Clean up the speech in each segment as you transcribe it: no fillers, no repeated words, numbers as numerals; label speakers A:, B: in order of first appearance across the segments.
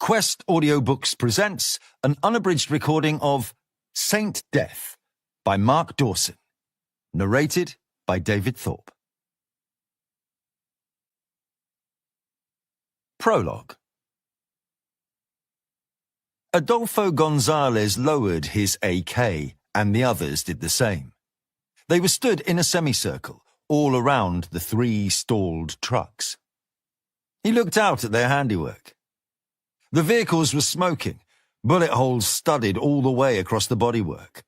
A: Quest Audiobooks presents an unabridged recording of Saint Death by Mark Dawson, narrated by David Thorpe. Prologue. Adolfo Gonzalez lowered his AK, and the others did the same. They were stood in a semicircle, all around the 3 stalled trucks. He looked out at their handiwork. The vehicles were smoking, bullet holes studded all the way across the bodywork.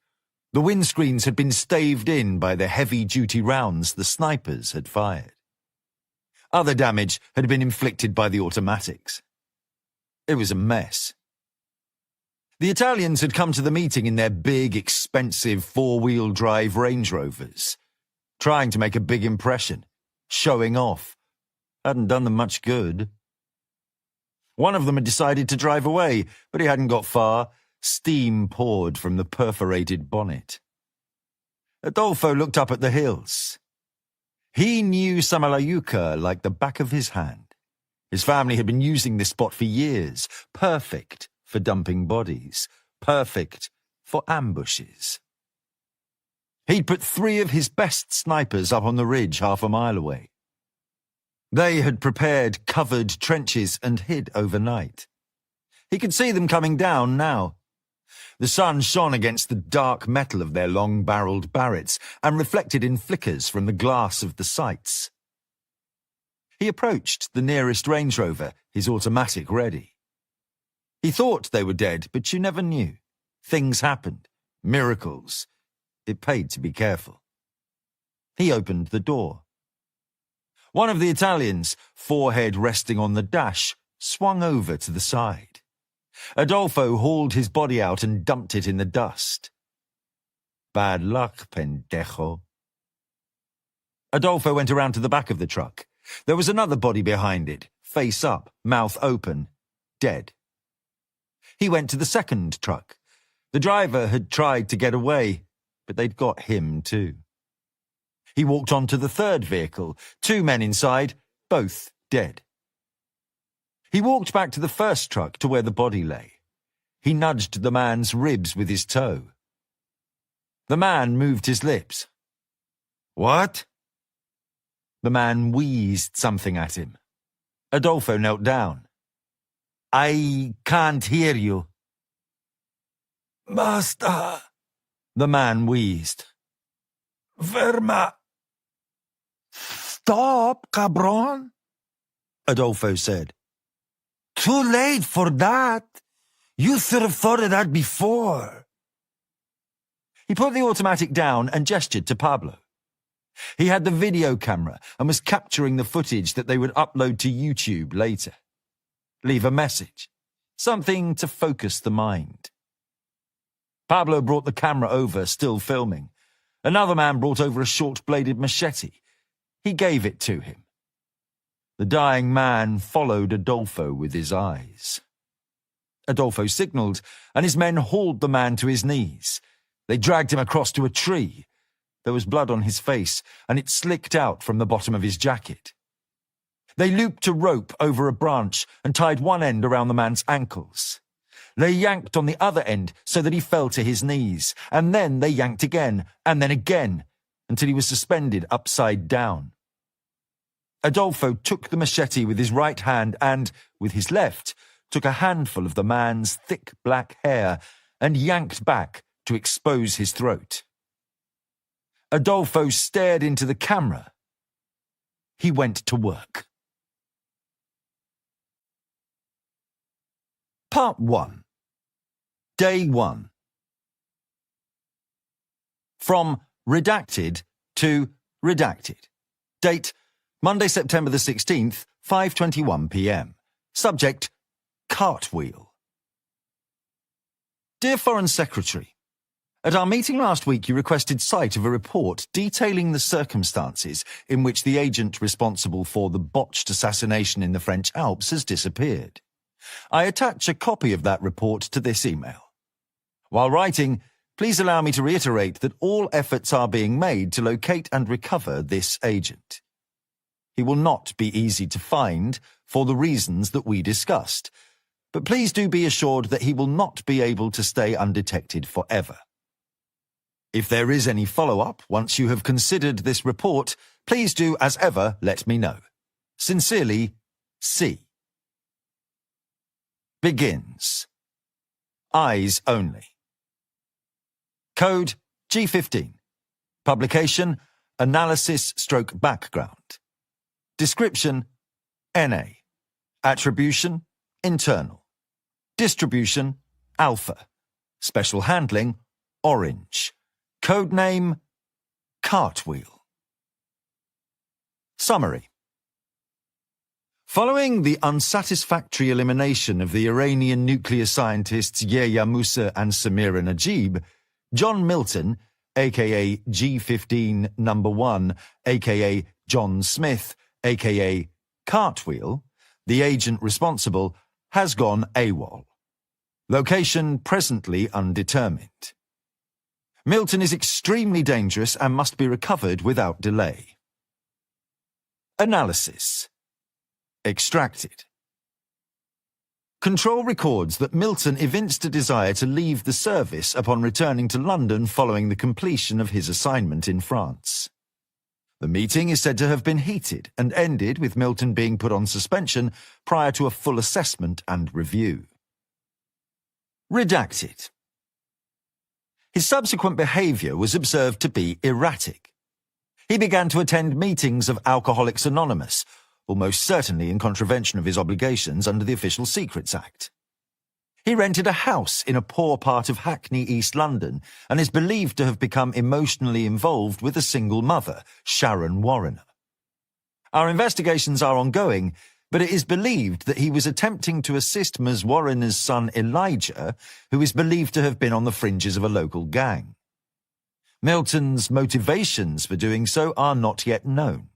A: The windscreens had been staved in by the heavy-duty rounds the snipers had fired. Other damage had been inflicted by the automatics. It was a mess. The Italians had come to the meeting in their big, expensive 4-wheel drive Range Rovers, trying to make a big impression, showing off. Hadn't done them much good. One of them had decided to drive away, but he hadn't got far. Steam poured from the perforated bonnet. Adolfo looked up at the hills. He knew Samalayuca like the back of his hand. His family had been using this spot for years, perfect for dumping bodies, perfect for ambushes. He'd put 3 of his best snipers up on the ridge half a mile away. They had prepared covered trenches and hid overnight. He could see them coming down now. The sun shone against the dark metal of their long-barreled Barretts and reflected in flickers from the glass of the sights. He approached the nearest Range Rover, his automatic ready. He thought they were dead, but you never knew. Things happened. Miracles. It paid to be careful. He opened the door. One of the Italians, forehead resting on the dash, swung over to the side. Adolfo hauled his body out and dumped it in the dust. Bad luck, pendejo. Adolfo went around to the back of the truck. There was another body behind it, face up, mouth open, dead. He went to the second truck. The driver had tried to get away, but they'd got him too. He walked on to the third vehicle, 2 men inside, both dead. He walked back to the first truck to where the body lay. He nudged the man's ribs with his toe. The man moved his lips. "What?" The man wheezed something at him. Adolfo knelt down. "I can't hear you." "Basta," the man wheezed. "Verma." "Stop, cabron," Adolfo said. "Too late for that. You should have thought of that before." He put the automatic down and gestured to Pablo. He had the video camera and was capturing the footage that they would upload to YouTube later. Leave a message. Something to focus the mind. Pablo brought the camera over, still filming. Another man brought over a short-bladed machete. He gave it to him. The dying man followed Adolfo with his eyes. Adolfo signaled, and his men hauled the man to his knees. They dragged him across to a tree. There was blood on his face, and it slicked out from the bottom of his jacket. They looped a rope over a branch and tied one end around the man's ankles. They yanked on the other end so that he fell to his knees, and then they yanked again, and then again, until he was suspended upside down. Adolfo took the machete with his right hand and, with his left, took a handful of the man's thick black hair and yanked back to expose his throat. Adolfo stared into the camera. He went to work. Part 1. Day 1. From redacted to redacted. Date Monday, September the 16th, 5:21 p.m. Subject, cartwheel. Dear Foreign Secretary, at our meeting last week you requested sight of a report detailing the circumstances in which the agent responsible for the botched assassination in the French Alps has disappeared. I attach a copy of that report to this email. While writing, please allow me to reiterate that all efforts are being made to locate and recover this agent. He will not be easy to find for the reasons that we discussed, but please do be assured that he will not be able to stay undetected forever. If there is any follow-up once you have considered this report, please do, as ever, let me know. Sincerely, C. Begins. Eyes only. Code G15. Publication, analysis/background. Description, NA. Attribution, internal. Distribution, alpha. Special handling, orange. Codename, Cartwheel. Summary. Following the unsatisfactory elimination of the Iranian nuclear scientists Yahya Musa and Samira Najib, John Milton, aka G15 No. 1, aka John Smith, aka Cartwheel, the agent responsible, has gone AWOL. Location presently undetermined. Milton is extremely dangerous and must be recovered without delay. Analysis. Extracted. Control records that Milton evinced a desire to leave the service upon returning to London following the completion of his assignment in France. The meeting is said to have been heated and ended with Milton being put on suspension prior to a full assessment and review. Redacted. His subsequent behaviour was observed to be erratic. He began to attend meetings of Alcoholics Anonymous, almost certainly in contravention of his obligations under the Official Secrets Act. He rented a house in a poor part of Hackney, East London, and is believed to have become emotionally involved with a single mother, Sharon Warriner. Our investigations are ongoing, but it is believed that he was attempting to assist Ms. Warriner's son Elijah, who is believed to have been on the fringes of a local gang. Milton's motivations for doing so are not yet known.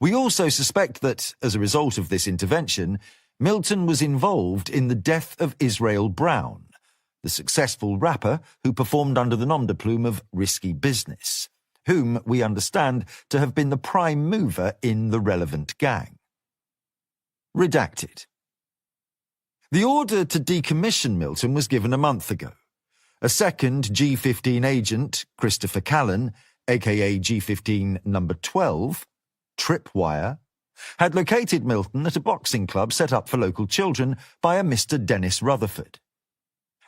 A: We also suspect that, as a result of this intervention, Milton was involved in the death of Israel Brown, the successful rapper who performed under the nom de plume of Risky Business, whom we understand to have been the prime mover in the relevant gang. Redacted. The order to decommission Milton was given a month ago. A second G15 agent, Christopher Callan, aka G15 No. 12, Tripwire, had located Milton at a boxing club set up for local children by a Mr. Dennis Rutherford.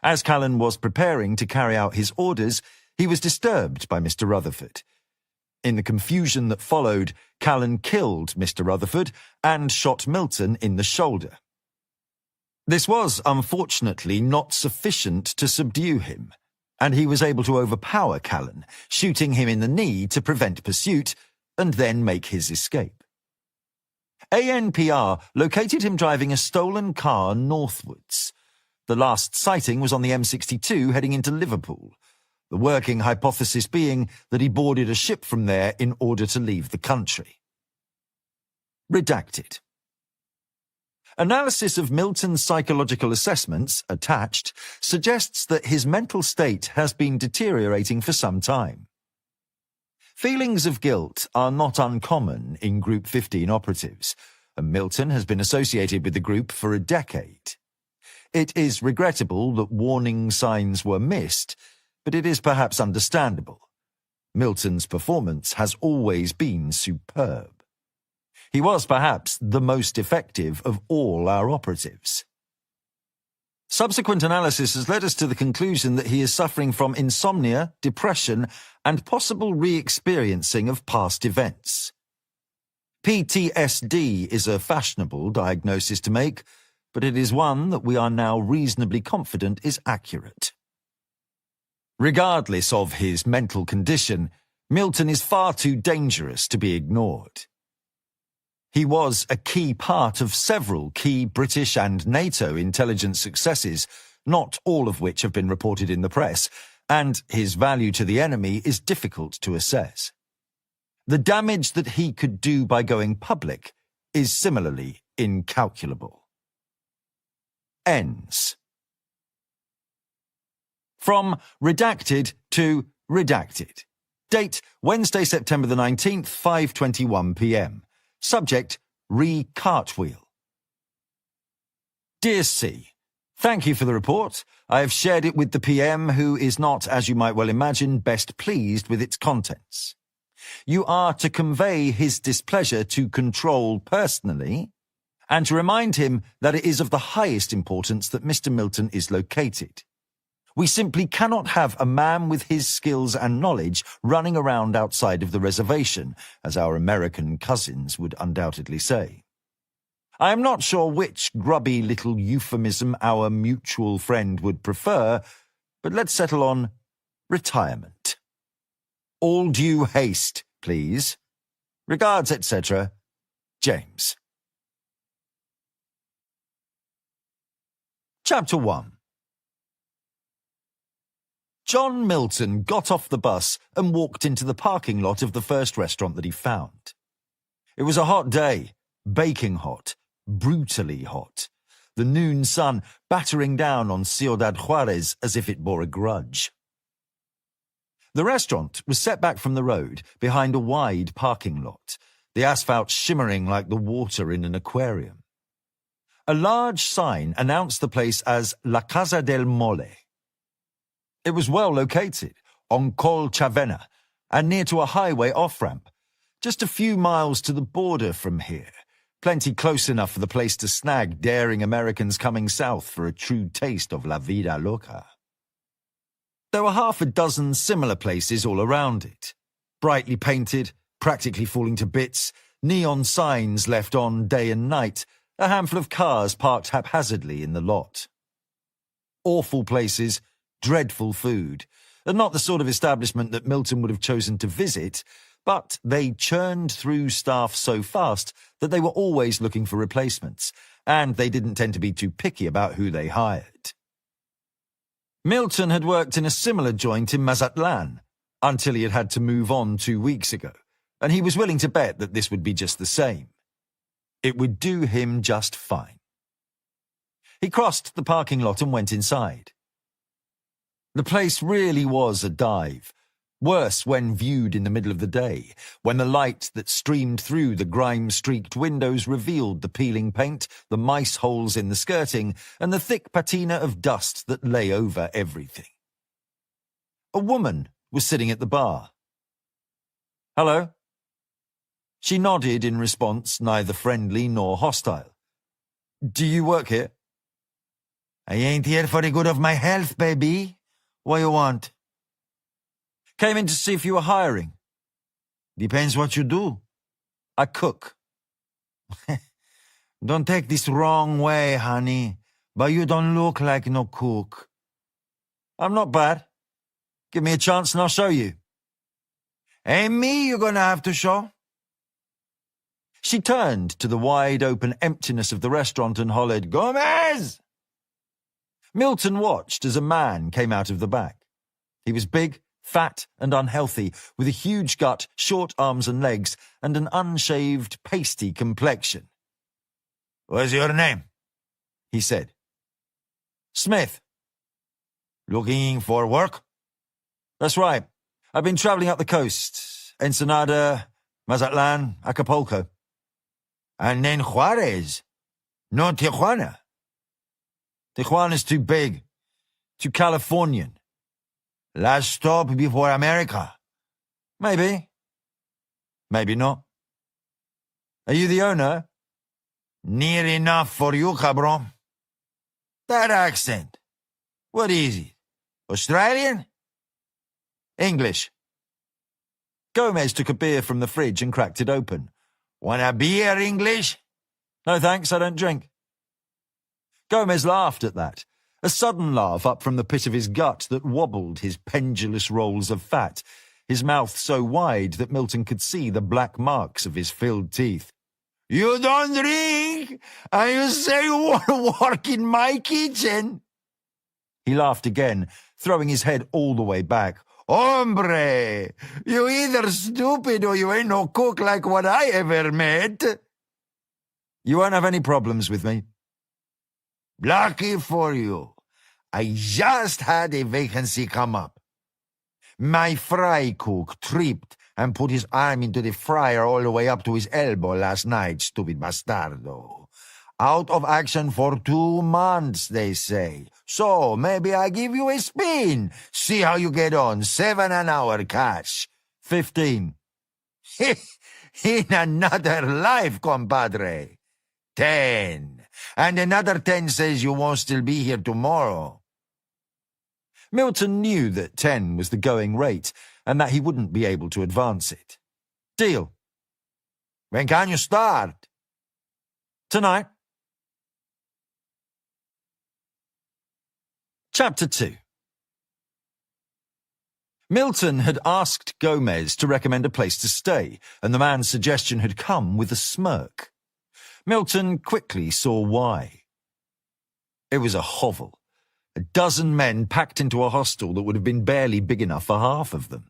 A: As Callan was preparing to carry out his orders, he was disturbed by Mr. Rutherford. In the confusion that followed, Callan killed Mr. Rutherford and shot Milton in the shoulder. This was, unfortunately, not sufficient to subdue him, and he was able to overpower Callan, shooting him in the knee to prevent pursuit, and then make his escape. ANPR located him driving a stolen car northwards. The last sighting was on the M62 heading into Liverpool, the working hypothesis being that he boarded a ship from there in order to leave the country. Redacted. Analysis of Milton's psychological assessments, attached, suggests that his mental state has been deteriorating for some time. Feelings of guilt are not uncommon in Group 15 operatives, and Milton has been associated with the group for a decade. It is regrettable that warning signs were missed, but it is perhaps understandable. Milton's performance has always been superb. He was perhaps the most effective of all our operatives. Subsequent analysis has led us to the conclusion that he is suffering from insomnia, depression, and possible re-experiencing of past events. PTSD is a fashionable diagnosis to make, but it is one that we are now reasonably confident is accurate. Regardless of his mental condition, Milton is far too dangerous to be ignored. He was a key part of several key British and NATO intelligence successes, not all of which have been reported in the press, and his value to the enemy is difficult to assess. The damage that he could do by going public is similarly incalculable. Ends. From redacted to redacted. Date Wednesday, September the 19th, 5:21 p.m. Subject, Cartwheel. Dear C, thank you for the report. I have shared it with the PM, who is not, as you might well imagine, best pleased with its contents. You are to convey his displeasure to Control personally, and to remind him that it is of the highest importance that Mr. Milton is located. We simply cannot have a man with his skills and knowledge running around outside of the reservation, as our American cousins would undoubtedly say. I am not sure which grubby little euphemism our mutual friend would prefer, but let's settle on retirement. All due haste, please. Regards, etc., James. Chapter 1. John Milton got off the bus and walked into the parking lot of the first restaurant that he found. It was a hot day, baking hot, brutally hot, the noon sun battering down on Ciudad Juarez as if it bore a grudge. The restaurant was set back from the road behind a wide parking lot, the asphalt shimmering like the water in an aquarium. A large sign announced the place as La Casa del Mole. It was well located, on Col Chavena, and near to a highway off-ramp, just a few miles to the border from here, plenty close enough for the place to snag daring Americans coming south for a true taste of la vida loca. There were half a dozen similar places all around it, brightly painted, practically falling to bits, neon signs left on day and night, a handful of cars parked haphazardly in the lot. Awful places, dreadful food, and not the sort of establishment that Milton would have chosen to visit, but they churned through staff so fast that they were always looking for replacements, and they didn't tend to be too picky about who they hired. Milton had worked in a similar joint in Mazatlan, until he had to move on 2 weeks ago, and he was willing to bet that this would be just the same. It would do him just fine. He crossed the parking lot and went inside. The place really was a dive, worse when viewed in the middle of the day, when the light that streamed through the grime-streaked windows revealed the peeling paint, the mice holes in the skirting, and the thick patina of dust that lay over everything. A woman was sitting at the bar. "Hello?" She nodded in response, neither friendly nor hostile. "Do you work here?" "I ain't here for the good of my health, baby. What you want?" "Came in to see if you were hiring." "Depends what you do." "I cook." "Don't take this wrong way, honey, but you don't look like no cook." "I'm not bad. Give me a chance and I'll show you." "Ain't me you're gonna have to show." She turned to the wide-open emptiness of the restaurant and hollered, "Gomez!" Milton watched as a man came out of the back. He was big, fat and unhealthy, with a huge gut, short arms and legs, and an unshaved, pasty complexion. "What's your name?" he said. "Smith." "Looking for work?" "That's right. I've been travelling up the coast. Ensenada, Mazatlan, Acapulco." "And then Juarez, no Tijuana." "Tijuana's too big. Too Californian." "Last stop before America." "Maybe. Maybe not." "Are you the owner?" "Near enough for you, cabron." "That accent. What is it? Australian?" "English." Gomez took a beer from the fridge and cracked it open. "Want a beer, English?" "No thanks, I don't drink." Gomez laughed at that, a sudden laugh up from the pit of his gut that wobbled his pendulous rolls of fat, his mouth so wide that Milton could see the black marks of his filled teeth. "You don't drink, and you say you want to work in my kitchen?" He laughed again, throwing his head all the way back. "Hombre, you either stupid or you ain't no cook like what I ever met." "You won't have any problems with me." "Lucky for you. I just had a vacancy come up. My fry cook tripped and put his arm into the fryer all the way up to his elbow last night, stupid bastardo.
B: Out of action for 2 months, they say. So, maybe I give you a spin. See how you get on. 7 an hour cash.
A: 15.
B: In another life, compadre. 10. And another 10 says you won't still be here tomorrow.
A: Milton knew that 10 was the going rate and that he wouldn't be able to advance it. Deal.
B: When can you start?
A: Tonight. Chapter 2. Milton had asked Gomez to recommend a place to stay, and the man's suggestion had come with a smirk. Milton quickly saw why. It was a hovel. 12 men packed into a hostel that would have been barely big enough for half of them.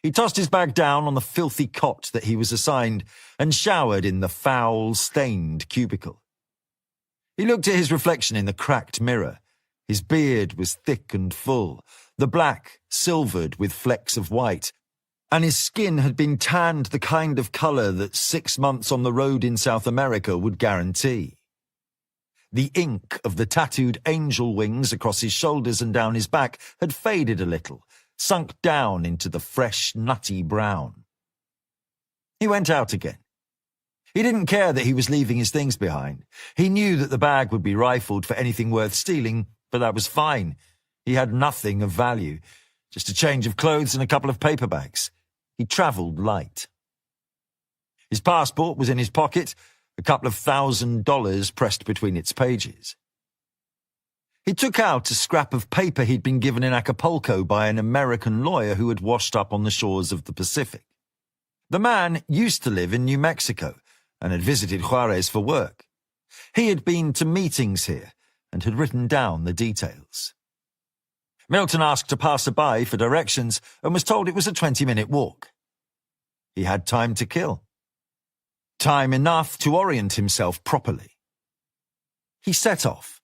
A: He tossed his bag down on the filthy cot that he was assigned and showered in the foul, stained cubicle. He looked at his reflection in the cracked mirror. His beard was thick and full, the black silvered with flecks of white, and his skin had been tanned the kind of colour that 6 months on the road in South America would guarantee. The ink of the tattooed angel wings across his shoulders and down his back had faded a little, sunk down into the fresh, nutty brown. He went out again. He didn't care that he was leaving his things behind. He knew that the bag would be rifled for anything worth stealing, but that was fine. He had nothing of value, just a change of clothes and a couple of paper bags. He travelled light. His passport was in his pocket, a couple of $1,000 pressed between its pages. He took out a scrap of paper he'd been given in Acapulco by an American lawyer who had washed up on the shores of the Pacific. The man used to live in New Mexico and had visited Juarez for work. He had been to meetings here and had written down the details. Milton asked a passerby for directions and was told it was a 20-minute walk. He had time to kill. Time enough to orient himself properly. He set off.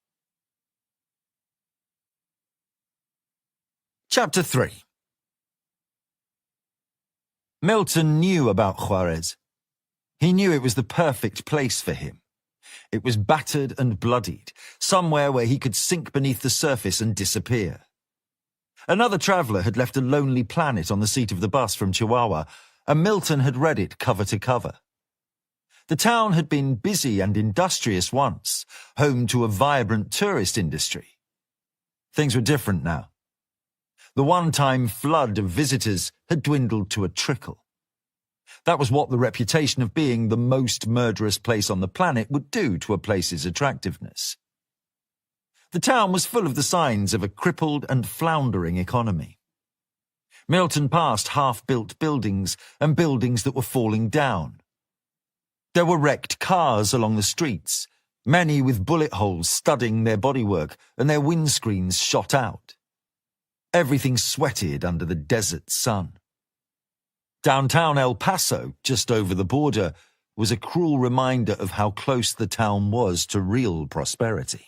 A: Chapter 3. Milton knew about Juarez. He knew it was the perfect place for him. It was battered and bloodied, somewhere where he could sink beneath the surface and disappear. Another traveller had left a lonely planet on the seat of the bus from Chihuahua, and Milton had read it cover to cover. The town had been busy and industrious once, home to a vibrant tourist industry. Things were different now. The one-time flood of visitors had dwindled to a trickle. That was what the reputation of being the most murderous place on the planet would do to a place's attractiveness. The town was full of the signs of a crippled and floundering economy. Milton passed half-built buildings and buildings that were falling down. There were wrecked cars along the streets, many with bullet holes studding their bodywork and their windscreens shot out. Everything sweated under the desert sun. Downtown El Paso, just over the border, was a cruel reminder of how close the town was to real prosperity.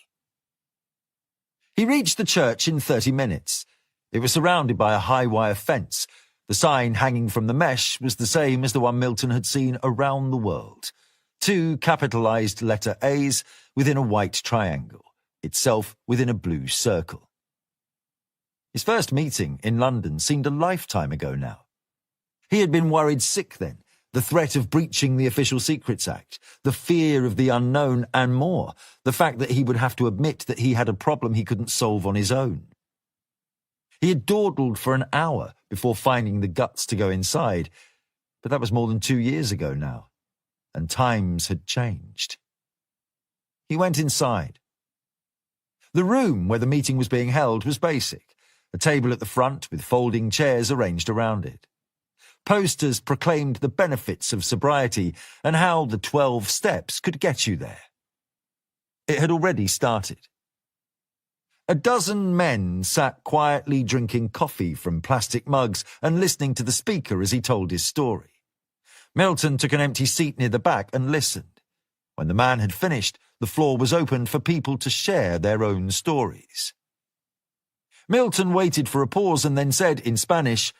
A: He reached the church in 30 minutes. It was surrounded by a high wire fence. The sign hanging from the mesh was the same as the one Milton had seen around the world. 2 capitalized letter A's within a white triangle, itself within a blue circle. His first meeting in London seemed a lifetime ago now. He had been worried sick then, the threat of breaching the Official Secrets Act, the fear of the unknown and more, the fact that he would have to admit that he had a problem he couldn't solve on his own. He had dawdled for an hour before finding the guts to go inside, but that was more than 2 years ago now, and times had changed. He went inside. The room where the meeting was being held was basic, a table at the front with folding chairs arranged around it. Posters proclaimed the benefits of sobriety and how the 12 steps could get you there. It had already started. 12 men sat quietly drinking coffee from plastic mugs and listening to the speaker as he told his story. Milton took an empty seat near the back and listened. When the man had finished, the floor was opened for people to share their own stories. Milton waited for a pause and then said in Spanish,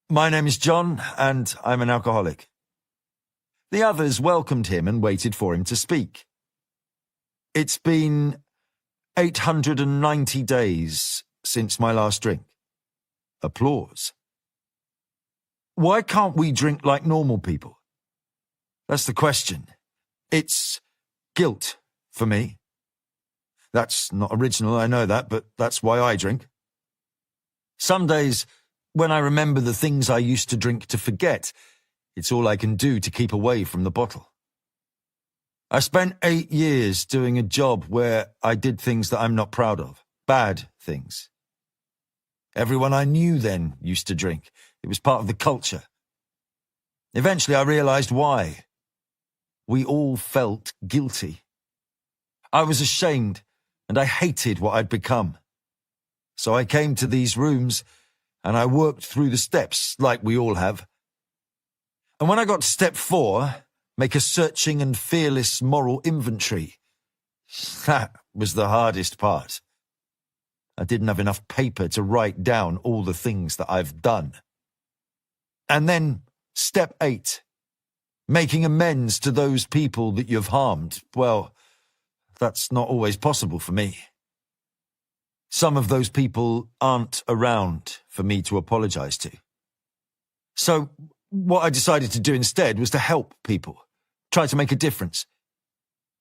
A: "My name is John, and I'm an alcoholic." The others welcomed him and waited for him to speak. It's been 890 days since my last drink. Applause. Why can't we drink like normal people? That's the question. It's guilt for me. That's not original, I know that, but that's why I drink. Some days, when I remember the things I used to drink to forget, it's all I can do to keep away from the bottle. I spent 8 years doing a job where I did things that I'm not proud of, bad things. Everyone I knew then used to drink. It was part of the culture. Eventually I realized why. We all felt guilty. I was ashamed, and I hated what I'd become. So I came to these rooms, and I worked through the steps like we all have. And when I got to step 4, make a searching and fearless moral inventory, that was the hardest part. I didn't have enough paper to write down all the things that I've done. And then step 8, making amends to those people that you've harmed. Well, that's not always possible for me. Some of those people aren't around for me to apologize to. So what I decided to do instead was to help people, try to make a difference.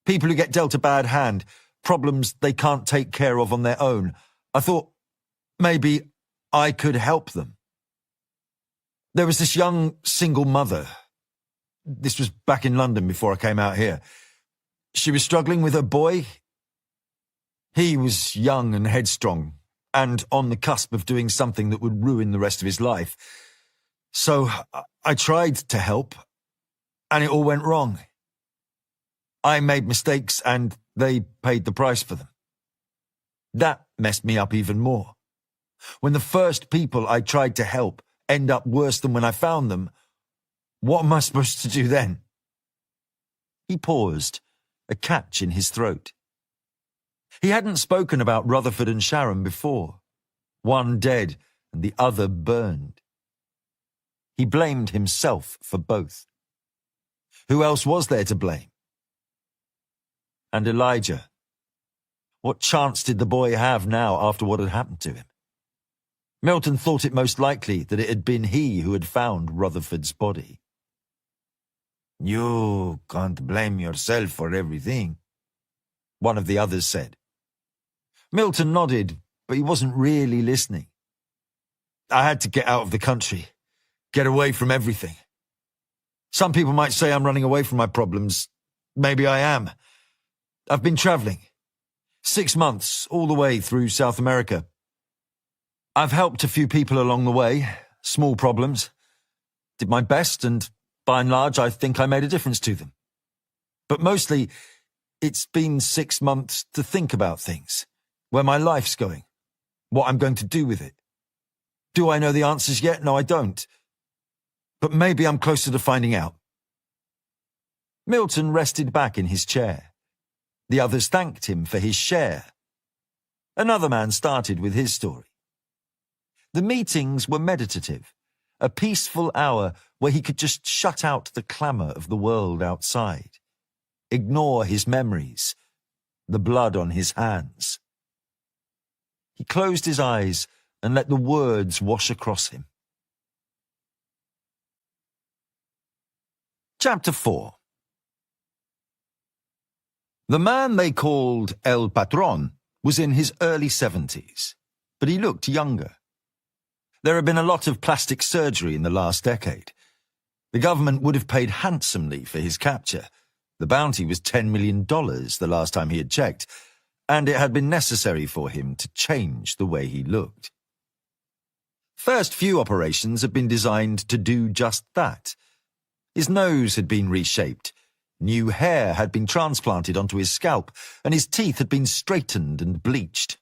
A: People who get dealt a bad hand, problems they can't take care of on their own. I thought maybe I could help them. There was this young single mother. This was back in London before I came out here. She was struggling with her boy. He was young and headstrong, and on the cusp of doing something that would ruin the rest of his life. So I tried to help, and it all went wrong. I made mistakes, and they paid the price for them. That messed me up even more. When the first people I tried to help end up worse than when I found them, what am I supposed to do then? He paused, a catch in his throat. He hadn't spoken about Rutherford and Sharon before. One dead and the other burned. He blamed himself for both. Who else was there to blame? And Elijah. What chance did the boy have now after what had happened to him? Milton thought it most likely that it had been he who had found Rutherford's body.
B: You can't blame yourself for everything,
A: one of the others said. Milton nodded, but he wasn't really listening. I had to get out of the country, get away from everything. Some people might say I'm running away from my problems. Maybe I am. I've been traveling. 6 months, all the way through South America. I've helped a few people along the way, small problems. Did my best, and by and large, I think I made a difference to them. But mostly, it's been 6 months to think about things, where my life's going, what I'm going to do with it. Do I know the answers yet? No, I don't. But maybe I'm closer to finding out. Milton rested back in his chair. The others thanked him for his share. Another man started with his story. The meetings were meditative, a peaceful hour where he could just shut out the clamour of the world outside, ignore his memories, the blood on his hands. He closed his eyes and let the words wash across him. Chapter 4. The man they called El Patron was in his early 70s, but he looked younger. There had been a lot of plastic surgery in the last decade. The government would have paid handsomely for his capture. The bounty was $10 million the last time he had checked, and it had been necessary for him to change the way he looked. First few operations had been designed to do just that. His nose had been reshaped, new hair had been transplanted onto his scalp, and his teeth had been straightened and bleached.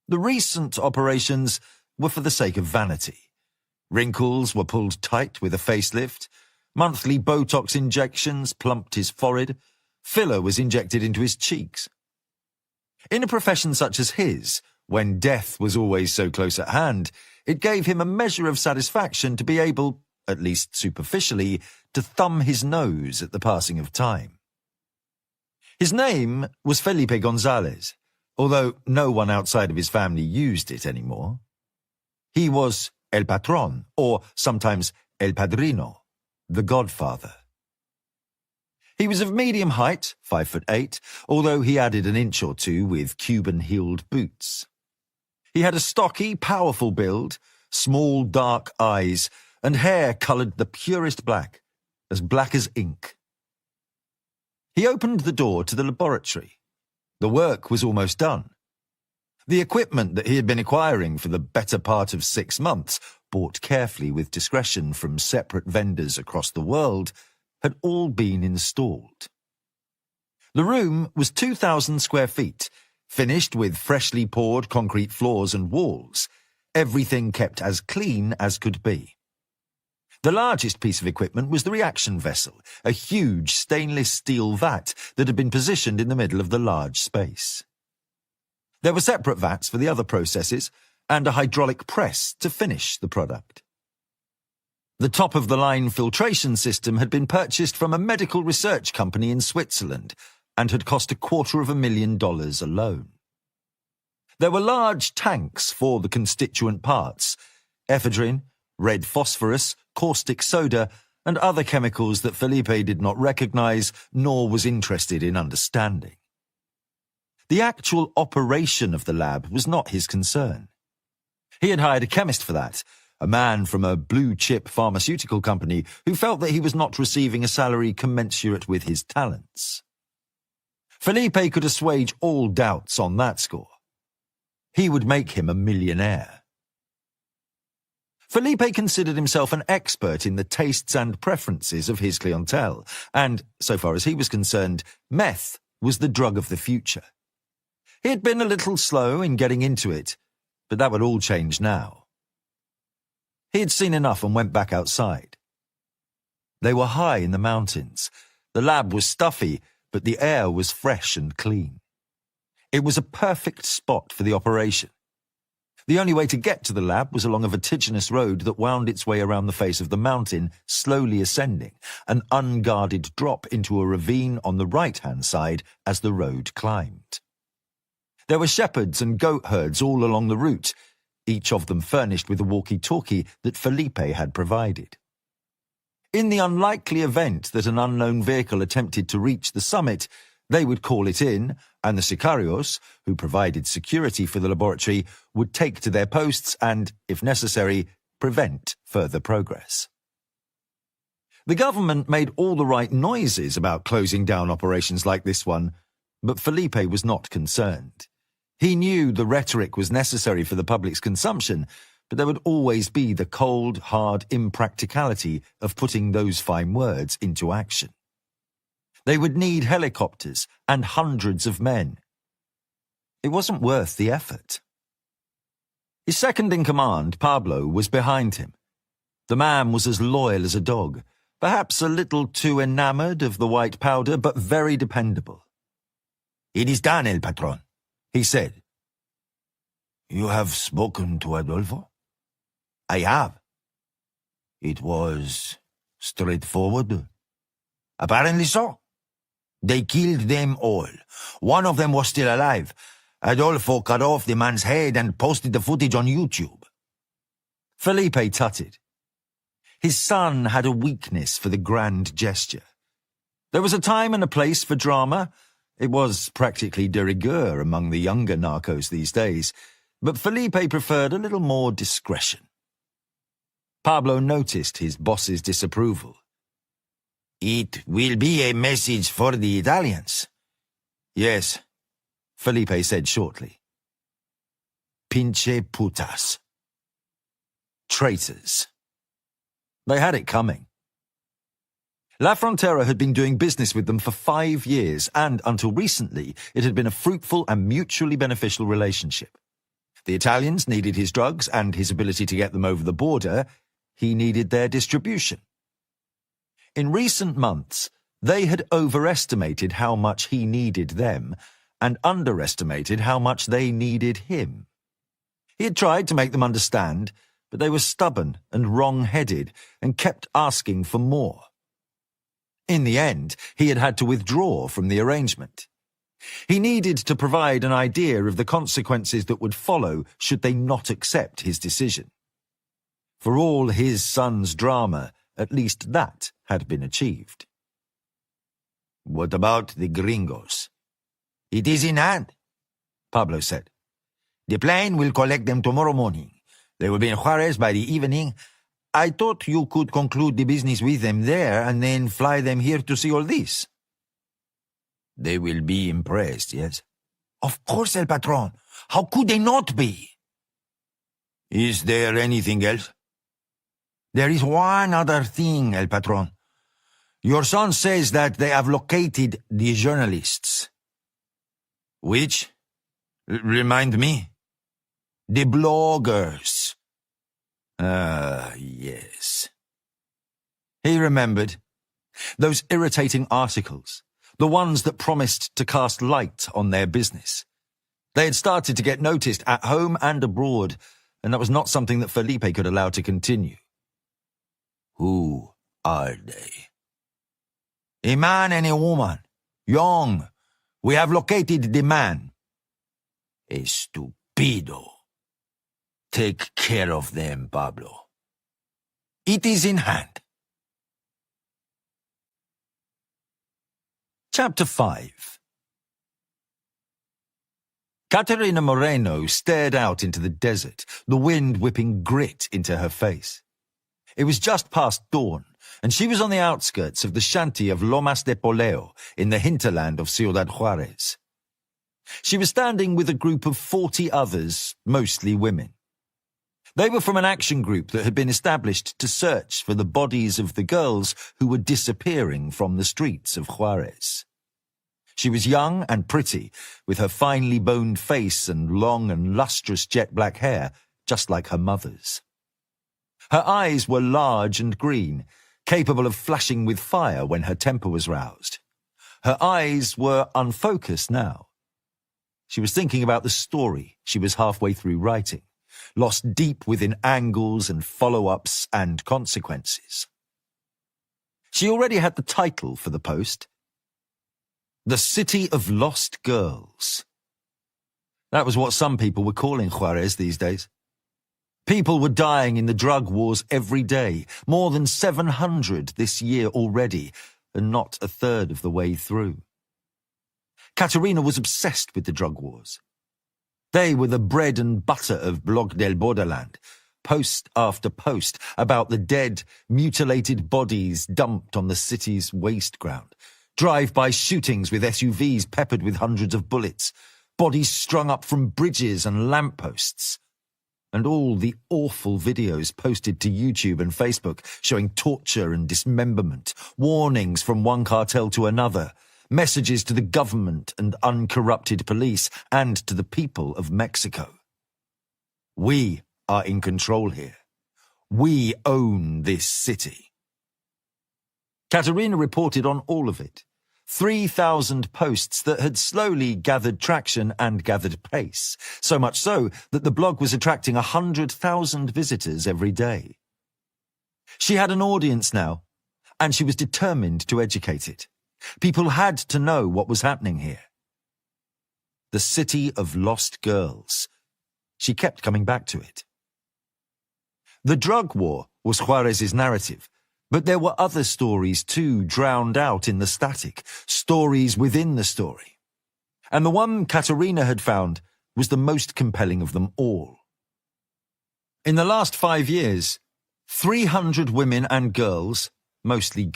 A: The recent operations were for the sake of vanity. Wrinkles were pulled tight with a facelift, monthly Botox injections plumped his forehead, filler was injected into his cheeks. In a profession such as his, when death was always so close at hand, it gave him a measure of satisfaction to be able, at least superficially, to thumb his nose at the passing of time. His name was Felipe Gonzalez, although no one outside of his family used it anymore. He was El Patron, or sometimes El Padrino, the Godfather. He was of medium height, 5'8", although he added an inch or two with Cuban-heeled boots. He had a stocky, powerful build, small, dark eyes, and hair coloured the purest black as ink. He opened the door to the laboratory. The work was almost done. The equipment that he had been acquiring for the better part of 6 months, bought carefully with discretion from separate vendors across the world, had all been installed. The room was 2,000 square feet, finished with freshly poured concrete floors and walls, everything kept as clean as could be. The largest piece of equipment was the reaction vessel, a huge stainless steel vat that had been positioned in the middle of the large space. There were separate vats for the other processes and a hydraulic press to finish the product. The top-of-the-line filtration system had been purchased from a medical research company in Switzerland and had cost $250,000 alone. There were large tanks for the constituent parts, ephedrine, red phosphorus, caustic soda, and other chemicals that Felipe did not recognize nor was interested in understanding. The actual operation of the lab was not his concern. He had hired a chemist for that, a man from a blue-chip pharmaceutical company who felt that he was not receiving a salary commensurate with his talents. Felipe could assuage all doubts on that score. He would make him a millionaire. Felipe considered himself an expert in the tastes and preferences of his clientele, and, so far as he was concerned, meth was the drug of the future. He had been a little slow in getting into it, but that would all change now. He had seen enough and went back outside. They were high in the mountains. The lab was stuffy, but the air was fresh and clean. It was a perfect spot for the operation. The only way to get to the lab was along a vertiginous road that wound its way around the face of the mountain, slowly ascending, an unguarded drop into a ravine on the right-hand side as the road climbed. There were shepherds and goat herds all along the route, each of them furnished with a walkie-talkie that Felipe had provided. In the unlikely event that an unknown vehicle attempted to reach the summit, they would call it in, and the sicarios, who provided security for the laboratory, would take to their posts and, if necessary, prevent further progress. The government made all the right noises about closing down operations like this one, but Felipe was not concerned. He knew the rhetoric was necessary for the public's consumption, but there would always be the cold, hard impracticality of putting those fine words into action. They would need helicopters and hundreds of men. It wasn't worth the effort. His second-in-command, Pablo, was behind him. The man was as loyal as a dog, perhaps a little too enamored of the white powder, but very dependable.
B: "It is done, El Patron,"
A: he said.
B: "You have spoken to Adolfo?"
A: I have.
B: "It was straightforward?" "Apparently so. They killed them all. One of them was still alive. Adolfo cut off the man's head and posted the footage on YouTube."
A: Felipe tutted. His son had a weakness for the grand gesture. There was a time and a place for drama. It was practically de rigueur among the younger narcos these days, but Felipe preferred a little more discretion. Pablo noticed his boss's disapproval.
B: "It will be a message for the Italians."
A: "Yes," Felipe said shortly.
B: "Pinche putas."
A: Traitors. They had it coming. La Frontera had been doing business with them for 5 years, and until recently it had been a fruitful and mutually beneficial relationship. The Italians needed his drugs and his ability to get them over the border. He needed their distribution. In recent months, they had overestimated how much he needed them and underestimated how much they needed him. He had tried to make them understand, but they were stubborn and wrong-headed and kept asking for more. In the end, he had to withdraw from the arrangement. He needed to provide an idea of the consequences that would follow should they not accept his decision. For all his son's drama, at least that had been achieved.
B: What about the gringos? It is in hand,
A: Pablo said.
B: The plane will collect them tomorrow morning. They will be in Juarez by the evening. I thought you could conclude the business with them there and then fly them here to see all this. They will be impressed, yes? Of course, El Patron. How could they not be? Is there anything else? There is one other thing, El Patron. Your son says that they have located the journalists. Which? Remind me. The bloggers. Yes.
A: He remembered. Those irritating articles. The ones that promised to cast light on their business. They had started to get noticed at home and abroad, and that was not something that Felipe could allow to continue.
B: Who are they? A man and a woman. Young. We have located the man. Estupido. Take care of them, Pablo. It is in hand.
A: Chapter 5. Caterina Moreno stared out into the desert, the wind whipping grit into her face. It was just past dawn, and she was on the outskirts of the shanty of Lomas de Poleo in the hinterland of Ciudad Juarez. She was standing with a group of 40 others, mostly women. They were from an action group that had been established to search for the bodies of the girls who were disappearing from the streets of Juarez. She was young and pretty, with her finely boned face and long and lustrous jet-black hair, just like her mother's. Her eyes were large and green, capable of flashing with fire when her temper was roused. Her eyes were unfocused now. She was thinking about the story she was halfway through writing, lost deep within angles and follow-ups and consequences. She already had the title for the post. The City of Lost Girls. That was what some people were calling Juarez these days. People were dying in the drug wars every day, more than 700 this year already, and not a third of the way through. Caterina was obsessed with the drug wars. They were the bread and butter of Blog del Borderland, post after post about the dead, mutilated bodies dumped on the city's waste ground, drive-by shootings with SUVs peppered with hundreds of bullets, bodies strung up from bridges and lampposts, and all the awful videos posted to YouTube and Facebook showing torture and dismemberment, warnings from one cartel to another, messages to the government and uncorrupted police and to the people of Mexico. We are in control here. We own this city. Caterina reported on all of it. 3,000 posts that had slowly gathered traction and gathered pace, so much so that the blog was attracting 100,000 visitors every day. She had an audience now, and she was determined to educate it. People had to know what was happening here. The City of Lost Girls. She kept coming back to it. The drug war was Juarez's narrative, but there were other stories too drowned out in the static, stories within the story. And the one Caterina had found was the most compelling of them all. In the last 5 years, 300 women and girls, mostly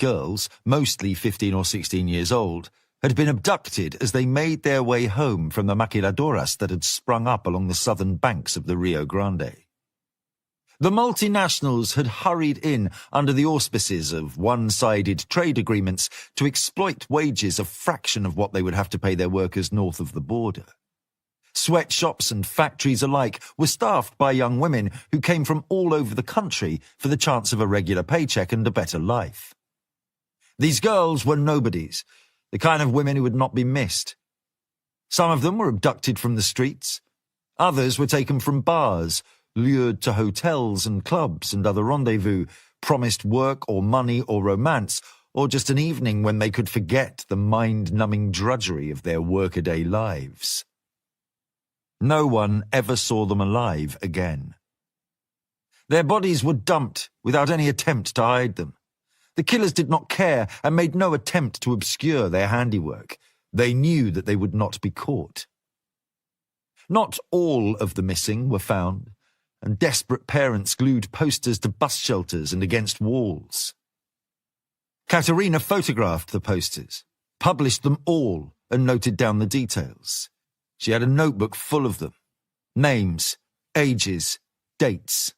A: 15 or 16 years old, had been abducted as they made their way home from the maquiladoras that had sprung up along the southern banks of the Rio Grande. The multinationals had hurried in under the auspices of one-sided trade agreements to exploit wages a fraction of what they would have to pay their workers north of the border. Sweatshops and factories alike were staffed by young women who came from all over the country for the chance of a regular paycheck and a better life. These girls were nobodies, the kind of women who would not be missed. Some of them were abducted from the streets. Others were taken from bars, lured to hotels and clubs and other rendezvous, promised work or money or romance, or just an evening when they could forget the mind-numbing drudgery of their workaday lives. No one ever saw them alive again. Their bodies were dumped without any attempt to hide them. The killers did not care and made no attempt to obscure their handiwork. They knew that they would not be caught. Not all of the missing were found, and desperate parents glued posters to bus shelters and against walls. Katerina photographed the posters, published them all, and noted down the details. She had a notebook full of them. Names, ages, dates.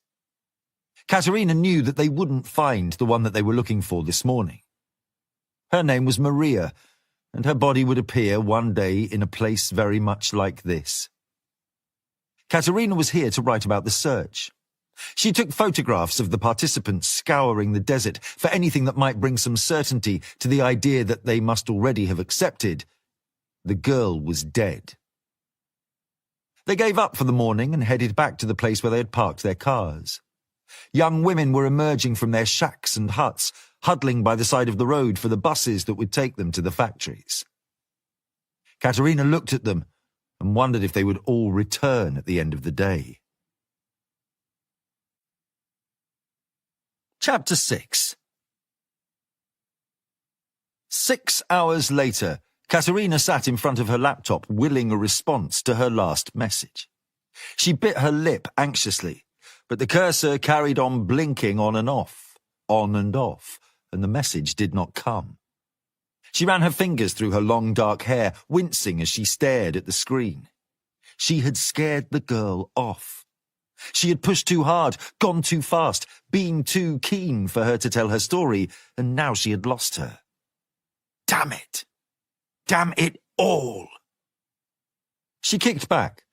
A: Katerina knew that they wouldn't find the one that they were looking for this morning. Her name was Maria, and her body would appear one day in a place very much like this. Katerina was here to write about the search. She took photographs of the participants scouring the desert for anything that might bring some certainty to the idea that they must already have accepted. The girl was dead. They gave up for the morning and headed back to the place where they had parked their cars. Young women were emerging from their shacks and huts, huddling by the side of the road for the buses that would take them to the factories. Katerina looked at them and wondered if they would all return at the end of the day. Chapter 6. 6 hours later, Katerina sat in front of her laptop, willing a response to her last message. She bit her lip anxiously, but the cursor carried on blinking on and off, and the message did not come. She ran her fingers through her long dark hair, wincing as she stared at the screen. She had scared the girl off. She had pushed too hard, gone too fast, been too keen for her to tell her story, and now she had lost her. Damn it! Damn it all! She kicked back,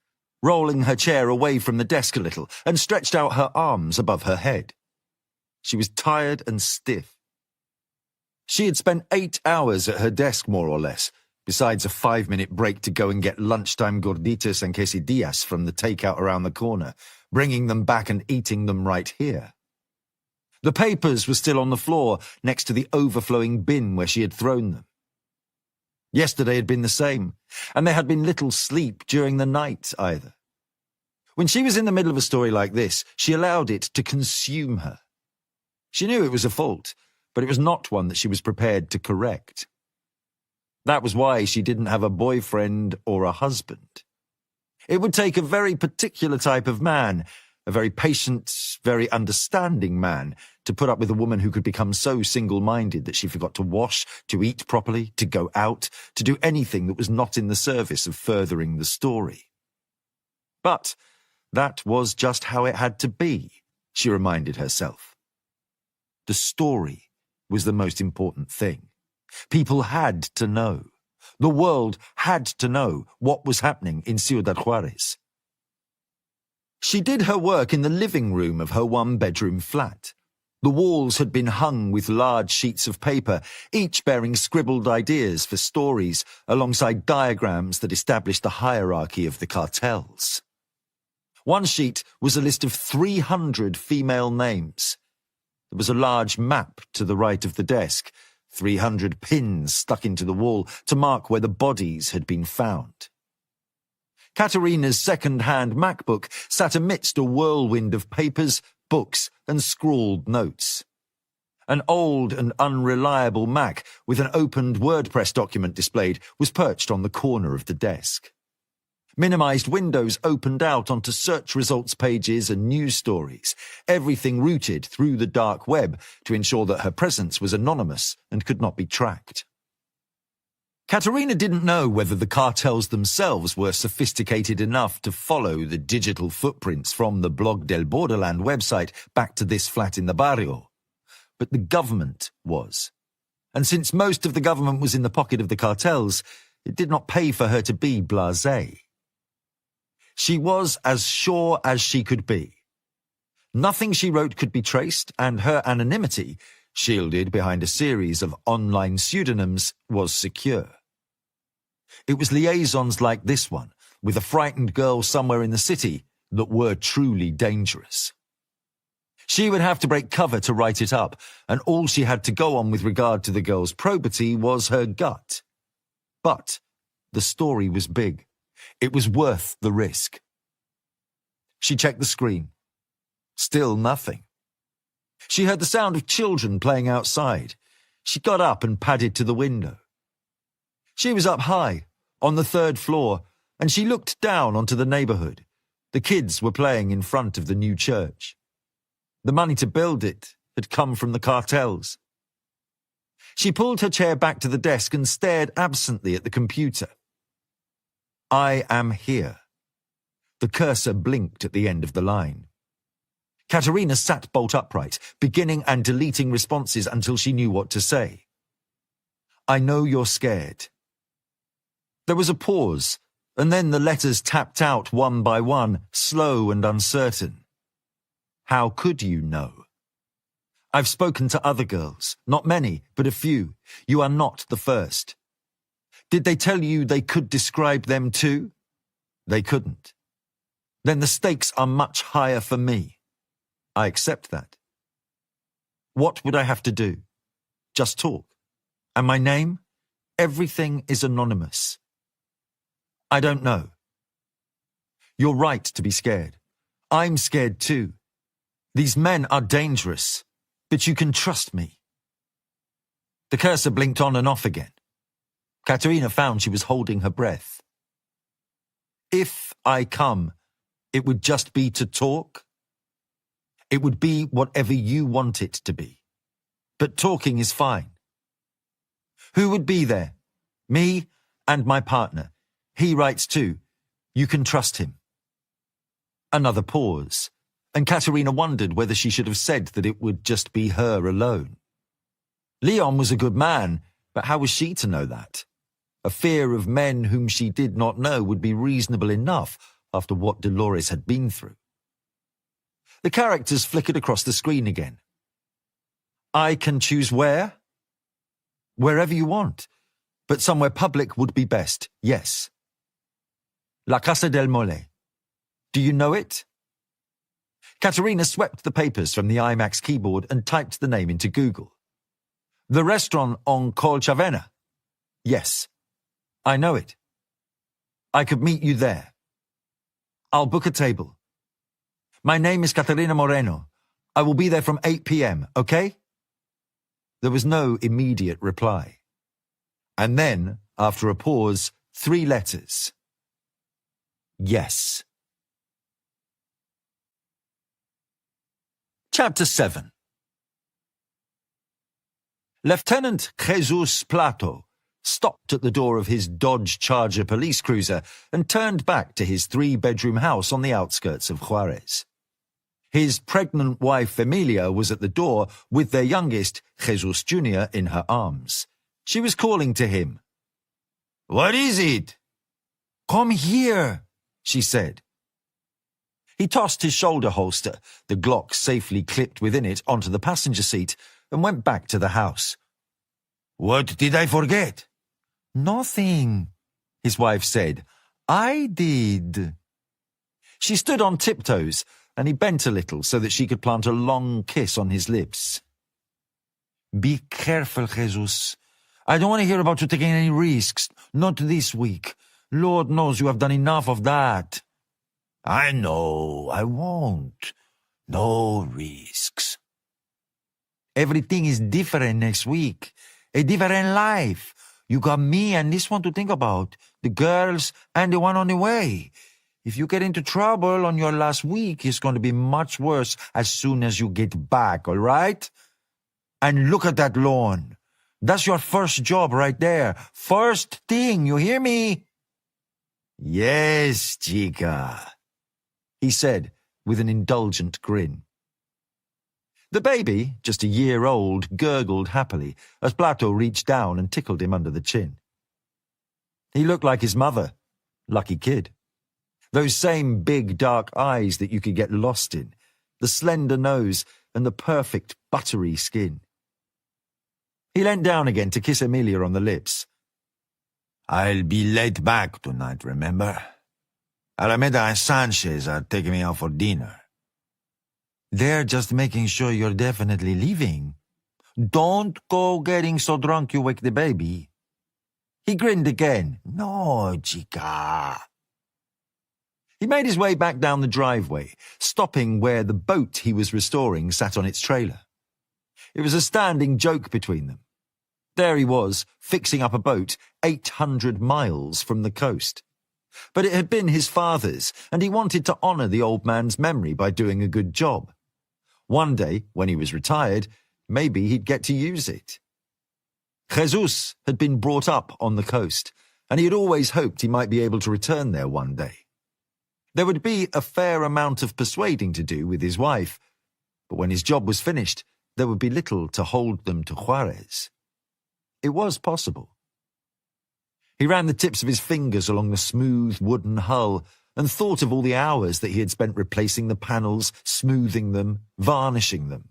A: rolling her chair away from the desk a little, and stretched out her arms above her head. She was tired and stiff. She had spent 8 hours at her desk, more or less, besides a 5-minute break to go and get lunchtime gorditas and quesadillas from the takeout around the corner, bringing them back and eating them right here. The papers were still on the floor next to the overflowing bin where she had thrown them. Yesterday had been the same, and there had been little sleep during the night either. When she was in the middle of a story like this, she allowed it to consume her. She knew it was a fault, but it was not one that she was prepared to correct. That was why she didn't have a boyfriend or a husband. It would take a very particular type of man, a very patient, very understanding man, to put up with a woman who could become so single-minded that she forgot to wash, to eat properly, to go out, to do anything that was not in the service of furthering the story. But that was just how it had to be, she reminded herself. The story was the most important thing. People had to know. The world had to know what was happening in Ciudad Juarez. She did her work in the living room of her one-bedroom flat. The walls had been hung with large sheets of paper, each bearing scribbled ideas for stories alongside diagrams that established the hierarchy of the cartels. One sheet was a list of 300 female names. There was a large map to the right of the desk, 300 pins stuck into the wall to mark where the bodies had been found. Katerina's second-hand MacBook sat amidst a whirlwind of papers, books, and scrawled notes. An old and unreliable Mac with an opened WordPress document displayed was perched on the corner of the desk. Minimized windows opened out onto search results pages and news stories, everything routed through the dark web to ensure that her presence was anonymous and could not be tracked. Katerina didn't know whether the cartels themselves were sophisticated enough to follow the digital footprints from the Blog del Borderland website back to this flat in the barrio. But the government was. And since most of the government was in the pocket of the cartels, it did not pay for her to be blasé. She was as sure as she could be. Nothing she wrote could be traced, and her anonymity, shielded behind a series of online pseudonyms, was secure. It was liaisons like this one, with a frightened girl somewhere in the city, that were truly dangerous. She would have to break cover to write it up, and all she had to go on with regard to the girl's probity was her gut. But the story was big. It was worth the risk. She checked the screen. Still nothing. She heard the sound of children playing outside. She got up and padded to the window. She was up high, on the 3rd floor, and she looked down onto the neighborhood. The kids were playing in front of the new church. The money to build it had come from the cartels. She pulled her chair back to the desk and stared absently at the computer. I am here. The cursor blinked at the end of the line. Katerina sat bolt upright, beginning and deleting responses until she knew what to say. I know you're scared. There was a pause, and then the letters tapped out one by one, slow and uncertain. How could you know? I've spoken to other girls, not many, but a few. You are not the first. Did they tell you they could describe them too? They couldn't. Then the stakes are much higher for me. I accept that. What would I have to do? Just talk. And my name? Everything is anonymous. I don't know. You're right to be scared. I'm scared too. These men are dangerous, but you can trust me. The cursor blinked on and off again. Katerina found she was holding her breath. If I come, it would just be to talk? It would be whatever you want it to be. But talking is fine. Who would be there? Me and my partner. He writes too. You can trust him. Another pause, and Katerina wondered whether she should have said that it would just be her alone. Leon was a good man, but how was she to know that? A fear of men whom she did not know would be reasonable enough after what Dolores had been through. The characters flickered across the screen again. I can choose where? Wherever you want, but somewhere public would be best, yes. La Casa del Mole. Do you know it? Katerina swept the papers from the IMAX keyboard and typed the name into Google. The restaurant on Colchavena. Yes, I know it. I could meet you there. I'll book a table. My name is Caterina Moreno. I will be there from 8 p.m., okay? There was no immediate reply. And then, after a pause, 3 letters. Yes. Chapter 7. Lieutenant Jesus Plato stopped at the door of his Dodge Charger police cruiser and turned back to his 3-bedroom house on the outskirts of Juarez. His pregnant wife Emilia was at the door with their youngest, Jesus Jr., in her arms. She was calling to him. What is it? Come here, she said. He tossed his shoulder holster, the Glock safely clipped within it, onto the passenger seat and went back to the house. What did I forget? Nothing, his wife said. I did. She stood on tiptoes, and he bent a little so that she could plant a long kiss on his lips. Be careful, Jesus. I don't want to hear about you taking any risks. Not this week. Lord knows you have done enough of that. I know, I won't. No risks. Everything is different next week. A different life. You got me and this one to think about. The girls and the one on the way. If you get into trouble on your last week, it's going to be much worse as soon as you get back, all right? And look at that lawn. That's your first job right there. First thing, you hear me? Yes, chica, he said with an indulgent grin. The baby, just a year old, gurgled happily as Plato reached down and tickled him under the chin. He looked like his mother. Lucky kid. Those same big dark eyes that you could get lost in, the slender nose and the perfect buttery skin. He leant down again to kiss Emilia on the lips. I'll be late back tonight, remember? Alameda and Sanchez are taking me out for dinner.
B: They're just making sure you're definitely leaving. Don't go getting so drunk you wake the baby. He grinned again. No, chica.
A: He made his way back down the driveway, stopping where the boat he was restoring sat on its trailer. It was a standing joke between them. There he was, fixing up a boat 800 miles from the coast. But it had been his father's, and he wanted to honour the old man's memory by doing a good job. One day, when he was retired, maybe he'd get to use it. Jesus had been brought up on the coast, and he had always hoped he might be able to return there one day. There would be a fair amount of persuading to do with his wife, but when his job was finished, there would be little to hold them to Juarez. It was possible. He ran the tips of his fingers along the smooth wooden hull and thought of all the hours that he had spent replacing the panels, smoothing them, varnishing them.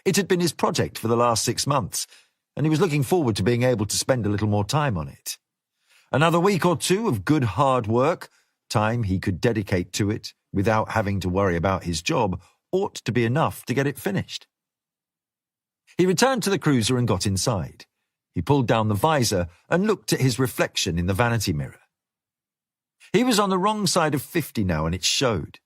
A: It had been his project for the last 6 months, and he was looking forward to being able to spend a little more time on it. Another week or two of good hard work, time he could dedicate to it without having to worry about his job, ought to be enough to get it finished. He returned to the cruiser and got inside. He pulled down the visor and looked at his reflection in the vanity mirror. He was on the wrong side of 50 now, and it showed.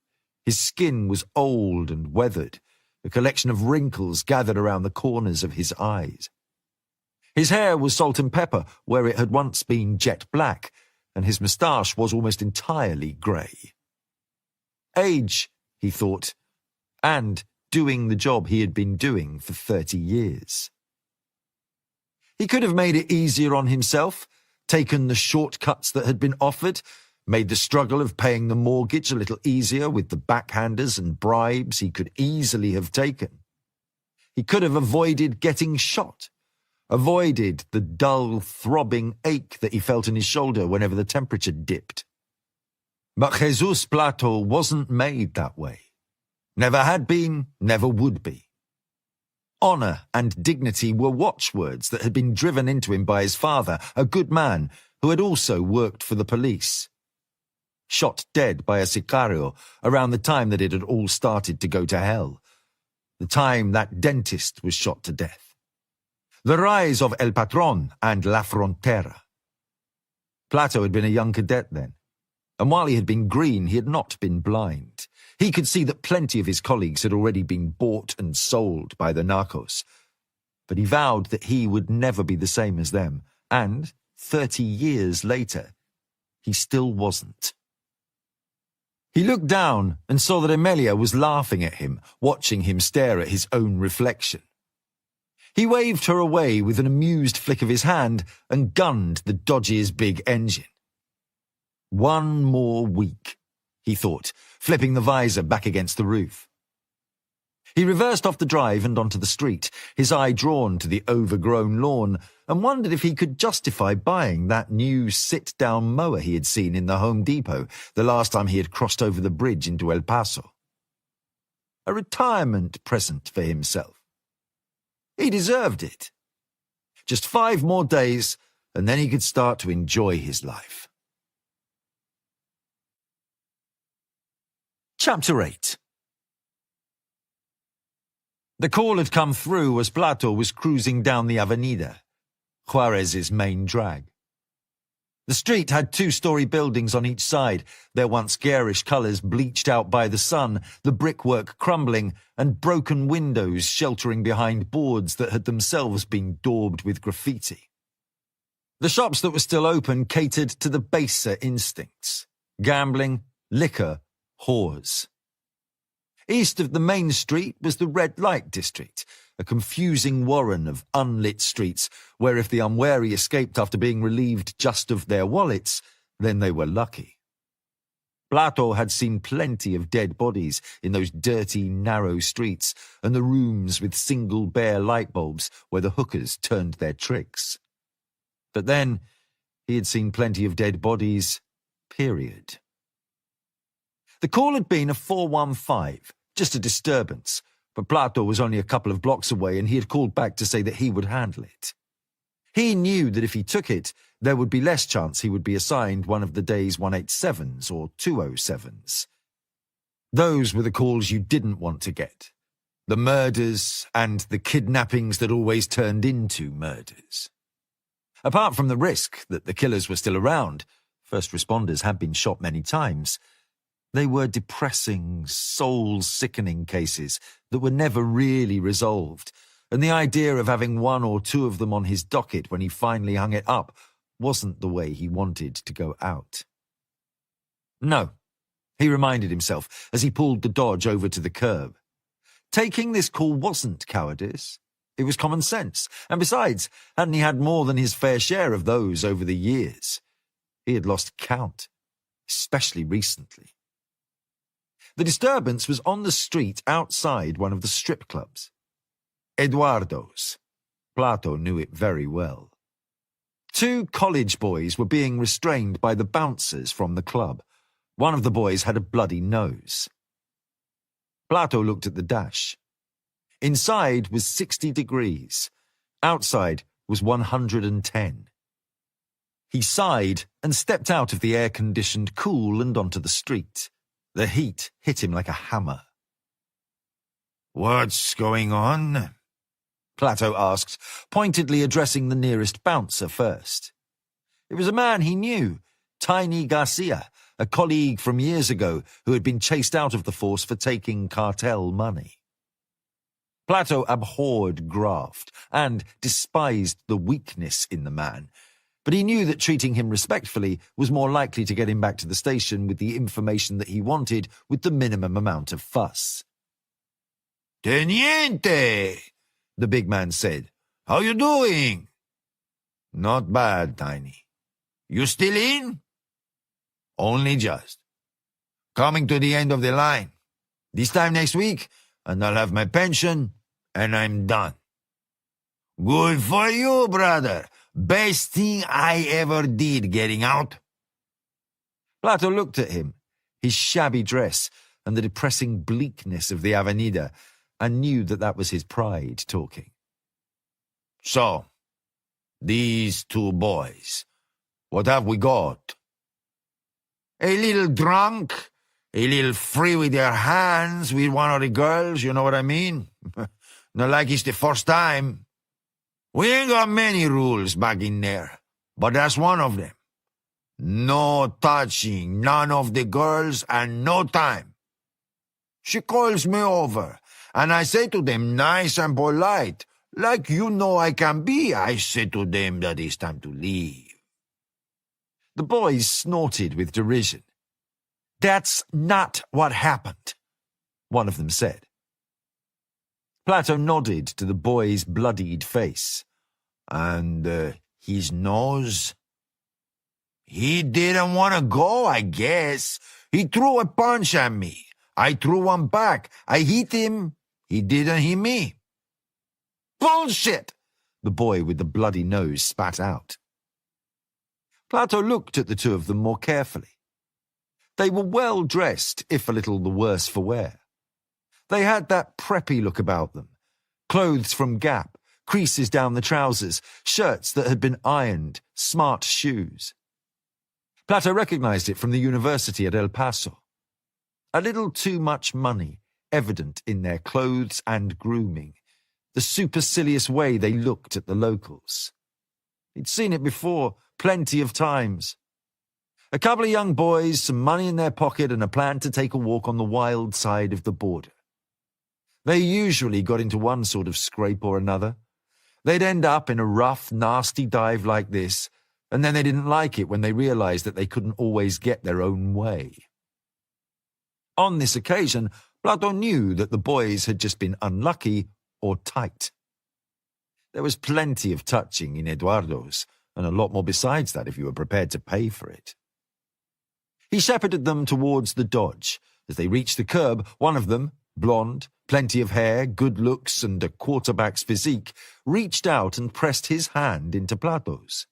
A: His skin was old and weathered, a collection of wrinkles gathered around the corners of his eyes. His hair was salt and pepper where it had once been jet black, and his moustache was almost entirely grey. Age, he thought, and doing the job he had been doing for 30 years. He could have made it easier on himself, taken the shortcuts that had been offered, made the struggle of paying the mortgage a little easier with the backhanders and bribes he could easily have taken. He could have avoided getting shot, avoided the dull, throbbing ache that he felt in his shoulder whenever the temperature dipped. But Jesus Plato wasn't made that way. Never had been, never would be. Honour and dignity were watchwords that had been driven into him by his father, a good man who had also worked for the police. Shot dead by a sicario around the time that it had all started to go to hell. The time that dentist was shot to death. The rise of El Patron and La Frontera. Plato had been a young cadet then, and while he had been green, he had not been blind. He could see that plenty of his colleagues had already been bought and sold by the narcos. But he vowed that he would never be the same as them, and 30 years later, he still wasn't. He looked down and saw that Amelia was laughing at him, watching him stare at his own reflection. He waved her away with an amused flick of his hand and gunned the Dodge's big engine. One more week, he thought, flipping the visor back against the roof. He reversed off the drive and onto the street, his eye drawn to the overgrown lawn, and wondered if he could justify buying that new sit-down mower he had seen in the Home Depot the last time he had crossed over the bridge into El Paso. A retirement present for himself. He deserved it. Just 5 more days, and then he could start to enjoy his life. Chapter 8. The call had come through as Plato was cruising down the Avenida, Juarez's main drag. The street had 2-story buildings on each side, their once garish colours bleached out by the sun, the brickwork crumbling, and broken windows sheltering behind boards that had themselves been daubed with graffiti. The shops that were still open catered to the baser instincts: gambling, liquor, whores. East of the main street was the red light district, a confusing warren of unlit streets where if the unwary escaped after being relieved just of their wallets, then they were lucky. Plato had seen plenty of dead bodies in those dirty, narrow streets and the rooms with single bare light bulbs where the hookers turned their tricks. But then he had seen plenty of dead bodies, period. The call had been a 415, just a disturbance, but Plato was only a couple of blocks away and he had called back to say that he would handle it. He knew that if he took it, there would be less chance he would be assigned one of the day's 187s or 207s. Those were the calls you didn't want to get. The murders and the kidnappings that always turned into murders. Apart from the risk that the killers were still around, first responders had been shot many times. They were depressing, soul-sickening cases that were never really resolved, and the idea of having one or two of them on his docket when he finally hung it up wasn't the way he wanted to go out. No, he reminded himself as he pulled the Dodge over to the curb. Taking this call wasn't cowardice. It was common sense, and besides, hadn't he had more than his fair share of those over the years? He had lost count, especially recently. The disturbance was on the street outside one of the strip clubs. Eduardo's. Plato knew it very well. 2 college boys were being restrained by the bouncers from the club. One of the boys had a bloody nose. Plato looked at the dash. Inside was 60 degrees. Outside was 110. He sighed and stepped out of the air-conditioned cool and onto the street. The heat hit him like a hammer.
B: "What's going on?"
A: Plato asked, pointedly addressing the nearest bouncer first. It was a man he knew, Tiny Garcia, a colleague from years ago who had been chased out of the force for taking cartel money. Plato abhorred graft and despised the weakness in the man, but he knew that treating him respectfully was more likely to get him back to the station with the information that he wanted with the minimum amount of fuss.
B: "Teniente," the big man said. "How you doing?" "Not bad, Tiny. You still in?" "Only just. Coming to the end of the line. This time next week, and I'll have my pension, and I'm done." "Good for you, brother. Best thing I ever did getting out."
A: Plato looked at him, his shabby dress and the depressing bleakness of the Avenida, and knew that that was his pride talking.
B: "So, these 2 boys, what have we got?" "A little drunk, a little free with their hands with one of the girls, you know what I mean? Not like it's the first time. We ain't got many rules back in there, but that's one of them. No touching none of the girls and no time. She calls me over, and I say to them nice and polite, like you know I can be, I say to them that it's time to leave."
A: The boys snorted with derision. "That's not what happened," one of them said. Plato nodded to the boy's bloodied face.
B: "And his nose?" "He didn't want to go, I guess. He threw a punch at me. I threw one back. I hit him. He didn't hit me."
A: "Bullshit!" the boy with the bloody nose spat out. Plato looked at the 2 of them more carefully. They were well dressed, if a little the worse for wear. They had that preppy look about them. Clothes from Gap, creases down the trousers, shirts that had been ironed, smart shoes. Plato recognized it from the university at El Paso. A little too much money, evident in their clothes and grooming, the supercilious way they looked at the locals. He'd seen it before, plenty of times. A couple of young boys, some money in their pocket, and a plan to take a walk on the wild side of the border. They usually got into one sort of scrape or another. They'd end up in a rough, nasty dive like this, and then they didn't like it when they realized that they couldn't always get their own way. On this occasion, Plato knew that the boys had just been unlucky or tight. There was plenty of touching in Eduardo's, and a lot more besides that if you were prepared to pay for it. He shepherded them towards the Dodge. As they reached the curb, one of them, blonde, plenty of hair, good looks, and a quarterback's physique, reached out and pressed his hand into Plato's.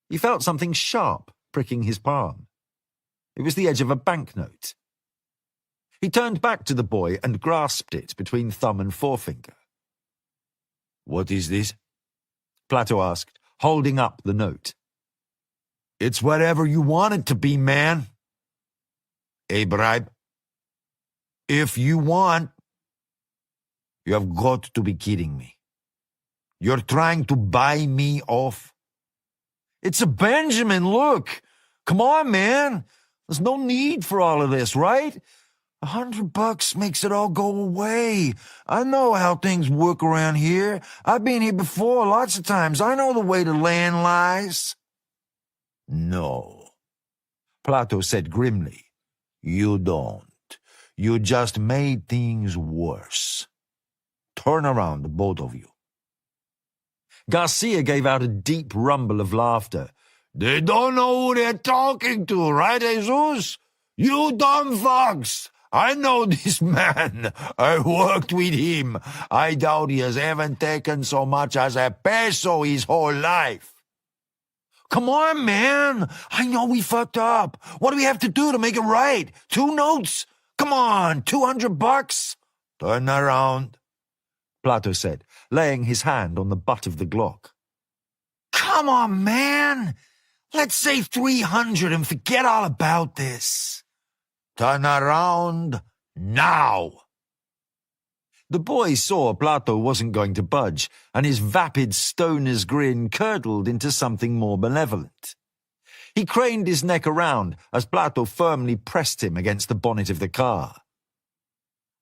A: He felt something sharp pricking his palm. It was the edge of a banknote. He turned back to the boy and grasped it between thumb and forefinger.
B: "What is this?"
A: Plato asked, holding up the note.
B: "It's whatever you want it to be, man." "A bribe?" If you want, you have got to be kidding me. You're trying to buy me off?
A: It's a Benjamin, look. Come on, man. There's no need for all of this, right?
B: $100 makes it all go away. I know how things work around here. I've been here before lots of times. I know the way the land lies.
A: No, Plato said grimly.
B: You don't. You just made things worse. Turn around, the both of you.
A: Garcia gave out a deep rumble of laughter.
B: They don't know who they're talking to, right, Jesus? You dumb fucks! I know this man. I worked with him. I doubt he has ever taken so much as a peso his whole life.
A: Come on, man. I know we fucked up. What do we have to do to make it right? 2 notes? Come on, $200?
B: Turn around,
A: Plato said, laying his hand on the butt of the Glock.
B: Come on, man. Let's say 300 and forget all about this. Turn around now.
A: The boy saw Plato wasn't going to budge, and his vapid stoner's grin curdled into something more malevolent. He craned his neck around as Plato firmly pressed him against the bonnet of the car.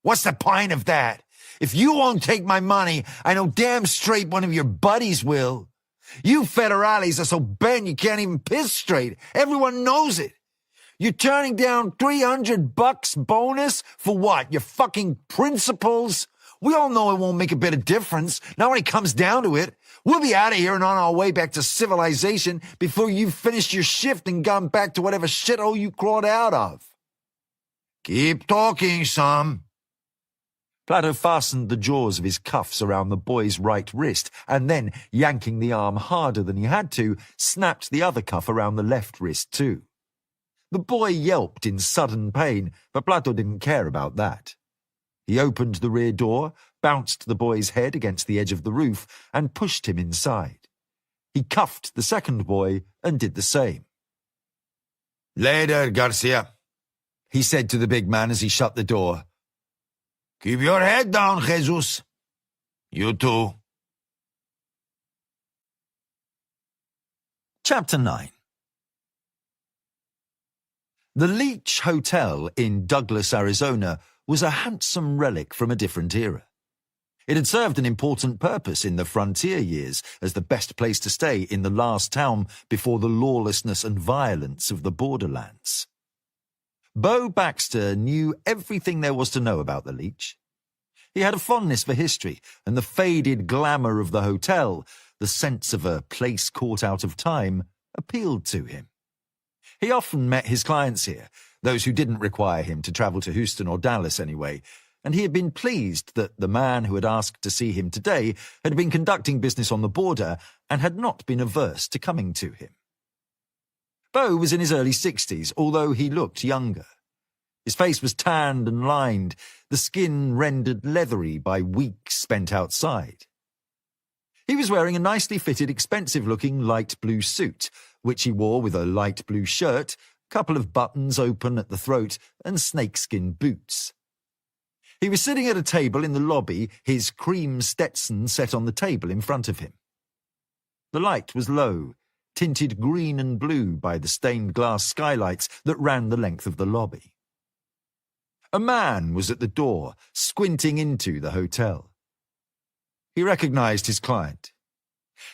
B: What's the point of that? If you won't take my money, I know damn straight one of your buddies will. You federales are so bent you can't even piss straight. Everyone knows it. You're turning down $300 bonus for what? Your fucking principles? We all know it won't make a bit of difference. Not when it comes down to it. We'll be out of here and on our way back to civilization before you've finished your shift and gone back to whatever shithole you crawled out of.
A: Keep talking, son. Plato fastened the jaws of his cuffs around the boy's right wrist and then, yanking the arm harder than he had to, snapped the other cuff around the left wrist too. The boy yelped in sudden pain, but Plato didn't care about that. He opened the rear door, bounced the boy's head against the edge of the roof, and pushed him inside. He cuffed the second boy and did the same.
B: Later, Garcia,
A: he said to the big man as he shut the door.
B: Keep your head down, Jesus. You too.
A: Chapter 9. The Leech Hotel in Douglas, Arizona, was a handsome relic from a different era. It had served an important purpose in the frontier years as the best place to stay in the last town before the lawlessness and violence of the borderlands. Bo Baxter knew everything there was to know about the Leech. He had a fondness for history, and the faded glamour of the hotel, the sense of a place caught out of time, appealed to him. He often met his clients here, those who didn't require him to travel to Houston or Dallas anyway, and he had been pleased that the man who had asked to see him today had been conducting business on the border and had not been averse to coming to him. Bo was in his early 60s, although he looked younger. His face was tanned and lined, the skin rendered leathery by weeks spent outside. He was wearing a nicely fitted, expensive-looking light blue suit, which he wore with a light blue shirt, couple of buttons open at the throat, and snakeskin boots. He was sitting at a table in the lobby, his cream Stetson set on the table in front of him. The light was low, tinted green and blue by the stained glass skylights that ran the length of the lobby. A man was at the door, squinting into the hotel. He recognized his client.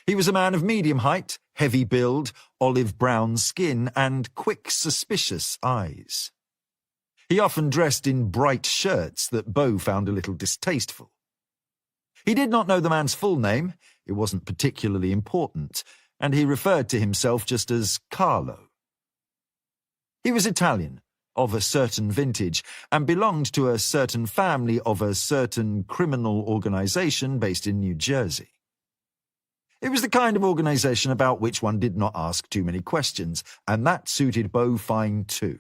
A: He was a man of medium height, heavy build, olive-brown skin, and quick, suspicious eyes. He often dressed in bright shirts that Bo found a little distasteful. He did not know the man's full name, it wasn't particularly important, and he referred to himself just as Carlo. He was Italian, of a certain vintage, and belonged to a certain family of a certain criminal organization based in New Jersey. It was the kind of organization about which one did not ask too many questions, and that suited Bo fine too.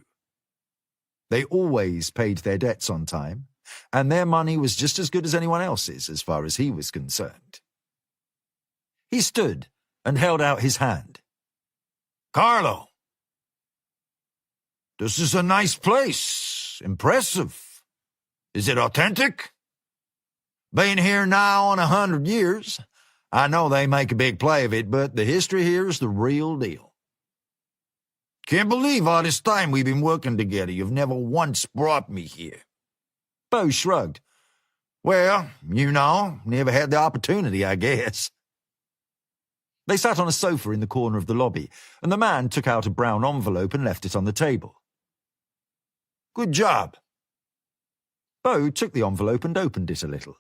A: They always paid their debts on time, and their money was just as good as anyone else's as far as he was concerned. He stood and held out his hand.
B: Carlo, this is a nice place. Impressive. Is it authentic? Been here now on 100 years. I know they make a big play of it, but the history here is the real deal. Can't believe all this time we've been working together, you've never once brought me here.
A: Bo shrugged.
B: Well, never had the opportunity, I guess.
A: They sat on a sofa in the corner of the lobby, and the man took out a brown envelope and left it on the table.
B: Good job.
A: Bo took the envelope and opened it a little.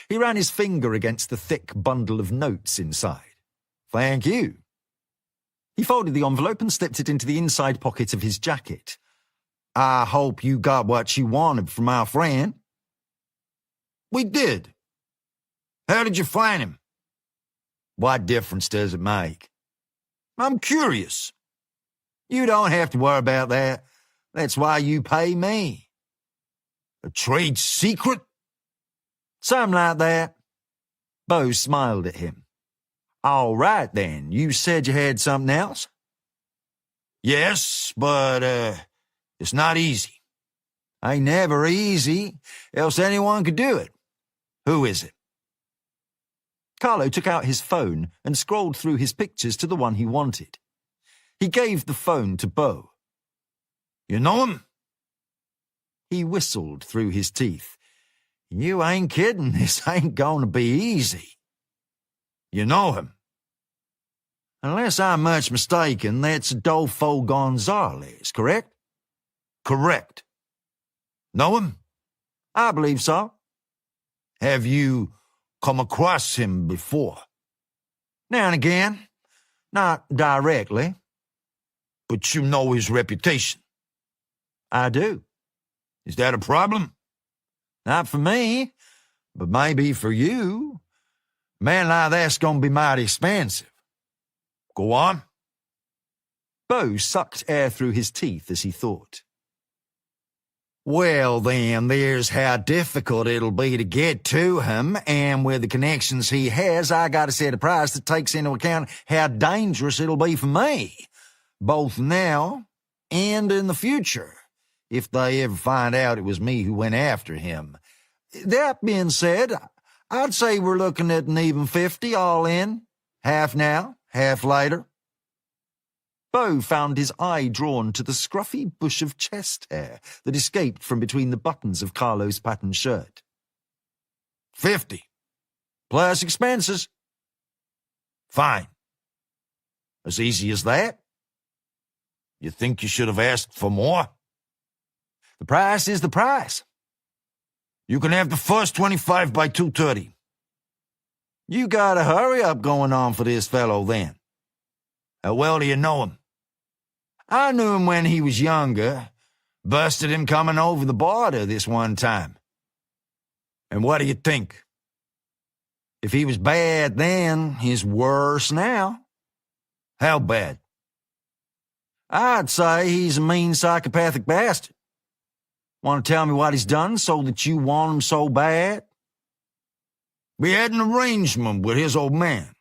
A: He ran his finger against the thick bundle of notes inside.
B: Thank you.
A: He folded the envelope and slipped it into the inside pocket of his jacket.
B: I hope you got what you wanted from our friend. We did. How did you find him? What difference does it make? I'm curious. You don't have to worry about that. That's why you pay me. A trade secret?
A: Something like that. Bo smiled at him. All right, then. You said you had something else?
B: Yes, but, it's not easy.
A: Ain't never easy, else anyone could do it.
B: Who is it?
A: Carlo took out his phone and scrolled through his pictures to the one he wanted. He gave the phone to Bo.
B: You know him?
A: He whistled through his teeth. You ain't kidding. This ain't going to be easy.
B: You know him?
A: Unless I'm much mistaken, that's Adolfo Gonzalez, correct?
B: Correct. Know him?
A: I believe so.
B: Have you come across him before?
A: Now and again. Not directly.
B: But you know his reputation.
A: I do.
B: Is that a problem?
A: Not for me, but maybe for you. A man like that's gonna be mighty expensive.
B: Go on.
A: Bo sucked air through his teeth as he thought.
B: Well, then, there's how difficult it'll be to get to him, and with the connections he has, I gotta set a price that takes into account how dangerous it'll be for me, both now and in the future, if they ever find out it was me who went after him. That being said, I'd say we're looking at an even 50 all in, half now, half later.
A: Bo found his eye drawn to the scruffy bush of chest hair that escaped from between the buttons of Carlo's patterned shirt.
B: 50.
A: Plus expenses.
B: Fine. As easy as that? You think you should have asked for more?
A: The price is the price.
B: You can have the first 25 by 2:30.
A: You got a hurry up going on for this fellow then.
B: How well do you know him?
A: I knew him when he was younger.
B: Busted him coming over the border this one time. And what do you think?
A: If he was bad then, he's worse now.
B: How bad?
A: I'd say he's a mean psychopathic bastard. Want to tell me what he's done so that you want him so bad?
B: We had an arrangement with his old man.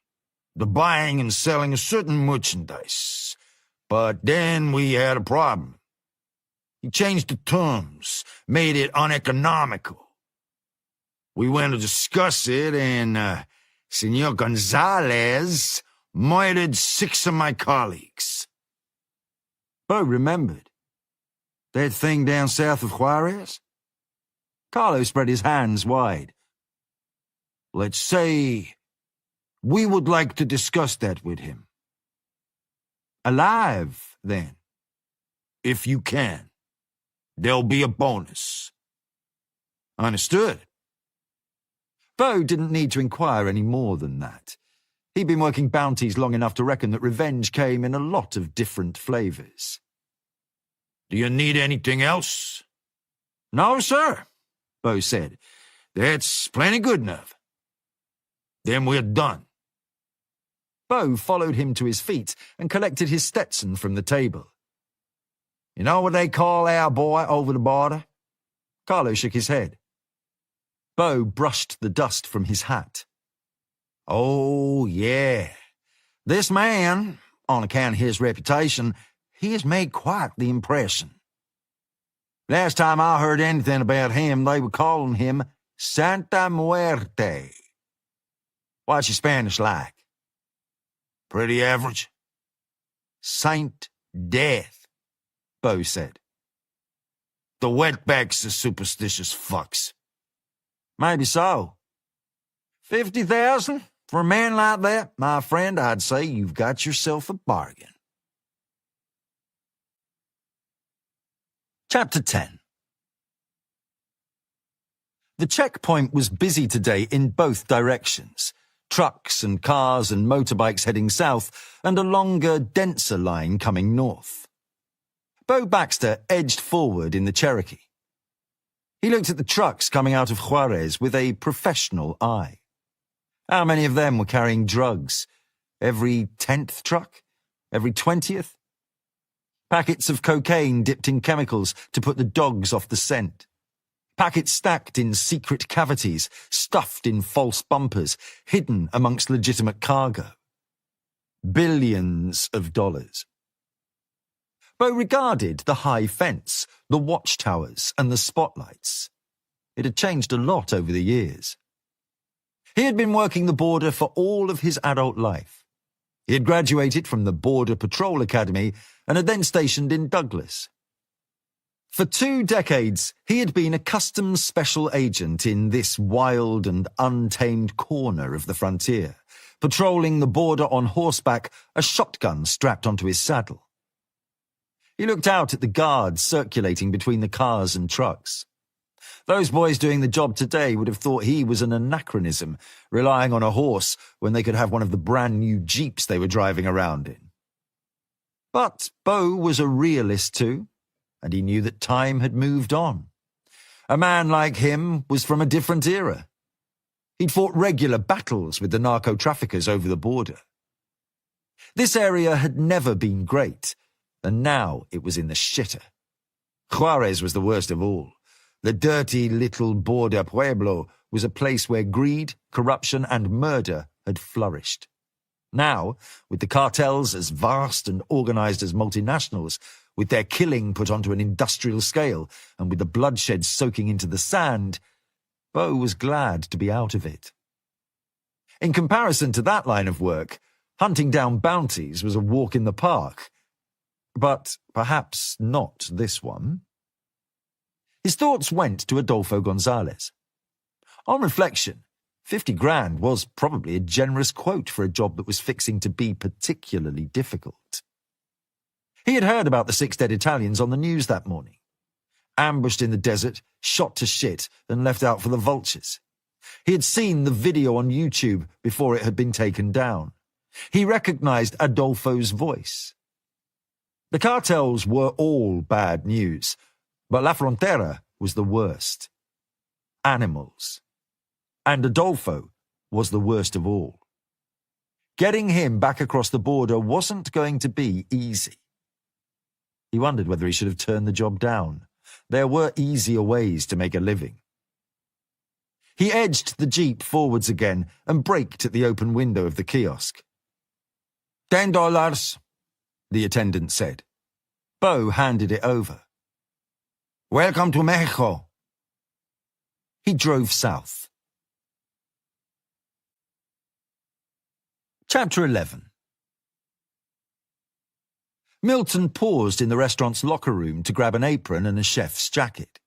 B: The buying and selling of certain merchandise. But then we had a problem. He changed the terms, made it uneconomical. We went to discuss it, and Senor Gonzalez murdered 6 of my colleagues.
A: Bo remembered. That thing down south of Juarez? Carlo spread his hands wide.
B: Let's say we would like to discuss that with him.
A: Alive, then?
B: If you can. There'll be a bonus. Understood?
A: Bo didn't need to inquire any more than that. He'd been working bounties long enough to reckon that revenge came in a lot of different flavors.
B: Do you need anything else?
A: No, sir, Bo said.
B: That's plenty good enough. Then we're done.
A: Bo followed him to his feet and collected his Stetson from the table. You know what they call our boy over the border? Carlo shook his head. Bo brushed the dust from his hat.
B: Oh, yeah.
A: This man, on account of his reputation, he has made quite the impression.
B: Last time I heard anything about him, they were calling him Santa Muerte. What's your Spanish like? Pretty average. Saint Death, Bo said. The wetbacks are superstitious fucks. Maybe so. 50,000? For a man like that, my friend, I'd say you've got yourself a bargain.
A: Chapter 10. The checkpoint was busy today in both directions. Trucks and cars and motorbikes heading south, and a longer, denser line coming north. Bo Baxter edged forward in the Cherokee. He looked at the trucks coming out of Juarez with a professional eye. How many of them were carrying drugs? Every 10th truck? Every 20th? Packets of cocaine dipped in chemicals to put the dogs off the scent. Packets stacked in secret cavities, stuffed in false bumpers, hidden amongst legitimate cargo. Billions of dollars. Bo regarded the high fence, the watchtowers, and the spotlights. It had changed a lot over the years. He had been working the border for all of his adult life. He had graduated from the Border Patrol Academy and had then stationed in Douglas. For 2 decades, he had been a customs special agent in this wild and untamed corner of the frontier, patrolling the border on horseback, a shotgun strapped onto his saddle. He looked out at the guards circulating between the cars and trucks. Those boys doing the job today would have thought he was an anachronism, relying on a horse when they could have one of the brand new Jeeps they were driving around in. But Bo was a realist too, and he knew that time had moved on. A man like him was from a different era. He'd fought regular battles with the narco-traffickers over the border. This area had never been great, and now it was in the shitter. Juarez was the worst of all. The dirty little border pueblo was a place where greed, corruption, and murder had flourished. Now, with the cartels as vast and organized as multinationals, with their killing put onto an industrial scale, and with the bloodshed soaking into the sand, Bo was glad to be out of it. In comparison to that line of work, hunting down bounties was a walk in the park. But perhaps not this one. His thoughts went to Adolfo Gonzalez. On reflection, 50 grand was probably a generous quote for a job that was fixing to be particularly difficult. He had heard about the 6 dead Italians on the news that morning. Ambushed in the desert, shot to shit, and left out for the vultures. He had seen the video on YouTube before it had been taken down. He recognized Adolfo's voice. The cartels were all bad news, but La Frontera was the worst. Animals. And Adolfo was the worst of all. Getting him back across the border wasn't going to be easy. He wondered whether he should have turned the job down. There were easier ways to make a living. He edged the Jeep forwards again and braked at the open window of the kiosk. $10, the attendant said. Bo handed it over. Welcome to Mexico. He drove south. Chapter 11. Milton paused in the restaurant's locker room to grab an apron and a chef's jacket.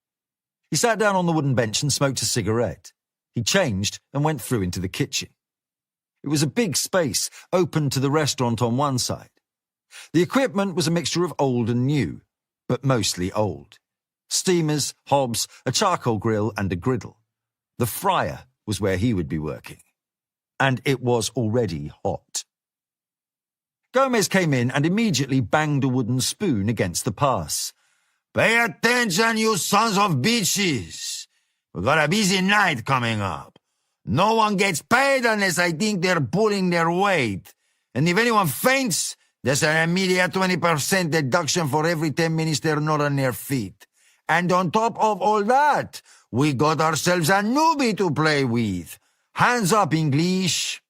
A: He sat down on the wooden bench and smoked a cigarette. He changed and went through into the kitchen. It was a big space, open to the restaurant on one side. The equipment was a mixture of old and new, but mostly old. Steamers, hobs, a charcoal grill, and a griddle. The fryer was where he would be working. And it was already hot. Gomez came in and immediately banged a wooden spoon against the pass. Pay attention, you sons of bitches. We've got a busy night coming up. No one gets paid unless I think they're pulling their weight. And if anyone faints, there's an immediate 20% deduction for every 10 minutes they're not on their feet. And on top of all that, we got ourselves a newbie to play with. Hands up, English.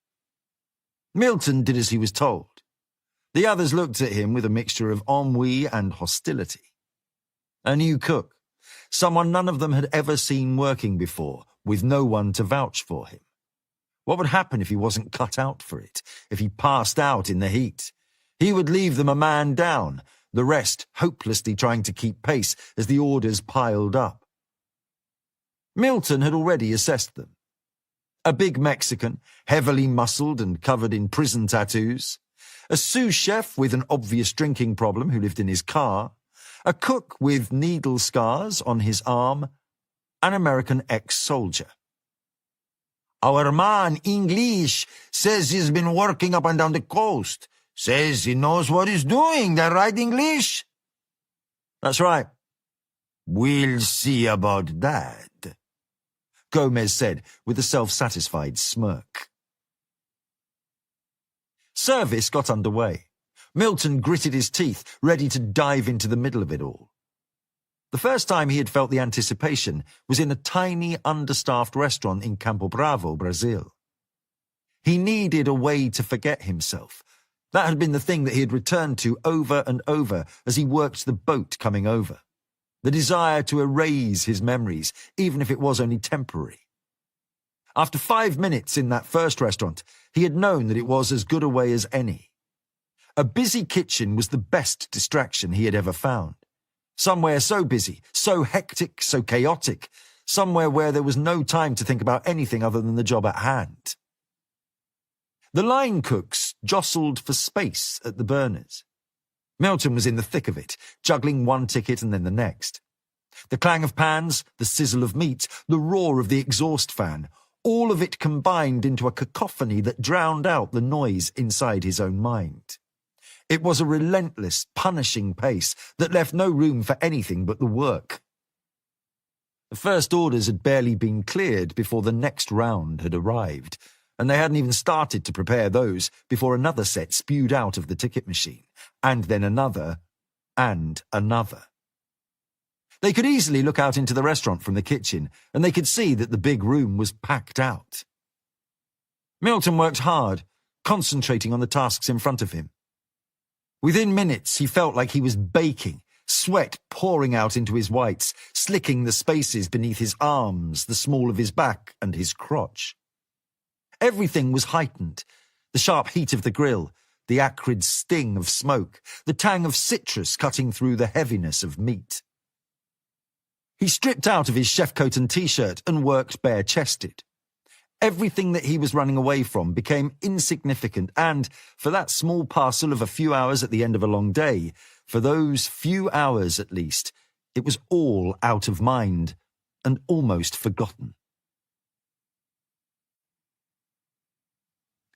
A: Milton did as he was told. The others looked at him with a mixture of ennui and hostility. A new cook, someone none of them had ever seen working before, with no one to vouch for him. What would happen if he wasn't cut out for it, if he passed out in the heat? He would leave them a man down, the rest hopelessly trying to keep pace as the orders piled up. Milton had already assessed them. A big Mexican, heavily muscled and covered in prison tattoos, a sous chef with an obvious drinking problem who lived in his car, a cook with needle scars on his arm, an American ex-soldier.
B: Our man, English, says he's been working up and down the coast. Says he knows what he's doing. That right, English?
A: That's right,
B: We'll see about that,
A: Gomez said with a self-satisfied smirk. Service got underway. Milton gritted his teeth, ready to dive into the middle of it all. The first time he had felt the anticipation was in a tiny, understaffed restaurant in Campo Bravo, Brazil. He needed a way to forget himself. That had been the thing that he had returned to over and over as he worked the boat coming over. The desire to erase his memories, even if it was only temporary. After 5 minutes in that first restaurant, he had known that it was as good a way as any. A busy kitchen was the best distraction he had ever found. Somewhere so busy, so hectic, so chaotic, somewhere where there was no time to think about anything other than the job at hand. The line cooks jostled for space at the burners. Milton was in the thick of it, juggling one ticket and then the next. The clang of pans, the sizzle of meat, the roar of the exhaust fan, all of it combined into a cacophony that drowned out the noise inside his own mind. It was a relentless, punishing pace that left no room for anything but the work. The first orders had barely been cleared before the next round had arrived, and they hadn't even started to prepare those before another set spewed out of the ticket machine, and then another, and another. They could easily look out into the restaurant from the kitchen, and they could see that the big room was packed out. Milton worked hard, concentrating on the tasks in front of him. Within minutes, he felt like he was baking, sweat pouring out into his whites, slicking the spaces beneath his arms, the small of his back, and his crotch. Everything was heightened. The sharp heat of the grill, the acrid sting of smoke, the tang of citrus cutting through the heaviness of meat. He stripped out of his chef coat and t-shirt and worked bare-chested. Everything that he was running away from became insignificant and, for that small parcel of a few hours at the end of a long day, for those few hours at least, it was all out of mind and almost forgotten.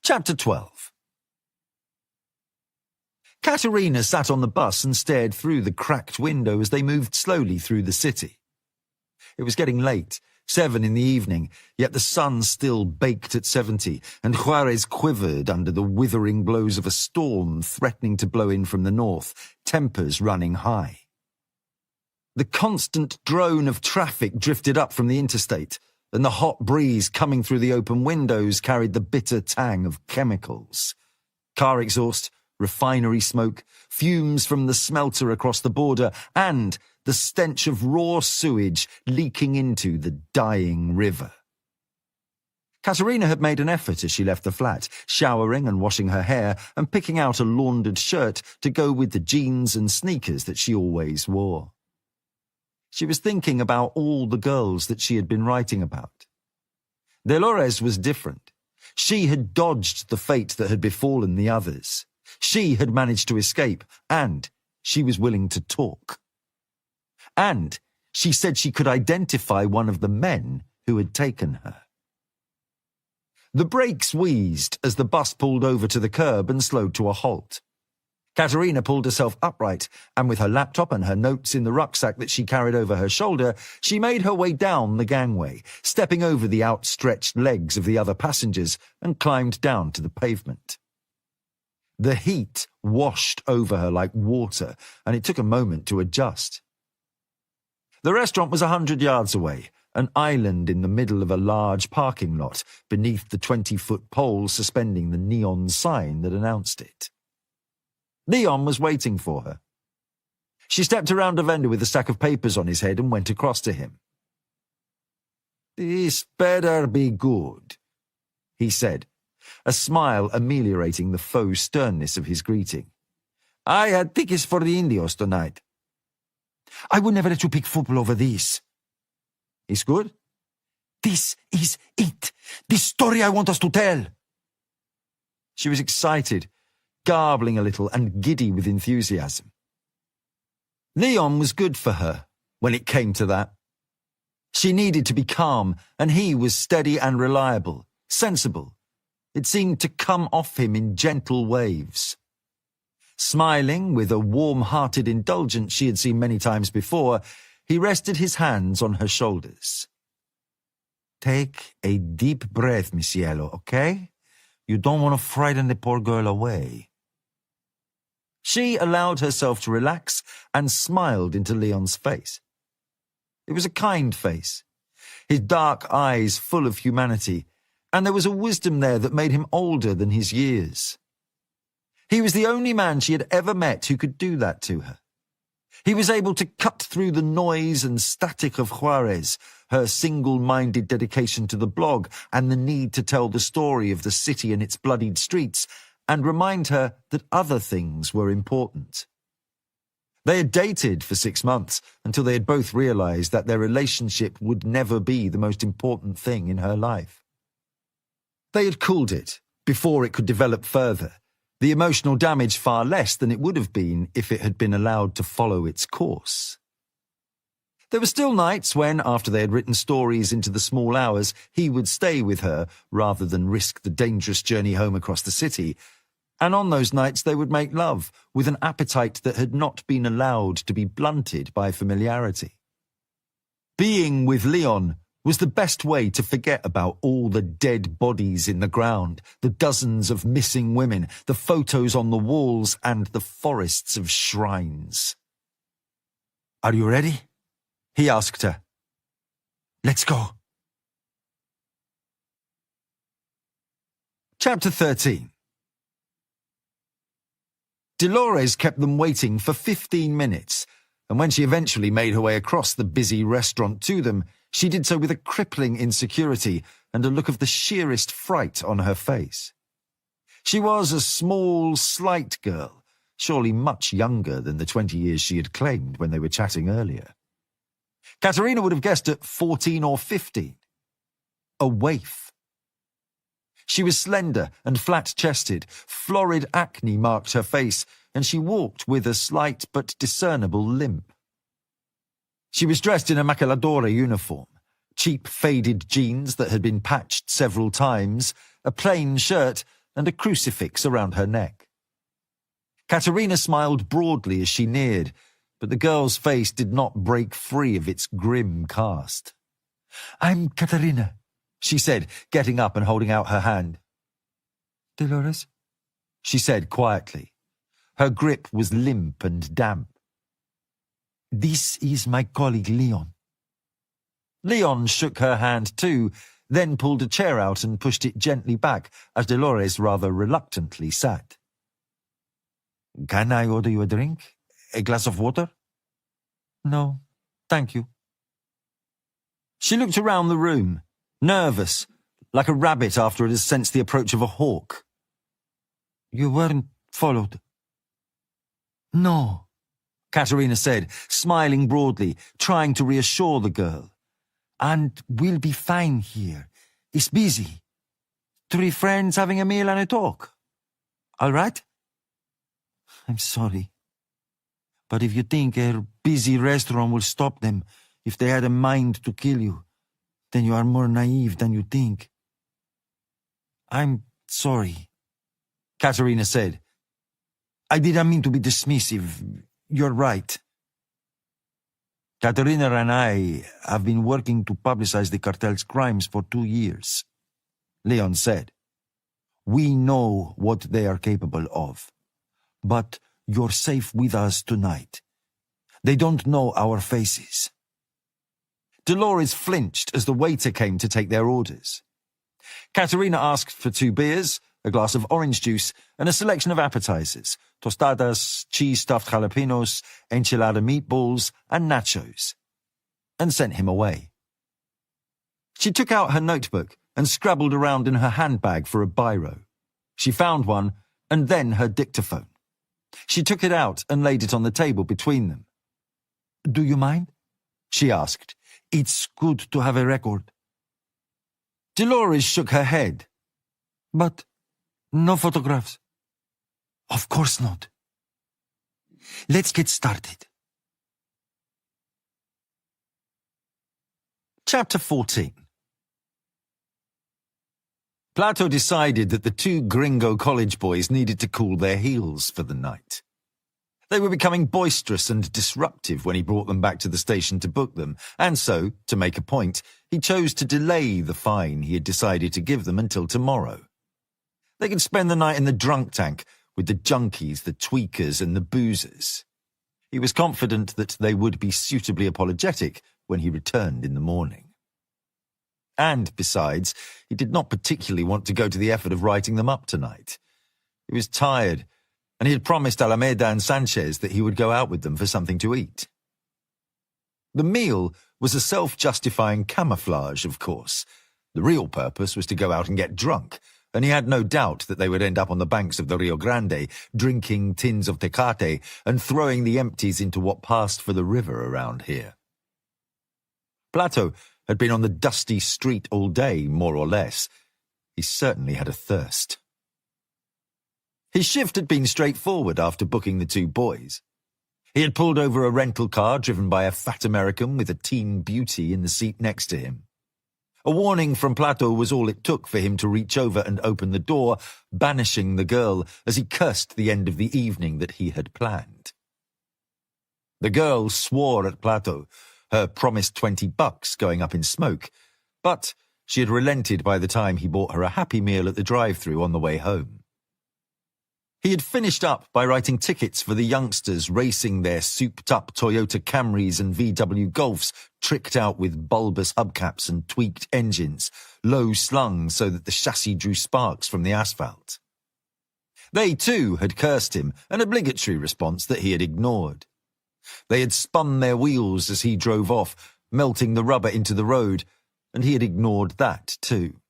A: Chapter 12. Katerina sat on the bus and stared through the cracked window as they moved slowly through the city. It was getting late, 7 in the evening, yet the sun still baked at 70, and Juarez quivered under the withering blows of a storm threatening to blow in from the north, tempers running high. The constant drone of traffic drifted up from the interstate, and the hot breeze coming through the open windows carried the bitter tang of chemicals. Car exhaust, refinery smoke, fumes from the smelter across the border, and the stench of raw sewage leaking into the dying river. Katerina had made an effort as she left the flat, showering and washing her hair and picking out a laundered shirt to go with the jeans and sneakers that she always wore. She was thinking about all the girls that she had been writing about. Dolores was different. She had dodged the fate that had befallen the others. She had managed to escape, and she was willing to talk. And she said she could identify one of the men who had taken her. The brakes wheezed as the bus pulled over to the curb and slowed to a halt. Katerina pulled herself upright, and with her laptop and her notes in the rucksack that she carried over her shoulder, she made her way down the gangway, stepping over the outstretched legs of the other passengers, and climbed down to the pavement. The heat washed over her like water, and it took a moment to adjust. The restaurant was 100 yards away, an island in the middle of a large parking lot, beneath the 20-foot pole suspending the neon sign that announced it. Leon was waiting for her. She stepped around a vendor with a stack of papers on his head and went across to him. "This better be good," he said, a smile ameliorating the faux sternness of his greeting. "I had tickets for the Indios tonight." "I would never let you pick football over this." "It's good?" "This is it. The story I want us to tell." She was excited, garbling a little and giddy with enthusiasm. Leon was good for her, when it came to that. She needed to be calm, and he was steady and reliable, sensible. It seemed to come off him in gentle waves. Smiling with a warm-hearted indulgence she had seen many times before, he rested his hands on her shoulders. "Take a deep breath, Miss Yellow, okay? You don't want to frighten the poor girl away." She allowed herself to relax and smiled into Leon's face. It was a kind face, his dark eyes full of humanity, and there was a wisdom there that made him older than his years. He was the only man she had ever met who could do that to her. He was able to cut through the noise and static of Juarez, her single-minded dedication to the blog and the need to tell the story of the city and its bloodied streets, and remind her that other things were important. They had dated for 6 months until they had both realized that their relationship would never be the most important thing in her life. They had cooled it before it could develop further, the emotional damage far less than it would have been if it had been allowed to follow its course. There were still nights when, after they had written stories into the small hours, he would stay with her rather than risk the dangerous journey home across the city, and on those nights they would make love with an appetite that had not been allowed to be blunted by familiarity. Being with Leon was the best way to forget about all the dead bodies in the ground, the dozens of missing women, the photos on the walls, and the forests of shrines. "Are you ready?" he asked her. "Let's go." Chapter 13. Dolores kept them waiting for 15 minutes, and when she eventually made her way across the busy restaurant to them, she did so with a crippling insecurity and a look of the sheerest fright on her face. She was a small, slight girl, surely much younger than the 20 years she had claimed when they were chatting earlier. Katerina would have guessed at 14 or 15. A waif. She was slender and flat-chested, florid acne marked her face, and she walked with a slight but discernible limp. She was dressed in a maquiladora uniform, cheap faded jeans that had been patched several times, a plain shirt, and a crucifix around her neck. Katerina smiled broadly as she neared, but the girl's face did not break free of its grim cast. "I'm Katerina," she said, getting up and holding out her hand. "Dolores?" she said quietly. Her grip was limp and damp. "This is my colleague Leon." Leon shook her hand too, then pulled a chair out and pushed it gently back as Dolores rather reluctantly sat. "Can I order you a drink? A glass of water?" "No, thank you." She looked around the room, nervous, like a rabbit after it has sensed the approach of a hawk. "You weren't followed?" "No," Katerina said, smiling broadly, trying to reassure the girl. "And we'll be fine here. It's busy. 3 friends having a meal and a talk. All right?" "I'm sorry. But if you think a busy restaurant will stop them if they had a mind to kill you, then you are more naive than you think." "I'm sorry," Katerina said. "I didn't mean to be dismissive. You're right." "Katerina and I have been working to publicize the cartel's crimes for 2 years," Leon said. "We know what they are capable of. But you're safe with us tonight. They don't know our faces." Dolores flinched as the waiter came to take their orders. Katerina asked for 2 beers, a glass of orange juice, and a selection of appetizers, tostadas, cheese-stuffed jalapenos, enchilada meatballs, and nachos, and sent him away. She took out her notebook and scrabbled around in her handbag for a biro. She found one, and then her dictaphone. She took it out and laid it on the table between them. "Do you mind?" she asked. "It's good to have a record." Dolores shook her head. "But no photographs." "Of course not. Let's get started." Chapter 14. Plato decided that the two gringo college boys needed to cool their heels for the night. They were becoming boisterous and disruptive when he brought them back to the station to book them, and so, to make a point, he chose to delay the fine he had decided to give them until tomorrow. They could spend the night in the drunk tank with the junkies, the tweakers, and the boozers. He was confident that they would be suitably apologetic when he returned in the morning. And, besides, he did not particularly want to go to the effort of writing them up tonight. He was tired, and he had promised Alameda and Sanchez that he would go out with them for something to eat. The meal was a self-justifying camouflage, of course. The real purpose was to go out and get drunk, and he had no doubt that they would end up on the banks of the Rio Grande, drinking tins of Tecate and throwing the empties into what passed for the river around here. Plato had been on the dusty street all day, more or less. He certainly had a thirst. His shift had been straightforward after booking the two boys. He had pulled over a rental car driven by a fat American with a teen beauty in the seat next to him. A warning from Plato was all it took for him to reach over and open the door, banishing the girl as he cursed the end of the evening that he had planned. The girl swore at Plato, her promised $20 going up in smoke, but she had relented by the time he bought her a Happy Meal at the drive-thru on the way home. He had finished up by writing tickets for the youngsters racing their souped-up Toyota Camrys and VW Golfs tricked out with bulbous hubcaps and tweaked engines, low-slung so that the chassis drew sparks from the asphalt. They, too, had cursed him, an obligatory response that he had ignored. They had spun their wheels as he drove off, melting the rubber into the road, and he had ignored that too.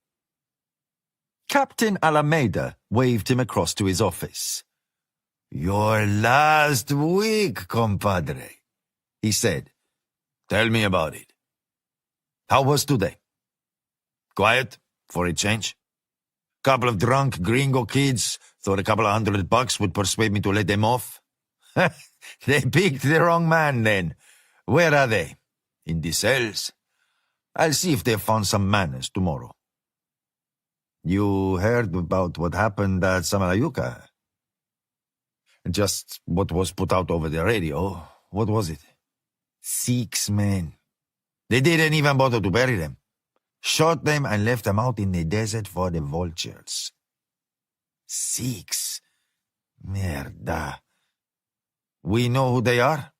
A: Captain Alameda waved him across to his office. "Your last week, compadre," he said. "Tell me about it. How was today?" "Quiet, for a change. Couple of drunk gringo kids thought a couple of $100 would persuade me to let them off. They picked the wrong man then. Where are they? In the cells? I'll see if they've found some manners tomorrow." "You heard about what happened at Samalayuca?" "Just what was put out over the radio. What was it?" 6 men. They didn't even bother to bury them. Shot them and left them out in the desert for the vultures. 6. Merda. We know who they are?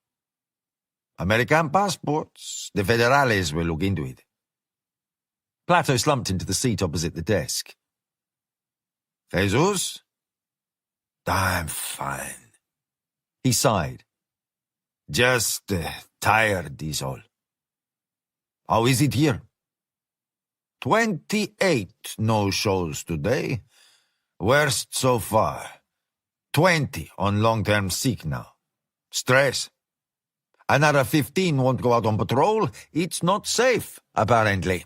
A: American passports. The federales will look into it." Plato slumped into the seat opposite the desk. "Jesus? I'm fine." He sighed. "Just tired is all." "How is it here?" 28 no-shows today. Worst so far. 20 on long-term sick now. Stress. Another 15 won't go out on patrol. It's not safe, apparently.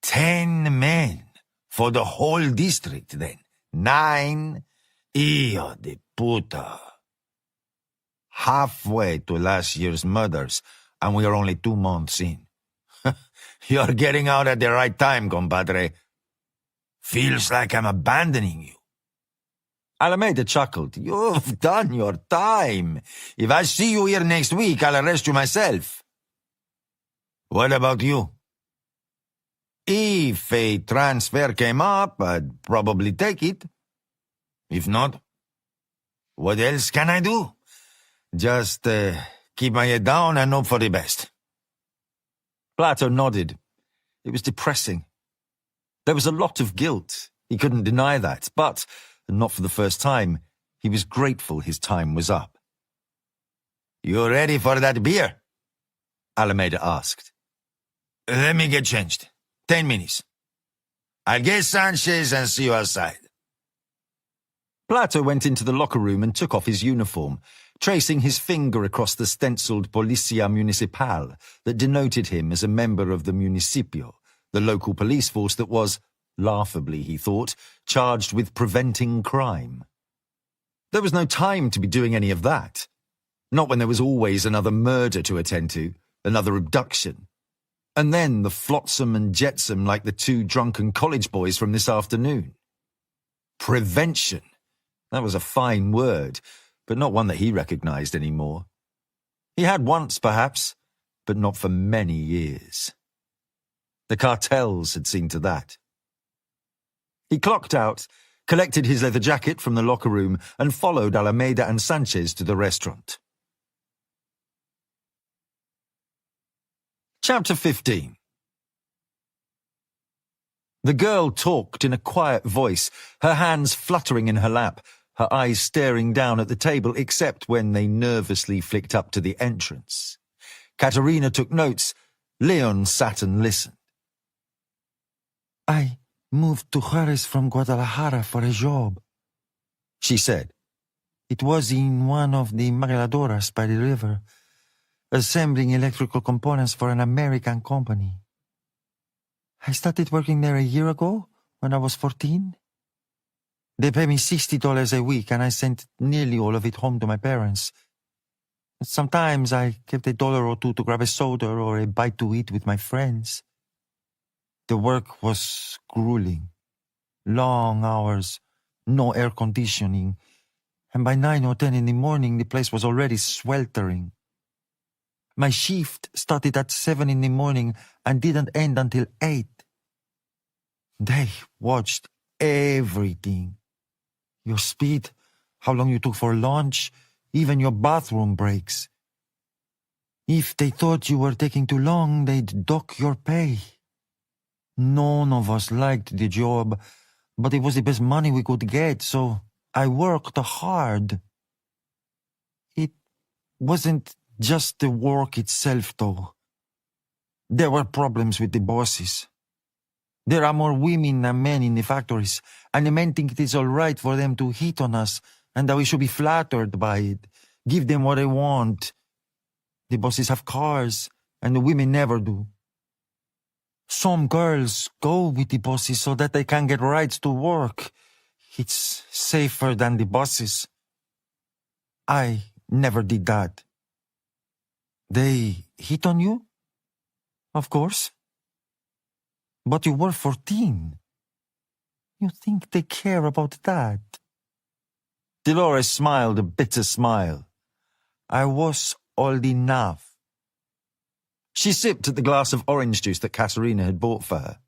A: 10 men for the whole district, then. 9. Hijo de puta. Halfway to last year's murders, and we are only 2 months in. You're getting out at the right time, compadre. Feels like I'm abandoning you. Alameda chuckled. "You've done your time. If I see you here next week, I'll arrest you myself." "What about you?" "If a transfer came up, I'd probably take it. If not, what else can I do? Just keep my head down and hope for the best." Plato nodded. It was depressing. There was a lot of guilt, He couldn't deny that, but, not for the first time, he was grateful his time was up.
B: "You ready for that beer?"
A: Alameda asked.
B: "Let me get changed. 10 minutes. I'll get Sanchez and see you outside."
A: Plato went into the locker room and took off his uniform, tracing his finger across the stenciled Policia Municipal that denoted him as a member of the Municipio, the local police force that was, laughably he thought, charged with preventing crime. There was no time to be doing any of that. Not when there was always another murder to attend to, another abduction. And then the flotsam and jetsam like the two drunken college boys from this afternoon. Prevention. That was a fine word, but not one that he recognized anymore. He had once, perhaps, but not for many years. The cartels had seen to that. He clocked out, collected his leather jacket from the locker room, and followed Alameda and Sanchez to the restaurant. Chapter 15. The girl talked in a quiet voice, her hands fluttering in her lap, her eyes staring down at the table except when they nervously flicked up to the entrance. Katerina took notes. Leon sat and listened.
C: "I moved to Juarez from Guadalajara for a job,"
A: she said.
C: "It was in one of the maquiladoras by the river, assembling electrical components for an American company. I started working there a year ago, when I was 14. They pay me $60 a week, and I sent nearly all of it home to my parents. Sometimes I kept $1 or $2 to grab a soda or a bite to eat with my friends. The work was grueling. Long hours, no air conditioning, and by 9 or 10 in the morning the place was already sweltering. My shift started at 7 in the morning and didn't end until 8. They watched everything. Your speed, how long you took for lunch, even your bathroom breaks. If they thought you were taking too long, they'd dock your pay. None of us liked the job, but it was the best money we could get, so I worked hard. It wasn't just the work itself, though. There were problems with the bosses. There are more women than men in the factories, and the men think it is all right for them to hit on us, and that we should be flattered by it, give them what they want. The bosses have cars, and the women never do. Some girls go with the bosses so that they can get rides to work. It's safer than the bosses. I never did that. They hit on you? Of course. But you were 14. You think they care about that?
A: Dolores smiled a bitter smile.
C: I was old enough.
A: She sipped at the glass of orange juice that Katerina had bought for her.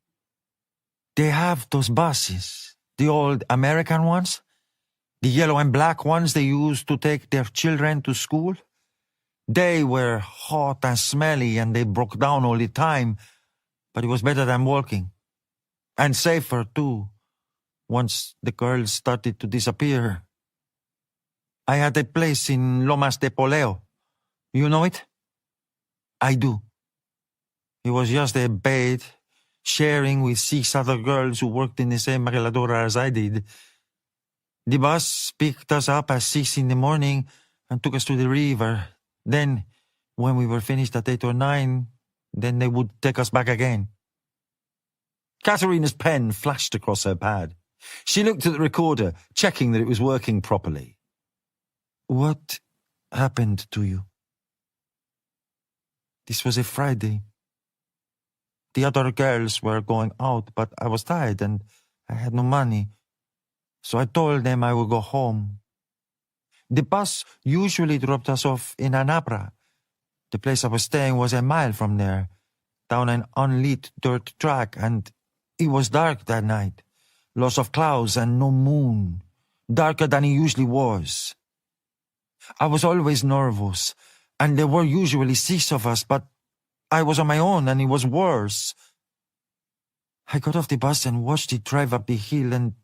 C: They have those buses, the old American ones, the yellow and black ones they used to take their children to school. They were hot and smelly and they broke down all the time, but it was better than walking. And safer, too, once the girls started to disappear. I had a place in Lomas de Poleo. You know it? I do. It was just a bed, sharing with 6 other girls who worked in the same maquiladora as I did. The bus picked us up at 6 in the morning and took us to the river. Then, when we were finished at 8 or 9, then they would take us back again.
A: Katerina's pen flashed across her pad. She looked at the recorder, checking that it was working properly.
C: What happened to you? This was a Friday. The other girls were going out, but I was tired and I had no money. So I told them I would go home. The bus usually dropped us off in Anabra. The place I was staying was a mile from there, down an unlit dirt track, and it was dark that night. Lots of clouds and no moon. Darker than it usually was. I was always nervous, and there were usually 6 of us, but I was on my own and it was worse. I got off the bus and watched it drive up the hill and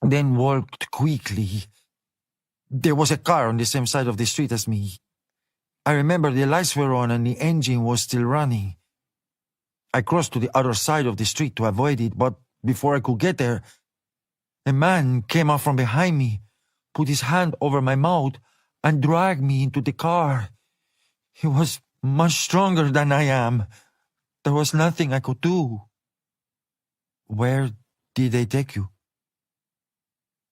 C: then walked quickly. There was a car on the same side of the street as me. I remember the lights were on and the engine was still running. I crossed to the other side of the street to avoid it, but before I could get there, a man came up from behind me, put his hand over my mouth, and dragged me into the car. He was much stronger than I am. There was nothing I could do. Where did they take you?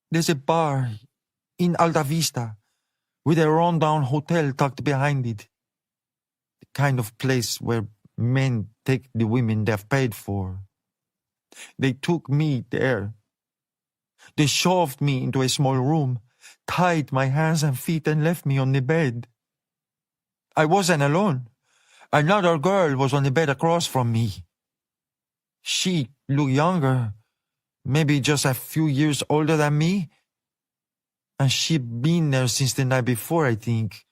C: There's a bar in Alta Vista with a run-down hotel tucked behind it. The kind of place where men take the women they've paid for. They took me there. They shoved me into a small room, tied my hands and feet and left me on the bed. I wasn't alone. Another girl was on the bed across from me. She looked younger, maybe just a few years older than me. And she'd been there since the night before, I think.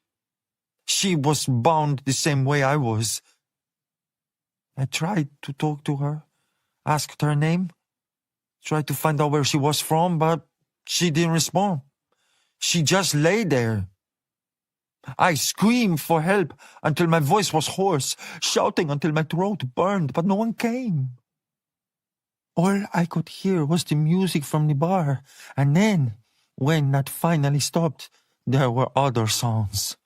C: She was bound the same way I was. I tried to talk to her, asked her name, tried to find out where she was from, but she didn't respond. She just lay there. I screamed for help until my voice was hoarse, shouting until my throat burned, but no one came. All I could hear was the music from the bar, and then, when that finally stopped, there were other sounds.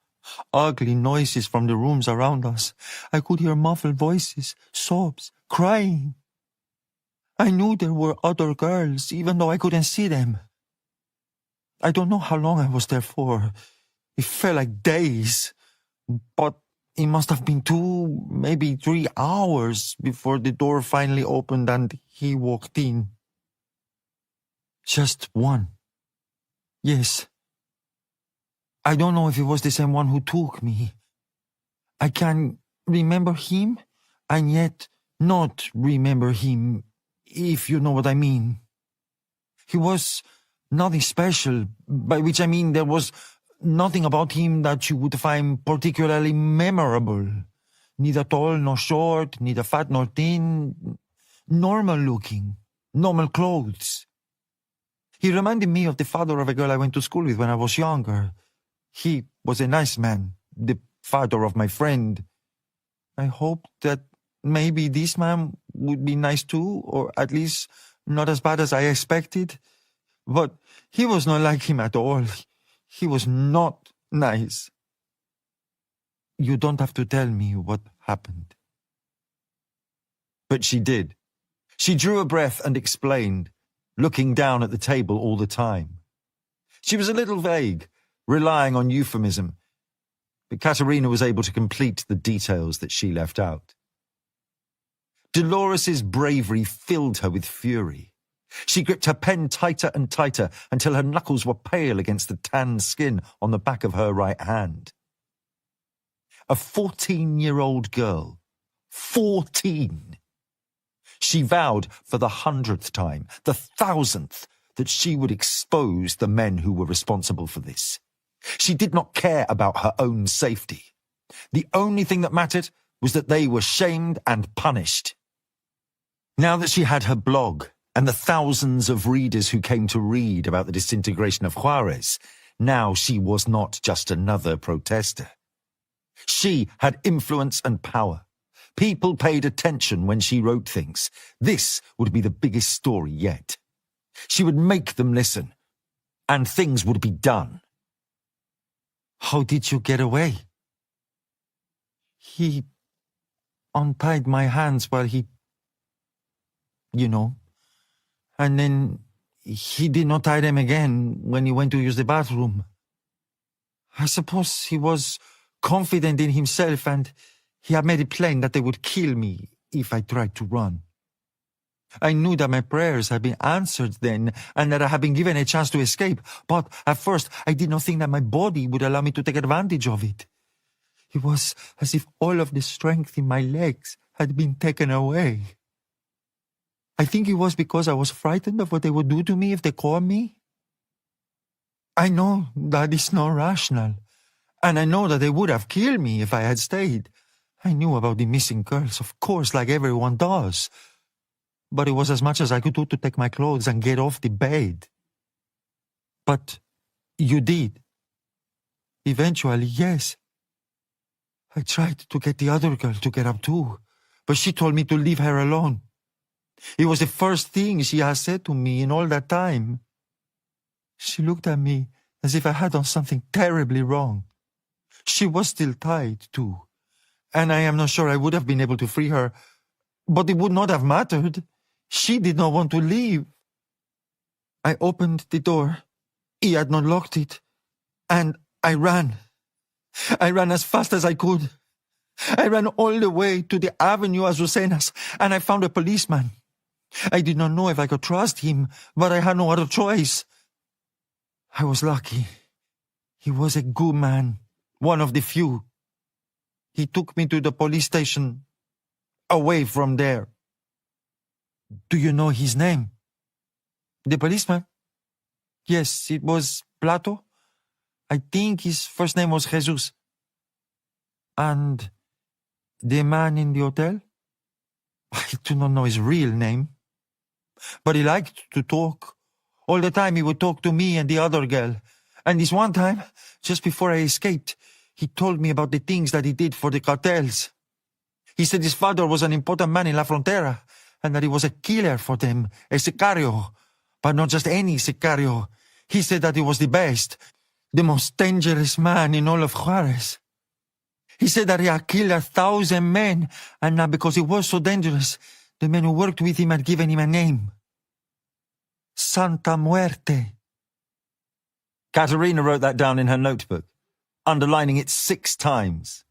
C: Ugly noises from the rooms around us. I could hear muffled voices, sobs, crying. I knew there were other girls, even though I couldn't see them. I don't know how long I was there for. It felt like days, but it must have been 2, maybe 3 hours before the door finally opened and he walked in. Just one. Yes. I don't know if it was the same one who took me. I can remember him and yet not remember him, if you know what I mean. He was nothing special, by which I mean there was nothing about him that you would find particularly memorable. Neither tall nor short, neither fat nor thin. Normal looking, normal clothes. He reminded me of the father of a girl I went to school with when I was younger. He was a nice man, the father of my friend. I hoped that maybe this man would be nice too, or at least not as bad as I expected. But he was not like him at all. He was not nice. You don't have to tell me what happened.
A: But she did. She drew a breath and explained, looking down at the table all the time. She was a little vague, relying on euphemism, but Katerina was able to complete the details that she left out. Dolores's bravery filled her with fury. She gripped her pen tighter and tighter until her knuckles were pale against the tanned skin on the back of her right hand. A 14-year-old girl. 14! She vowed for the 100th time, the 1,000th, that she would expose the men who were responsible for this. She did not care about her own safety. The only thing that mattered was that they were shamed and punished. Now that she had her blog and the thousands of readers who came to read about the disintegration of Juarez, now she was not just another protester. She had influence and power. People paid attention when she wrote things. This would be the biggest story yet. She would make them listen, and things would be done.
C: How did you get away? He untied my hands while he, and then he did not tie them again when he went to use the bathroom. I suppose he was confident in himself and he had made it plain that they would kill me if I tried to run. I knew that my prayers had been answered then and that I had been given a chance to escape, but at first I did not think that my body would allow me to take advantage of it. It was as if all of the strength in my legs had been taken away. I think it was because I was frightened of what they would do to me if they caught me. I know that is not rational, and I know that they would have killed me if I had stayed. I knew about the missing girls, of course, like everyone does. but it was as much as I could do to take my clothes and get off the bed. But you did. Eventually, yes. I tried to get the other girl to get up too, but she told me to leave her alone. It was the first thing she has said to me in all that time. She looked at me as if I had done something terribly wrong. She was still tied too, and I am not sure I would have been able to free her, but it would not have mattered. She did not want to leave. I opened the door. He had not locked it, and I ran. I ran as fast as I could. I ran all the way to the Avenue Azucenas, and I found a policeman. I did not know if I could trust him, but I had no other choice. I was lucky. He was a good man, one of the few. He took me to the police station, away from there. Do you know his name? The policeman? Yes, it was Plato. I think his first name was Jesus. And the man in the hotel? I do not know his real name. But he liked to talk. All the time he would talk to me and the other girl. And this one time, just before I escaped, he told me about the things that he did for the cartels. He said his father was an important man in La Frontera, and that he was a killer for them, a sicario. But not just any sicario. He said that he was the best, the most dangerous man in all of Juarez. He said that he had killed 1,000 men, and now because he was so dangerous, the men who worked with him had given him a name. Santa Muerte.
A: Katerina wrote that down in her notebook, underlining it 6 times.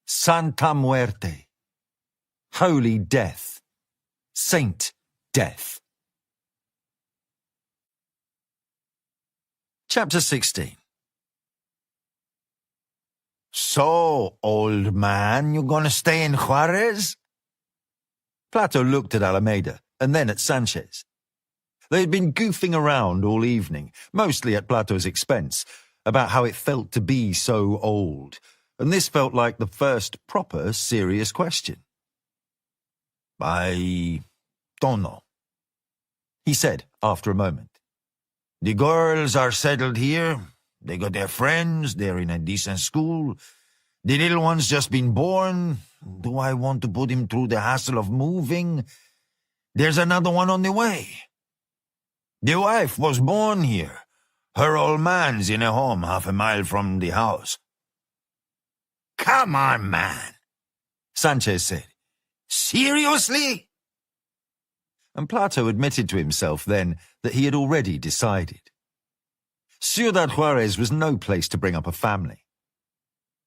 A: Santa Muerte. Holy Death. Saint Death. Chapter 16.
B: So, old man, you gonna stay in Juarez?
A: Plato looked at Alameda and then at Sanchez. They had been goofing around all evening, mostly at Plato's expense, about how it felt to be so old, and this felt like the first proper serious question.
B: I don't know,
A: he said after a moment.
B: The girls are settled here. They got their friends. They're in a decent school. The little one's just been born. Do I want to put him through the hassle of moving? There's another one on the way. The wife was born here. Her old man's in a home 1/2 mile from the house. Come on, man,
A: Sanchez said.
B: Seriously?
A: And Plato admitted to himself then that he had already decided. Ciudad Juarez was no place to bring up a family.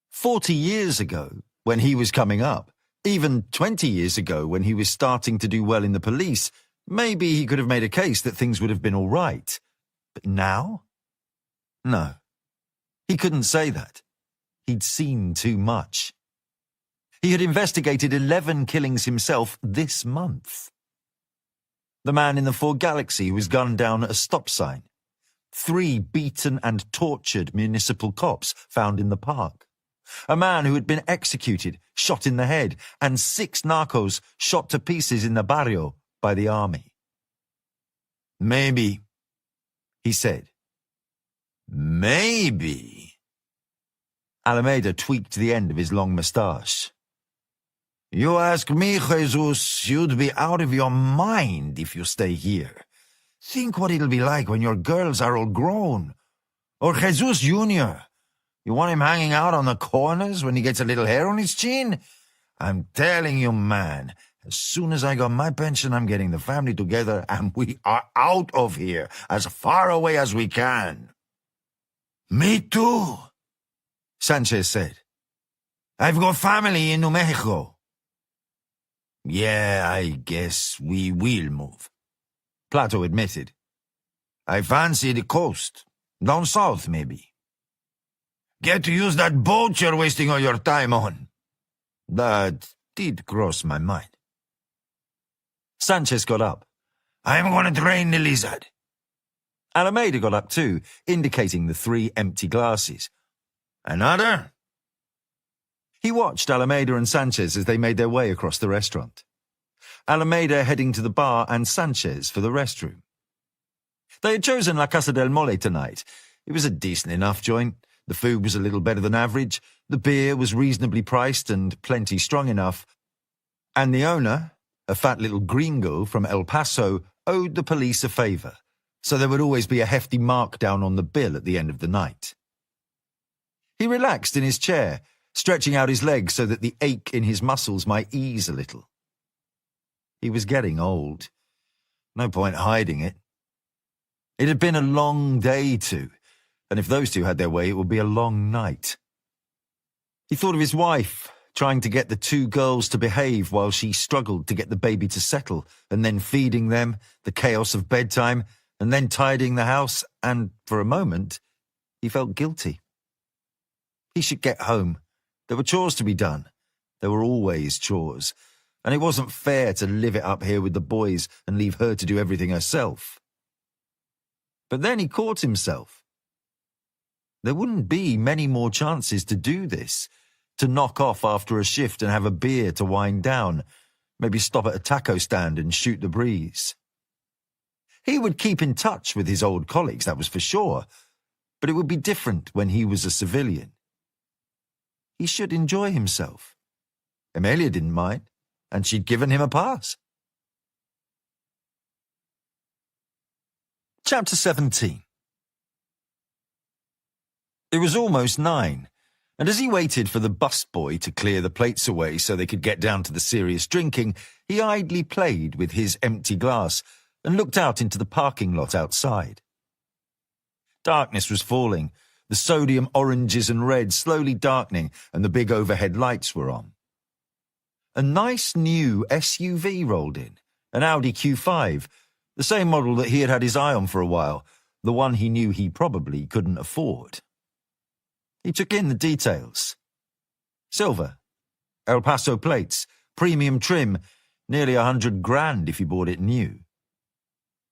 A: 40 years ago, when he was coming up, even 20 years ago when he was starting to do well in the police, maybe he could have made a case that things would have been all right. But now? No. He couldn't say that. He'd seen too much. He had investigated 11 killings himself this month. The man in the Ford Galaxy who was gunned down at a stop sign. 3 beaten and tortured municipal cops found in the park. A man who had been executed, shot in the head, and 6 narcos shot to pieces in the barrio by the army.
B: Maybe,
A: he said.
B: Maybe.
A: Alameda tweaked the end of his long moustache.
B: You ask me, Jesus, you'd be out of your mind if you stay here. Think what it'll be like when your girls are all grown. Or Jesus Jr. You want him hanging out on the corners when he gets a little hair on his chin? I'm telling you, man, as soon as I got my pension, I'm getting the family together and we are out of here, as far away as we can. Me too,
A: Sanchez said.
B: I've got family in New Mexico. Yeah, I guess we will move,
A: Plato admitted.
B: I fancy the coast. Down south, maybe. Get to use that boat you're wasting all your time on. That did cross my mind.
A: Sanchez got up.
B: I'm going to drain the lizard.
A: Alameda got up too, indicating the 3 empty glasses.
B: Another?
A: He watched Alameda and Sanchez as they made their way across the restaurant. Alameda heading to the bar and Sanchez for the restroom. They had chosen La Casa del Mole tonight. It was a decent enough joint. The food was a little better than average. The beer was reasonably priced and plenty strong enough. And the owner, a fat little gringo from El Paso, owed the police a favour, so there would always be a hefty markdown on the bill at the end of the night. He relaxed in his chair, stretching out his legs so that the ache in his muscles might ease a little. He was getting old. No point hiding it. It had been a long day too, and if those two had their way, it would be a long night. He thought of his wife, trying to get the two girls to behave while she struggled to get the baby to settle, and then feeding them, the chaos of bedtime, and then tidying the house, and, for a moment, he felt guilty. He should get home. There were chores to be done. There were always chores, and it wasn't fair to live it up here with the boys and leave her to do everything herself. But then he caught himself. There wouldn't be many more chances to do this, to knock off after a shift and have a beer to wind down, maybe stop at a taco stand and shoot the breeze. He would keep in touch with his old colleagues, that was for sure, but it would be different when he was a civilian. He should enjoy himself. Amelia didn't mind, and she'd given him a pass. Chapter 17. It was almost 9, and as he waited for the busboy to clear the plates away so they could get down to the serious drinking, he idly played with his empty glass and looked out into the parking lot outside. Darkness was falling, the sodium oranges and reds slowly darkening, and the big overhead lights were on. A nice new SUV rolled in, an Audi Q5, the same model that he had had his eye on for a while, the one he knew he probably couldn't afford. He took in the details. Silver, El Paso plates, premium trim, nearly $100,000 if he bought it new.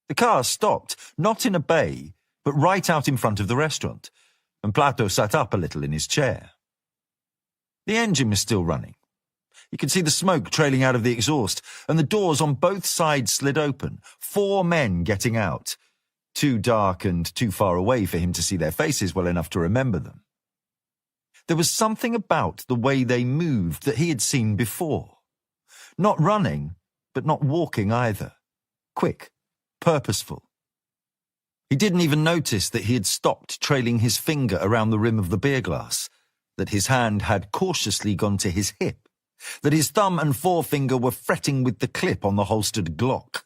A: The car stopped, not in a bay, but right out in front of the restaurant, and Plato sat up a little in his chair. The engine was still running. You could see the smoke trailing out of the exhaust, and the doors on both sides slid open, 4 men getting out, too dark and too far away for him to see their faces well enough to remember them. There was something about the way they moved that he had seen before. Not running, but not walking either. Quick, purposeful. He didn't even notice that he had stopped trailing his finger around the rim of the beer glass, that his hand had cautiously gone to his hip, that his thumb and forefinger were fretting with the clip on the holstered Glock.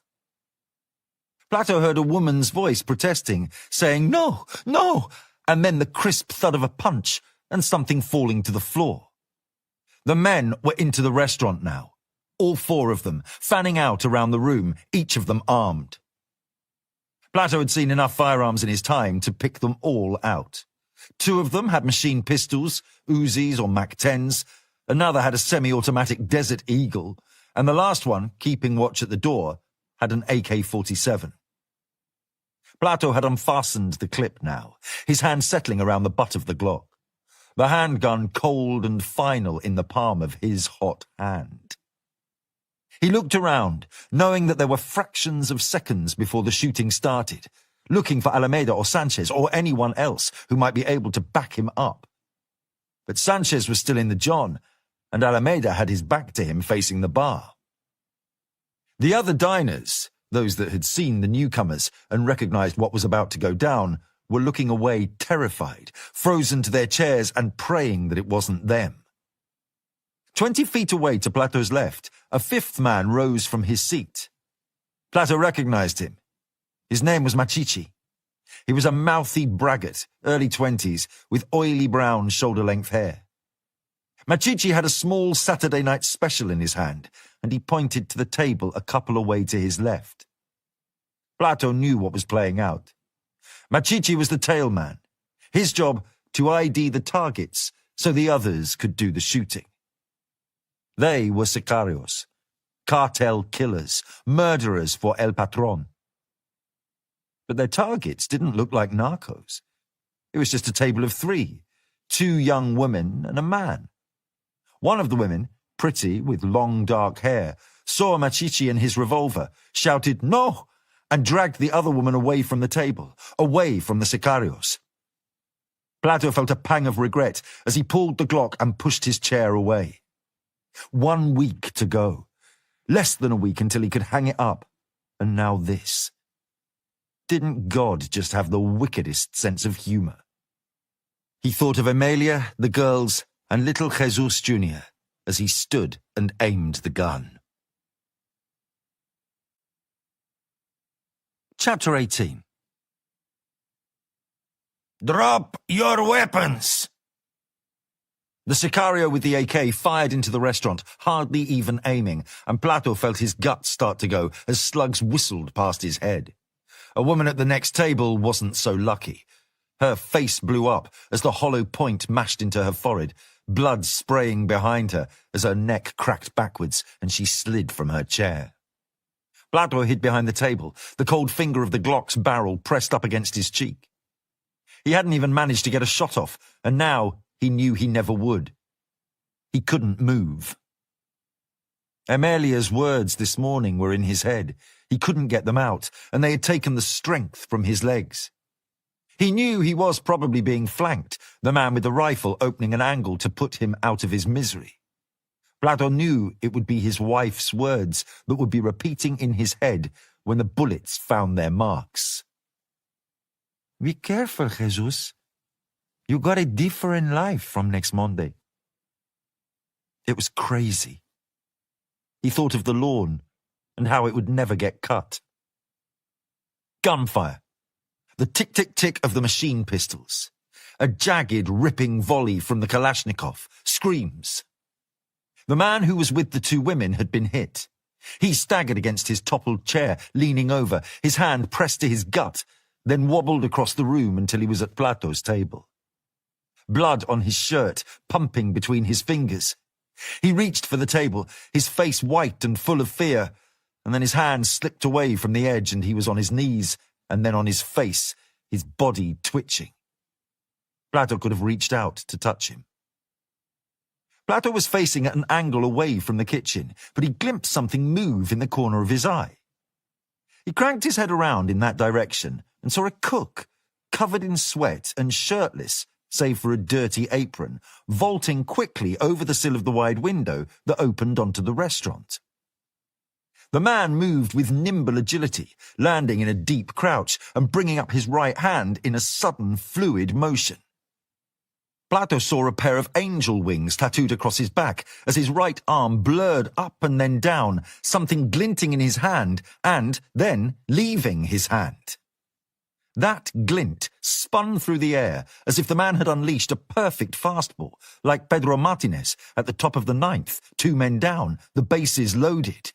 A: Plato heard a woman's voice protesting, saying, "No, no," and then the crisp thud of a punch and something falling to the floor. The men were into the restaurant now, all 4 of them, fanning out around the room, each of them armed. Plato had seen enough firearms in his time to pick them all out. 2 of them had machine pistols, Uzis or Mac-10s, another had a semi-automatic Desert Eagle, and the last one, keeping watch at the door, had an AK-47. Plato had unfastened the clip now, his hand settling around the butt of the Glock, the handgun cold and final in the palm of his hot hand. He looked around, knowing that there were fractions of seconds before the shooting started, looking for Alameda or Sanchez or anyone else who might be able to back him up. But Sanchez was still in the John, and Alameda had his back to him facing the bar. The other diners, those that had seen the newcomers and recognized what was about to go down, were looking away terrified, frozen to their chairs and praying that it wasn't them. 20 feet away to Plato's left, a 5th man rose from his seat. Plato recognized him. His name was Machichi. He was a mouthy braggart, early 20s, with oily brown shoulder-length hair. Machichi had a small Saturday night special in his hand, and he pointed to the table a couple away to his left. Plato knew what was playing out. Machichi was the tail man. His job to ID the targets so the others could do the shooting. They were sicarios, cartel killers, murderers for El Patron. But their targets didn't look like narcos. It was just a table of 3, 2 young women and a man. One of the women, pretty with long dark hair, saw Machichi and his revolver, shouted "No!" and dragged the other woman away from the table, away from the sicarios. Plato felt a pang of regret as he pulled the Glock and pushed his chair away. 1 week to go. Less than a week until he could hang it up. And now this. Didn't God just have the wickedest sense of humour? He thought of Amelia, the girls, and little Jesus Jr. as he stood and aimed the gun. Chapter 18.
B: Drop your weapons!
A: The sicario with the AK fired into the restaurant, hardly even aiming, and Plato felt his guts start to go as slugs whistled past his head. A woman at the next table wasn't so lucky. Her face blew up as the hollow point mashed into her forehead, blood spraying behind her as her neck cracked backwards and she slid from her chair. Plato hid behind the table, the cold finger of the Glock's barrel pressed up against his cheek. He hadn't even managed to get a shot off, and now he knew he never would. He couldn't move. Amelia's words this morning were in his head. He couldn't get them out, and they had taken the strength from his legs. He knew he was probably being flanked, the man with the rifle opening an angle to put him out of his misery. Plato knew it would be his wife's words that would be repeating in his head when the bullets found their marks.
C: Be careful, Jesus. You got a different life from next Monday.
A: It was crazy. He thought of the lawn and how it would never get cut. Gunfire. The tick-tick-tick of the machine pistols. A jagged, ripping volley from the Kalashnikov. Screams. The man who was with the two women had been hit. He staggered against his toppled chair, leaning over, his hand pressed to his gut, then wobbled across the room until he was at Plato's table. Blood on his shirt, pumping between his fingers. He reached for the table, his face white and full of fear, and then his hand slipped away from the edge and he was on his knees, and then on his face, his body twitching. Plato could have reached out to touch him. Plato was facing at an angle away from the kitchen, but he glimpsed something move in the corner of his eye. He cranked his head around in that direction and saw a cook, covered in sweat and shirtless, save for a dirty apron, vaulting quickly over the sill of the wide window that opened onto the restaurant. The man moved with nimble agility, landing in a deep crouch and bringing up his right hand in a sudden fluid motion. Plato saw a pair of angel wings tattooed across his back as his right arm blurred up and then down, something glinting in his hand and then leaving his hand. That glint spun through the air as if the man had unleashed a perfect fastball, like Pedro Martinez at the top of the ninth, 2 men down, the bases loaded.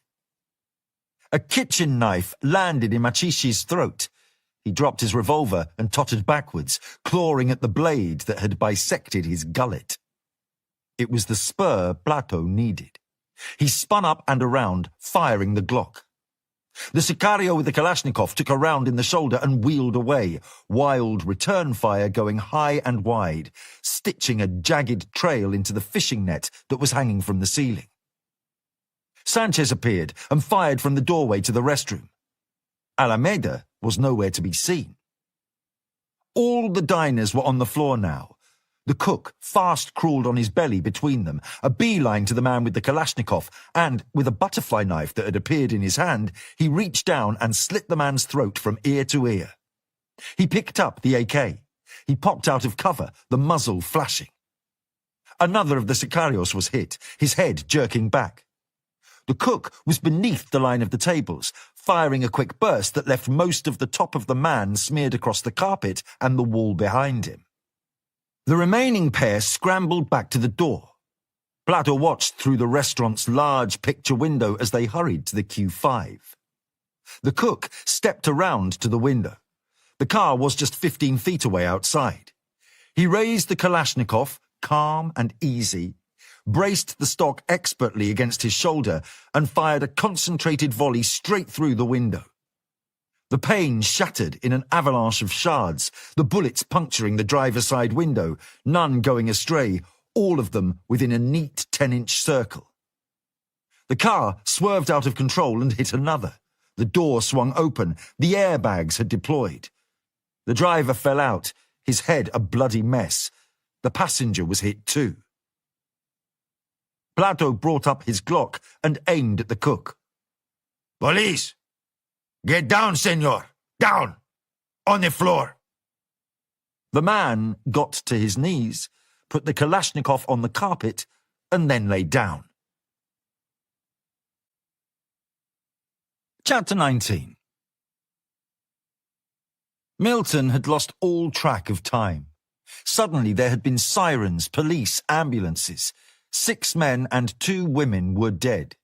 A: A kitchen knife landed in Machishi's throat. He dropped his revolver and tottered backwards, clawing at the blade that had bisected his gullet. It was the spur Plato needed. He spun up and around, firing the Glock. The sicario with the Kalashnikov took a round in the shoulder and wheeled away, wild return fire going high and wide, stitching a jagged trail into the fishing net that was hanging from the ceiling. Sanchez appeared and fired from the doorway to the restroom. Alameda was nowhere to be seen. All the diners were on the floor now. The cook fast crawled on his belly between them, a beeline to the man with the Kalashnikov, and, with a butterfly knife that had appeared in his hand, he reached down and slit the man's throat from ear to ear. He picked up the AK. He popped out of cover, the muzzle flashing. Another of the sicarios was hit, his head jerking back. The cook was beneath the line of the tables, firing a quick burst that left most of the top of the man smeared across the carpet and the wall behind him. The remaining pair scrambled back to the door. Plato watched through the restaurant's large picture window as they hurried to the Q5. The cook stepped around to the window. The car was just 15 feet away outside. He raised the Kalashnikov, calm and easy, braced the stock expertly against his shoulder, and fired a concentrated volley straight through the window. The pane shattered in an avalanche of shards, the bullets puncturing the driver's side window, none going astray, all of them within a neat 10-inch circle. The car swerved out of control and hit another. The door swung open. The airbags had deployed. The driver fell out, his head a bloody mess. The passenger was hit too. Plato brought up his Glock and aimed at the cook.
B: Police! Get down, senor! Down! On the floor!
A: The man got to his knees, put the Kalashnikov on the carpet, and then lay down. Chapter 19. Milton had lost all track of time. Suddenly there had been sirens, police, ambulances. 6 men and 2 women were dead.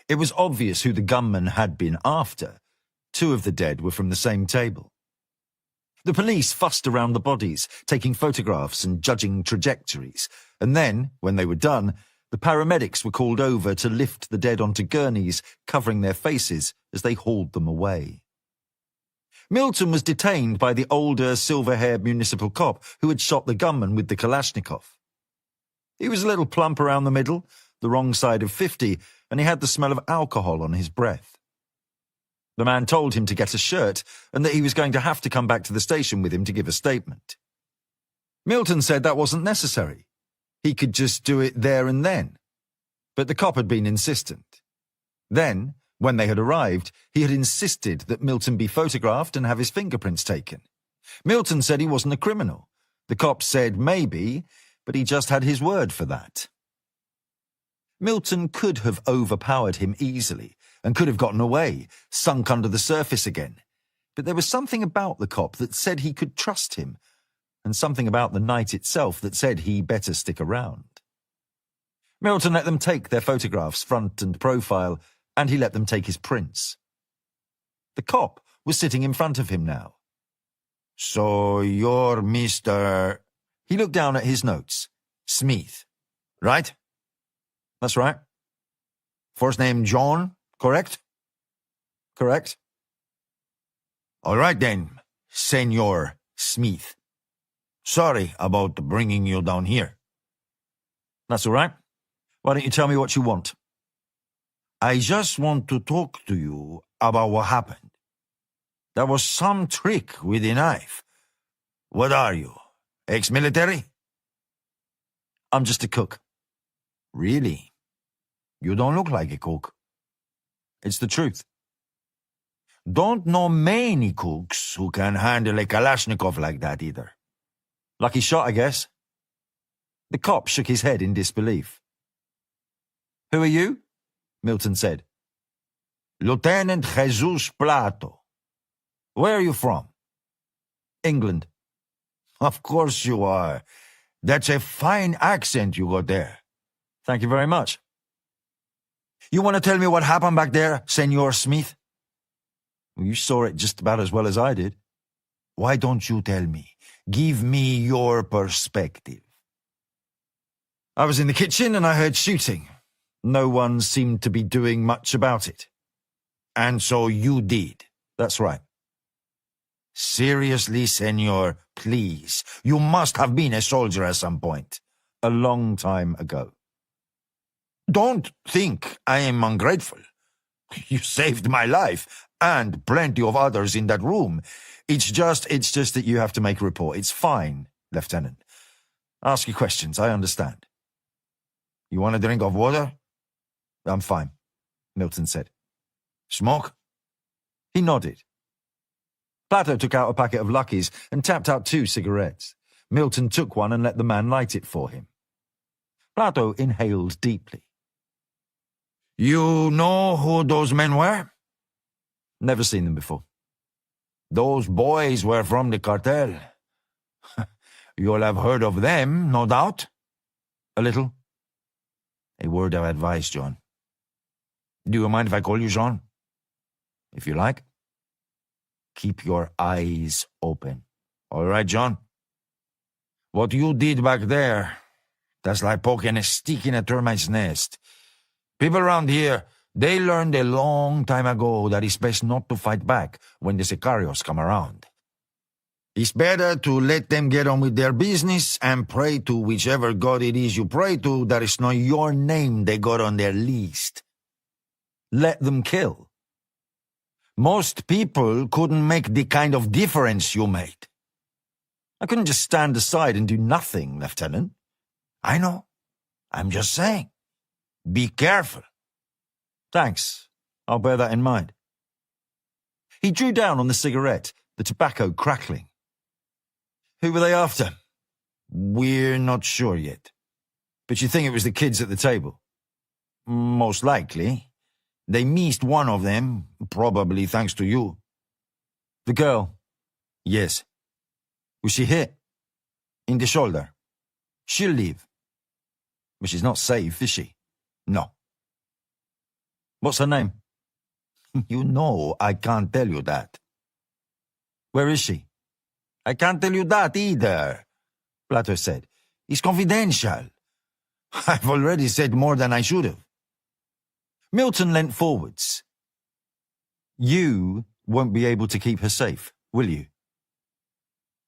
A: It was obvious who the gunman had been after. 2 of the dead were from the same table. The police fussed around the bodies, taking photographs and judging trajectories, and then, when they were done, the paramedics were called over to lift the dead onto gurneys, covering their faces as they hauled them away. Milton was detained by the older, silver-haired municipal cop who had shot the gunman with the Kalashnikov. He was a little plump around the middle, the wrong side of 50, and he had the smell of alcohol on his breath. The man told him to get a shirt and that he was going to have to come back to the station with him to give a statement. Milton said that wasn't necessary. He could just do it there and then. But the cop had been insistent. Then, when they had arrived, he had insisted that Milton be photographed and have his fingerprints taken. Milton said he wasn't a criminal. The cop said maybe, but he just had his word for that. Milton could have overpowered him easily and could have gotten away, sunk under the surface again. But there was something about the cop that said he could trust him, and something about the night itself that said he better stick around. Milton let them take their photographs, front and profile, and he let them take his prints. The cop was sitting in front of him now.
B: So you're Mr.
A: He looked down at his notes.
B: Smith, right?
A: That's right.
B: First name John, correct?
A: Correct.
B: All right then, Senor Smith. Sorry about bringing you down here.
A: That's all right. Why don't you tell me what you want?
B: I just want to talk to you about what happened. There was some trick with the knife. What are you, ex-military?
A: I'm just a cook.
B: Really? You don't look like a cook.
A: It's the truth.
B: Don't know many cooks who can handle a Kalashnikov like that either.
A: Lucky shot, I guess. The cop shook his head in disbelief. Who are you? Milton said.
B: Lieutenant Jesus Plato. Where are you from?
A: England.
B: Of course you are. That's a fine accent you got there.
A: Thank you very much.
B: You want to tell me what happened back there, Senor Smith?
A: Well, you saw it just about as well as I did.
B: Why don't you tell me? Give me your perspective.
A: I was in the kitchen and I heard shooting. No one seemed to be doing much about it.
B: And so you did?
A: That's right.
B: Seriously, senor, please. You must have been a soldier at some point.
A: A long time ago.
B: Don't think I am ungrateful. You saved my life, and plenty of others in that room.
A: It's just that you have to make a report. It's fine, Lieutenant. Ask your questions, I understand.
B: You want a drink of water?
A: I'm fine, Milton said.
B: Smoke?
A: He nodded. Plato took out a packet of Luckies and tapped out 2 cigarettes. Milton took one and let the man light it for him. Plato inhaled deeply.
B: You know who those men were?
A: Never seen them before.
B: Those boys were from the cartel. You'll have heard of them, no doubt?
A: A little.
B: A word of advice, John. Do you mind if I call you John?
A: If you like.
B: Keep your eyes open. All right, John? What you did back there, that's like poking a stick in a termite's nest. People around here, they learned a long time ago that it's best not to fight back when the sicarios come around. It's better to let them get on with their business and pray to whichever god it is you pray to that it's not your name they got on their list.
A: Let them kill.
B: Most people couldn't make the kind of difference you made.
A: I couldn't just stand aside and do nothing, Lieutenant.
B: I know. I'm just saying. Be careful.
A: Thanks. I'll bear that in mind. He drew down on the cigarette, the tobacco crackling. Who were they after?
B: We're not sure yet.
A: But you think it was the kids at the table?
B: Most likely. They missed one of them, probably thanks to you.
A: The girl?
B: Yes.
A: Was she hit?
B: In the shoulder. She'll live.
A: But she's not safe, is she?
B: No.
A: What's her name?
B: You know I can't tell you that.
A: Where is she?
B: I can't tell you that either, Plato said. It's confidential. I've already said more than I should have.
A: Milton leant forwards. You won't be able to keep her safe, will you?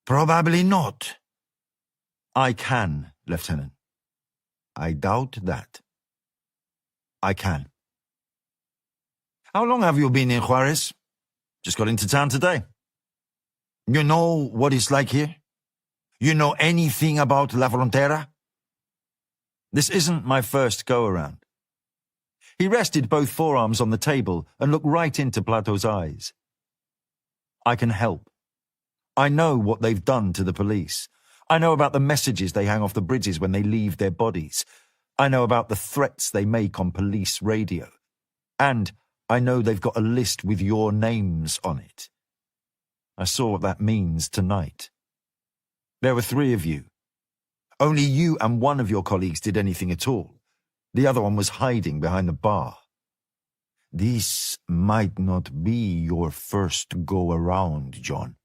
B: Probably not.
A: I can, Lieutenant.
B: I doubt that.
A: I can.
B: How long have you been in Juarez?
A: Just got into town today.
B: You know what it's like here? You know anything about La Frontera?
A: This isn't my first go-around. He rested both forearms on the table and looked right into Plato's eyes. I can help. I know what they've done to the police. I know about the messages they hang off the bridges when they leave their bodies. I know about the threats they make on police radio. And I know they've got a list with your names on it. I saw what that means tonight. There were 3 of you. Only you and one of your colleagues did anything at all. The other one was hiding behind the bar.
B: This might not be your first go-around, John.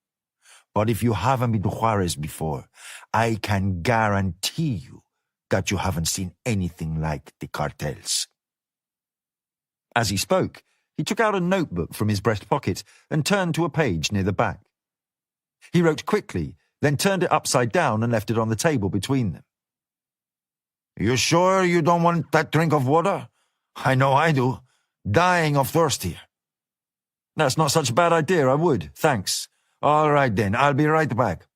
B: But if you haven't been to Juarez before, I can guarantee you that you haven't seen anything like the cartels.
A: As he spoke, he took out a notebook from his breast pocket and turned to a page near the back. He wrote quickly, then turned it upside down and left it on the table between them.
B: You sure you don't want that drink of water? I know I do. Dying of thirst here.
A: That's not such a bad idea, I would. Thanks.
B: All right then, I'll be right back.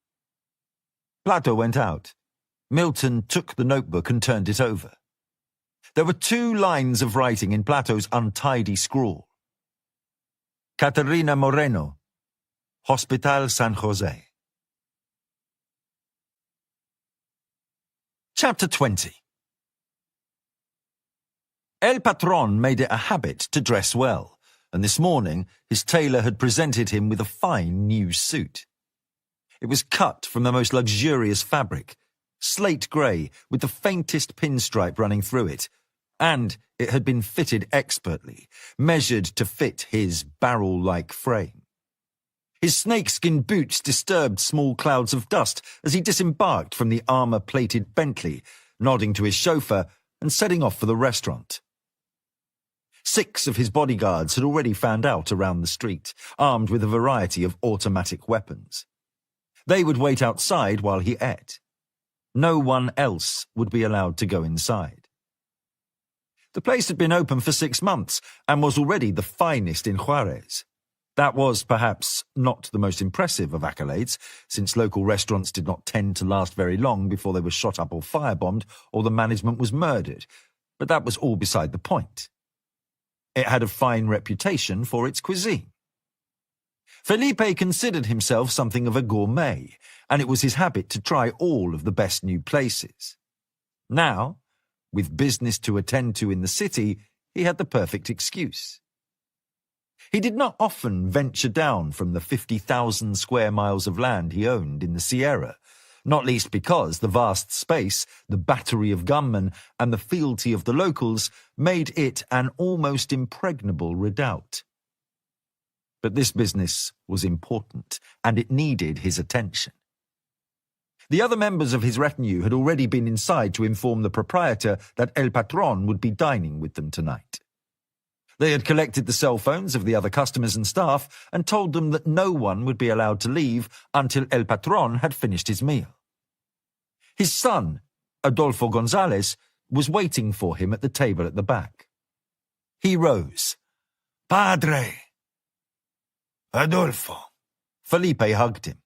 A: Plato went out. Milton took the notebook and turned it over. There were 2 lines of writing in Plato's untidy scrawl. Caterina Moreno, Hospital San Jose. Chapter 20. El Patron made it a habit to dress well, and this morning his tailor had presented him with a fine new suit. It was cut from the most luxurious fabric, slate grey with the faintest pinstripe running through it, and it had been fitted expertly, measured to fit his barrel-like frame. His snakeskin boots disturbed small clouds of dust as he disembarked from the armour-plated Bentley, nodding to his chauffeur and setting off for the restaurant. 6 of his bodyguards had already fanned out around the street, armed with a variety of automatic weapons. They would wait outside while he ate. No one else would be allowed to go inside. The place had been open for 6 months and was already the finest in Juarez. That was perhaps not the most impressive of accolades, since local restaurants did not tend to last very long before they were shot up or firebombed or the management was murdered, but that was all beside the point. It had a fine reputation for its cuisine. Felipe considered himself something of a gourmet, and it was his habit to try all of the best new places. Now, with business to attend to in the city, he had the perfect excuse. He did not often venture down from the 50,000 square miles of land he owned in the Sierra, not least because the vast space, the battery of gunmen, and the fealty of the locals made it an almost impregnable redoubt. But this business was important, and it needed his attention. The other members of his retinue had already been inside to inform the proprietor that El Patron would be dining with them tonight. They had collected the cell phones of the other customers and staff and told them that no one would be allowed to leave until El Patron had finished his meal. His son, Adolfo Gonzalez, was waiting for him at the table at the back. He rose,
B: Padre. Adolfo.
A: Felipe hugged him.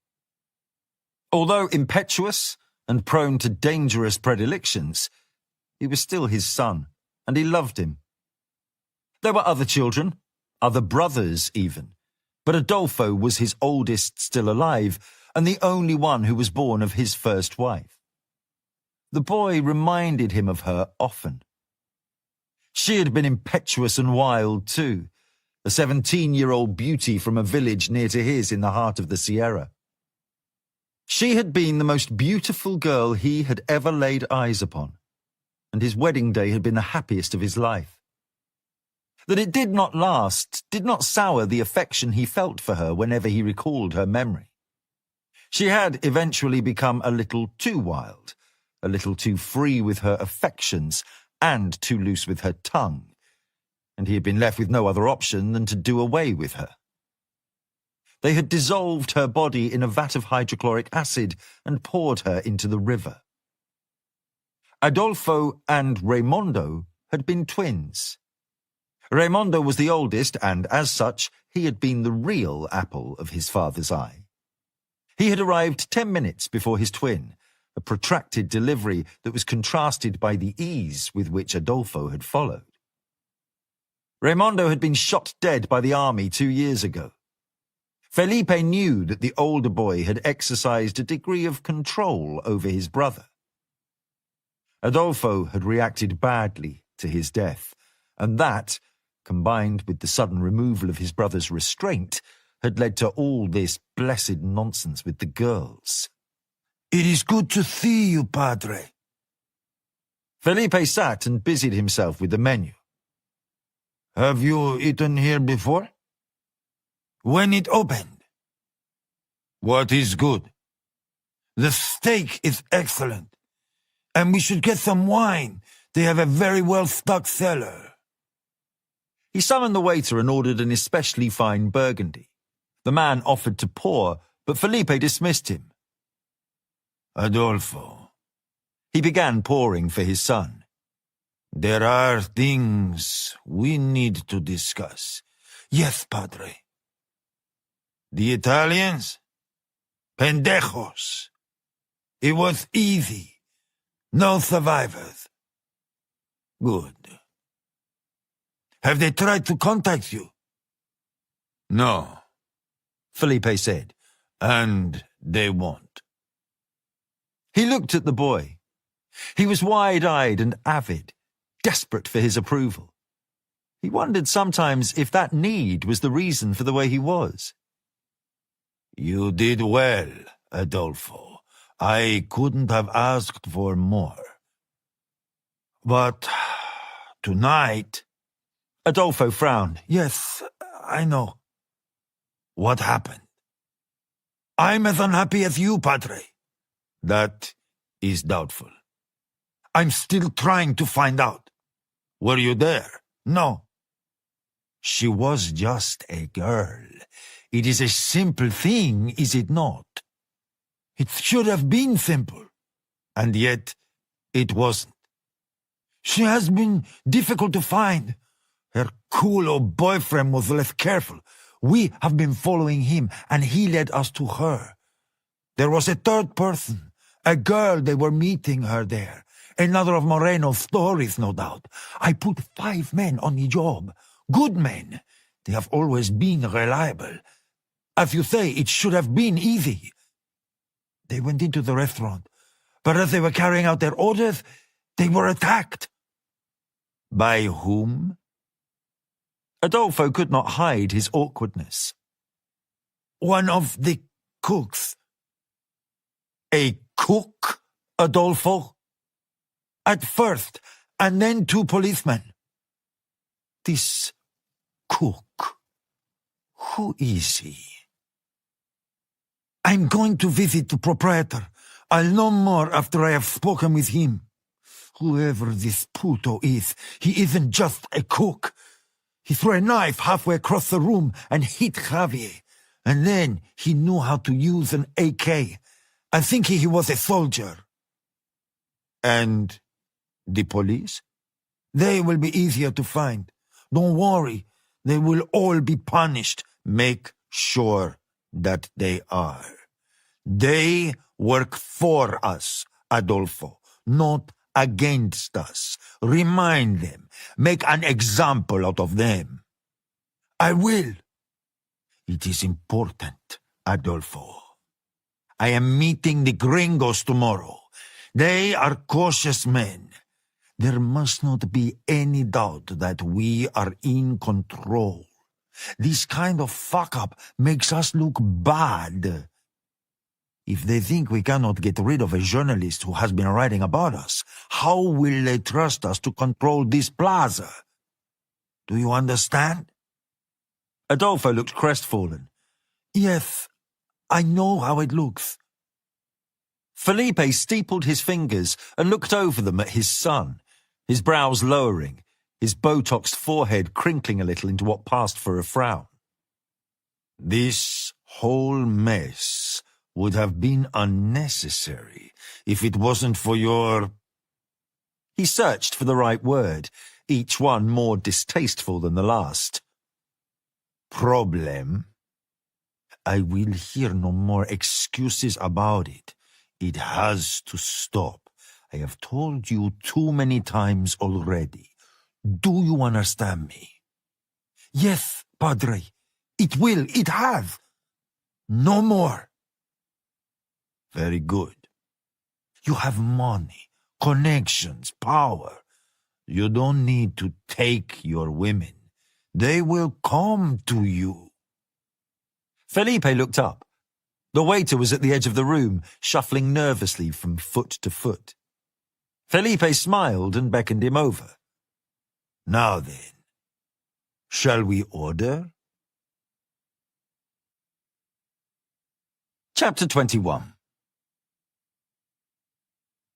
A: Although impetuous and prone to dangerous predilections, he was still his son, and he loved him. There were other children, other brothers even, but Adolfo was his oldest still alive, and the only one who was born of his first wife. The boy reminded him of her often. She had been impetuous and wild too, a 17-year-old beauty from a village near to his in the heart of the Sierra. She had been the most beautiful girl he had ever laid eyes upon, and his wedding day had been the happiest of his life. That it did not last did not sour the affection he felt for her whenever he recalled her memory. She had eventually become a little too wild, a little too free with her affections and too loose with her tongue, and he had been left with no other option than to do away with her. They had dissolved her body in a vat of hydrochloric acid and poured her into the river. Adolfo and Raimondo had been twins. Raimondo was the oldest, and as such, he had been the real apple of his father's eye. He had arrived 10 minutes before his twin, a protracted delivery that was contrasted by the ease with which Adolfo had followed. Raimondo had been shot dead by the army 2 years ago. Felipe knew that the older boy had exercised a degree of control over his brother. Adolfo had reacted badly to his death, and that, combined with the sudden removal of his brother's restraint, had led to all this blessed nonsense with the girls.
B: It is good to see you, Padre.
A: Felipe sat and busied himself with the menu.
B: Have you eaten here before? When it opened? What is good? The steak is excellent, and we should get some wine. They have a very well-stocked cellar.
A: He summoned the waiter and ordered an especially fine Burgundy. The man offered to pour, but Felipe dismissed him.
B: Adolfo.
A: He began pouring for his son.
B: There are things we need to discuss. Yes, Padre. The Italians? Pendejos. It was easy. No survivors. Good. Have they tried to contact you? No,
A: Felipe said.
B: and they won't.
A: He looked at the boy. He was wide-eyed and avid, desperate for his approval. He wondered sometimes if that need was the reason for the way he was.
B: You did well, Adolfo. I couldn't have asked for more. But tonight...
A: Adolfo frowned.
B: Yes, I know. What happened? I'm as unhappy as you, Padre. That is doubtful. I'm still trying to find out. Were you there? No. She was just a girl. It is a simple thing, is it not? It should have been simple. And yet, it wasn't. She has been difficult to find. Her cool old boyfriend was less careful. We have been following him, and he led us to her. There was a third person, a girl they were meeting her there. Another of Moreno's stories, no doubt. I put 5 men on the job. Good men. They have always been reliable. As you say, it should have been easy. They went into the restaurant, but as they were carrying out their orders, they were attacked. By whom?
A: Adolfo could not hide his awkwardness.
B: One of the cooks.
A: A cook, Adolfo?
B: At first, and then 2 policemen.
A: This cook, who is he?
B: I'm going to visit the proprietor. I'll know more after I have spoken with him. Whoever this puto is, he isn't just a cook. He threw a knife halfway across the room and hit Javier. And then he knew how to use an AK. I think he was a soldier.
A: And the police?
B: They will be easier to find. Don't worry. They will all be punished. Make sure that they are. They work for us, Adolfo, not against us. Remind them. Make an example out of them. I will. It is important, Adolfo. I am meeting the gringos tomorrow. They are cautious men. There must not be any doubt that we are in control. This kind of fuck-up makes us look bad. If they think we cannot get rid of a journalist who has been writing about us, how will they trust us to control this plaza? Do you understand?
A: Adolfo looked crestfallen.
B: Yes, I know how it looks.
A: Felipe steepled his fingers and looked over them at his son, his brows lowering, his Botoxed forehead crinkling a little into what passed for a frown.
B: This whole mess would have been unnecessary if it wasn't for your...
A: He searched for the right word, each one more distasteful than the last.
B: Problem. I will hear no more excuses about it. It has to stop. I have told you too many times already. Do you understand me? Yes, Padre. It will. It has. No more. Very good. You have money, connections, power. You don't need to take your women. They will come to you.
A: Felipe looked up. The waiter was at the edge of the room, shuffling nervously from foot to foot. Felipe smiled and beckoned him over.
B: Now then, shall we order?
A: Chapter 21.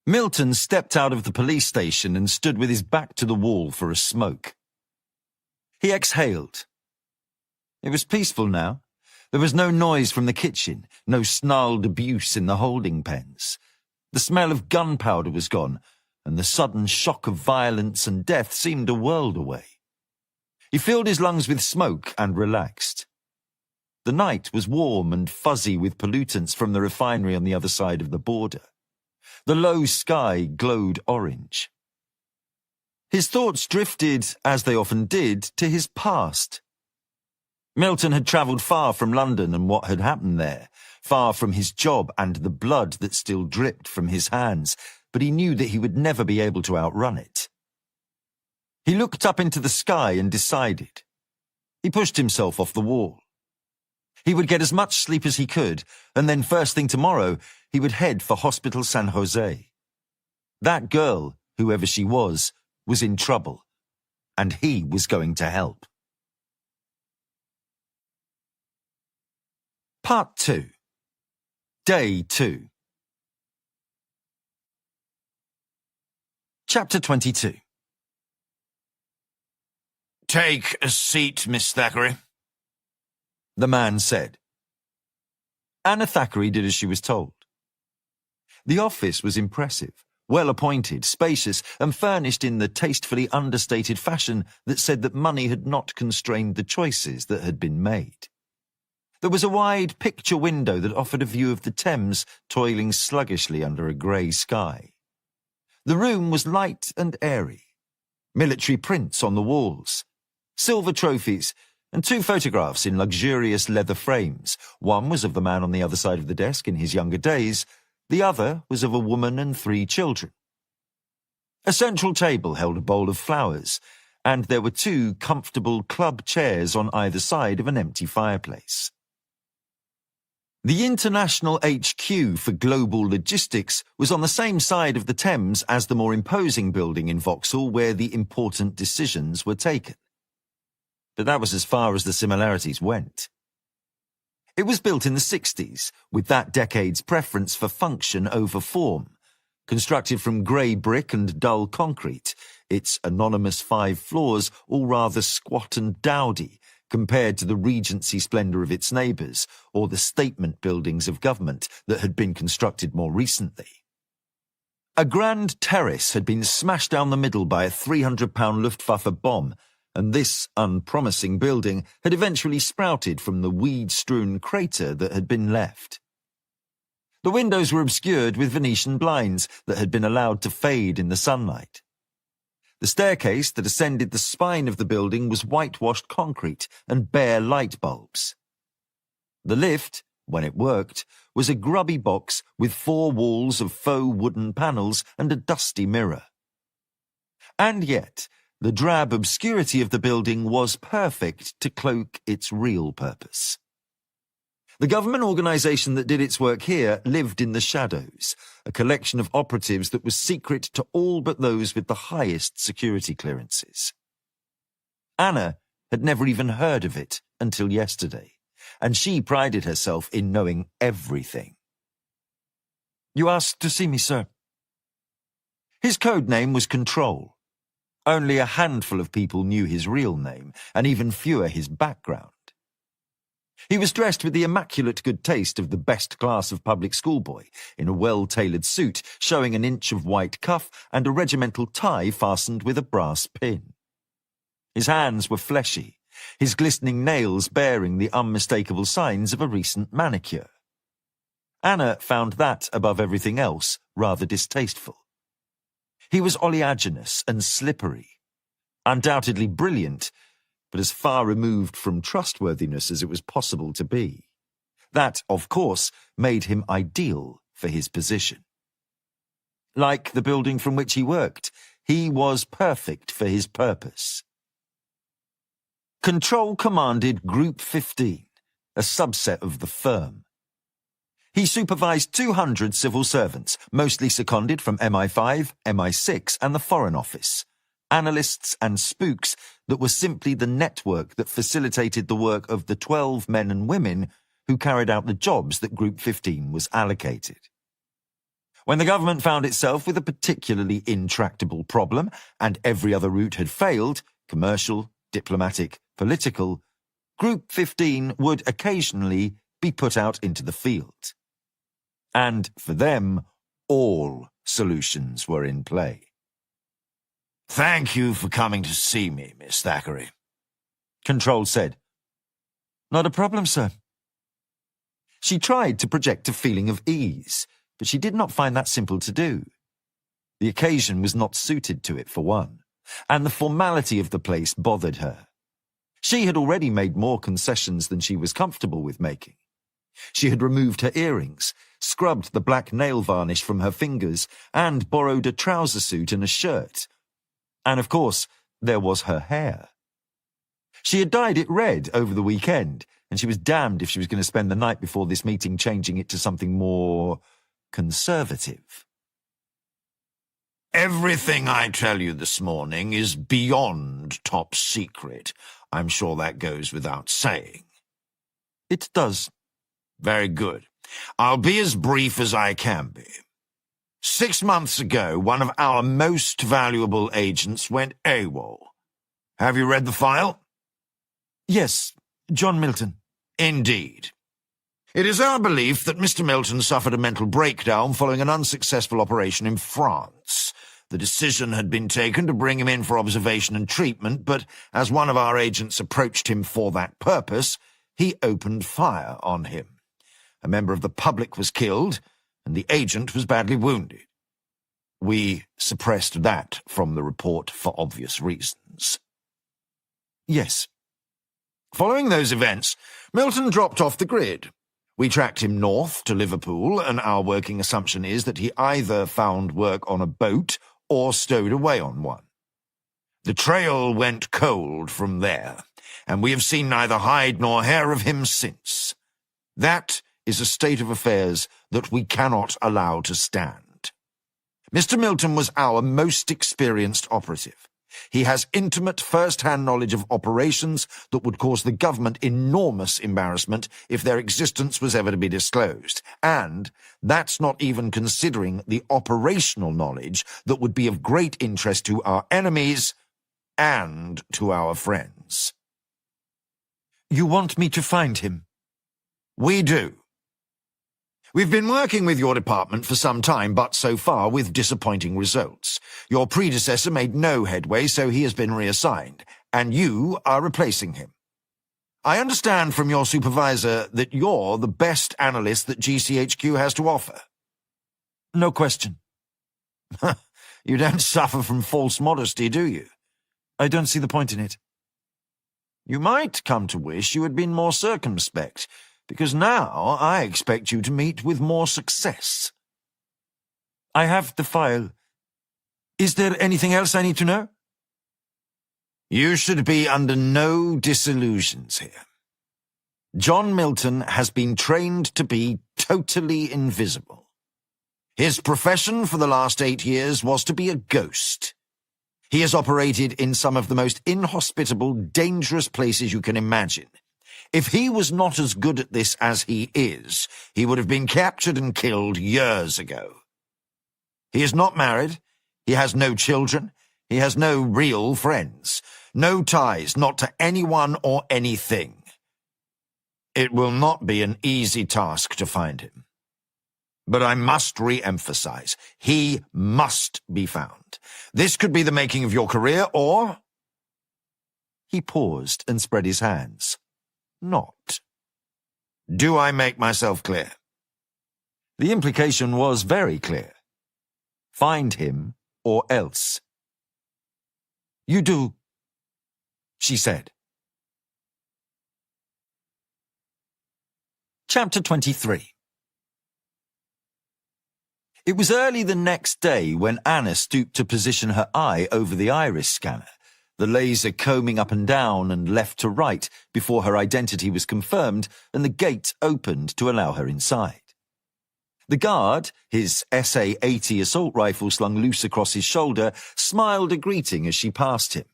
A: Milton stepped out of the police station and stood with his back to the wall for a smoke. He exhaled. It was peaceful now. There was no noise from the kitchen, no snarled abuse in the holding pens. The smell of gunpowder was gone, and the sudden shock of violence and death seemed a world away. He filled his lungs with smoke and relaxed. The night was warm and fuzzy with pollutants from the refinery on the other side of the border. The low sky glowed orange. His thoughts drifted, as they often did, to his past. Milton had travelled far from London and what had happened there, far from his job and the blood that still dripped from his hands, but he knew that he would never be able to outrun it. He looked up into the sky and decided. He pushed himself off the wall. He would get as much sleep as he could, and then first thing tomorrow, he would head for Hospital San Jose. That girl, whoever she was in trouble, and he was going to help. Part 2. Day 2. Chapter 22.
B: Take a seat, Miss Thackeray,
A: the man said. Anna Thackeray did as she was told. The office was impressive, well-appointed, spacious, and furnished in the tastefully understated fashion that said that money had not constrained the choices that had been made. There was a wide picture window that offered a view of the Thames toiling sluggishly under a grey sky. The room was light and airy. Military prints on the walls, silver trophies, and 2 photographs in luxurious leather frames. One was of the man on the other side of the desk in his younger days. The other was of a woman and 3 children. A central table held a bowl of flowers, and there were 2 comfortable club chairs on either side of an empty fireplace. The International HQ for Global Logistics was on the same side of the Thames as the more imposing building in Vauxhall where the important decisions were taken. But that was as far as the similarities went. It was built in the 60s, with that decade's preference for function over form. Constructed from grey brick and dull concrete, its anonymous 5 floors all rather squat and dowdy, compared to the Regency splendour of its neighbours, or the statement buildings of government that had been constructed more recently. A grand terrace had been smashed down the middle by a 300-pound Luftwaffe bomb, and this unpromising building had eventually sprouted from the weed-strewn crater that had been left. The windows were obscured with Venetian blinds that had been allowed to fade in the sunlight. The staircase that ascended the spine of the building was whitewashed concrete and bare light bulbs. The lift, when it worked, was a grubby box with 4 walls of faux wooden panels and a dusty mirror. And yet, the drab obscurity of the building was perfect to cloak its real purpose. The government organisation that did its work here lived in the shadows, a collection of operatives that was secret to all but those with the highest security clearances. Anna had never even heard of it until yesterday, and she prided herself in knowing everything.
C: "You asked to see me, sir."
A: His code name was Control. Only a handful of people knew his real name, and even fewer his background. He was dressed with the immaculate good taste of the best class of public schoolboy, in a well-tailored suit showing an inch of white cuff and a regimental tie fastened with a brass pin. His hands were fleshy, his glistening nails bearing the unmistakable signs of a recent manicure. Anna found that, above everything else, rather distasteful. He was oleaginous and slippery, undoubtedly brilliant, but as far removed from trustworthiness as it was possible to be. That, of course, made him ideal for his position. Like the building from which he worked, he was perfect for his purpose. Control commanded Group 15, a subset of the firm. He supervised 200 civil servants, mostly seconded from MI5, MI6 and the Foreign Office, analysts and spooks that were simply the network that facilitated the work of the 12 men and women who carried out the jobs that Group 15 was allocated. When the government found itself with a particularly intractable problem and every other route had failed, commercial, diplomatic, political, Group 15 would occasionally be put out into the field. And for them, all solutions were in play.
B: "Thank you for coming to see me, Miss Thackeray,"
A: Control said.
C: "Not a problem, sir."
A: She tried to project a feeling of ease, but she did not find that simple to do. The occasion was not suited to it, for one, and the formality of the place bothered her. She had already made more concessions than she was comfortable with making. She had removed her earrings, scrubbed the black nail varnish from her fingers, and borrowed a trouser suit and a shirt. And of course, there was her hair. She had dyed it red over the weekend, and she was damned if she was going to spend the night before this meeting changing it to something more conservative.
B: "Everything I tell you this morning is beyond top secret. I'm sure that goes without saying."
A: It does.
B: "Very good. I'll be as brief as I can be. 6 months ago, one of our most valuable agents went AWOL. Have you read the file?"
C: "Yes, John Milton."
B: "Indeed. It is our belief that Mr. Milton suffered a mental breakdown following an unsuccessful operation in France. The decision had been taken to bring him in for observation and treatment, but as one of our agents approached him for that purpose, he opened fire on him. A member of the public was killed, and the agent was badly wounded. We suppressed that from the report for obvious reasons."
A: Yes.
B: "Following those events, Milton dropped off the grid. We tracked him north to Liverpool, and our working assumption is that he either found work on a boat or stowed away on one. The trail went cold from there, and we have seen neither hide nor hair of him since. That is a state of affairs that we cannot allow to stand. Mr. Milton was our most experienced operative. He has intimate first-hand knowledge of operations that would cause the government enormous embarrassment if their existence was ever to be disclosed. And that's not even considering the operational knowledge that would be of great interest to our enemies and to our friends."
A: "You want me to find him?"
B: "We do. We've been working with your department for some time, but so far with disappointing results. Your predecessor made no headway, so he has been reassigned. and you are replacing him. I understand from your supervisor that you're the best analyst that GCHQ has to offer.
A: No question.
B: You don't suffer from false modesty, do you?
A: I don't see the point in it.
B: You might come to wish you had been more circumspect, because now I expect you to meet with more success.
A: I have the file. Is there anything else I need to know?
B: You should be under no disillusions here. John Milton has been trained to be totally invisible. His profession for the last 8 years was to be a ghost. He has operated in some of the most inhospitable, dangerous places you can imagine. If he was not as good at this as he is, he would have been captured and killed years ago. He is not married. He has no children. He has no real friends. No ties, not to anyone or anything. It will not be an easy task to find him. But I must re-emphasize, he must be found. This could be the making of your career, or...
A: He paused and spread his hands.
B: Not. Do I make myself clear?
A: The implication was very clear. Find him, or else.
C: You do,
A: she said. Chapter 23. It was early the next day when Anna stooped to position her eye over the iris scanner, the laser combing up and down and left to right before her identity was confirmed and the gate opened to allow her inside. The guard, his SA-80 assault rifle slung loose across his shoulder, smiled a greeting as she passed him.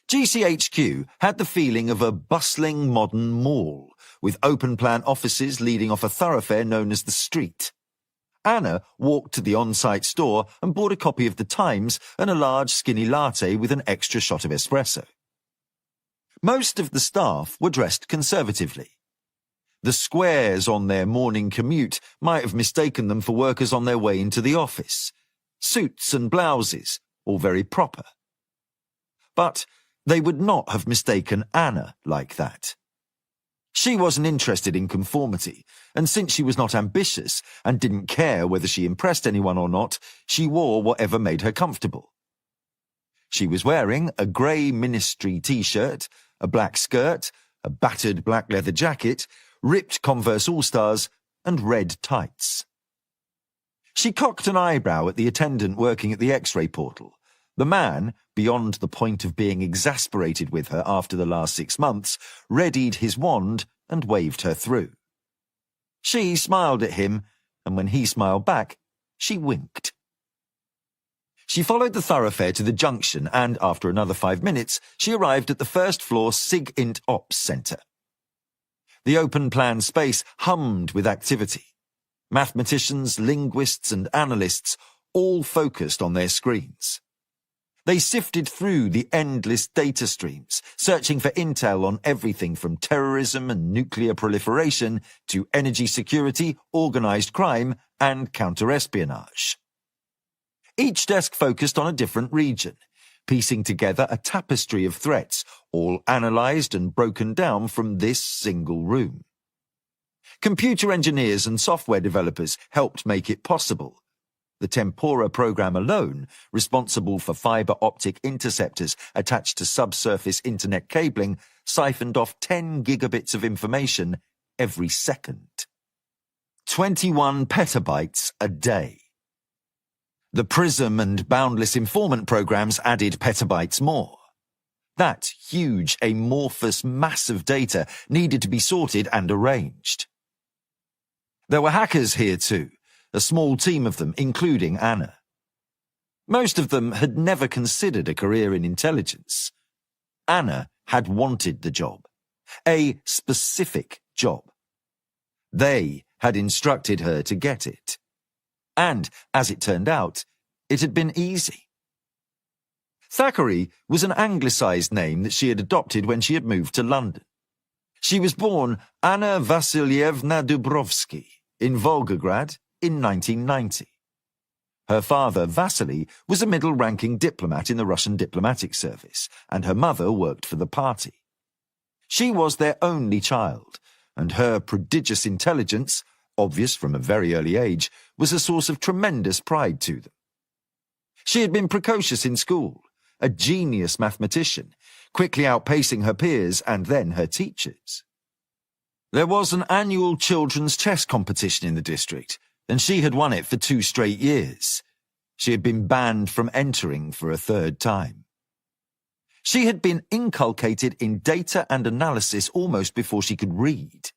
A: GCHQ had the feeling of a bustling modern mall, with open-plan offices leading off a thoroughfare known as the street. Anna walked to the on-site store and bought a copy of the Times and a large skinny latte with an extra shot of espresso. Most of the staff were dressed conservatively. The squares on their morning commute might have mistaken them for workers on their way into the office. Suits and blouses, all very proper. But they would not have mistaken Anna like that. She wasn't interested in conformity, and since she was not ambitious and didn't care whether she impressed anyone or not, she wore whatever made her comfortable. She was wearing a grey ministry t-shirt, a black skirt, a battered black leather jacket, ripped Converse All-Stars, and red tights. She cocked an eyebrow at the attendant working at the X-ray portal. The man, beyond the point of being exasperated with her after the last 6 months, readied his wand and waved her through. She smiled at him, and when he smiled back, she winked. She followed the thoroughfare to the junction, and after another 5 minutes, she arrived at the first-floor Sig Int Ops Centre. The open-plan space hummed with activity. Mathematicians, linguists, and analysts all focused on their screens. They sifted through the endless data streams, searching for intel on everything from terrorism and nuclear proliferation to energy security, organized crime, and counter-espionage. Each desk focused on a different region, piecing together a tapestry of threats, all analyzed and broken down from this single room. Computer engineers and software developers helped make it possible. The Tempora program alone, responsible for fiber optic interceptors attached to subsurface internet cabling, siphoned off 10 gigabits of information every second. 21 petabytes a day. The PRISM and Boundless Informant programs added petabytes more. That huge, amorphous mass of data needed to be sorted and arranged. There were hackers here too, a small team of them, including Anna. Most of them had never considered a career in intelligence. Anna had wanted the job, a specific job. They had instructed her to get it. And, as it turned out, it had been easy. Thackeray was an anglicized name that she had adopted when she had moved to London. She was born Anna Vasilyevna Dubrovsky in Volgograd in 1990. Her father, Vasily, was a middle-ranking diplomat in the Russian diplomatic service, and her mother worked for the party. She was their only child, and her prodigious intelligence, obvious from a very early age, was a source of tremendous pride to them. She had been precocious in school, a genius mathematician, quickly outpacing her peers and then her teachers. There was an annual children's chess competition in the district, and she had won it for 2 straight years. She had been banned from entering for a 3rd time. She had been inculcated in data and analysis almost before she could read.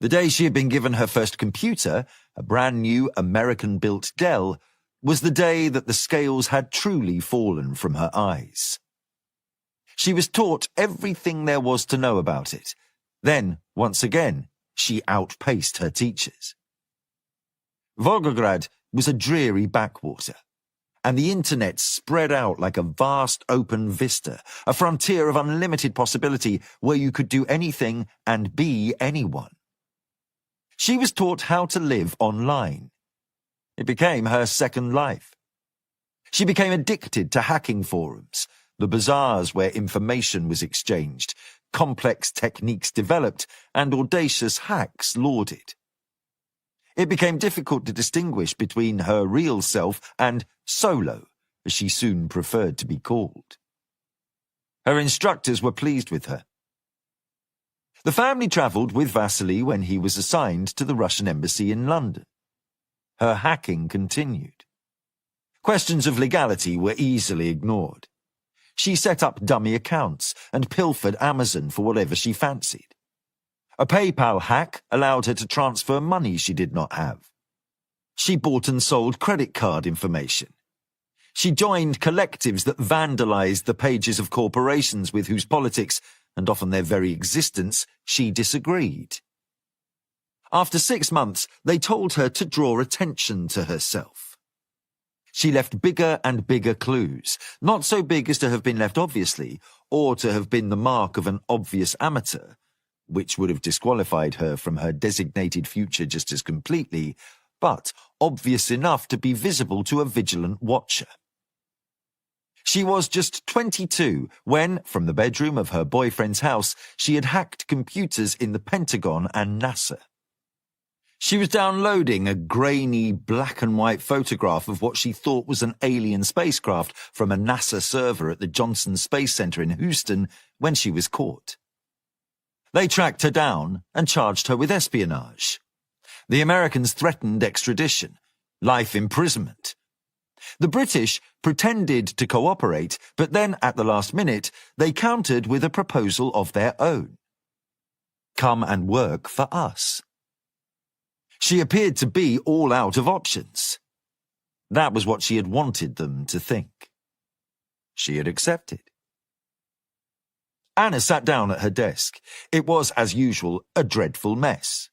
A: The day she had been given her first computer, a brand new American-built Dell, was the day that the scales had truly fallen from her eyes. She was taught everything there was to know about it. Then, once again, she outpaced her teachers. Volgograd was a dreary backwater, and the internet spread out like a vast open vista, a frontier of unlimited possibility where you could do anything and be anyone. She was taught how to live online. It became her second life. She became addicted to hacking forums, the bazaars where information was exchanged, complex techniques developed, and audacious hacks lauded. It became difficult to distinguish between her real self and solo, as she soon preferred to be called. Her instructors were pleased with her. The family travelled with Vasily when he was assigned to the Russian embassy in London. Her hacking continued. Questions of legality were easily ignored. She set up dummy accounts and pilfered Amazon for whatever she fancied. A PayPal hack allowed her to transfer money she did not have. She bought and sold credit card information. She joined collectives that vandalized the pages of corporations with whose politics, and often their very existence, she disagreed. After 6 months, they told her to draw attention to herself. She left bigger and bigger clues, not so big as to have been left obviously, or to have been the mark of an obvious amateur, which would have disqualified her from her designated future just as completely, but obvious enough to be visible to a vigilant watcher. She was just 22 when, from the bedroom of her boyfriend's house, she had hacked computers in the Pentagon and NASA. She was downloading a grainy black and white photograph of what she thought was an alien spacecraft from a NASA server at the Johnson Space Center in Houston when she was caught. They tracked her down and charged her with espionage. The Americans threatened extradition, life imprisonment. The British pretended to cooperate, but then, at the last minute, they countered with a proposal of their own. Come and work for us. She appeared to be all out of options. That was what she had wanted them to think. She had accepted. Anna sat down at her desk. It was, as usual, a dreadful mess.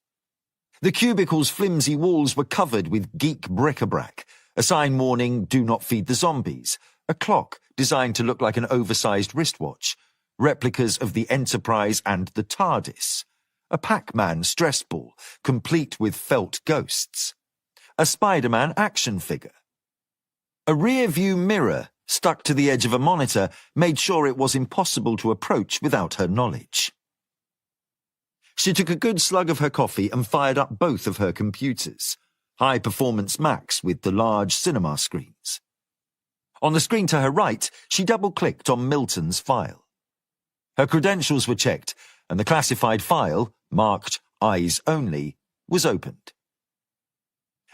A: The cubicle's flimsy walls were covered with geek bric-a-brac, a sign warning, "Do not feed the zombies," a clock designed to look like an oversized wristwatch, replicas of the Enterprise and the TARDIS, a Pac-Man stress ball, complete with felt ghosts, a Spider-Man action figure. A rear-view mirror stuck to the edge of a monitor made sure it was impossible to approach without her knowledge. She took a good slug of her coffee and fired up both of her computers, high-performance Macs with the large cinema screens. On the screen to her right, she double-clicked on Milton's file. Her credentials were checked, and the classified file, marked Eyes Only, was opened.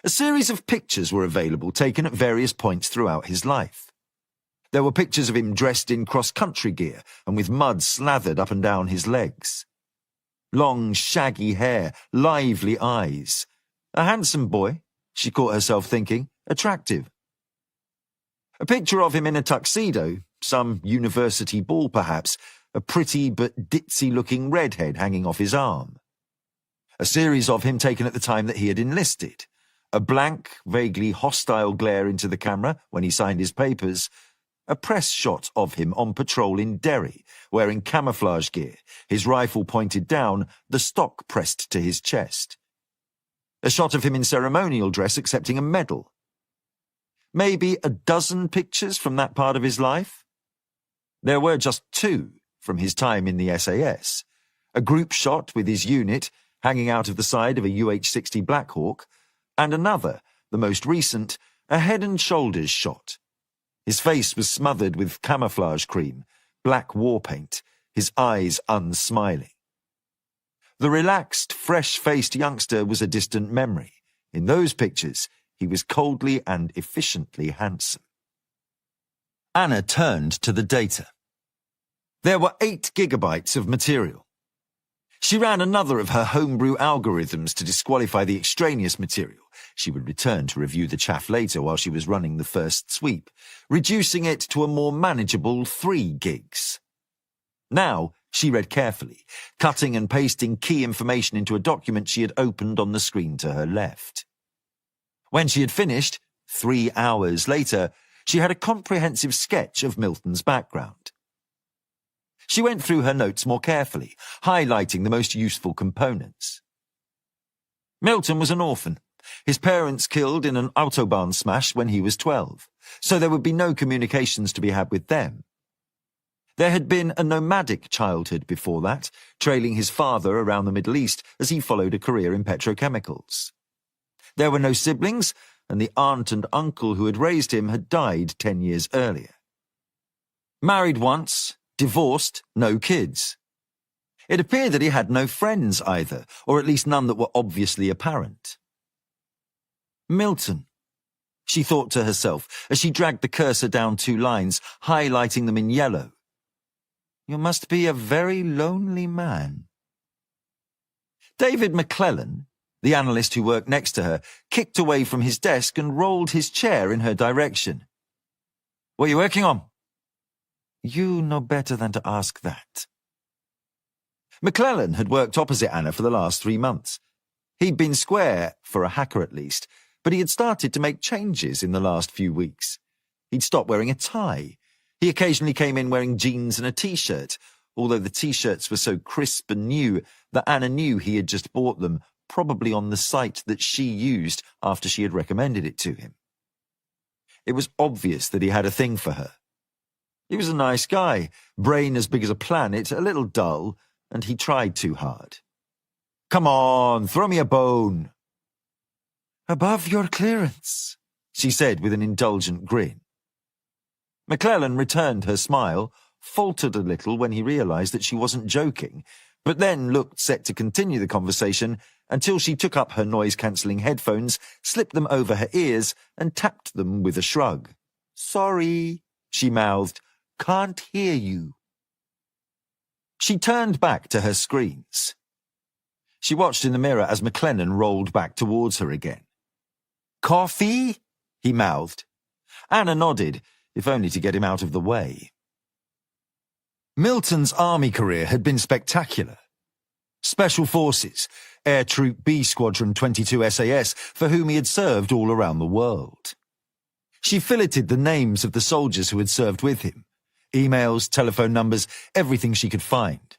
A: A series of pictures were available taken at various points throughout his life. There were pictures of him dressed in cross-country gear and with mud slathered up and down his legs. Long, shaggy hair, lively eyes. A handsome boy, she caught herself thinking, attractive. A picture of him in a tuxedo, some university ball perhaps, a pretty but ditzy-looking redhead hanging off his arm. A series of him taken at the time that he had enlisted. A blank, vaguely hostile glare into the camera when he signed his papers. A press shot of him on patrol in Derry, wearing camouflage gear, his rifle pointed down, the stock pressed to his chest. A shot of him in ceremonial dress accepting a medal. Maybe a dozen pictures from that part of his life? There were just 2 from his time in the SAS. A group shot with his unit hanging out of the side of a UH-60 Black Hawk, and another, the most recent, a head and shoulders shot. His face was smothered with camouflage cream, black war paint, his eyes unsmiling. The relaxed, fresh-faced youngster was a distant memory. In those pictures, he was coldly and efficiently handsome. Anna turned to the data. There were 8 gigabytes of material. She ran another of her homebrew algorithms to disqualify the extraneous material. She would return to review the chaff later while she was running the first sweep, reducing it to a more manageable 3 gigs. Now, she read carefully, cutting and pasting key information into a document she had opened on the screen to her left. When she had finished, 3 hours later, she had a comprehensive sketch of Milton's background. She went through her notes more carefully, highlighting the most useful components. Milton was an orphan. His parents killed in an autobahn smash when he was 12, so there would be no communications to be had with them. There had been a nomadic childhood before that, trailing his father around the Middle East as he followed a career in petrochemicals. There were no siblings, and the aunt and uncle who had raised him had died 10 years earlier. Married once, divorced, no kids. It appeared that he had no friends either, or at least none that were obviously apparent. Milton, she thought to herself as she dragged the cursor down 2 lines, highlighting them in yellow. You must be a very lonely man. David McClellan, the analyst who worked next to her, kicked away from his desk and rolled his chair in her direction. What are you working on? You know better than to ask that. McClellan had worked opposite Anna for the last 3 months. He'd been square, for a hacker at least, but he had started to make changes in the last few weeks. He'd stopped wearing a tie. He occasionally came in wearing jeans and a t-shirt, although the t-shirts were so crisp and new that Anna knew he had just bought them, probably on the site that she used after she had recommended it to him. It was obvious that he had a thing for her. He was a nice guy, brain as big as a planet, a little dull, and he tried too hard. Come on, throw me a bone. Above your clearance, she said with an indulgent grin. McClellan returned her smile, faltered a little when he realized that she wasn't joking, but then looked set to continue the conversation until she took up her noise-cancelling headphones, slipped them over her ears, and tapped them with a shrug. Sorry, she mouthed. Can't hear you. She turned back to her screens. She watched in the mirror as McClellan rolled back towards her again. Coffee? He mouthed. Anna nodded, if only to get him out of the way. Milton's army career had been spectacular. Special Forces, Air Troop B Squadron 22 SAS, for whom he had served all around the world. She filleted the names of the soldiers who had served with him. Emails, telephone numbers, everything she could find.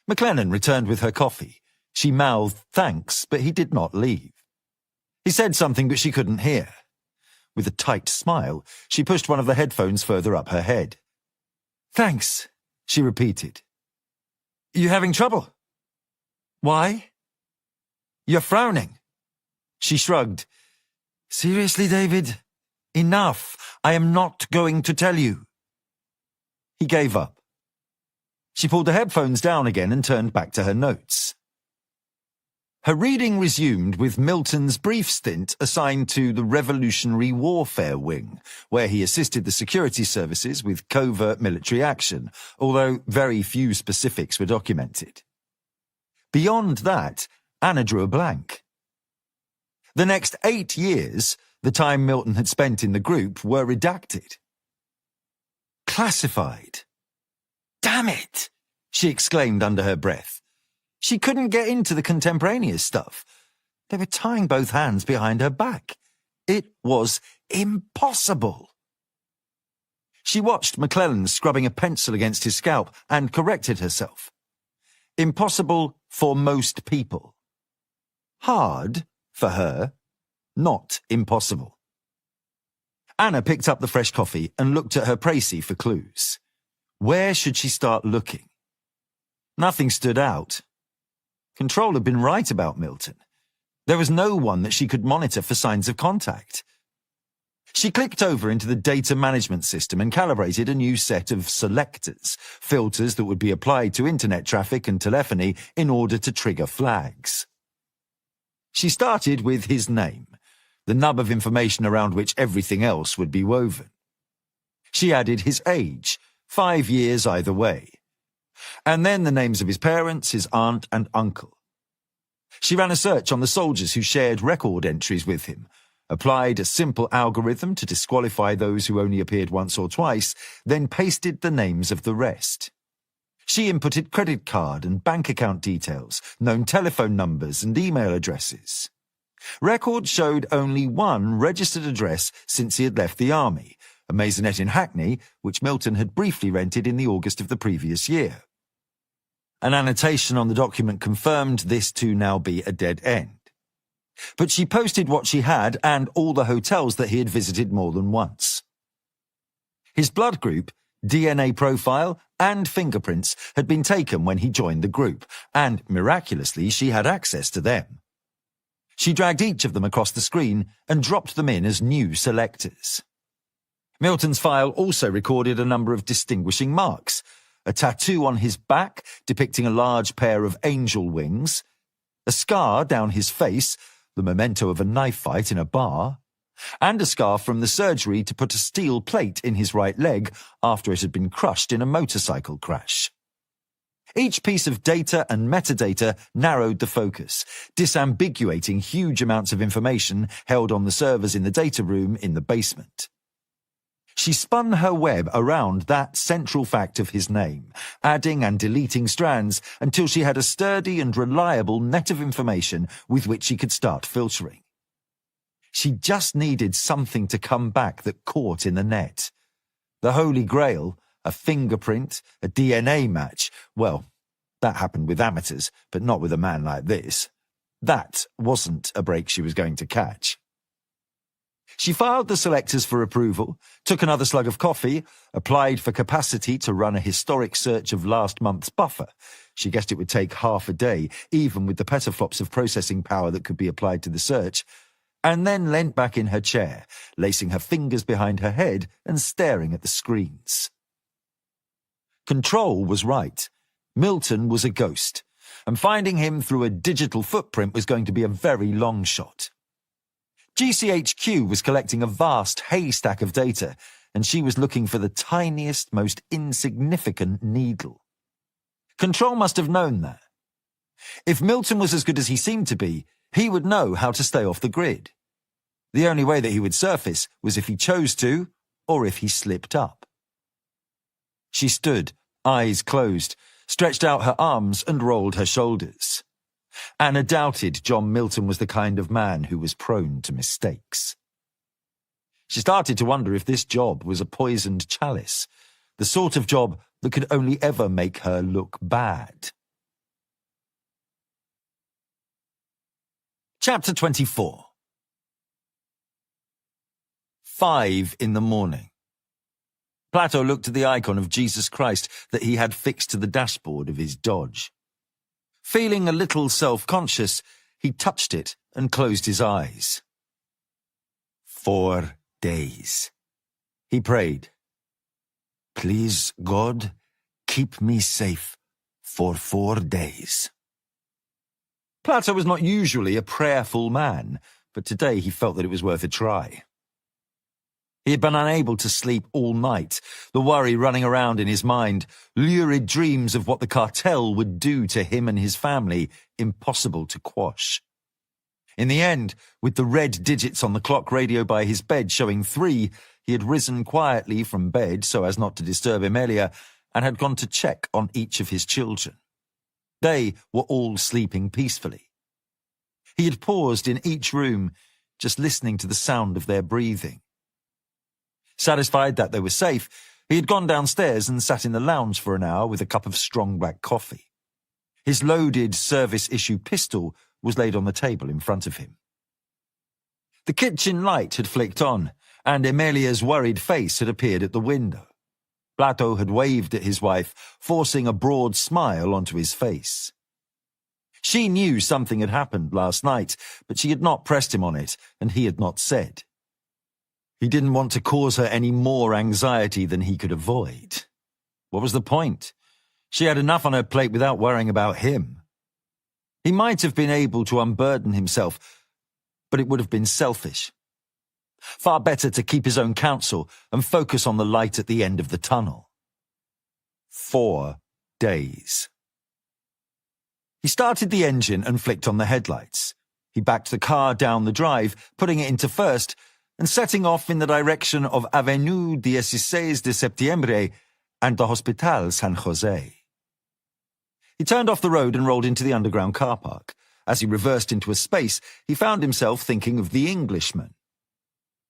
A: McClellan returned with her coffee. She mouthed thanks, but he did not leave. He said something but she couldn't hear. With a tight smile, she pushed one of the headphones further up her head. Thanks, she repeated. You having trouble? Why? You're frowning. She shrugged. Seriously, David? Enough. I am not going to tell you. He gave up. She pulled the headphones down again and turned back to her notes. Her reading resumed with Milton's brief stint assigned to the Revolutionary Warfare Wing, where he assisted the security services with covert military action, although very few specifics were documented. Beyond that, Anna drew a blank. The next 8 years, the time Milton had spent in the group, were redacted. Classified. Damn it! She exclaimed under her breath. She couldn't get into the contemporaneous stuff. They were tying both hands behind her back. It was impossible. She watched McClellan scrubbing a pencil against his scalp and corrected herself. Impossible for most people. Hard for her, not impossible. Anna picked up the fresh coffee and looked at her précis for clues. Where should she start looking? Nothing stood out. Control had been right about Milton. There was no one that she could monitor for signs of contact. She clicked over into the data management system and calibrated a new set of selectors, filters that would be applied to internet traffic and telephony in order to trigger flags. She started with his name, the nub of information around which everything else would be woven. She added his age, 5 years either way, and then the names of his parents, his aunt and uncle. She ran a search on the soldiers who shared record entries with him, applied a simple algorithm to disqualify those who only appeared once or twice, then pasted the names of the rest. She inputted credit card and bank account details, known telephone numbers and email addresses. Records showed only one registered address since he had left the army, a maisonette in Hackney, which Milton had briefly rented in the August of the previous year. An annotation on the document confirmed this to now be a dead end. But she posted what she had and all the hotels that he had visited more than once. His blood group, DNA profile, and fingerprints had been taken when he joined the group, and miraculously she had access to them. She dragged each of them across the screen and dropped them in as new selectors. Milton's file also recorded a number of distinguishing marks: a tattoo on his back depicting a large pair of angel wings, a scar down his face, the memento of a knife fight in a bar, and a scar from the surgery to put a steel plate in his right leg after it had been crushed in a motorcycle crash. Each piece of data and metadata narrowed the focus, disambiguating huge amounts of information held on the servers in the data room in the basement. She spun her web around that central fact of his name, adding and deleting strands until she had a sturdy and reliable net of information with which she could start filtering. She just needed something to come back that caught in the net. The Holy Grail, a fingerprint, a DNA match, well, that happened with amateurs, but not with a man like this. That wasn't a break she was going to catch. She filed the selectors for approval, took another slug of coffee, applied for capacity to run a historic search of last month's buffer. She guessed it would take half a day, even with the petaflops of processing power that could be applied to the search, and then leant back in her chair, lacing her fingers behind her head and staring at the screens. Control was right. Milton was a ghost, and finding him through a digital footprint was going to be a very long shot. GCHQ was collecting a vast haystack of data, and she was looking for the tiniest, most insignificant needle. Control must have known that. If Milton was as good as he seemed to be, he would know how to stay off the grid. The only way that he would surface was if he chose to, or if he slipped up. She stood, eyes closed, stretched out her arms and rolled her shoulders. Anna doubted John Milton was the kind of man who was prone to mistakes. She started to wonder if this job was a poisoned chalice, the sort of job that could only ever make her look bad. Chapter 24. 5 in the morning. Plato looked at the icon of Jesus Christ that he had fixed to the dashboard of his Dodge. Feeling a little self-conscious, he touched it and closed his eyes. 4 days. He prayed. Please, God, keep me safe for 4 days. Plato was not usually a prayerful man, but today he felt that it was worth a try. He had been unable to sleep all night, the worry running around in his mind, lurid dreams of what the cartel would do to him and his family, impossible to quash. In the end, with the red digits on the clock radio by his bed showing 3, he had risen quietly from bed so as not to disturb Emilia and had gone to check on each of his children. They were all sleeping peacefully. He had paused in each room, just listening to the sound of their breathing. Satisfied that they were safe, he had gone downstairs and sat in the lounge for an hour with a cup of strong black coffee. His loaded service-issue pistol was laid on the table in front of him. The kitchen light had flicked on, and Emelia's worried face had appeared at the window. Plato had waved at his wife, forcing a broad smile onto his face. She knew something had happened last night, but she had not pressed him on it, and he had not said. He didn't want to cause her any more anxiety than he could avoid. What was the point? She had enough on her plate without worrying about him. He might have been able to unburden himself, but it would have been selfish. Far better to keep his own counsel and focus on the light at the end of the tunnel. 4 days. He started the engine and flicked on the headlights. He backed the car down the drive, putting it into first, and setting off in the direction of Avenue 16 de Septiembre and the Hospital San Jose. He turned off the road and rolled into the underground car park. As he reversed into a space, he found himself thinking of the Englishman.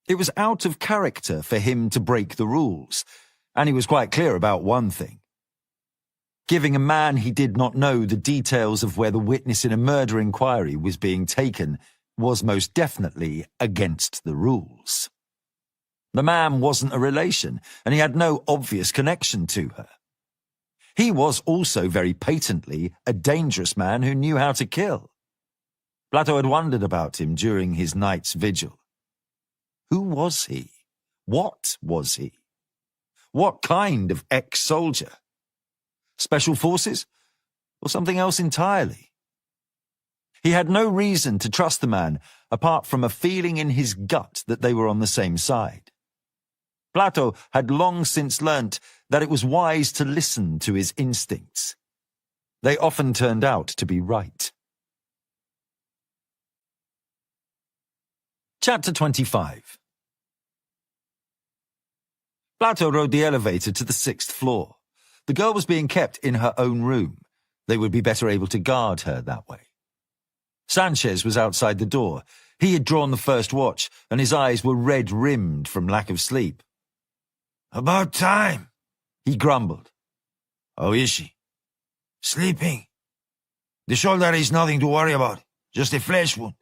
A: It was out of character for him to break the rules, and he was quite clear about one thing. Giving a man he did not know the details of where the witness in a murder inquiry was being taken was most definitely against the rules. The man wasn't a relation, and he had no obvious connection to her. He was also very patently a dangerous man who knew how to kill. Plato had wondered about him during his night's vigil. Who was he? What was he? What kind of ex-soldier? Special forces? Or something else entirely? He had no reason to trust the man apart from a feeling in his gut that they were on the same side. Plato had long since learnt that it was wise to listen to his instincts. They often turned out to be right. Chapter 25. Plato rode the elevator to the 6th floor. The girl was being kept in her own room. They would be better able to guard her that way. Sanchez was outside the door. He had drawn the first watch, and his eyes were red-rimmed from lack of sleep.
B: About time,
A: he grumbled.
B: How is she? Sleeping. The shoulder is nothing to worry about, just a flesh wound.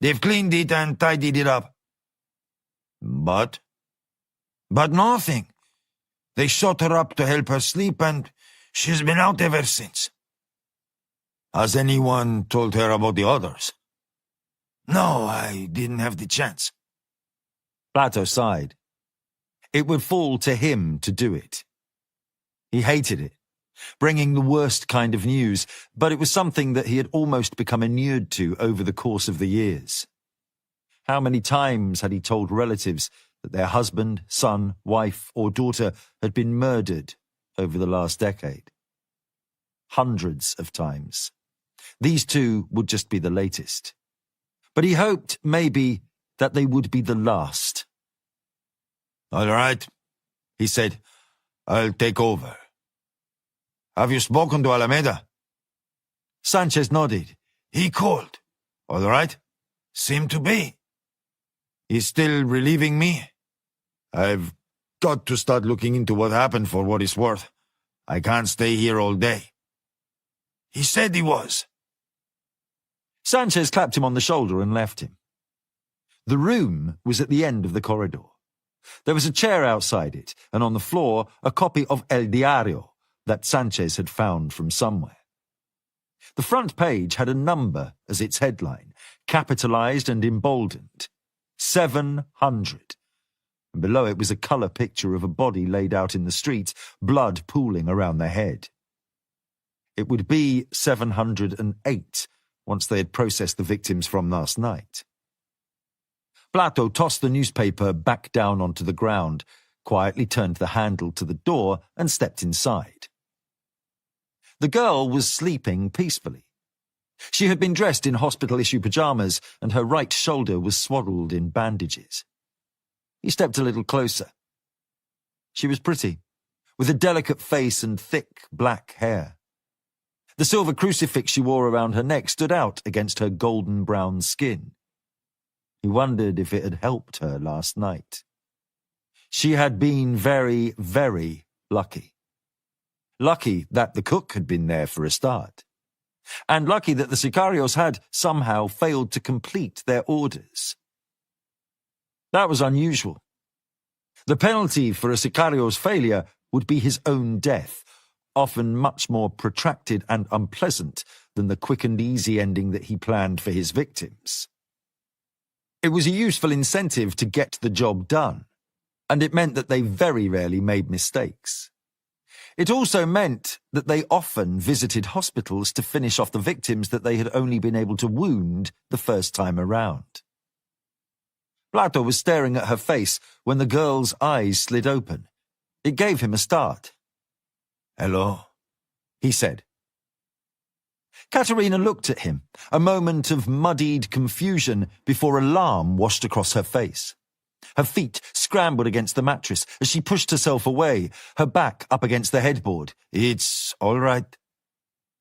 B: They've cleaned it and tidied it up. But nothing. They shot her up to help her sleep, and she's been out ever since. Has anyone told her about the others? No, I didn't have the chance.
A: Plato sighed. It would fall to him to do it. He hated it, bringing the worst kind of news, but it was something that he had almost become inured to over the course of the years. How many times had he told relatives that their husband, son, wife, or daughter had been murdered over the last decade? Hundreds of times. These two would just be the latest. But he hoped, maybe, that they would be the last.
B: All right, he said. I'll take over. Have you spoken to Alameda?
A: Sanchez nodded.
B: He called. All right? Seemed to be. He's still relieving me. I've got to start looking into what happened for what it's worth. I can't stay here all day. He said he was.
A: Sanchez clapped him on the shoulder and left him. The room was at the end of the corridor. There was a chair outside it, and on the floor a copy of El Diario that Sanchez had found from somewhere. The front page had a number as its headline, capitalized and emboldened. 700. And below it was a colour picture of a body laid out in the street, blood pooling around the head. It would be 708 once they had processed the victims from last night. Plato tossed the newspaper back down onto the ground, quietly turned the handle to the door and stepped inside. The girl was sleeping peacefully. She had been dressed in hospital-issue pyjamas, and her right shoulder was swaddled in bandages. He stepped a little closer. She was pretty, with a delicate face and thick black hair. The silver crucifix she wore around her neck stood out against her golden-brown skin. He wondered if it had helped her last night. She had been very, very lucky. Lucky that the cook had been there for a start. And lucky that the sicarios had somehow failed to complete their orders. That was unusual. The penalty for a sicario's failure would be his own death, often much more protracted and unpleasant than the quick and easy ending that he planned for his victims. It was a useful incentive to get the job done, and it meant that they very rarely made mistakes. It also meant that they often visited hospitals to finish off the victims that they had only been able to wound the first time around. Plato was staring at her face when the girl's eyes slid open. It gave him a start.
B: Hello,
A: he said. Katerina looked at him, a moment of muddied confusion before alarm washed across her face. Her feet scrambled against the mattress as she pushed herself away, her back up against the headboard.
B: It's all right,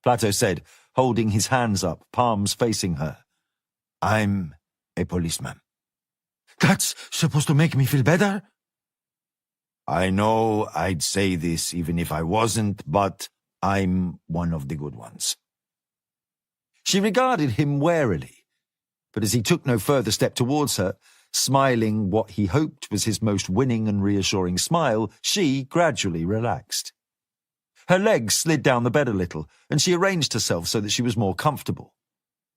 A: Plato said, holding his hands up, palms facing her.
B: I'm a policeman.
C: That's supposed to make me feel better?
B: I know I'd say this even if I wasn't, but I'm one of the good ones.
A: She regarded him warily, but as he took no further step towards her, smiling what he hoped was his most winning and reassuring smile, she gradually relaxed. Her legs slid down the bed a little, and she arranged herself so that she was more comfortable.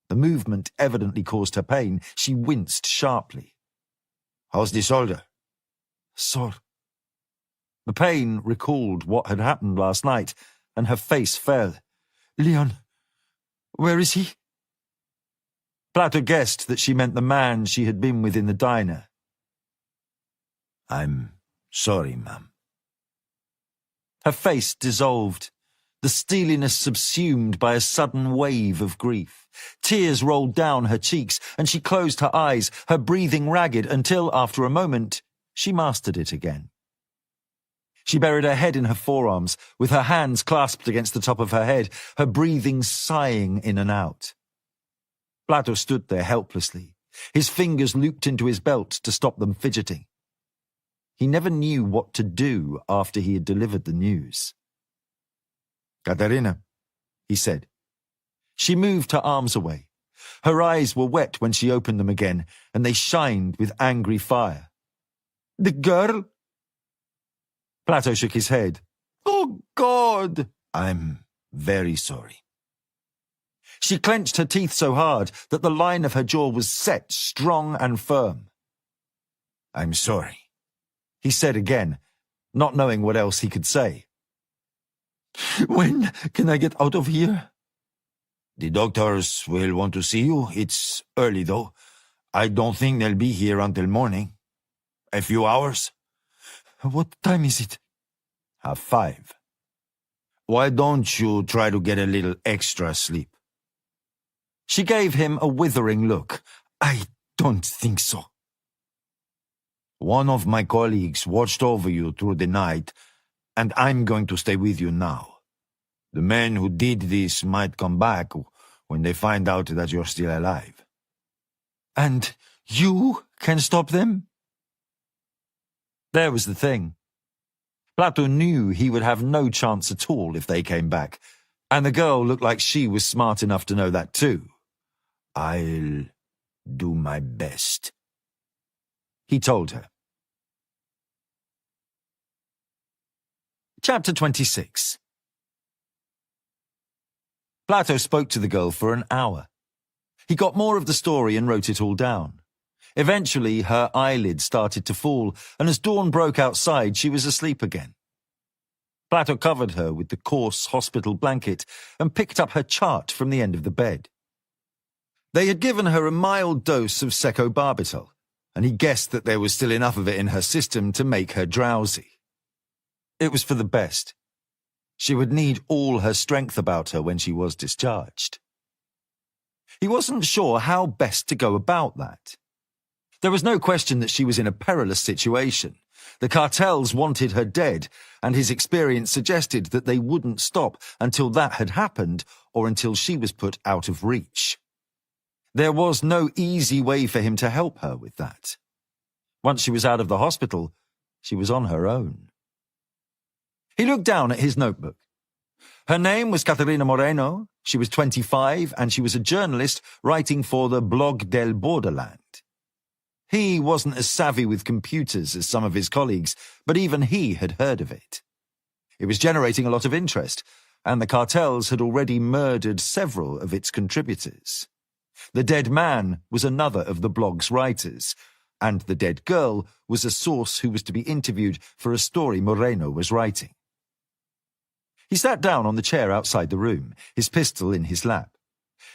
A: The movement evidently caused her pain. She winced sharply.
B: How's the shoulder?
C: Sore.
A: The pain recalled what had happened last night, and her face fell.
C: Leon, where is he?
A: Plato guessed that she meant the man she had been with in the diner.
B: I'm sorry, ma'am.
A: Her face dissolved, the steeliness subsumed by a sudden wave of grief. Tears rolled down her cheeks, and she closed her eyes, her breathing ragged until, after a moment, she mastered it again. She buried her head in her forearms, with her hands clasped against the top of her head, her breathing sighing in and out. Plato stood there helplessly, his fingers looped into his belt to stop them fidgeting. He never knew what to do after he had delivered the news.
B: Katerina,
A: he said. She moved her arms away. Her eyes were wet when she opened them again, and they shined with angry fire.
C: The girl?
A: Plato shook his head.
C: Oh, God!
B: I'm very sorry.
A: She clenched her teeth so hard that the line of her jaw was set, strong and firm.
B: I'm sorry,
A: he said again, not knowing what else he could say.
C: When can I get out of here?
B: The doctors will want to see you. It's early, though. I don't think they'll be here until morning. A few hours.
C: What time is it?
B: 5:30. Why don't you try to get a little extra sleep?
A: She gave him a withering look.
C: I don't think so.
B: One of my colleagues watched over you through the night, and I'm going to stay with you now. The men who did this might come back when they find out that you're still alive.
C: And you can stop them?
A: There was the thing. Plato knew he would have no chance at all if they came back, and the girl looked like she was smart enough to know that too.
B: I'll do my best,
A: he told her. Chapter 26. Plato spoke to the girl for an hour. He got more of the story and wrote it all down. Eventually, her eyelids started to fall, and as dawn broke outside, she was asleep again. Plato covered her with the coarse hospital blanket and picked up her chart from the end of the bed. They had given her a mild dose of secobarbital, and he guessed that there was still enough of it in her system to make her drowsy. It was for the best. She would need all her strength about her when she was discharged. He wasn't sure how best to go about that. There was no question that she was in a perilous situation. The cartels wanted her dead, and his experience suggested that they wouldn't stop until that had happened or until she was put out of reach. There was no easy way for him to help her with that. Once she was out of the hospital, she was on her own. He looked down at his notebook. Her name was Caterina Moreno, she was 25, and she was a journalist writing for the Blog del Borderland. He wasn't as savvy with computers as some of his colleagues, but even he had heard of it. It was generating a lot of interest, and the cartels had already murdered several of its contributors. The dead man was another of the blog's writers, and the dead girl was a source who was to be interviewed for a story Moreno was writing. He sat down on the chair outside the room, his pistol in his lap.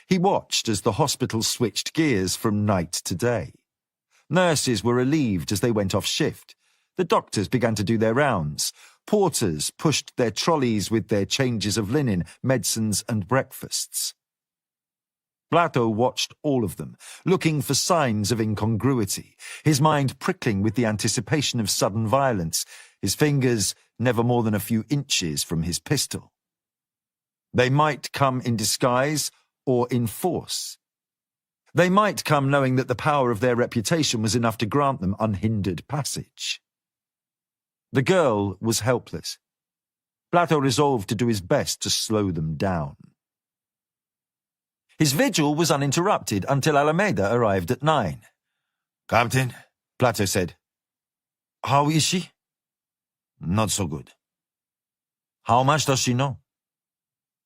A: He watched as the hospital switched gears from night to day. Nurses were relieved as they went off shift. The doctors began to do their rounds. Porters pushed their trolleys with their changes of linen, medicines, and breakfasts. Plato watched all of them, looking for signs of incongruity, his mind prickling with the anticipation of sudden violence, his fingers never more than a few inches from his pistol. They might come in disguise or in force. They might come knowing that the power of their reputation was enough to grant them unhindered passage. The girl was helpless. Plato resolved to do his best to slow them down. His vigil was uninterrupted until Alameda arrived at 9.
B: Captain,
A: Plato said.
C: How is she?
B: not so good.
C: How much does she know?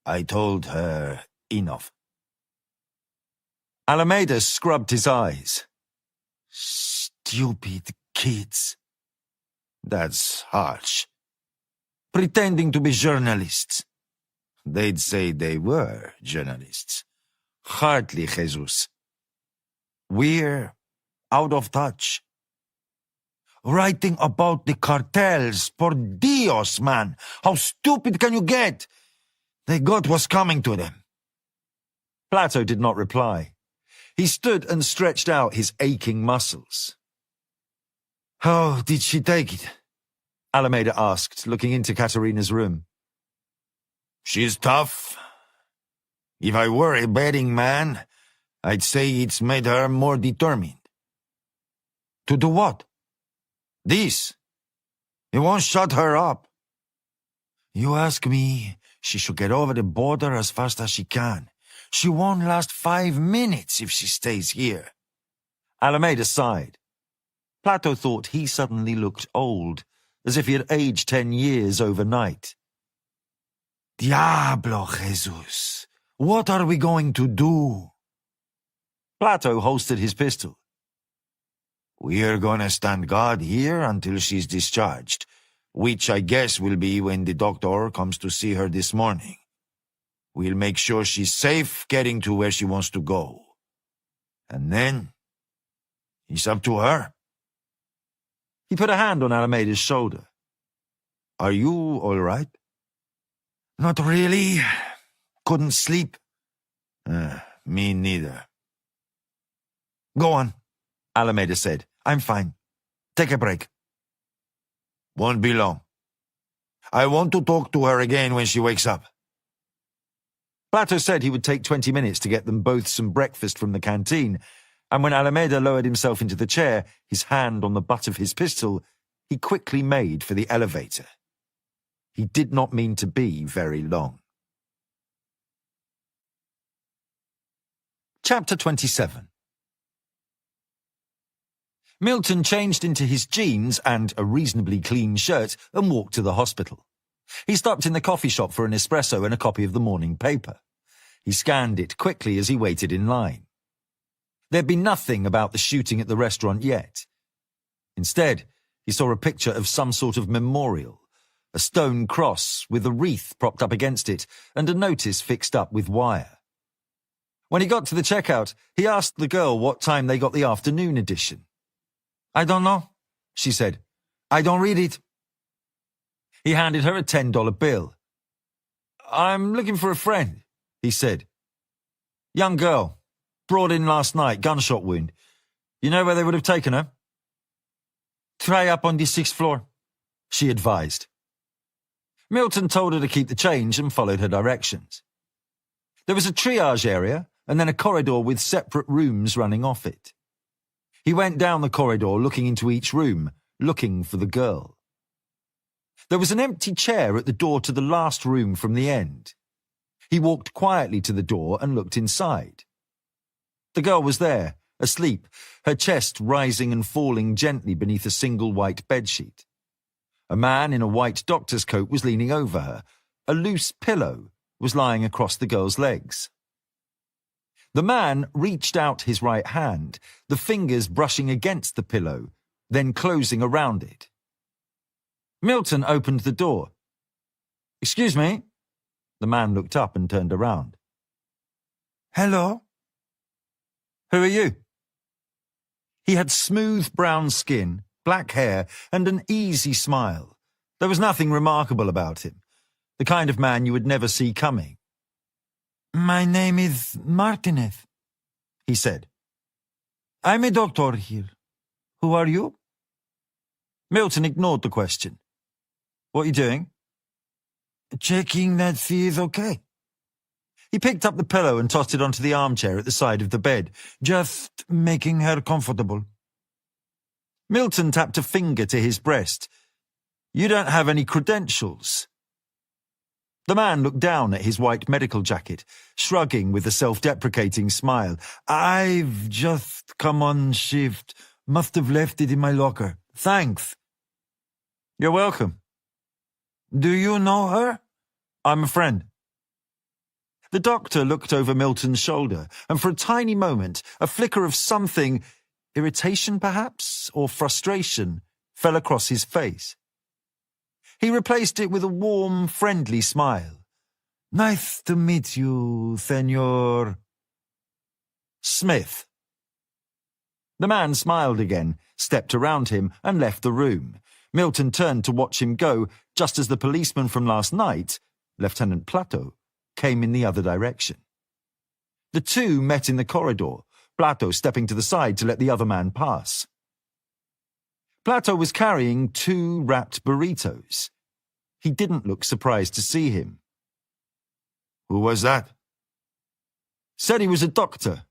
B: I told her enough.
A: Alameda scrubbed his eyes.
C: Stupid kids.
B: That's harsh.
C: Pretending to be journalists.
B: They'd say they were journalists.
C: Hardly, Jesus. We're out of touch. Writing about the cartels, por Dios, man. How stupid can you get? They got what's coming to them.
A: Plato did not reply. He stood and stretched out his aching muscles.
C: How did she take it?
A: Alameda asked, looking into Katerina's room.
B: She's tough. If I were a betting man, I'd say it's made her more determined.
C: To do what?
B: This. It won't shut her up.
C: You ask me, she should get over the border as fast as she can. She won't last 5 minutes if she stays here.
A: Alameda sighed. Plato thought he suddenly looked old, as if he had aged 10 years overnight.
C: Diablo, Jesus. What are we going to do?
A: Plato holstered his pistol.
B: We're gonna stand guard here until she's discharged, which I guess will be when the doctor comes to see her this morning. We'll make sure she's safe getting to where she wants to go. And then, it's up to her.
A: He put a hand on Alameda's shoulder.
B: Are you all right?
C: Not really. Couldn't sleep.
B: Me neither.
C: Go on,
A: Alameda said.
C: I'm fine. Take a break.
B: Won't be long. I want to talk to her again when she wakes up.
A: Plato said he would take 20 minutes to get them both some breakfast from the canteen, and when Alameda lowered himself into the chair, his hand on the butt of his pistol, he quickly made for the elevator. He did not mean to be very long. Chapter 27. Milton changed into his jeans and a reasonably clean shirt and walked to the hospital. He stopped in the coffee shop for an espresso and a copy of the morning paper. He scanned it quickly as he waited in line. There'd been nothing about the shooting at the restaurant yet. Instead, he saw a picture of some sort of memorial, a stone cross with a wreath propped up against it and a notice fixed up with wire. When he got to the checkout, he asked the girl what time they got the afternoon edition.
C: I don't know,
A: she said.
C: I don't read it.
A: He handed her a $10 bill. I'm looking for a friend, he said. Young girl, brought in last night, gunshot wound. You know where they would have taken her?
C: Try up on the 6th floor,
A: she advised. Milton told her to keep the change and followed her directions. There was a triage area and then a corridor with separate rooms running off it. He went down the corridor looking into each room, looking for the girl. There was an empty chair at the door to the last room from the end. He walked quietly to the door and looked inside. The girl was there, asleep, her chest rising and falling gently beneath a single white bedsheet. A man in a white doctor's coat was leaning over her. A loose pillow was lying across the girl's legs. The man reached out his right hand, the fingers brushing against the pillow, then closing around it. Milton opened the door. "Excuse me?" The man looked up and turned around.
C: Hello?
A: "Who are you?" He had smooth brown skin, black hair, and an easy smile. There was nothing remarkable about him, the kind of man you would never see coming.
C: My name is Martinez,
A: he said.
C: I'm a doctor here. Who are you?
A: Milton ignored the question. "What are you doing?"
C: Checking that she is okay.
A: He picked up the pillow and tossed it onto the armchair at the side of the bed.
C: Just making her comfortable.
A: Milton tapped a finger to his breast. "You don't have any credentials." The man looked down at his white medical jacket, shrugging with a self-deprecating smile.
C: I've just come on shift. Must have left it in my locker. Thanks.
A: "You're welcome."
C: Do you know her?
A: "I'm a friend." The doctor looked over Milton's shoulder, and for a tiny moment, a flicker of something, irritation perhaps, or frustration, fell across his face. He replaced it with a warm, friendly smile.
C: Nice to meet you, Senor
A: Smith. The man smiled again, stepped around him, and left the room. Milton turned to watch him go, just as the policeman from last night, Lieutenant Plato, came in the other direction. The two met in the corridor, Plato stepping to the side to let the other man pass. Plato was carrying 2 wrapped burritos. He didn't look surprised to see him.
B: Who was that?
A: Said he was a doctor,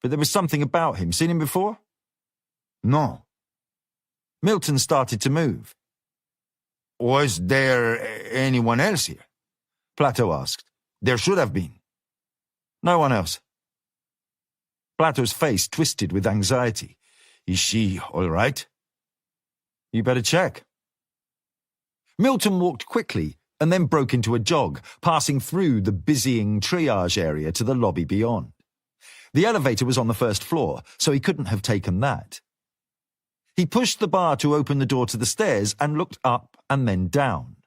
A: but there was something about him. Seen him before?
B: No.
A: Milton started to move.
B: Was there anyone else here?
A: Plato asked.
B: There should have been.
A: No one else. Plato's face twisted with anxiety.
B: Is she all right?
A: You better check. Milton walked quickly and then broke into a jog, passing through the busying triage area to the lobby beyond. The elevator was on the first floor, so he couldn't have taken that. He pushed the bar to open the door to the stairs and looked up and then down.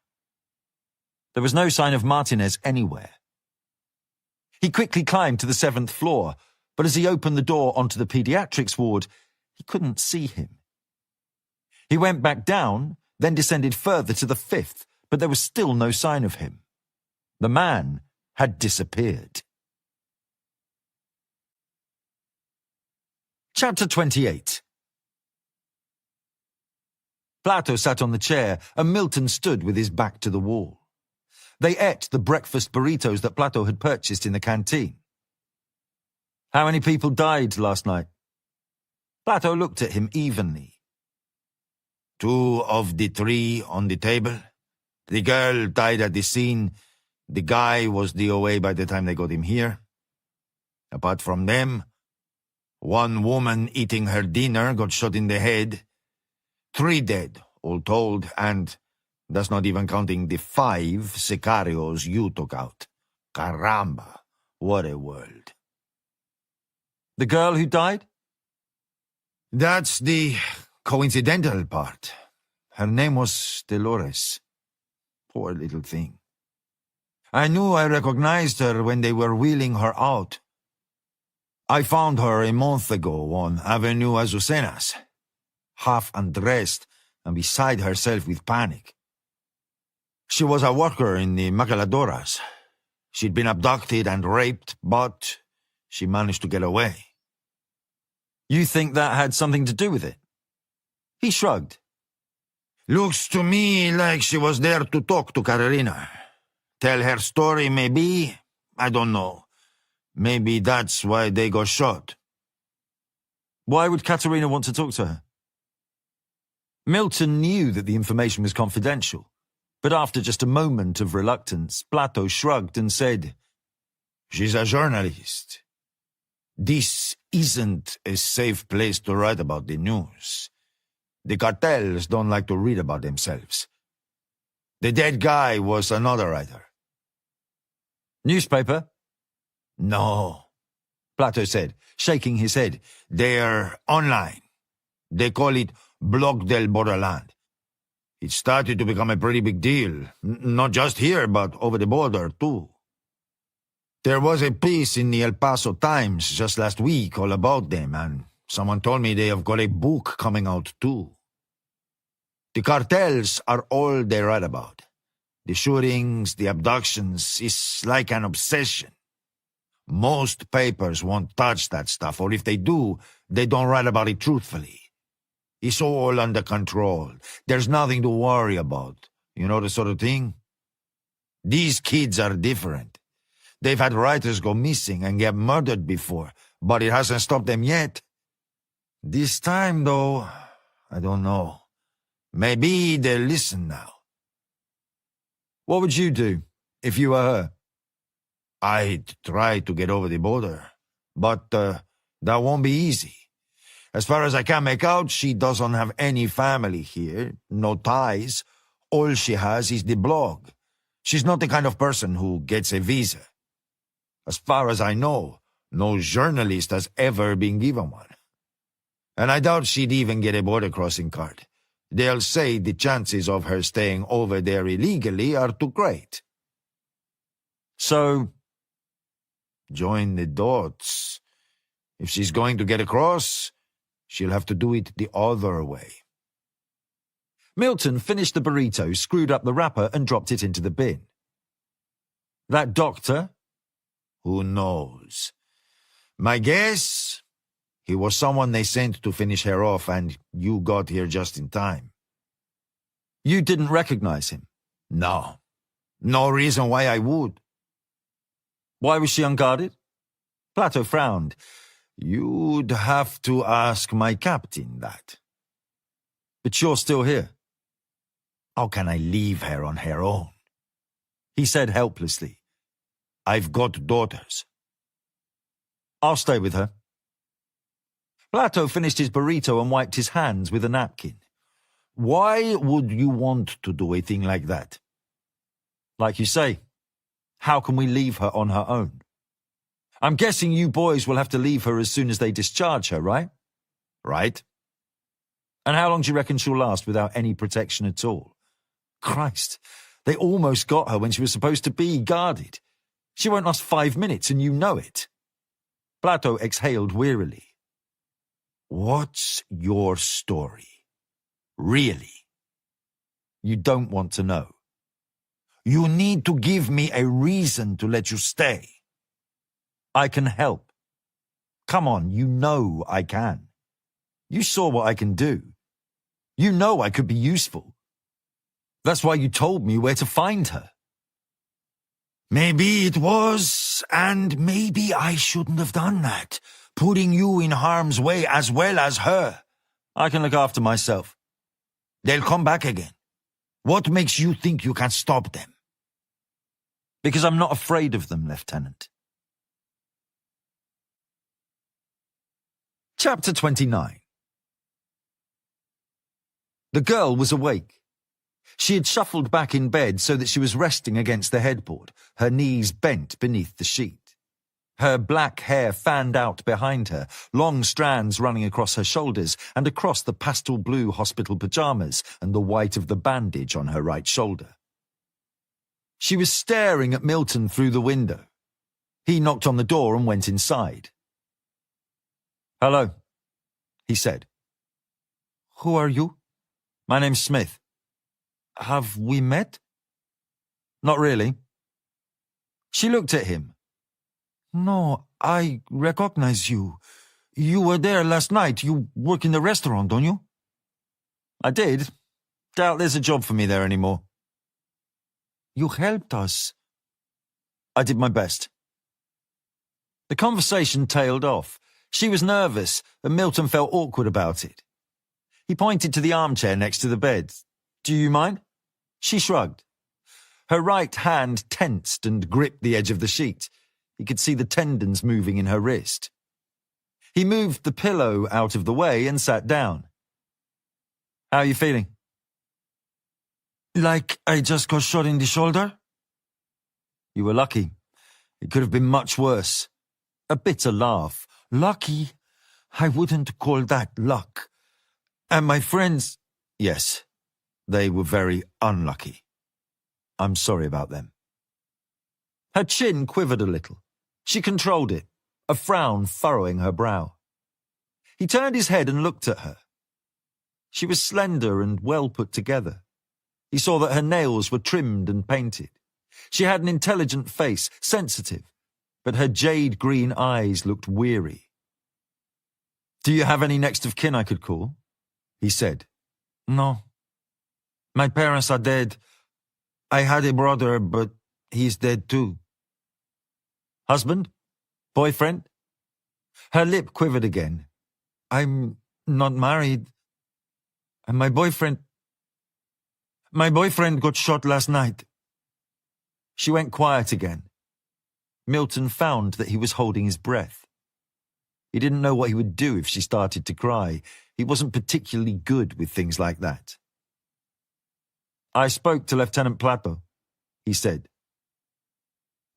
A: There was no sign of Martinez anywhere. He quickly climbed to the 7th floor, but as he opened the door onto the pediatrics ward, he couldn't see him. He went back down, then descended further to the 5th, but there was still no sign of him. The man had disappeared. Chapter 28. Plato sat on the chair, and Milton stood with his back to the wall. They ate the breakfast burritos that Plato had purchased in the canteen. How many people died last night? Plato looked at him evenly.
B: 2 of the 3 on the table. The girl died at the scene. The guy was DOA by the time they got him here. Apart from them, 1 woman eating her dinner got shot in the head. 3 dead, all told, and that's not even counting the 5 sicarios you took out. Caramba, what a world.
A: The girl who died?
B: That's the coincidental part. Her name was Dolores. Poor little thing. I knew I recognized her when they were wheeling her out. I found her a month ago on Avenue Azucenas, half undressed and beside herself with panic. She was a worker in the maquiladoras. She'd been abducted and raped, but she managed to get away.
A: You think that had something to do with it? He shrugged.
B: Looks to me like she was there to talk to Carolina. Tell her story, maybe. I don't know. Maybe that's why they got shot.
A: Why would Katerina want to talk to her? Milton knew that the information was confidential, but after just a moment of reluctance, Plato shrugged and said,
B: She's a journalist. This isn't a safe place to write about the news. The cartels don't like to read about themselves. The dead guy was another writer.
A: Newspaper?
B: No, Plato said, shaking his head. They're online. They call it Blog del Borderland. It started to become a pretty big deal, not just here, but over the border, too. There was a piece in the El Paso Times just last week all about them, and someone told me they have got a book coming out, too. The cartels are all they write about. The shootings, the abductions, it's like an obsession. Most papers won't touch that stuff, or if they do, they don't write about it truthfully. It's all under control. There's nothing to worry about. You know the sort of thing? These kids are different. They've had writers go missing and get murdered before, but it hasn't stopped them yet. This time, though, I don't know. Maybe they'll listen now.
A: What would you do if you were her?
B: I'd try to get over the border, but that won't be easy. As far as I can make out, she doesn't have any family here, no ties. All she has is the blog. She's not the kind of person who gets a visa. As far as I know, no journalist has ever been given one. And I doubt she'd even get a border crossing card. They'll say the chances of her staying over there illegally are too great.
A: So,
B: join the dots. If she's going to get across, she'll have to do it the other way.
A: Milton finished the burrito, screwed up the wrapper, and dropped it into the bin. That doctor?
B: Who knows? My guess? He was someone they sent to finish her off, and you got here just in time.
A: You didn't recognize him?
B: No. No reason why I would.
A: Why was she unguarded? Plato frowned.
B: You'd have to ask my captain that.
A: But you're still here.
B: How can I leave her on her own?
A: He said helplessly.
B: I've got daughters.
A: I'll stay with her. Plato finished his burrito and wiped his hands with a napkin.
B: Why would you want to do a thing like that?
A: Like you say, how can we leave her on her own? I'm guessing you boys will have to leave her as soon as they discharge her, right?
B: Right.
A: And how long do you reckon she'll last without any protection at all? Christ, they almost got her when she was supposed to be guarded. She won't last 5 minutes, and you know it. Plato exhaled wearily.
B: What's your story? Really?
A: You don't want to know.
B: You need to give me a reason to let you stay.
A: I can help. Come on, you know I can. You saw what I can do. You know I could be useful. That's why you told me where to find her.
B: Maybe it was, and maybe I shouldn't have done that, putting you in harm's way as well as her.
A: I can look after myself.
B: They'll come back again. What makes you think you can stop them?
A: Because I'm not afraid of them, Lieutenant. Chapter 29. The girl was awake. She had shuffled back in bed so that she was resting against the headboard, her knees bent beneath the sheet. Her black hair fanned out behind her, long strands running across her shoulders and across the pastel blue hospital pajamas and the white of the bandage on her right shoulder. She was staring at Milton through the window. He knocked on the door and went inside. "Hello," he said.
C: Who are you?
A: "My name's Smith."
C: Have we met?
A: "Not really." She looked at him.
C: No, I recognize you. You were there last night. You work in the restaurant, don't you?
A: "I did. Doubt there's a job for me there anymore."
C: You helped us.
A: "I did my best." The conversation tailed off. She was nervous, and Milton felt awkward about it. He pointed to the armchair next to the bed. "Do you mind?" She shrugged. Her right hand tensed and gripped the edge of the sheet. He could see the tendons moving in her wrist. He moved the pillow out of the way and sat down. How are you feeling?
C: Like I just got shot in the shoulder?
A: You were lucky. It could have been much worse. A bitter laugh.
C: Lucky? I wouldn't call that luck. And my friends...
A: Yes, they were very unlucky. I'm sorry about them. Her chin quivered a little. She controlled it, a frown furrowing her brow. He turned his head and looked at her. She was slender and well put together. He saw that her nails were trimmed and painted. She had an intelligent face, sensitive, but her jade-green eyes looked weary. Do you have any next of kin I could call? He said.
C: No. My parents are dead. I had a brother, but he's dead too.
A: Husband? Boyfriend? Her lip quivered again.
C: I'm not married. And my boyfriend got shot last night.
A: She went quiet again. Milton found that he was holding his breath. He didn't know what he would do if she started to cry. He wasn't particularly good with things like that. I spoke to Lieutenant Plateau, he said.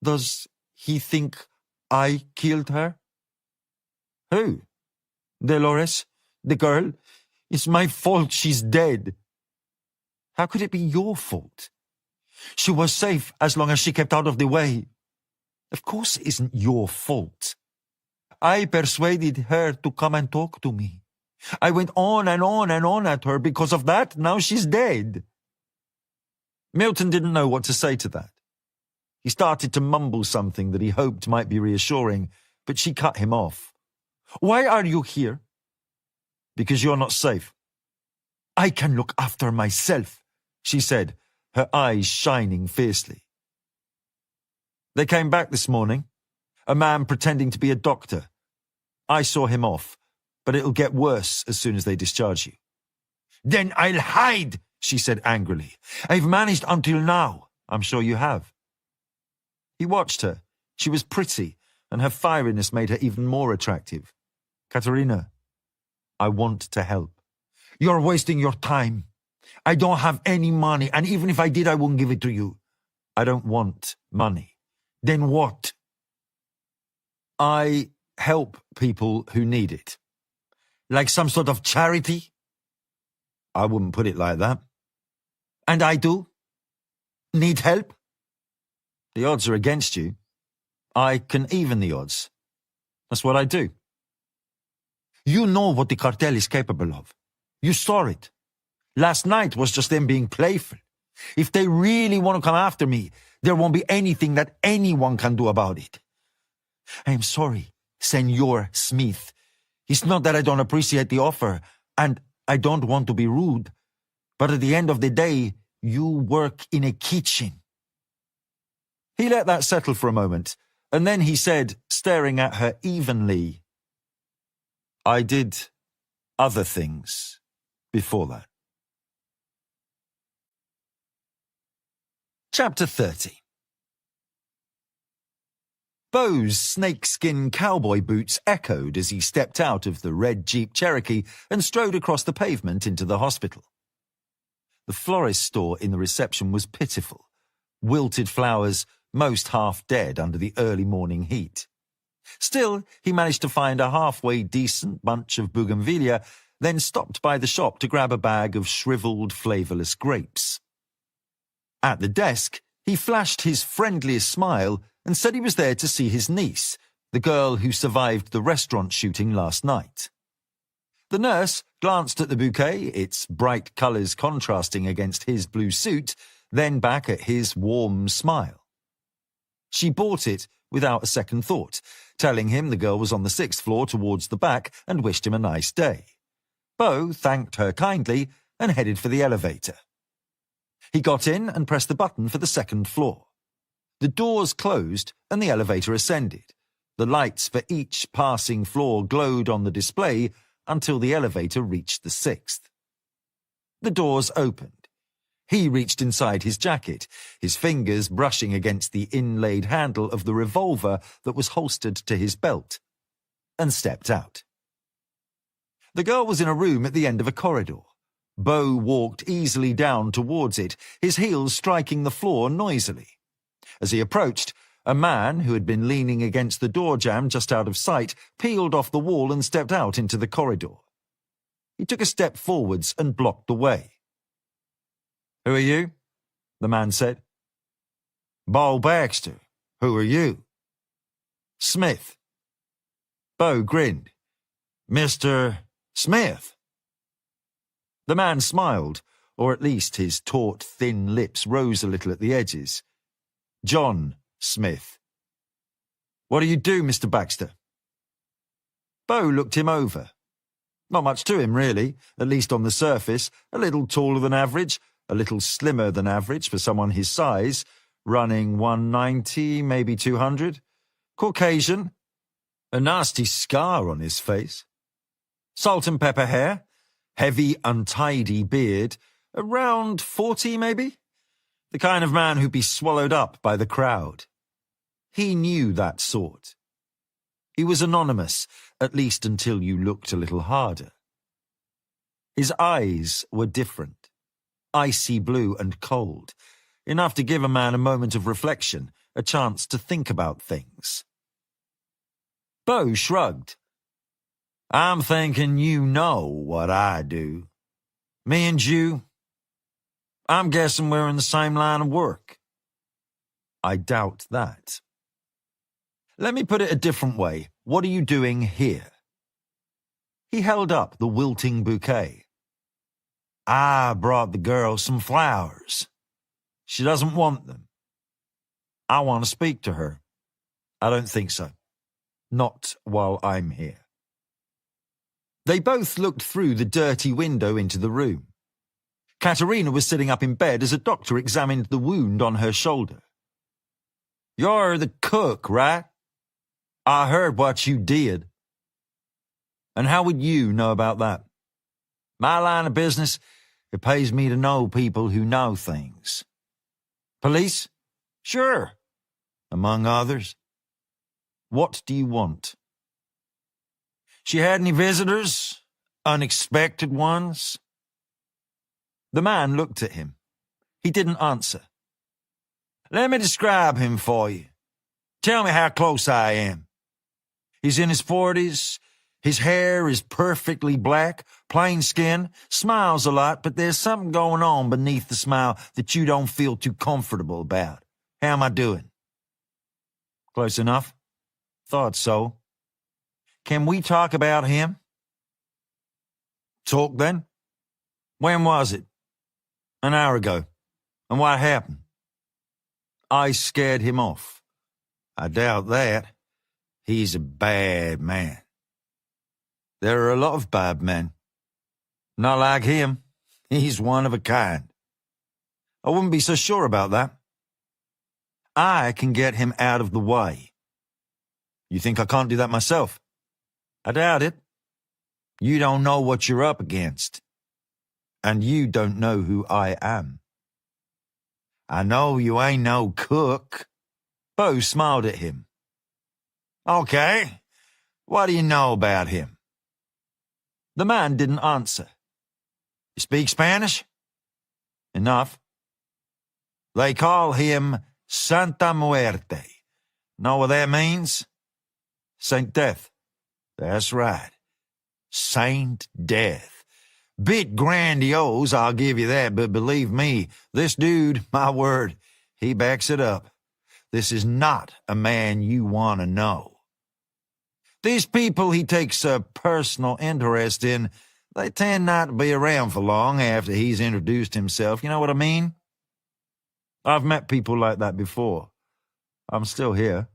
C: Does he think I killed her?
A: Who?
C: Dolores, the girl. It's my fault she's dead.
A: How could it be your fault?
C: She was safe as long as she kept out of the way.
A: Of course it isn't your fault.
C: I persuaded her to come and talk to me. I went on and on and on at her because of that. Now she's dead.
A: Milton didn't know what to say to that. He started to mumble something that he hoped might be reassuring, but she cut him off.
C: Why are you here?
A: Because you're not safe.
C: I can look after myself,
A: she said, her eyes shining fiercely. They came back this morning, a man pretending to be a doctor. I saw him off, but it'll get worse as soon as they discharge you.
C: Then I'll hide, she said angrily. I've managed until now.
A: I'm sure you have. He watched her. She was pretty, and her fieriness made her even more attractive. Katerina, I want to help.
C: You're wasting your time. I don't have any money, and even if I did, I wouldn't give it to you.
A: I don't want money.
C: Then what?
A: I help people who need it.
C: Like some sort of charity?
A: I wouldn't put it like that.
C: And I do? Need help?
A: The odds are against you. I can even the odds. That's what I do.
C: You know what the cartel is capable of. You saw it. Last night was just them being playful. If they really want to come after me, there won't be anything that anyone can do about it. I am sorry, Senor Smith. It's not that I don't appreciate the offer, and I don't want to be rude, but at the end of the day, you work in a kitchen.
A: He let that settle for a moment, and then he said, staring at her evenly, I did other things before that. Chapter 30. Beau's snakeskin cowboy boots echoed as he stepped out of the red Jeep Cherokee and strode across the pavement into the hospital. The florist store in the reception was pitiful. Wilted flowers, most half dead under the early morning heat. Still, he managed to find a halfway decent bunch of bougainvillea, then stopped by the shop to grab a bag of shriveled, flavorless grapes. At the desk, he flashed his friendliest smile and said he was there to see his niece, the girl who survived the restaurant shooting last night. The nurse glanced at the bouquet, its bright colours contrasting against his blue suit, then back at his warm smile. She bought it without a second thought, telling him the girl was on the 6th floor towards the back and wished him a nice day. Beau thanked her kindly and headed for the elevator. He got in and pressed the button for the 2nd floor. The doors closed and the elevator ascended. The lights for each passing floor glowed on the display until the elevator reached the 6th. The doors opened. He reached inside his jacket, his fingers brushing against the inlaid handle of the revolver that was holstered to his belt. and stepped out. The girl was in a room at the end of a corridor. Beau walked easily down towards it, his heels striking the floor noisily. As he approached, a man who had been leaning against the door jamb just out of sight peeled off the wall and stepped out into the corridor. He took a step forwards and blocked the way. "Who are you?" the man said. "Beau Baxter. Who are you?" "Smith." Beau grinned. "Mr. Smith?" The man smiled, or at least his taut, thin lips rose a little at the edges. "John Smith." "What do you do, Mr. Baxter?" Beau looked him over. Not much to him, really, at least on the surface. A little taller than average, a little slimmer than average for someone his size, running 190, maybe 200. Caucasian. A nasty scar on his face. Salt and pepper hair. Heavy, untidy beard. Around 40, maybe? The kind of man who'd be swallowed up by the crowd. He knew that sort. He was anonymous, at least until you looked a little harder. His eyes were different. Icy blue and cold. Enough to give a man a moment of reflection, a chance to think about things. Beau shrugged. "I'm thinking you know what I do. Me and you, I'm guessing we're in the same line of work." "I doubt that." "Let me put it a different way. What are you doing here?" He held up the wilting bouquet. "I brought the girl some flowers. She doesn't want them. I want to speak to her." "I don't think so. Not while I'm here." They both looked through the dirty window into the room. Katerina was sitting up in bed as a doctor examined the wound on her shoulder. "You're the cook, right? I heard what you did." "And how would you know about that?" "My line of business, it pays me to know people who know things." "Police?" "Sure. Among others." "What do you want?" "She had any visitors? Unexpected ones?" The man looked at him. He didn't answer. "Let me describe him for you. Tell me how close I am." "He's in his 40s. His hair is perfectly black, plain skin, smiles a lot, but there's something going on beneath the smile that you don't feel too comfortable about. How am I doing?" "Close enough. Thought so. Can we talk about him?" "Talk then. When was it?" "An hour ago. And what happened?" "I scared him off." "I doubt that. He's a bad man." "There are a lot of bad men." "Not like him. He's one of a kind." "I wouldn't be so sure about that." "I can get him out of the way." "You think I can't do that myself?" "I doubt it." "You don't know what you're up against." "And you don't know who I am." "I know you ain't no cook." Beau smiled at him. "Okay. What do you know about him?" The man didn't answer. "You speak Spanish?" "Enough." "They call him Santa Muerte. Know what that means?" "Saint Death." "That's right. Saint Death. Bit grandiose, I'll give you that, but believe me, this dude, my word, he backs it up. This is not a man you want to know. These people he takes a personal interest in, they tend not to be around for long after he's introduced himself. You know what I mean? I've met people like that before. I'm still here."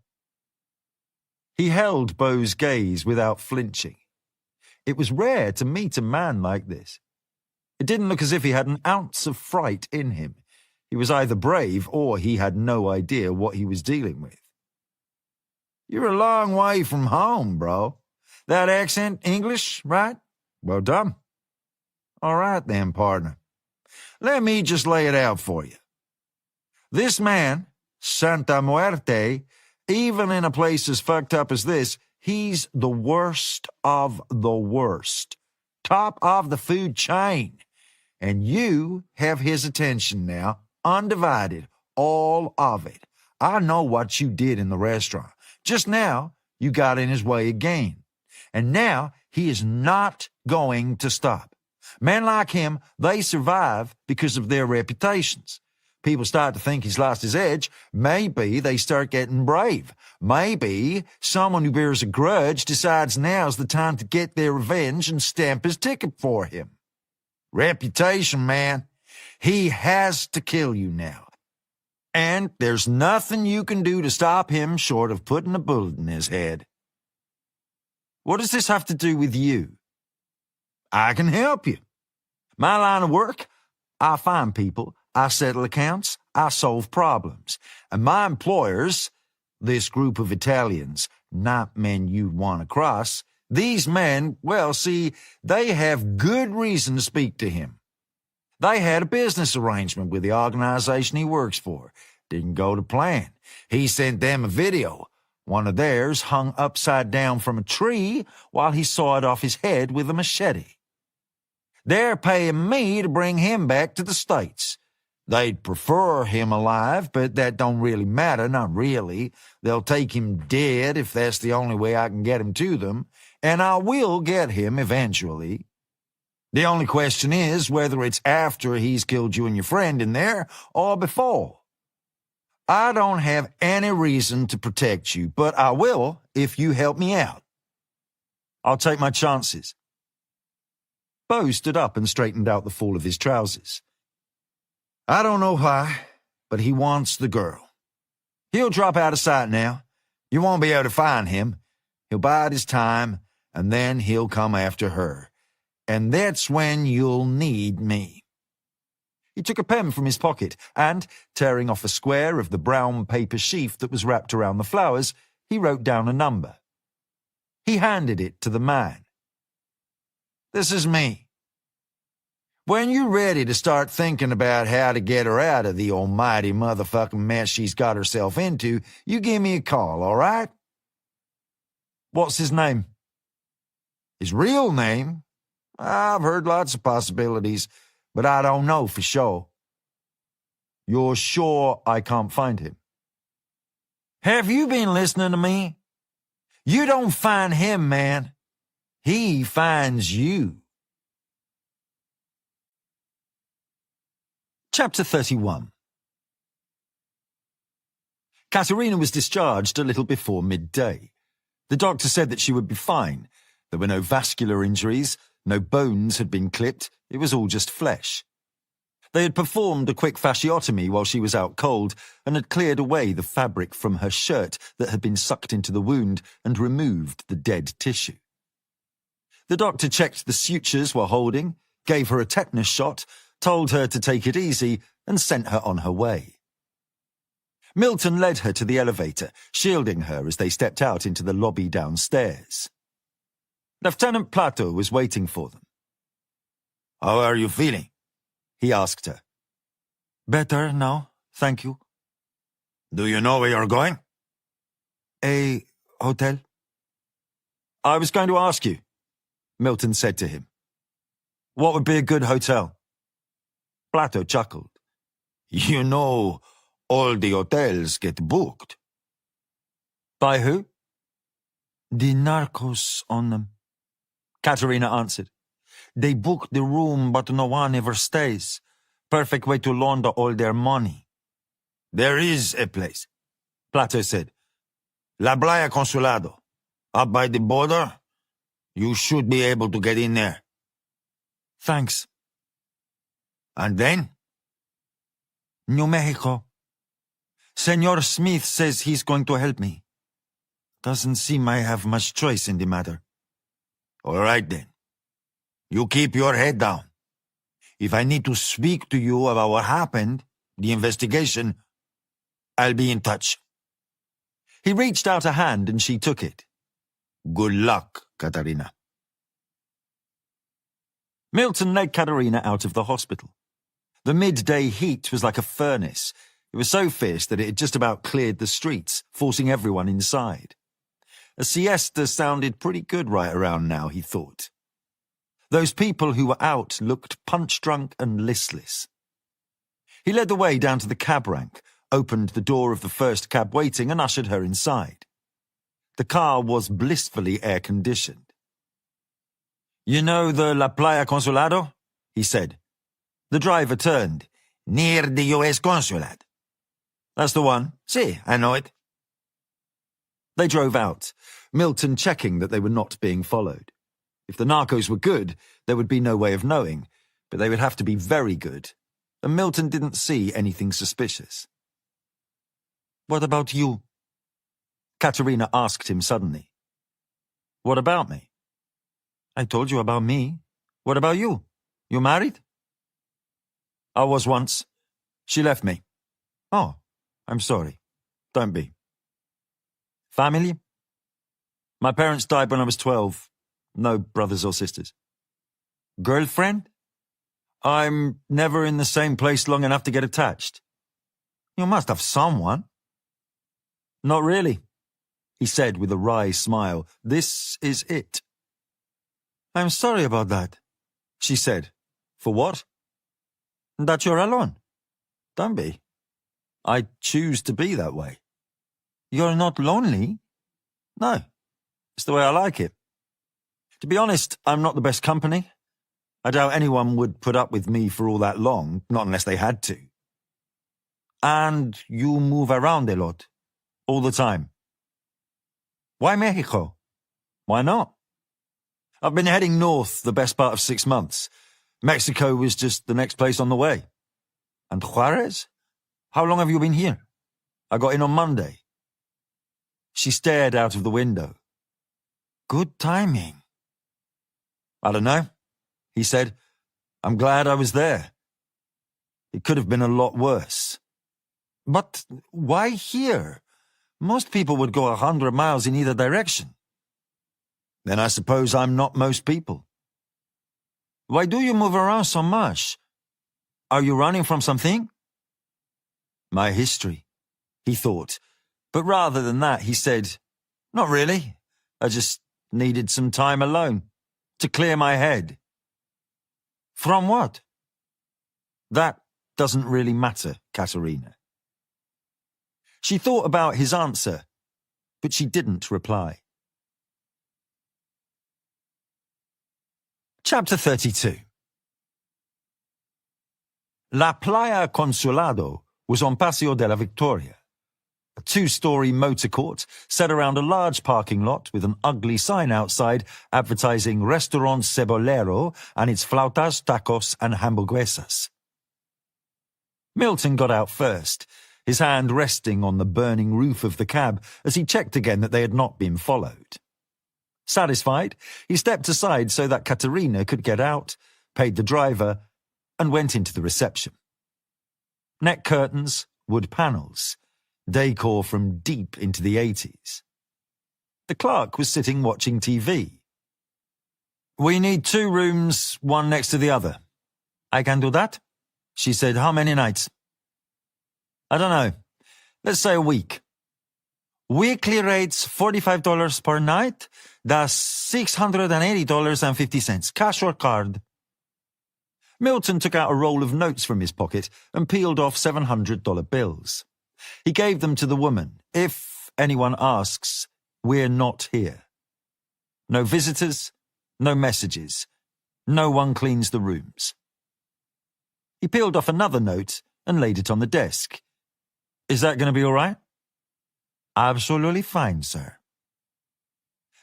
A: He held Beau's gaze without flinching. It was rare to meet a man like this. It didn't look as if he had an ounce of fright in him. He was either brave or he had no idea what he was dealing with. "You're a long way from home, bro. That accent English, right? Well done." "All right then, partner. Let me just lay it out for you. This man, Santa Muerte,
B: Even in a place as fucked up as this, he's the worst of the worst. Top of the food chain. And you have his attention now, undivided, all of it. I know what you did in the restaurant. Just now, you got in his way again. And now, he is not going to stop. Men like him, they survive because of their reputations. People start to think he's lost his edge. Maybe they start getting brave. Maybe someone who bears a grudge decides now's the time to get their revenge and stamp his ticket for him. Reputation, man. He has to kill you now. And there's nothing you can do to stop him short of putting a bullet in his head. What does this have to do with you? I can help you. My line of work, I find people, I settle accounts, I solve problems. And my employers, this group of Italians, not men you'd want to cross, these men, well, see, they have good reason to speak to him. They had a business arrangement with the organization he works for. Didn't go to plan. He sent them a video. One of theirs hung upside down from a tree while he sawed off his head with a machete. They're paying me to bring him back to the States. They'd prefer him alive, but that don't really matter, not really. They'll take him dead if that's the only way I can get him to them, and I will get him eventually. The only question is whether it's after he's killed you and your friend in there or before. I don't have any reason to protect you, but I will if you help me out. I'll take my chances. Bo stood up and straightened out the fall of his trousers. I don't know why, but he wants the girl. He'll drop out of sight now. You won't be able to find him. He'll bide his time, and then he'll come after her. And that's when you'll need me. He took a pen from his pocket and, tearing off a square of the brown paper sheaf that was wrapped around the flowers, he wrote down a number. He handed it to the man. This is me. When you're ready to start thinking about how to get her out of the almighty motherfucking mess she's got herself into, you give me a call, all right? What's his name? His real name? I've heard lots of possibilities, but I don't know for sure. You're sure I can't find him? Have you been listening to me? You don't find him, man. He finds you. Chapter 31. Katerina was discharged a little before midday. The doctor said that she would be fine. There were no vascular injuries, no bones had been clipped, it was all just flesh. They had performed a quick fasciotomy while she was out cold and had cleared away the fabric from her shirt that had been sucked into the wound and removed the dead tissue. The doctor checked the sutures while holding, gave her a tetanus shot, told her to take it easy, and sent her on her way. Milton led her to the elevator, shielding her as they stepped out into the lobby downstairs. Lieutenant Plateau was waiting for them. How are you feeling? He asked her. Better now, thank you. Do you know where you're going? A hotel. I was going to ask you, Milton said to him. What would be a good hotel? Plateau chuckled. You know, all the hotels get booked. By who? The narcos on them, Katerina answered. They book the room, but no one ever stays. Perfect way to launder all their money. There is a place, Plateau said. La Playa Consulado. Up by the border. You should be able to get in there. Thanks. And then? New Mexico. Senor Smith says he's going to help me. Doesn't seem I have much choice in the matter. All right then. You keep your head down. If I need to speak to you about what happened, the investigation, I'll be in touch. He reached out a hand and she took it. Good luck, Katerina. Milton led Katerina out of the hospital. The midday heat was like a furnace.
A: It was so fierce that it had just about cleared the streets, forcing everyone inside. A siesta sounded pretty good right around now, he thought. Those people who were out looked punch-drunk and listless. He led the way down to the cab rank, opened the door of the first cab waiting and ushered her inside. The car was blissfully air-conditioned. "You know the La Playa Consulado?" he said. The driver turned.
B: Near the U.S. consulate.
A: "That's the one."
B: See, I know it.
A: They drove out, Milton checking that they were not being followed. If the narcos were good, there would be no way of knowing, but they would have to be very good, and Milton didn't see anything suspicious.
C: What about you?
A: Katerina asked him suddenly. "What about me?"
C: I told you about me. What about you? You married?
A: "I was once. She left me."
C: Oh, I'm sorry.
A: "Don't be."
C: Family?
A: "My parents died when I was 12. No brothers or sisters."
C: Girlfriend?
A: "I'm never in the same place long enough to get attached."
C: You must have someone.
A: "Not really," he said with a wry smile. "This is it."
C: I'm sorry about that.
A: She said. "For what?"
C: That you're alone.
A: "Don't be. I choose to be that way."
C: You're not lonely?
A: "No. It's the way I like it. To be honest, I'm not the best company. I doubt anyone would put up with me for all that long, not unless they had to."
C: And you move around a lot.
A: "All the time."
C: Why Mexico?
A: "Why not? I've been heading north the best part of 6 months. Mexico was just the next place on the way."
C: And Juarez? How long have you been here?
A: "I got in on Monday." She stared out of the window.
C: Good timing.
A: "I don't know," he said. "I'm glad I was there. It could have been a lot worse."
C: But why here? Most people would go 100 miles in either direction.
A: "Then I suppose I'm not most people."
C: Why do you move around so much? Are you running from something?
A: "My history," he thought. But rather than that, he said, "Not really. I just needed some time alone, to clear my head."
C: From what?
A: "That doesn't really matter, Katerina." She thought about his answer, but she didn't reply. Chapter 32. La Playa Consulado was on Paseo de la Victoria, a 2-story motor court set around a large parking lot with an ugly sign outside advertising Restaurant Cebolero and its flautas, tacos and hamburguesas. Milton got out first, his hand resting on the burning roof of the cab as he checked again that they had not been followed. Satisfied, he stepped aside so that Katerina could get out, paid the driver, and went into the reception. Net curtains, wood panels, decor from deep into the 80s. The clerk was sitting watching TV. "We need 2 rooms, one next to the other."
C: I can do that?
A: She said. "How many nights?" "I don't know. Let's say a week."
C: Weekly rates $45 per night. That's $680.50. Cash or card?
A: Milton took out a roll of notes from his pocket and peeled off $700 bills. He gave them to the woman. "If anyone asks, we're not here. No visitors, no messages. No one cleans the rooms." He peeled off another note and laid it on the desk. "Is that going to be all right?"
C: Absolutely fine, sir.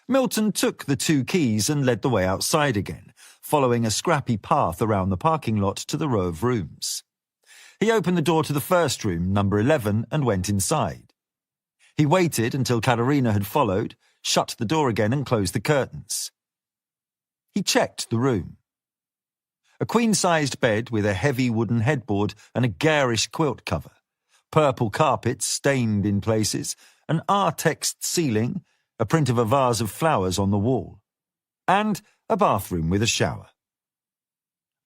A: Milton took the 2 keys and led the way outside again, following a scrappy path around the parking lot to the row of rooms. He opened the door to the first room, number 11, and went inside. He waited until Katerina had followed, shut the door again and closed the curtains. He checked the room. A queen-sized bed with a heavy wooden headboard and a garish quilt cover, purple carpets stained in places, an R-texed ceiling, a print of a vase of flowers on the wall, and a bathroom with a shower.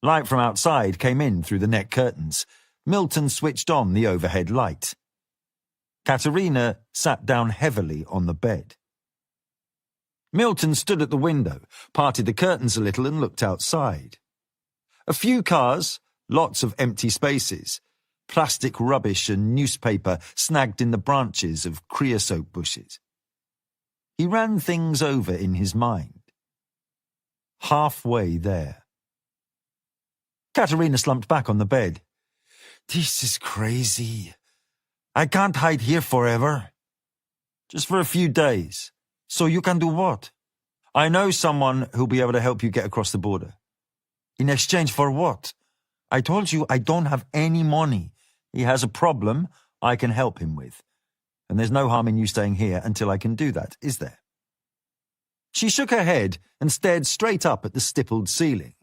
A: Light from outside came in through the net curtains, Milton switched on the overhead light. Katerina sat down heavily on the bed. Milton stood at the window, parted the curtains a little and looked outside. A few cars, lots of empty spaces, plastic rubbish and newspaper snagged in the branches of creosote bushes. He ran things over in his mind. Halfway there. Katerina slumped back on the bed.
B: This is crazy. I can't hide here forever.
A: Just for a few days.
B: So you can do what?
A: I know someone who'll be able to help you get across the border.
B: In exchange for what? I told you I don't have any money.
A: He has a problem I can help him with. And there's no harm in you staying here until I can do that, is there? She shook her head and stared straight up at the stippled ceiling.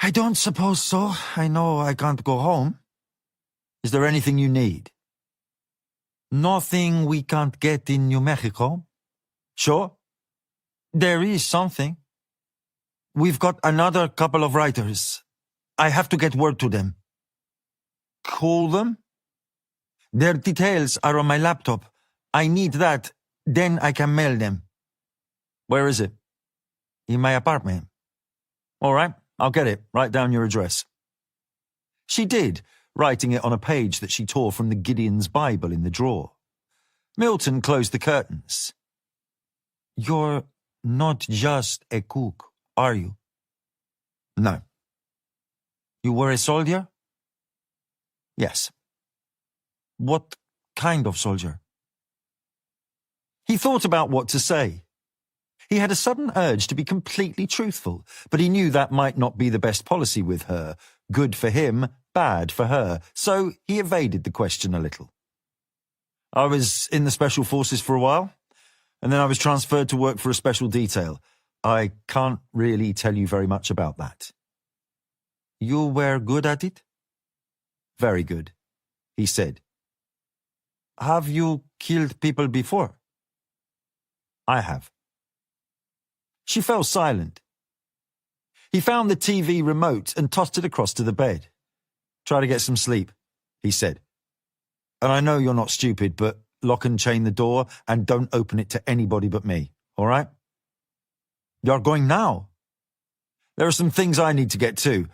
B: I don't suppose so. I know I can't go home.
A: Is there anything you need?
B: Nothing we can't get in New Mexico.
A: Sure.
B: There is something. We've got another couple of writers. I have to get word to them.
A: Call them?
B: Their details are on my laptop. I need that, then I can mail them.
A: Where is it?
B: In my apartment.
A: All right, I'll get it. Write down your address. She did, writing it on a page that she tore from the Gideon's Bible in the drawer. Milton closed the curtains.
B: You're not just a cook, are you?
A: No.
B: You were a soldier?
A: Yes.
B: What kind of soldier?
A: He thought about what to say. He had a sudden urge to be completely truthful, but he knew that might not be the best policy with her. Good for him, bad for her, so he evaded the question a little. I was in the Special Forces for a while, and then I was transferred to work for a special detail. I can't really tell you very much about that.
B: You were good at it?
A: Very good, he said.
B: Have you killed people before?
A: I have. She fell silent. He found the TV remote and tossed it across to the bed. Try to get some sleep, he said. And I know you're not stupid, but lock and chain the door and don't open it to anybody but me, all right?
B: You're going now?
A: There are some things I need to get to.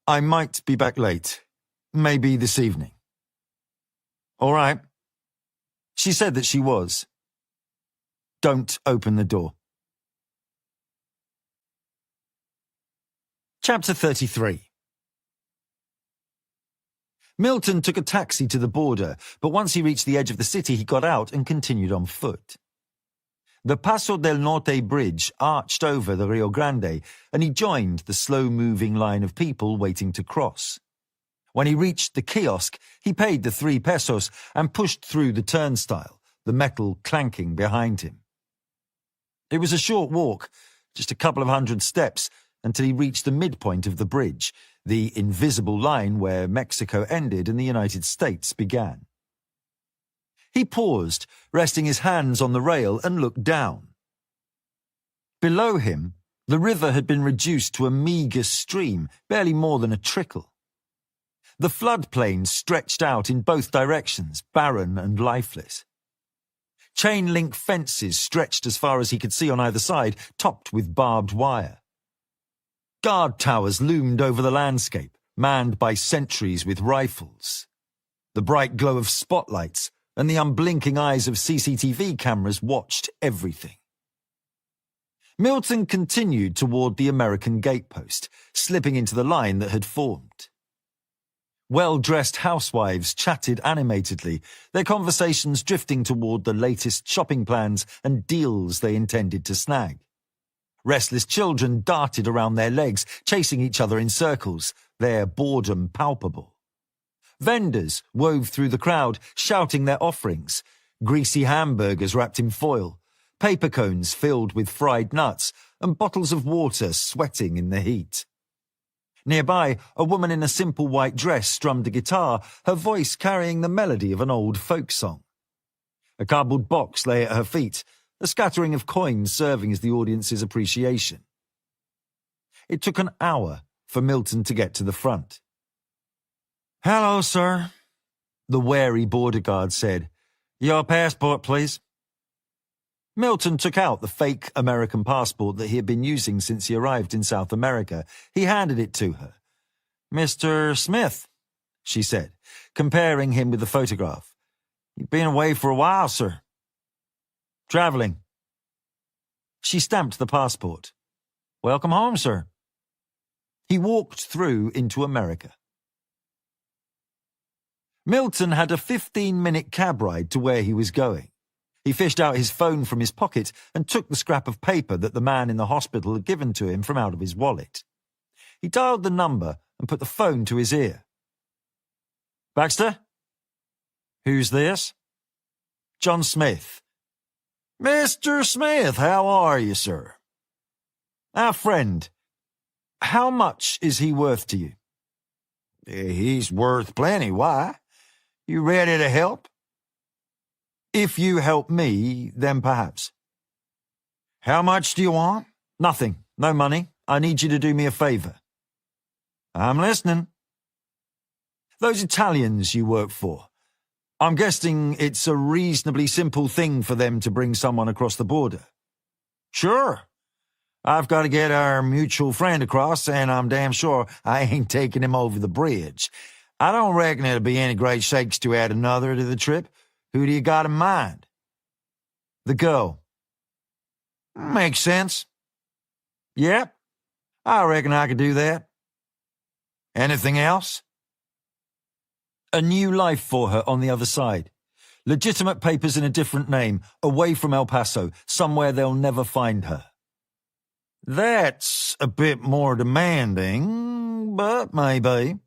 A: I might be back late. Maybe this evening. All right. She said that she was. Don't open the door. Chapter 33. Milton took a taxi to the border, but once he reached the edge of the city, he got out and continued on foot. The Paso del Norte bridge arched over the Rio Grande, and he joined the slow-moving line of people waiting to cross. When he reached the kiosk, he paid the 3 pesos and pushed through the turnstile, the metal clanking behind him. It was a short walk, just a couple of hundred steps, until he reached the midpoint of the bridge, the invisible line where Mexico ended and the United States began. He paused, resting his hands on the rail, and looked down. Below him, the river had been reduced to a meagre stream, barely more than a trickle. The floodplain stretched out in both directions, barren and lifeless. Chain-link fences stretched as far as he could see on either side, topped with barbed wire. Guard towers loomed over the landscape, manned by sentries with rifles. The bright glow of spotlights and the unblinking eyes of CCTV cameras watched everything. Milton continued toward the American gatepost, slipping into the line that had formed. Well-dressed housewives chatted animatedly, their conversations drifting toward the latest shopping plans and deals they intended to snag. Restless children darted around their legs, chasing each other in circles, their boredom palpable. Vendors wove through the crowd, shouting their offerings, greasy hamburgers wrapped in foil, paper cones filled with fried nuts, and bottles of water sweating in the heat. Nearby, a woman in a simple white dress strummed a guitar, her voice carrying the melody of an old folk song. A cardboard box lay at her feet, a scattering of coins serving as the audience's appreciation. It took an hour for Milton to get to the front.
C: Hello, sir, the wary border guard said. Your passport, please.
A: Milton took out the fake American passport that he had been using since he arrived in South America. He handed it to her.
C: Mr. Smith, she said,
A: comparing him with the photograph.
C: You've been away for a while, sir.
A: Travelling. She stamped the passport.
C: Welcome home, sir.
A: He walked through into America. Milton had a 15-minute cab ride to where he was going. He fished out his phone from his pocket and took the scrap of paper that the man in the hospital had given to him from out of his wallet. He dialed the number and put the phone to his ear.
C: Baxter? Who's this?
A: John Smith. Mr. Smith, how are you, sir? Our friend. How much is he worth to you?
B: He's worth plenty. Why? You ready to help?
A: If you help me, then perhaps.
B: How much do you want?
A: Nothing. No money. I need you to do me a favour.
B: I'm listening.
A: Those Italians you work for. I'm guessing it's a reasonably simple thing for them to bring someone across the border.
B: Sure. I've got to get our mutual friend across, and I'm damn sure I ain't taking him over the bridge. I don't reckon it'll be any great shakes to add another to the trip. Who do you got in mind?
A: The girl.
B: Makes sense.
A: Yep.
B: I reckon I could do that. Anything else?
A: A new life for her on the other side. Legitimate papers in a different name, away from El Paso, somewhere they'll never find her.
B: That's a bit more demanding, but maybe.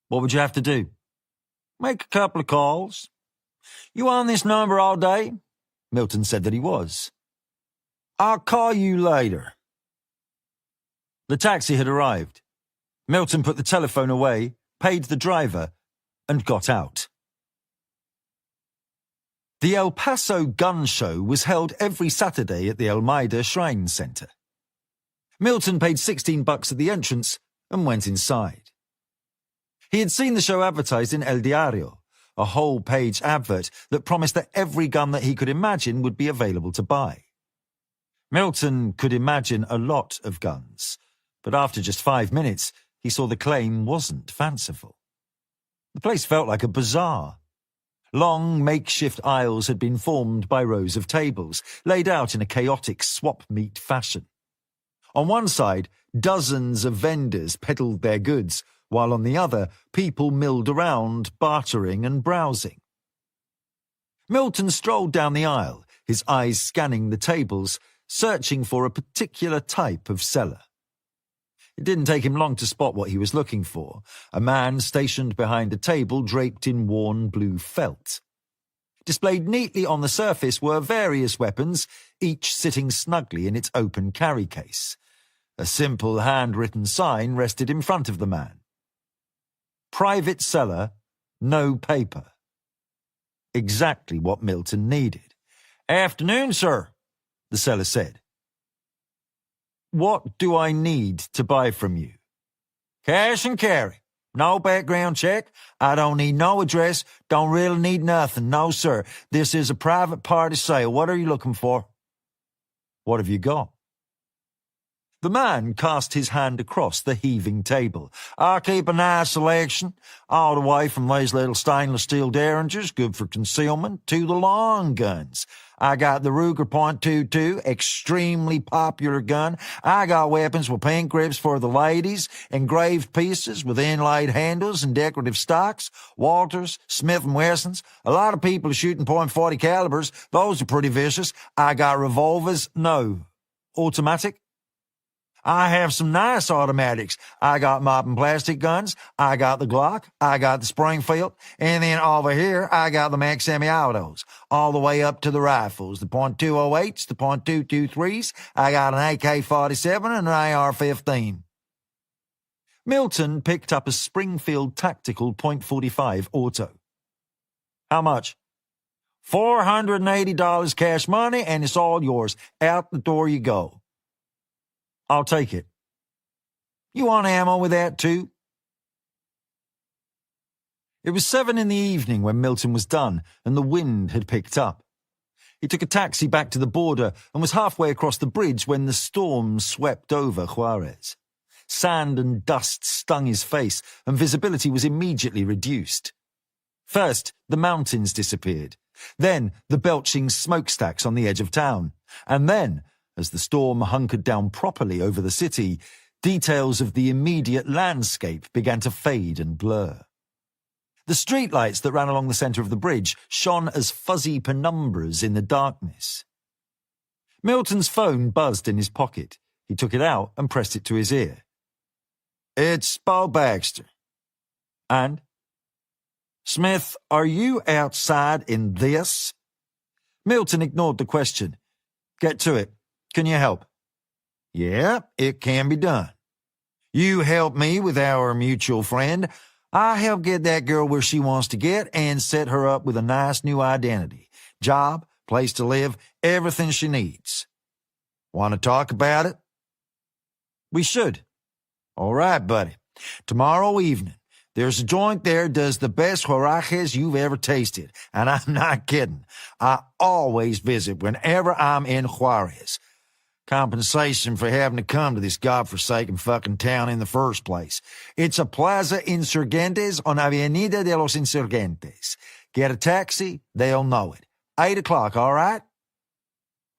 A: What would you have to do?
B: Make a couple of calls. You on this number all day?
A: Milton said that he was.
B: I'll call you later.
A: The taxi had arrived. Milton put the telephone away, paid the driver, and got out. The El Paso Gun Show was held every Saturday at the Almeida Shrine Center. Milton paid $16 at the entrance and went inside. He had seen the show advertised in El Diario, a whole-page advert that promised that every gun that he could imagine would be available to buy. Milton could imagine a lot of guns, but after just 5 minutes, he saw the claim wasn't fanciful. The place felt like a bazaar. Long, makeshift aisles had been formed by rows of tables, laid out in a chaotic swap-meet fashion. On one side, dozens of vendors peddled their goods, while on the other, people milled around, bartering and browsing. Milton strolled down the aisle, his eyes scanning the tables, searching for a particular type of seller. It didn't take him long to spot what he was looking for, a man stationed behind a table draped in worn blue felt. Displayed neatly on the surface were various weapons, each sitting snugly in its open carry case. A simple handwritten sign rested in front of the man. Private seller, no paper. Exactly what Milton needed.
B: Afternoon, sir,
A: the seller said. What do I need to buy from you?
B: Cash and carry. No background check. I don't need no address. Don't really need nothing. No, sir. This is a private party sale. What are you looking for?
A: What have you got? The man cast his hand across the heaving table.
B: I keep a nice selection, all the way from these little stainless steel derringers, good for concealment, to the long guns. I got the Ruger .22, extremely popular gun. I got weapons with pink grips for the ladies, engraved pieces with inlaid handles and decorative stocks, Walters, Smith & Wessons. A lot of people are shooting .40 calibers. Those are pretty vicious. I got revolvers.
A: No. Automatic?
B: I have some nice automatics. I got mop and plastic guns. I got the Glock. I got the Springfield. And then over here, I got the Max semi-autos. All the way up to the rifles, the .208s, the .223s. I got an AK-47 and an AR-15.
A: Milton picked up a Springfield Tactical .45 auto.
B: How much? $480 cash money, and it's all yours. Out the door you go.
A: I'll take it.
B: You want ammo with that, too?
A: It was 7 in the evening when Milton was done, and the wind had picked up. He took a taxi back to the border and was halfway across the bridge when the storm swept over Juarez. Sand and dust stung his face, and visibility was immediately reduced. First, the mountains disappeared. Then, the belching smokestacks on the edge of town. And then, as the storm hunkered down properly over the city, details of the immediate landscape began to fade and blur. The streetlights that ran along the centre of the bridge shone as fuzzy penumbras in the darkness. Milton's phone buzzed in his pocket. He took it out and pressed it to his ear.
B: It's Paul Baxter.
A: And?
B: Smith, are you outside in this?
A: Milton ignored the question. Get to it. Can you help?
B: Yeah, it can be done. You help me with our mutual friend. I help get that girl where she wants to get and set her up with a nice new identity. Job, place to live, everything she needs. Want to talk about it?
A: We should.
B: All right, buddy. Tomorrow evening, there's a joint there does the best huaraches you've ever tasted. And I'm not kidding. I always visit whenever I'm in Juarez. Compensation for having to come to this godforsaken fucking town in the first place. It's a Plaza Insurgentes on Avenida de los Insurgentes. Get a taxi, they'll know it. 8 o'clock, all right?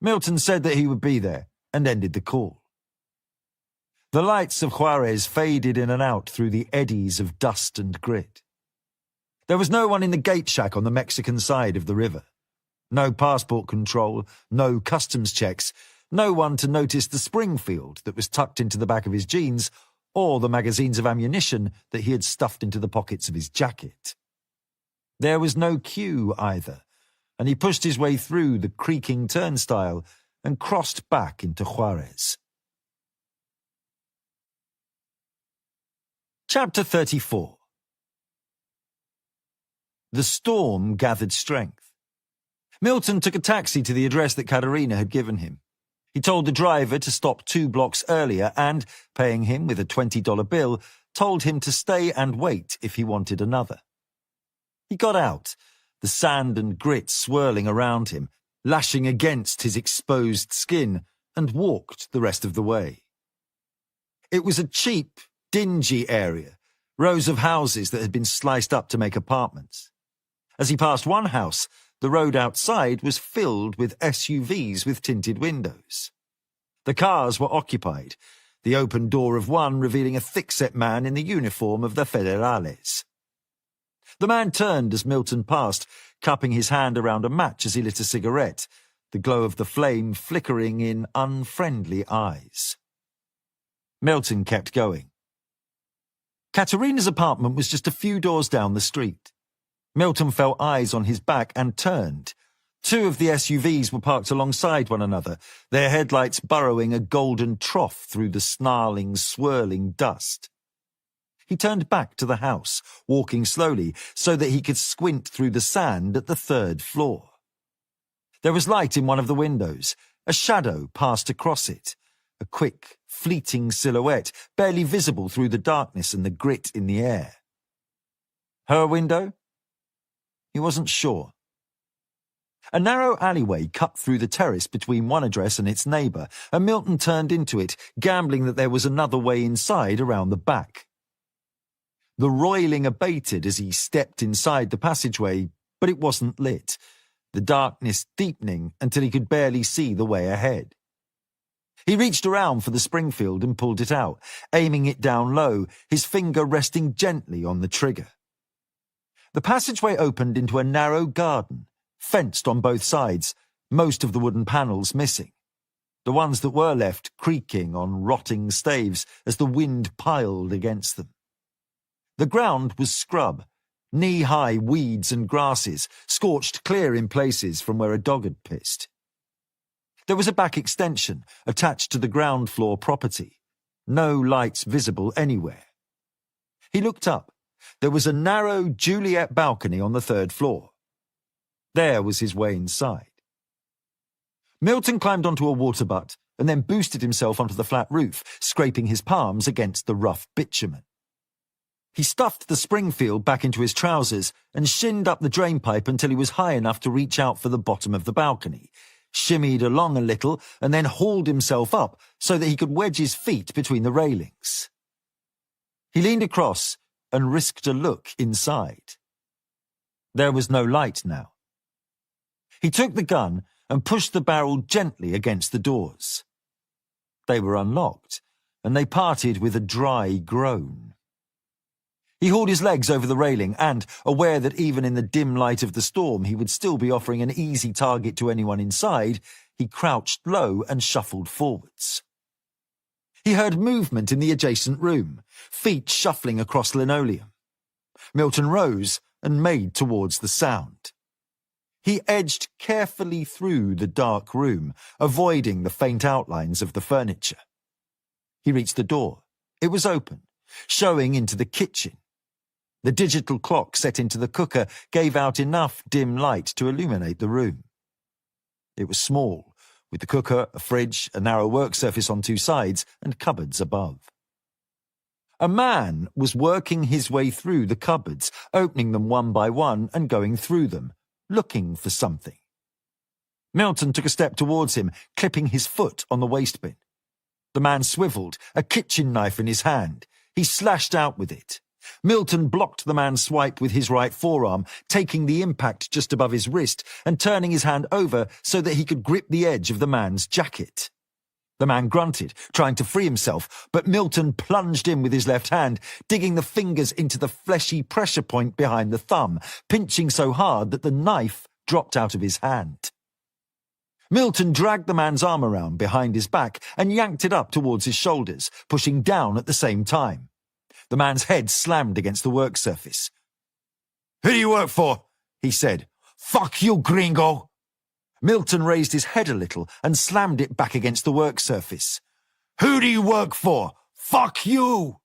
A: Milton said that he would be there and ended the call. The lights of Juarez faded in and out through the eddies of dust and grit. There was no one in the gate shack on the Mexican side of the river. No passport control, no customs checks, no one to notice the Springfield that was tucked into the back of his jeans or the magazines of ammunition that he had stuffed into the pockets of his jacket. There was no queue either, and he pushed his way through the creaking turnstile and crossed back into Juarez. Chapter 34. The storm gathered strength. Milton took a taxi to the address that Katerina had given him. He told the driver to stop 2 blocks earlier and, paying him with a $20 bill, told him to stay and wait if he wanted another. He got out, the sand and grit swirling around him, lashing against his exposed skin, and walked the rest of the way. It was a cheap, dingy area, rows of houses that had been sliced up to make apartments. As he passed one house, the road outside was filled with SUVs with tinted windows. The cars were occupied, the open door of one revealing a thick-set man in the uniform of the Federales. The man turned as Milton passed, cupping his hand around a match as he lit a cigarette, the glow of the flame flickering in unfriendly eyes. Milton kept going. Katerina's apartment was just a few doors down the street. Milton felt eyes on his back and turned. 2 of the SUVs were parked alongside one another, their headlights burrowing a golden trough through the snarling, swirling dust. He turned back to the house, walking slowly so that he could squint through the sand at the 3rd floor. There was light in one of the windows. A shadow passed across it, a quick, fleeting silhouette, barely visible through the darkness and the grit in the air. Her window? He wasn't sure. A narrow alleyway cut through the terrace between one address and its neighbour, and Milton turned into it, gambling that there was another way inside around the back. The roiling abated as he stepped inside the passageway, but it wasn't lit, the darkness deepening until he could barely see the way ahead. He reached around for the Springfield and pulled it out, aiming it down low, his finger resting gently on the trigger. The passageway opened into a narrow garden, fenced on both sides, most of the wooden panels missing, the ones that were left creaking on rotting staves as the wind piled against them. The ground was scrub, knee-high weeds and grasses, scorched clear in places from where a dog had pissed. There was a back extension attached to the ground floor property, no lights visible anywhere. He looked up. There was a narrow Juliet balcony on the 3rd floor. There was his way inside. Milton climbed onto a water butt and then boosted himself onto the flat roof, scraping his palms against the rough bitumen. He stuffed the Springfield back into his trousers and shinned up the drainpipe until he was high enough to reach out for the bottom of the balcony, shimmied along a little, and then hauled himself up so that he could wedge his feet between the railings. He leaned across and risked a look inside. There was no light now. He took the gun and pushed the barrel gently against the doors. They were unlocked, and they parted with a dry groan. He hauled his legs over the railing and, aware that even in the dim light of the storm he would still be offering an easy target to anyone inside, he crouched low and shuffled forwards. He heard movement in the adjacent room, feet shuffling across linoleum. Milton rose and made towards the sound. He edged carefully through the dark room, avoiding the faint outlines of the furniture. He reached the door. It was open, showing into the kitchen. The digital clock set into the cooker gave out enough dim light to illuminate the room. It was small, with the cooker, a fridge, a narrow work surface on two sides, and cupboards above. A man was working his way through the cupboards, opening them one by one and going through them, looking for something. Milton took a step towards him, clipping his foot on the waste bin. The man swiveled, a kitchen knife in his hand. He slashed out with it. Milton blocked the man's swipe with his right forearm, taking the impact just above his wrist and turning his hand over so that he could grip the edge of the man's jacket. The man grunted, trying to free himself, but Milton plunged in with his left hand, digging the fingers into the fleshy pressure point behind the thumb, pinching so hard that the knife dropped out of his hand. Milton dragged the man's arm around behind his back and yanked it up towards his shoulders, pushing down at the same time. The man's head slammed against the work surface. "Who do you work for?" he said. "Fuck you, gringo!" Milton raised his head a little and slammed it back against the work surface. "Who do you work for? Fuck you!"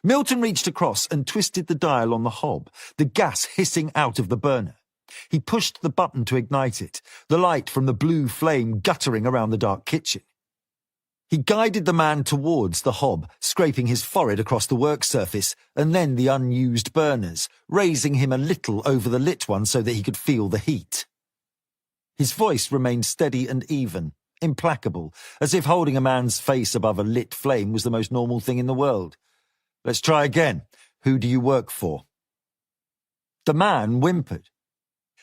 A: Milton reached across and twisted the dial on the hob, the gas hissing out of the burner. He pushed the button to ignite it, the light from the blue flame guttering around the dark kitchen. He guided the man towards the hob, scraping his forehead across the work surface, and then the unused burners, raising him a little over the lit one so that he could feel the heat. His voice remained steady and even, implacable, as if holding a man's face above a lit flame was the most normal thing in the world. "Let's try again. Who do you work for?" The man whimpered.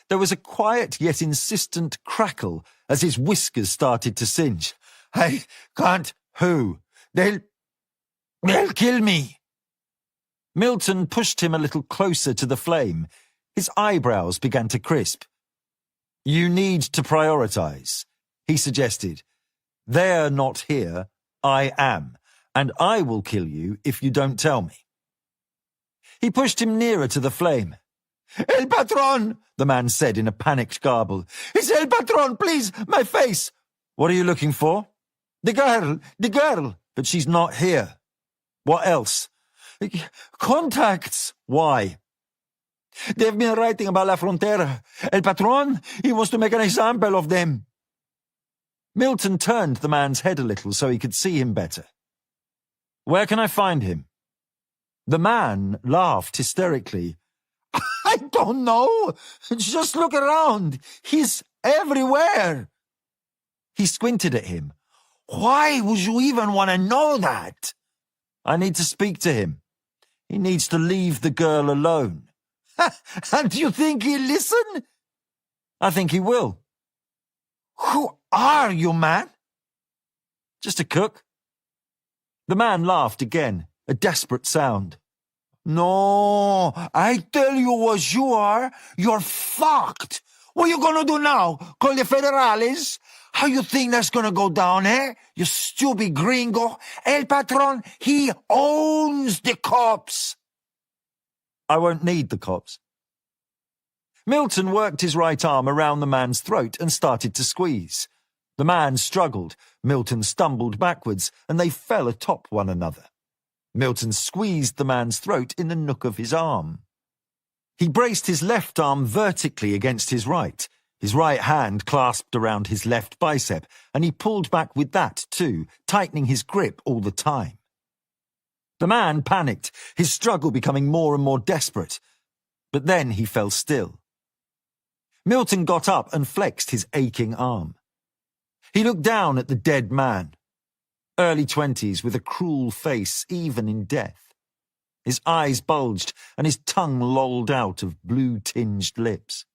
A: There was a quiet yet insistent crackle as his whiskers started to singe. "I can't. Who? They'll kill me." Milton pushed him a little closer to the flame. His eyebrows began to crisp. "You need to prioritize," he suggested. "They're not here. I am, and I will kill you if you don't tell me." He pushed him nearer to the flame. "El Patron," the man said in a panicked garble. "It's El Patron, please, my face." "What are you looking for?" The girl, but she's not here." "What else?" "Contacts." "Why?" "They've been writing about La Frontera. El Patron, he wants to make an example of them." Milton turned the man's head a little so he could see him better. "Where can I find him?" The man laughed hysterically. "I don't know. Just look around. He's everywhere." He squinted at him. "Why would you even want to know that?" "I need to speak to him. He needs to leave the girl alone." "And you think he'll listen?" "I think he will." "Who are you, man?" "Just a cook." The man laughed again, a desperate sound. "No, I tell you what you are. You're fucked. What are you gonna do now? Call the federales? How you think that's gonna go down, eh? You stupid gringo. El Patron, he owns the cops." "I won't need the cops." Milton worked his right arm around the man's throat and started to squeeze. The man struggled, Milton stumbled backwards, and they fell atop one another. Milton squeezed the man's throat in the nook of his arm. He braced his left arm vertically against his right hand clasped around his left bicep, and he pulled back with that too, tightening his grip all the time. The man panicked, his struggle becoming more and more desperate. But then he fell still. Milton got up and flexed his aching arm. He looked down at the dead man, early 20s with a cruel face even in death. His eyes bulged and his tongue lolled out of blue-tinged lips.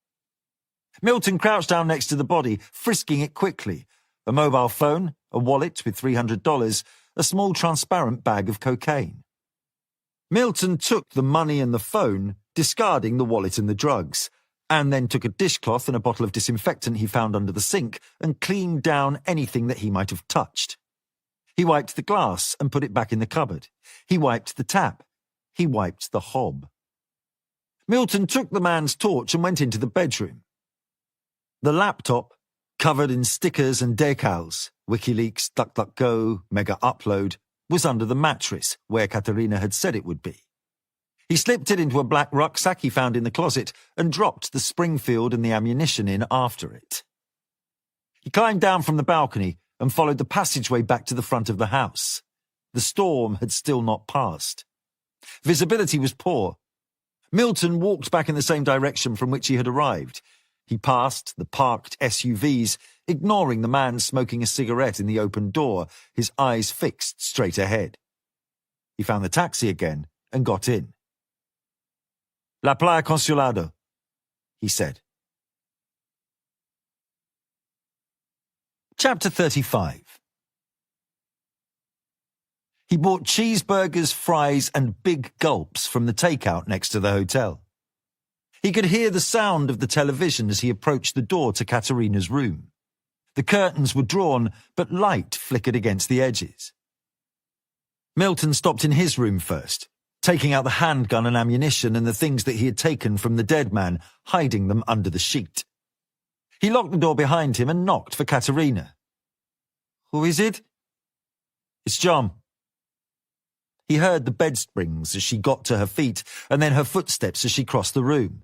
A: Milton crouched down next to the body, frisking it quickly. A mobile phone, a wallet with $300, a small transparent bag of cocaine. Milton took the money and the phone, discarding the wallet and the drugs, and then took a dishcloth and a bottle of disinfectant he found under the sink and cleaned down anything that he might have touched. He wiped the glass and put it back in the cupboard. He wiped the tap. He wiped the hob. Milton took the man's torch and went into the bedroom. The laptop, covered in stickers and decals, WikiLeaks, DuckDuckGo, Mega Upload, was under the mattress, where Katerina had said it would be. He slipped it into a black rucksack he found in the closet and dropped the Springfield and the ammunition in after it. He climbed down from the balcony and followed the passageway back to the front of the house. The storm had still not passed. Visibility was poor. Milton walked back in the same direction from which he had arrived. He passed the parked SUVs, ignoring the man smoking a cigarette in the open door, his eyes fixed straight ahead. He found the taxi again and got in. La Playa Consulado, he said. Chapter 35. He bought cheeseburgers, fries, and big gulps from the takeout next to the hotel. He could hear the sound of the television as he approached the door to Katerina's room. The curtains were drawn, but light flickered against the edges. Milton stopped in his room first, taking out the handgun and ammunition and the things that he had taken from the dead man, hiding them under the sheet. He locked the door behind him and knocked for Katerina. "Who is it?" "It's John." He heard the bed springs as she got to her feet and then her footsteps as she crossed the room.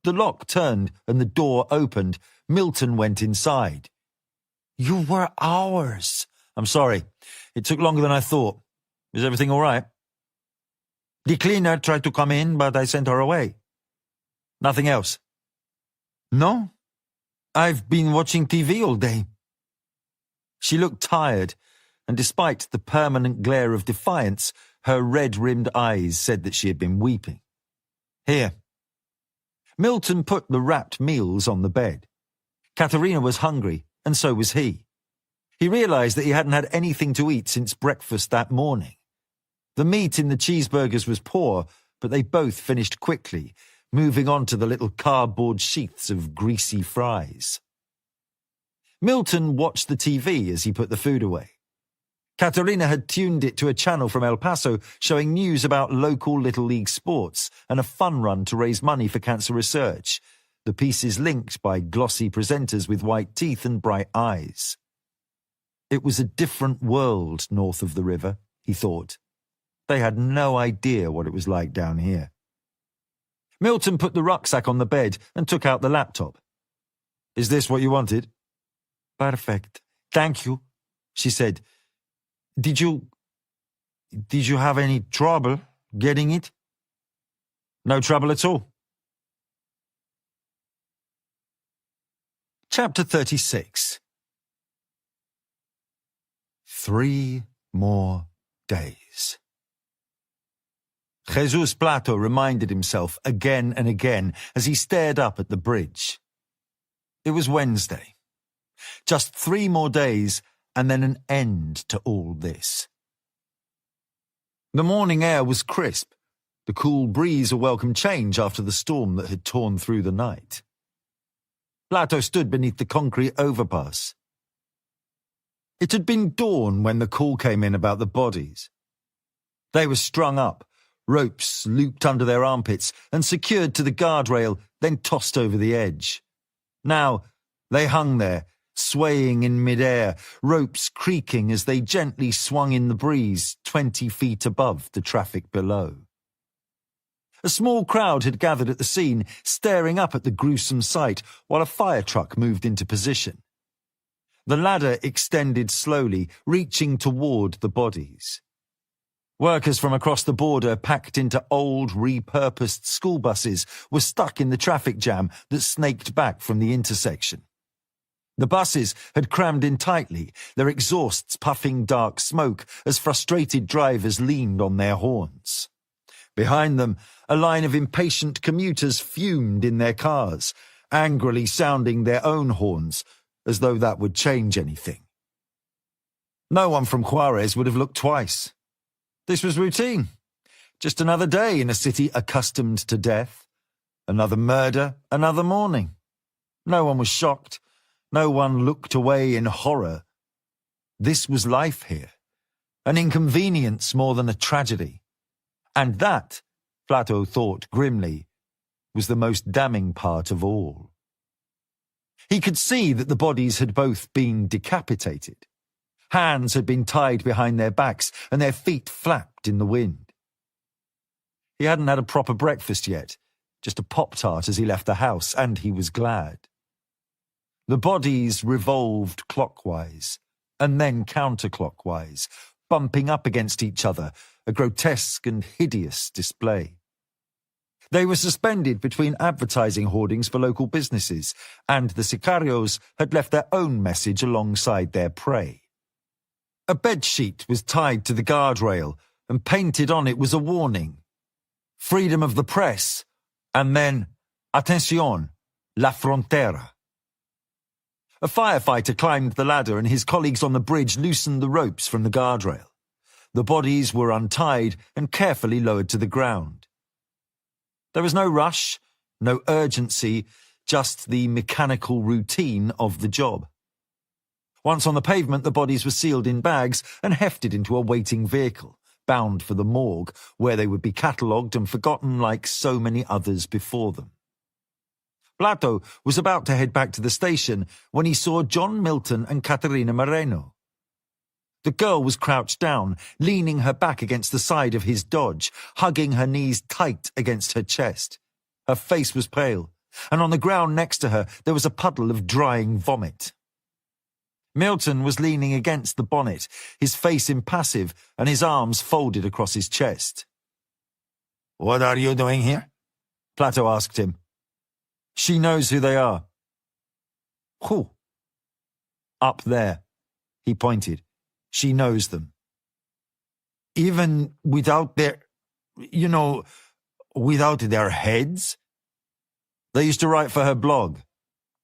A: The lock turned and the door opened. Milton went inside. "You were ours." "I'm sorry. It took longer than I thought. Is everything all right?" "The cleaner tried to come in, but I sent her away." "Nothing else?" "No. I've been watching TV all day." She looked tired, and despite the permanent glare of defiance, her red-rimmed eyes said that she had been weeping. "Here." Milton put the wrapped meals on the bed. Katerina was hungry, and so was he. He realized that he hadn't had anything to eat since breakfast that morning. The meat in the cheeseburgers was poor, but they both finished quickly, moving on to the little cardboard sheaths of greasy fries. Milton watched the TV as he put the food away. Katerina had tuned it to a channel from El Paso showing news about local Little League sports and a fun run to raise money for cancer research, the pieces linked by glossy presenters with white teeth and bright eyes. It was a different world north of the river, he thought. They had no idea what it was like down here. Milton put the rucksack on the bed and took out the laptop. "Is this what you wanted?" "Perfect. Thank you," she said. Did you have any trouble getting it?" "No trouble at all." Chapter 36. 3 more days. Jesus Plato reminded himself again and again as he stared up at the bridge. It was Wednesday. Just 3 more days and then an end to all this. The morning air was crisp, the cool breeze a welcome change after the storm that had torn through the night. Plato stood beneath the concrete overpass. It had been dawn when the call came in about the bodies. They were strung up, ropes looped under their armpits and secured to the guardrail, then tossed over the edge. Now they hung there, swaying in midair, ropes creaking as they gently swung in the breeze 20 feet above the traffic below. A small crowd had gathered at the scene, staring up at the gruesome sight while a fire truck moved into position. The ladder extended slowly, reaching toward the bodies. Workers from across the border, packed into old, repurposed school buses, were stuck in the traffic jam that snaked back from the intersection. The buses had crammed in tightly, their exhausts puffing dark smoke as frustrated drivers leaned on their horns. Behind them, a line of impatient commuters fumed in their cars, angrily sounding their own horns, as though that would change anything. No one from Juarez would have looked twice. This was routine. Just another day in a city accustomed to death. Another murder, another morning. No one was shocked. No one looked away in horror. This was life here. An inconvenience more than a tragedy. And that, Plato thought grimly, was the most damning part of all. He could see that the bodies had both been decapitated. Hands had been tied behind their backs and their feet flapped in the wind. He hadn't had a proper breakfast yet, just a Pop-Tart as he left the house, and he was glad. The bodies revolved clockwise and then counterclockwise, bumping up against each other, a grotesque and hideous display. They were suspended between advertising hoardings for local businesses, and the sicarios had left their own message alongside their prey. A bedsheet was tied to the guardrail, and painted on it was a warning. Freedom of the press, and then, Atención, la frontera. A firefighter climbed the ladder and his colleagues on the bridge loosened the ropes from the guardrail. The bodies were untied and carefully lowered to the ground. There was no rush, no urgency, just the mechanical routine of the job. Once on the pavement, the bodies were sealed in bags and hefted into a waiting vehicle, bound for the morgue, where they would be catalogued and forgotten like so many others before them. Plato was about to head back to the station when he saw John Milton and Caterina Moreno. The girl was crouched down, leaning her back against the side of his Dodge, hugging her knees tight against her chest. Her face was pale, and on the ground next to her there was a puddle of drying vomit. Milton was leaning against the bonnet, his face impassive and his arms folded across his chest.
B: What are you doing here?
A: Plato asked him. She knows who they are. Who? Up there. He pointed. She knows them.
B: Even without their, without their heads?
A: They used to write for her blog.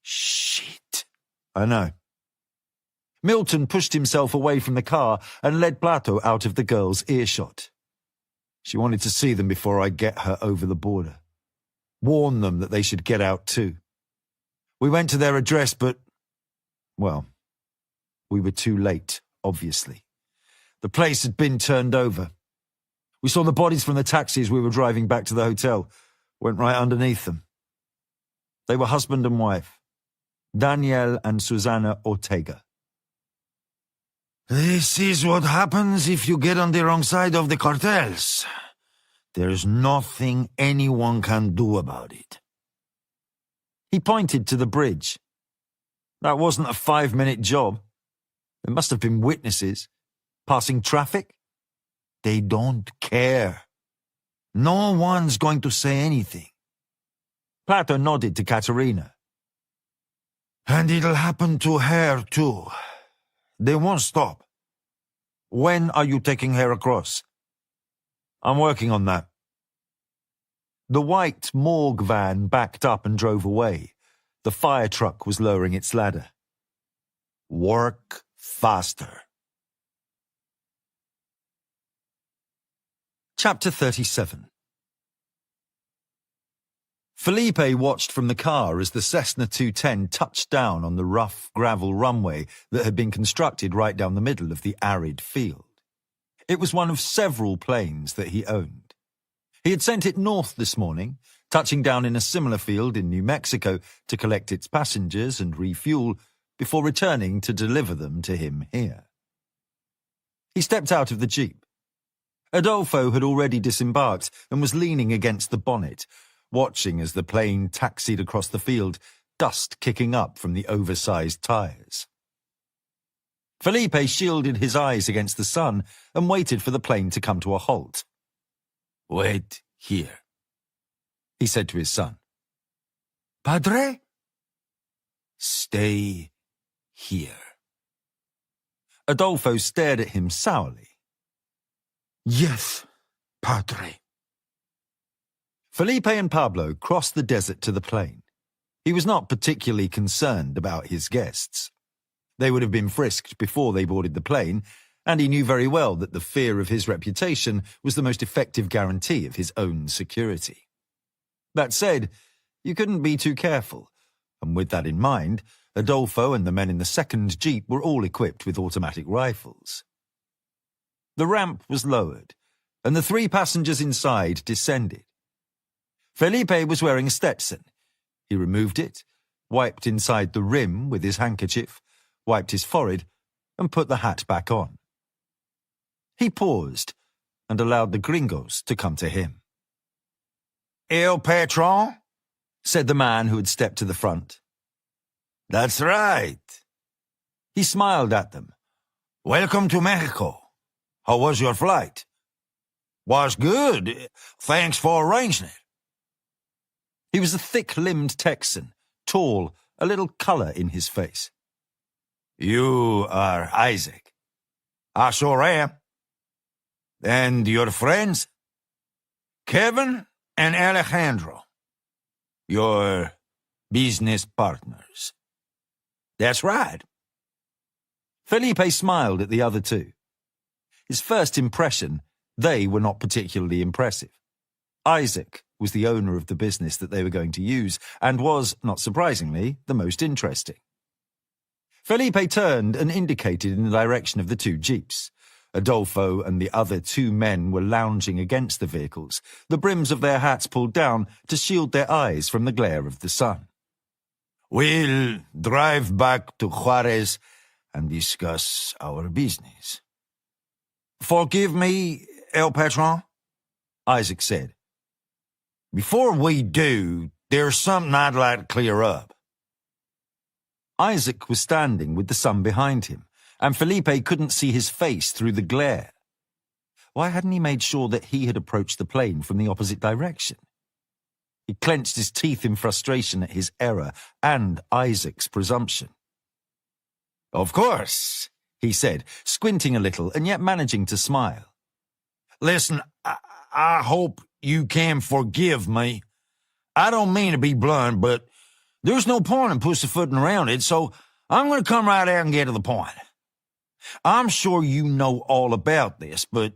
B: Shit.
A: I know. Milton pushed himself away from the car and led Plato out of the girl's earshot. She wanted to see them before I get her over the border. Warn them that they should get out too. We went to their address, but, well, we were too late, obviously. The place had been turned over. We saw the bodies from the taxis we were driving back to the hotel. Went right underneath them. They were husband and wife. Daniel and Susana Ortega.
B: This is what happens if you get on the wrong side of the cartels. There's nothing anyone can do about it.
A: He pointed to the bridge. That wasn't a 5-minute job. There must have been witnesses. Passing traffic?
B: They don't care. No one's going to say anything.
A: Plato nodded to Caterina.
B: And it'll happen to her too. They won't stop.
A: When are you taking her across? I'm working on that. The white morgue van backed up and drove away. The fire truck was lowering its ladder.
B: Work faster.
A: Chapter 37. Felipe watched from the car as the Cessna 210 touched down on the rough gravel runway that had been constructed right down the middle of the arid field. It was one of several planes that he owned. He had sent it north this morning, touching down in a similar field in New Mexico to collect its passengers and refuel before returning to deliver them to him here. He stepped out of the Jeep. Adolfo had already disembarked and was leaning against the bonnet, watching as the plane taxied across the field, dust kicking up from the oversized tires. Felipe shielded his eyes against the sun and waited for the plane to come to a halt.
B: Wait here,
A: he said to his son.
B: Padre? Stay here.
A: Adolfo stared at him sourly.
B: Yes, Padre.
A: Felipe and Pablo crossed the desert to the plane. He was not particularly concerned about his guests. They would have been frisked before they boarded the plane, and he knew very well that the fear of his reputation was the most effective guarantee of his own security. That said, you couldn't be too careful, and with that in mind, Adolfo and the men in the second jeep were all equipped with automatic rifles. The ramp was lowered, and the 3 passengers inside descended. Felipe was wearing a Stetson. He removed it, wiped inside the rim with his handkerchief, wiped his forehead, and put the hat back on. He paused and allowed the gringos to come to him.
B: El Patron?
A: Said the man who had stepped to the front.
B: That's right.
A: He smiled at them.
B: Welcome to Mexico. How was your flight? Was good. Thanks for arranging it.
A: He was a thick-limbed Texan, tall, a little color in his face.
B: You are Isaac. I sure am. And your friends? Kevin and Alejandro. Your business partners. That's right.
A: Felipe smiled at the other 2. His first impression, they were not particularly impressive. Isaac was the owner of the business that they were going to use, and was, not surprisingly, the most interesting. Felipe turned and indicated in the direction of the 2 jeeps. Adolfo and the other 2 men were lounging against the vehicles, the brims of their hats pulled down to shield their eyes from the glare of the sun.
B: We'll drive back to Juarez and discuss our business. Forgive me, El Patron,
A: Isaac said.
B: Before we do, there's something I'd like to clear up.
A: Isaac was standing with the sun behind him, and Felipe couldn't see his face through the glare. Why hadn't he made sure that he had approached the plane from the opposite direction? He clenched his teeth in frustration at his error and Isaac's presumption.
B: Of course,
A: he said, squinting a little and yet managing to smile.
B: Listen, I hope you can forgive me. I don't mean to be blunt, but there's no point in pussyfooting around it, so I'm going to come right out and get to the point. I'm sure you know all about this, but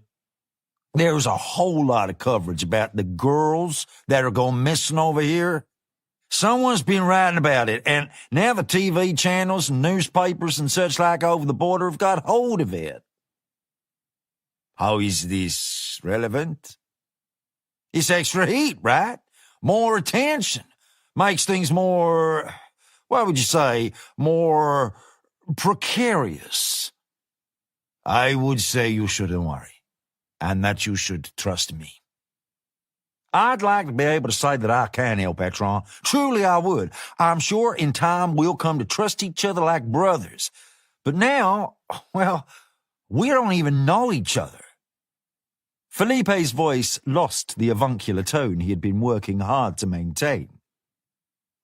B: there's a whole lot of coverage about the girls that are going missing over here. Someone's been writing about it, and now the TV channels and newspapers and such like over the border have got hold of it. How is this relevant? It's extra heat, right? More attention. Makes things more, what would you say, more precarious. I would say you shouldn't worry, and that you should trust me. I'd like to be able to say that I can, El Patron. Truly I would. I'm sure in time we'll come to trust each other like brothers. But now, well, we don't even know each other.
A: Felipe's voice lost the avuncular tone he had been working hard to maintain.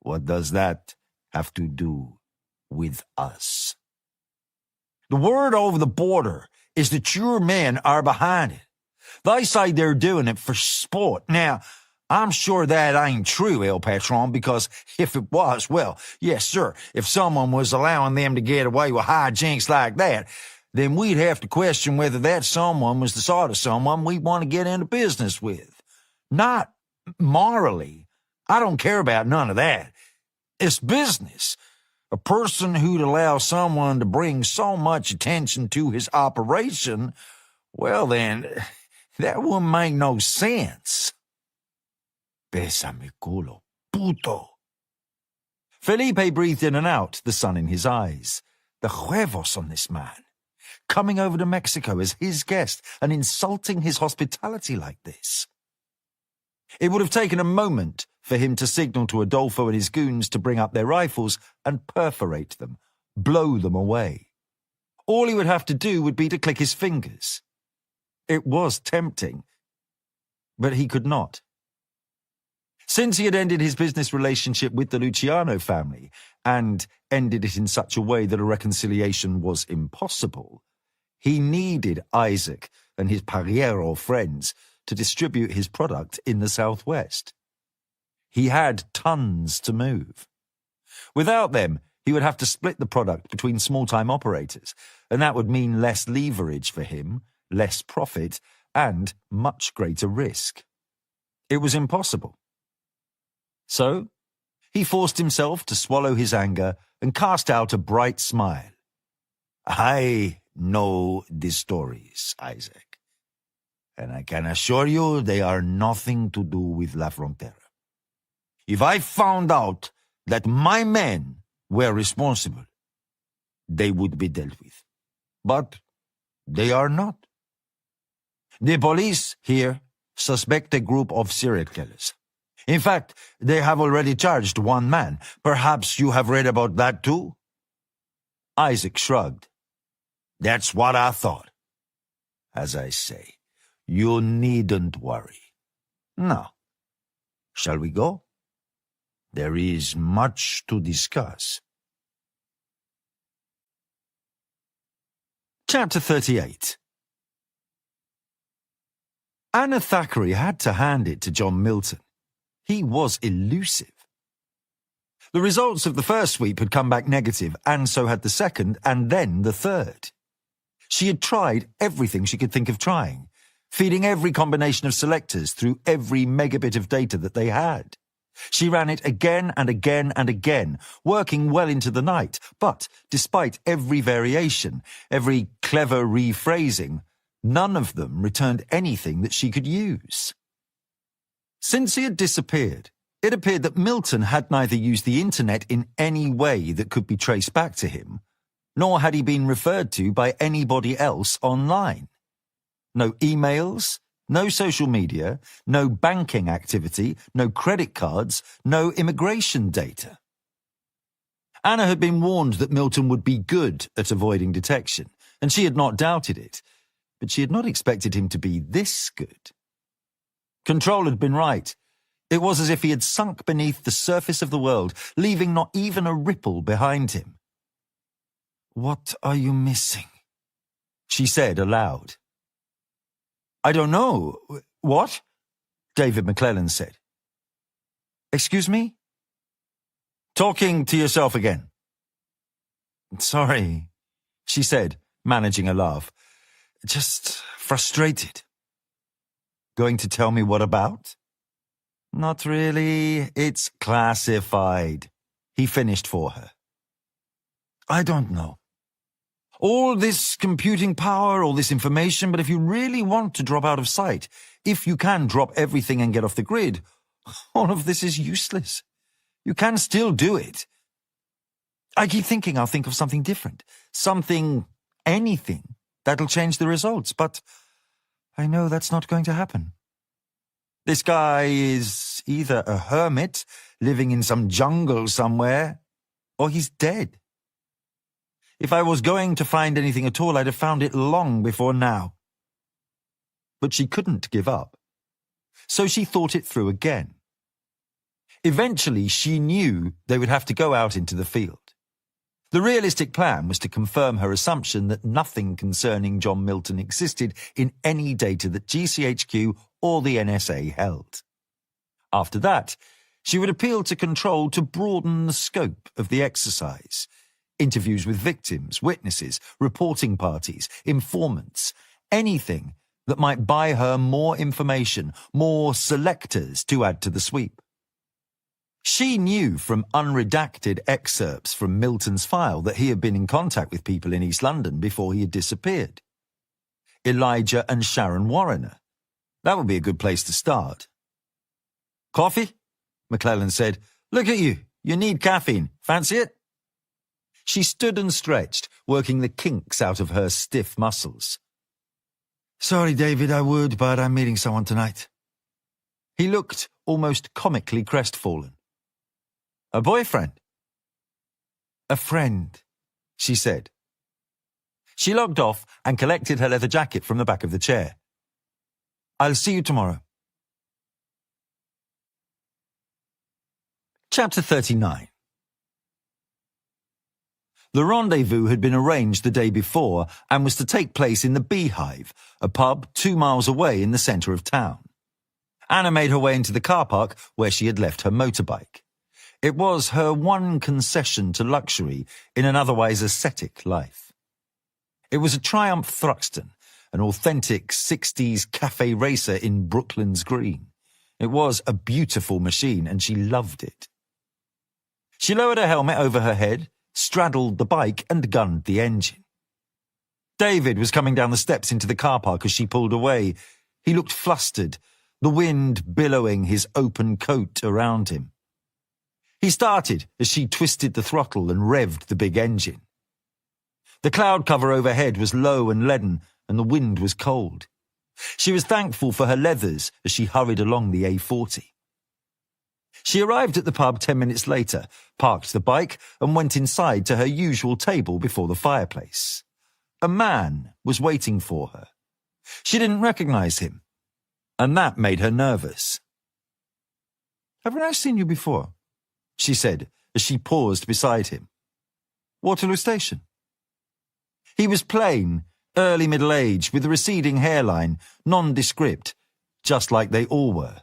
B: What does that have to do with us?
A: The word over the border is that your men are behind it. They say they're doing it for sport. Now, I'm sure that ain't true, El Patron, because if it was, well, yes, sir, if someone was allowing them to get away with hijinks like that, then we'd have to question whether that someone was the sort of someone we'd want to get into business with. Not morally. I don't care about none of that. It's business. A person who'd allow someone to bring so much attention to his operation, well then, that wouldn't make no sense.
B: Bésame culo, puto.
A: Felipe breathed in and out, the sun in his eyes. The huevos on this man. Coming over to Mexico as his guest and insulting his hospitality like this. It would have taken a moment for him to signal to Adolfo and his goons to bring up their rifles and perforate them, blow them away. All he would have to do would be to click his fingers. It was tempting, but he could not. Since he had ended his business relationship with the Luciano family, and ended it in such a way that a reconciliation was impossible, he needed Isaac and his Pariero friends to distribute his product in the Southwest. He had tons to move. Without them, he would have to split the product between small-time operators, and that would mean less leverage for him, less profit, and much greater risk. It was impossible. So, he forced himself to swallow his anger and cast out a bright smile.
B: I know the stories, Isaac, and I can assure you they are nothing to do with La Frontera. If I found out that my men were responsible, they would be dealt with. But they are not. The police here suspect a group of serial killers. In fact, they have already charged one man. Perhaps you have read about that too?
A: Isaac shrugged.
B: That's what I thought. As I say, you needn't worry. Now, shall we go? There is much to discuss.
A: Chapter 38. Anna Thackeray had to hand it to John Milton. He was elusive. The results of the first sweep had come back negative, and so had the second, and then the third. She had tried everything she could think of trying, feeding every combination of selectors through every megabit of data that they had. She ran it again and again and again, working well into the night, but despite every variation, every clever rephrasing, none of them returned anything that she could use. Since he had disappeared, it appeared that Milton had neither used the internet in any way that could be traced back to him, nor had he been referred to by anybody else online. No emails, no social media, no banking activity, no credit cards, no immigration data. Anna had been warned that Milton would be good at avoiding detection, and she had not doubted it, but she had not expected him to be this good. Control had been right. It was as if he had sunk beneath the surface of the world, leaving not even a ripple behind him. "What are you missing?" she said aloud. "I don't know. What?" David McClellan said. "Excuse me?" "Talking to yourself again." "Sorry," she said, managing a laugh. "Just frustrated." "Going to tell me what about?" "Not really. It's classified," he finished for her. "I don't know. All this computing power, all this information, but if you really want to drop out of sight, if you can drop everything and get off the grid, all of this is useless. You can still do it. I keep thinking I'll think of something different, anything, that'll change the results, but I know that's not going to happen. This guy is either a hermit living in some jungle somewhere, or he's dead. If I was going to find anything at all, I'd have found it long before now." But she couldn't give up. So she thought it through again. Eventually, she knew they would have to go out into the field. The realistic plan was to confirm her assumption that nothing concerning John Milton existed in any data that GCHQ or the NSA held. After that, she would appeal to Control to broaden the scope of the exercise. Interviews with victims, witnesses, reporting parties, informants, anything that might buy her more information, more selectors to add to the sweep. She knew from unredacted excerpts from Milton's file that he had been in contact with people in East London before he had disappeared. Elijah and Sharon Warrener. That would be a good place to start. "Coffee?" McClellan said. "Look at you. You need caffeine. Fancy it?" She stood and stretched, working the kinks out of her stiff muscles. "Sorry, David, I would, but I'm meeting someone tonight." He looked almost comically crestfallen. "A boyfriend?" "A friend," she said. She logged off and collected her leather jacket from the back of the chair. I'll see you tomorrow. Chapter 39. The rendezvous had been arranged the day before and was to take place in the Beehive, a pub 2 miles away in the centre of town. Anna made her way into the car park where she had left her motorbike. It was her one concession to luxury in an otherwise ascetic life. It was a Triumph Thruxton, an authentic 60s cafe racer in Brooklands Green. It was a beautiful machine and she loved it. She lowered her helmet over her head, straddled the bike and gunned the engine. David was coming down the steps into the car park as she pulled away. He looked flustered, the wind billowing his open coat around him. He started as she twisted the throttle and revved the big engine. The cloud cover overhead was low and leaden, and the wind was cold. She was thankful for her leathers as she hurried along the A40. She arrived at the pub 10 minutes later, parked the bike, and went inside to her usual table before the fireplace. A man was waiting for her. She didn't recognize him, and that made her nervous. "Haven't I seen you before?" she said as she paused beside him. "Waterloo Station." He was plain, early middle age, with a receding hairline, nondescript, just like they all were.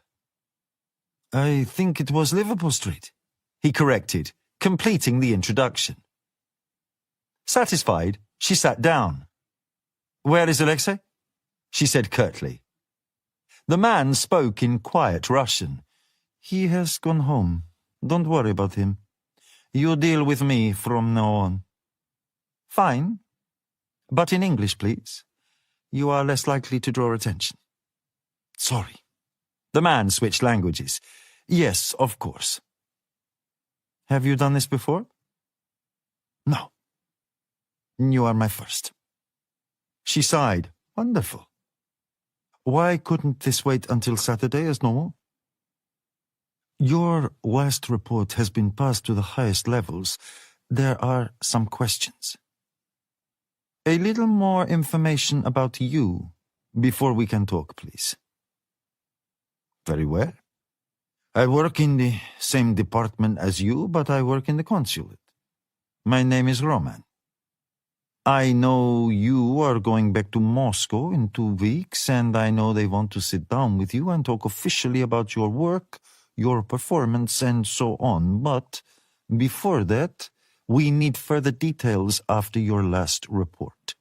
A: "I think it was Liverpool Street," he corrected, completing the introduction. Satisfied, she sat down. "Where is Alexei?" she said curtly. The man spoke in quiet Russian. "He has gone home. Don't worry about him. You deal with me from now on." "Fine. But in English, please. You are less likely to draw attention." "Sorry." The man switched languages. "Yes, of course." "Have you done this before?" "No. You are my first." She sighed. "Wonderful. Why couldn't this wait until Saturday as normal?" "Your last report has been passed to the highest levels. There are some questions." "A little more information about you before we can talk, please." "Very well. I work in the same department as you, but I work in the consulate. My name is Roman. I know you are going back to Moscow in 2 weeks, and I know they want to sit down with you and talk officially about your work, your performance, and so on. But before that, we need further details after your last report."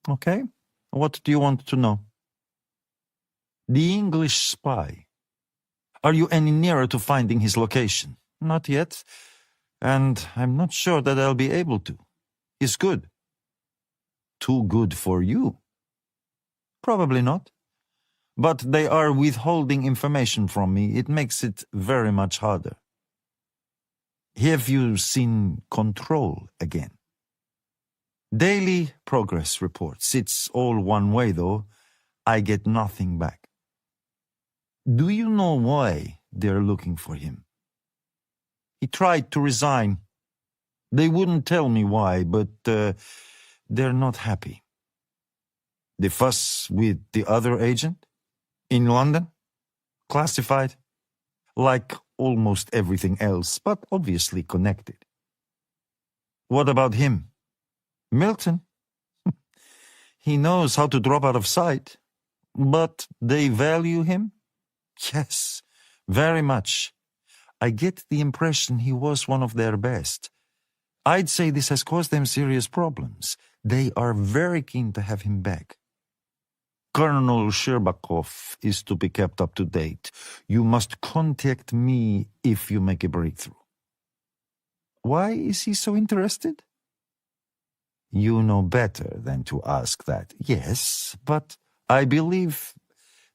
A: "Okay. What do you want to know?" "The English spy. Are you any nearer to finding his location?" "Not yet, and I'm not sure that I'll be able to. He's good." "Too good for you?" "Probably not. But they are withholding information from me. It makes it very much harder." "Have you seen Control again?" "Daily progress reports. It's all one way, though. I get nothing back." "Do you know why they're looking for him?" "He tried to resign. They wouldn't tell me why, but they're not happy." "The fuss with the other agent? In London? Classified? Like almost everything else, but obviously connected." "What about him?" "Milton? He knows how to drop out of sight. But they value him?" "Yes, very much. I get the impression he was one of their best. I'd say this has caused them serious problems. They are very keen to have him back." "Colonel Sherbakov is to be kept up to date. You must contact me if you make a breakthrough." "Why is he so interested?" "You know better than to ask that." "Yes, but I believe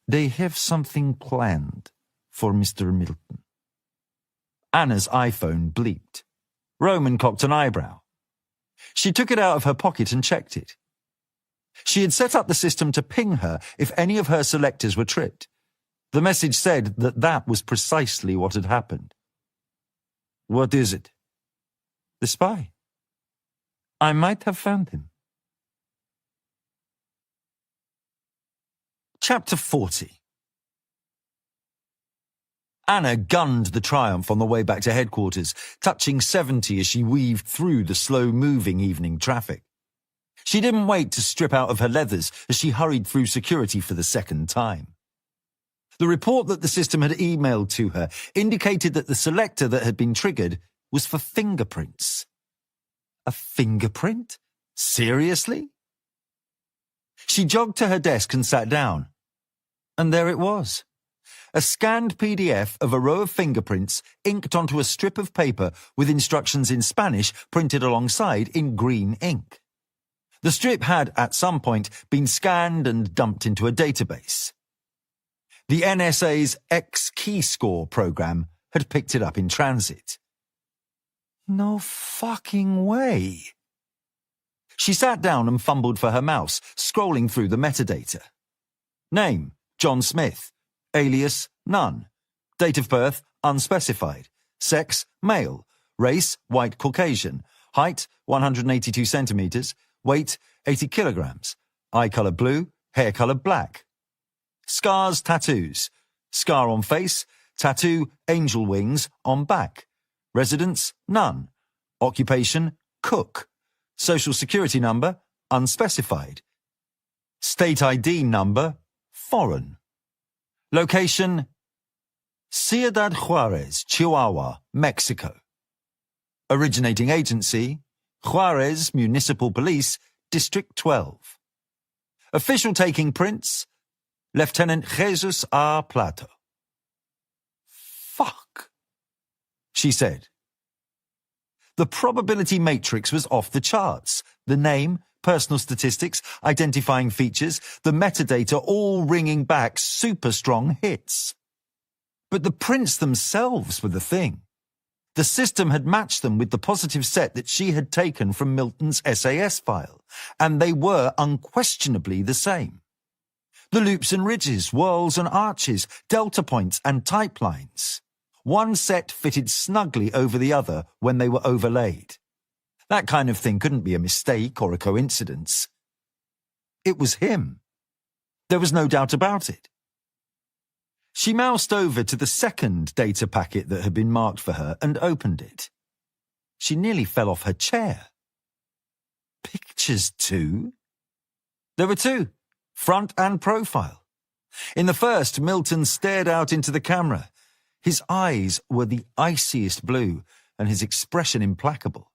A: they have something planned for Mr. Milton." Anna's iPhone bleeped. Roman cocked an eyebrow. She took it out of her pocket and checked it. She had set up the system to ping her if any of her selectors were tripped. The message said that that was precisely what had happened. "What is it?" "The spy. I might have found him. Chapter 40. Anna gunned the Triumph on the way back to headquarters, touching 70 as she weaved through the slow-moving evening traffic. She didn't wait to strip out of her leathers as she hurried through security for the second time. The report that the system had emailed to her indicated that the selector that had been triggered was for fingerprints. A fingerprint? Seriously? She jogged to her desk and sat down. And there it was. A scanned PDF of a row of fingerprints inked onto a strip of paper with instructions in Spanish printed alongside in green ink. The strip had, at some point, been scanned and dumped into a database. The NSA's X-Keyscore program had picked it up in transit. No fucking way. She sat down and fumbled for her mouse, scrolling through the metadata. Name, John Smith. Alias, none. Date of birth, unspecified. Sex, male. Race, white Caucasian. Height, 182 centimeters. Weight, 80 kilograms. Eye color blue, hair color black. Scars, tattoos. Scar on face, tattoo, angel wings on back. Residence, none. Occupation, cook. Social security number, unspecified. State ID number, foreign. Location, Ciudad Juarez, Chihuahua, Mexico. Originating agency, Juarez Municipal Police, District 12. Official taking prints, Lieutenant Jesus R. Plato. Fuck, she said. The probability matrix was off the charts. The name, personal statistics, identifying features, the metadata all ringing back super strong hits. But the prints themselves were the thing. The system had matched them with the positive set that she had taken from Milton's SAS file, and they were unquestionably the same. The loops and ridges, whorls and arches, delta points and type lines. One set fitted snugly over the other when they were overlaid. That kind of thing couldn't be a mistake or a coincidence. It was him. There was no doubt about it. She moused over to the second data packet that had been marked for her and opened it. She nearly fell off her chair. Pictures too? There were two, front and profile. In the first, Milton stared out into the camera. His eyes were the iciest blue and his expression implacable.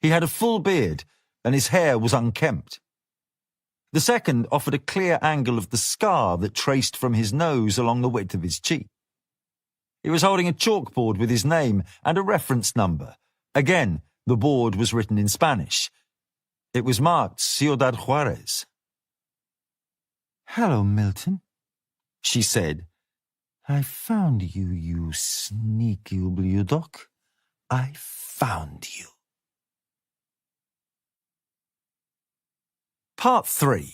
A: He had a full beard and his hair was unkempt. The second offered a clear angle of the scar that traced from his nose along the width of his cheek. He was holding a chalkboard with his name and a reference number. Again, the board was written in Spanish. It was marked Ciudad Juarez.
C: Hello, Milton,
A: she said.
C: I found you, you sneaky ублюдок. I found you.
A: Part 3.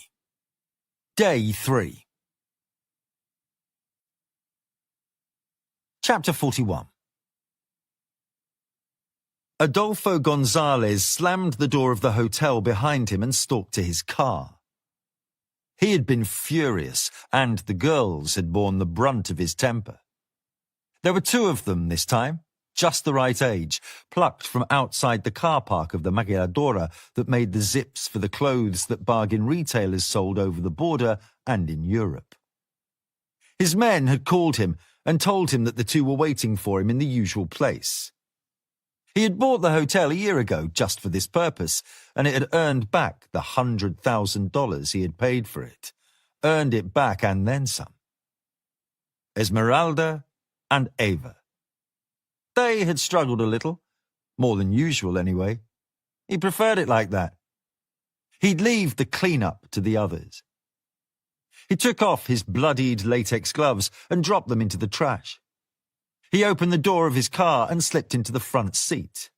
A: Day 3. Chapter 41. Adolfo Gonzalez slammed the door of the hotel behind him and stalked to his car. He had been furious, and the girls had borne the brunt of his temper. There were two of them this time, just the right age, plucked from outside the car park of the maquiladora that made the zips for the clothes that bargain retailers sold over the border and in Europe. His men had called him and told him that the two were waiting for him in the usual place. He had bought the hotel a year ago just for this purpose, and it had earned back the $100,000 he had paid for it. Earned it back and then some. Esmeralda and Ava. They had struggled a little, more than usual anyway. He preferred it like that. He'd leave the clean-up to the others. He took off his bloodied latex gloves and dropped them into the trash. He opened the door of his car and slipped into the front seat.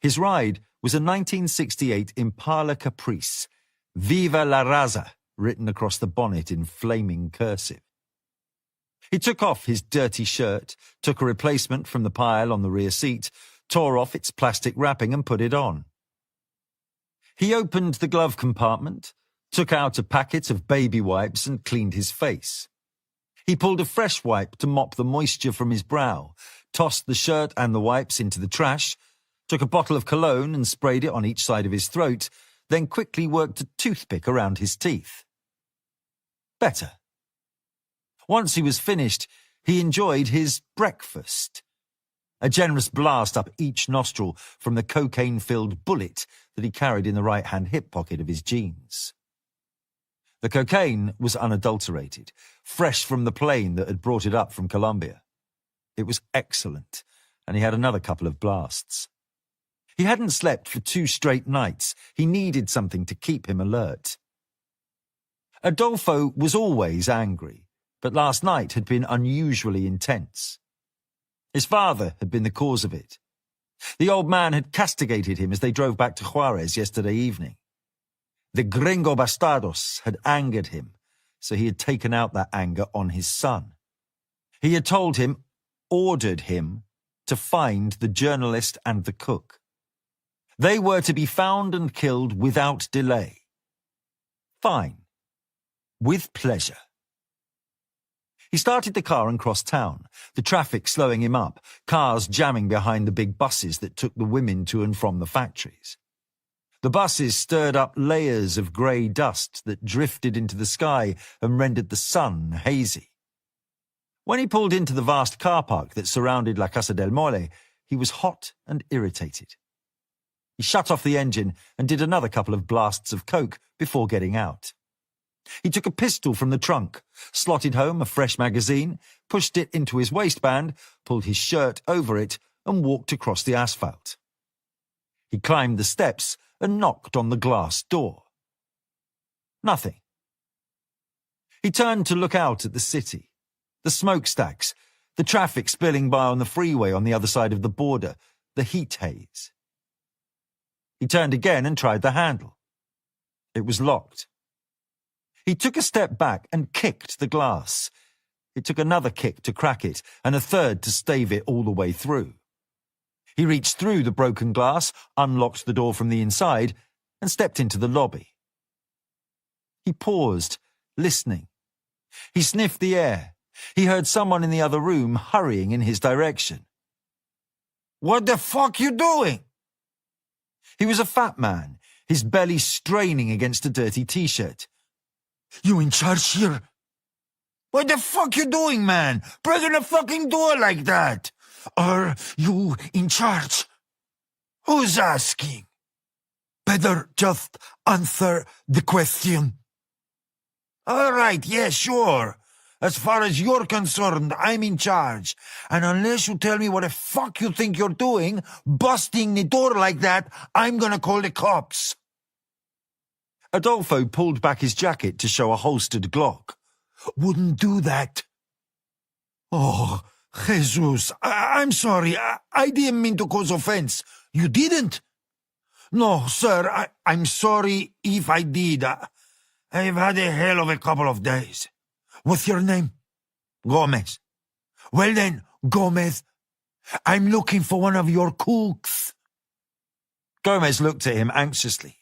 A: His ride was a 1968 Impala Caprice, Viva la Raza, written across the bonnet in flaming cursive. He took off his dirty shirt, took a replacement from the pile on the rear seat, tore off its plastic wrapping and put it on. He opened the glove compartment, took out a packet of baby wipes and cleaned his face. He pulled a fresh wipe to mop the moisture from his brow, tossed the shirt and the wipes into the trash, took a bottle of cologne and sprayed it on each side of his throat, then quickly worked a toothpick around his teeth. Better. Once he was finished, he enjoyed his breakfast. A generous blast up each nostril from the cocaine-filled bullet that he carried in the right-hand hip pocket of his jeans. The cocaine was unadulterated, fresh from the plane that had brought it up from Colombia. It was excellent, and he had another couple of blasts. He hadn't slept for 2 straight nights. He needed something to keep him alert. Adolfo was always angry, but last night had been unusually intense. His father had been the cause of it. The old man had castigated him as they drove back to Juarez yesterday evening. The gringo bastardos had angered him, so he had taken out that anger on his son. He had ordered him, to find the journalist and the cook. They were to be found and killed without delay. Fine. With pleasure. He started the car and crossed town, the traffic slowing him up, cars jamming behind the big buses that took the women to and from the factories. The buses stirred up layers of grey dust that drifted into the sky and rendered the sun hazy. When he pulled into the vast car park that surrounded La Casa del Mole, he was hot and irritated. He shut off the engine and did another couple of blasts of coke before getting out. He took a pistol from the trunk, slotted home a fresh magazine, pushed it into his waistband, pulled his shirt over it, and walked across the asphalt. He climbed the steps and knocked on the glass door. Nothing. He turned to look out at the city, the smokestacks, the traffic spilling by on the freeway on the other side of the border, the heat haze. He turned again and tried the handle. It was locked. He took a step back and kicked the glass. It took another kick to crack it, and a third to stave it all the way through. He reached through the broken glass, unlocked the door from the inside, and stepped into the lobby. He paused, listening. He sniffed the air. He heard someone in the other room hurrying in his direction. "What the fuck you doing?" He was a fat man, his belly straining against a dirty t-shirt. "You in charge here?" "What the fuck you doing, man? Breaking the fucking door like that? Are you in charge?" "Who's asking?" "Better just answer the question." "All right, yeah, sure. As far as you're concerned, I'm in charge. And unless you tell me what the fuck you think you're doing, busting the door like that, I'm gonna call the cops." Adolfo pulled back his jacket to show a holstered Glock. "Wouldn't do that." "Oh, Jesus, I'm sorry. I didn't mean to cause offense. You didn't?" "No, sir, I'm sorry if I did. I've had a hell of a couple of days." "What's your name?" "Gomez." "Well then, Gomez, I'm looking for one of your cooks." Gomez looked at him anxiously.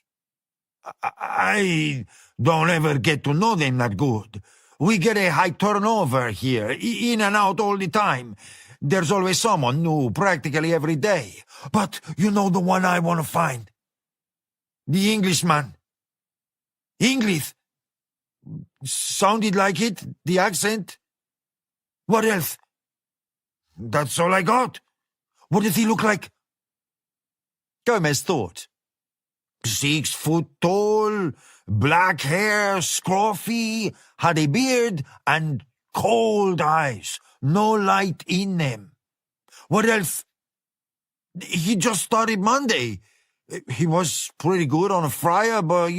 A: "I don't ever get to know them that good. We get a high turnover here, in and out all the time. There's always someone new practically every day. But you know the one I want to find? The Englishman." "English? Sounded like it, the accent." "What else?" "That's all I got. What does he look like?" Gomez thought. 6 foot tall, black hair, scruffy, had a beard, and cold eyes, no light in them. "What else?" "He just started Monday. He was pretty good on a fryer, but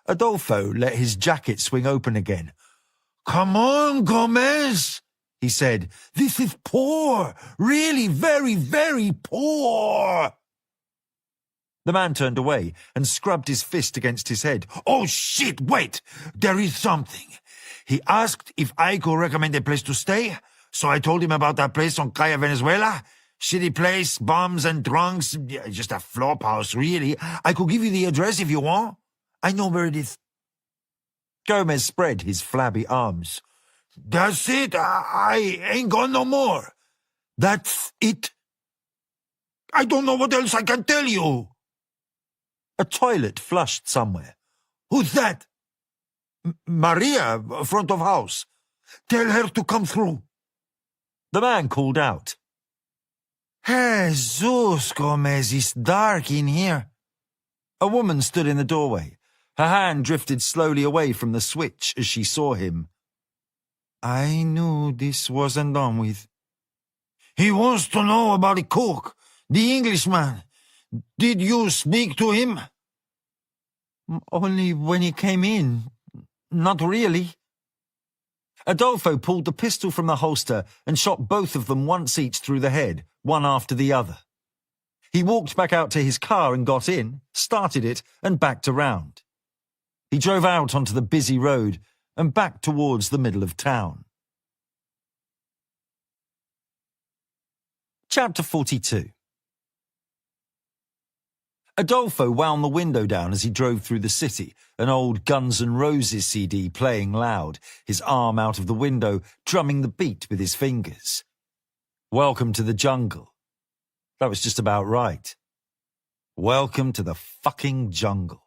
A: Adolfo let his jacket swing open again. "Come on, Gomez," he said. "This is poor. Really very, very poor." The man turned away and scrubbed his fist against his head. "Oh, shit, wait. There is something. He asked if I could recommend a place to stay, so I told him about that place on Calle Venezuela. Shitty place, bums and drunks, just a flop house, really. I could give you the address if you want.
B: I know where it is.
A: Gomez spread his flabby arms.
B: That's it. I ain't got no more. That's it. I don't know what else I can tell you.
A: A toilet flushed somewhere.
B: Who's that?
A: Maria, front of house.
B: Tell her to come through.
A: The man called out.
B: Jesus, Gomez, it's dark in here.
A: A woman stood in the doorway. Her hand drifted slowly away from the switch as she saw him.
C: I knew this wasn't done with.
B: He wants to know about the cook, the Englishman. Did you speak to him?
C: Only when he came in. Not really.
A: Adolfo pulled the pistol from the holster and shot both of them once each through the head, one after the other. He walked back out to his car and got in, started it, and backed around. He drove out onto the busy road and back towards the middle of town. Chapter 42. Adolfo wound the window down as he drove through the city, an old Guns N' Roses CD playing loud, his arm out of the window, drumming the beat with his fingers. Welcome to the jungle. That was just about right. Welcome to the fucking jungle.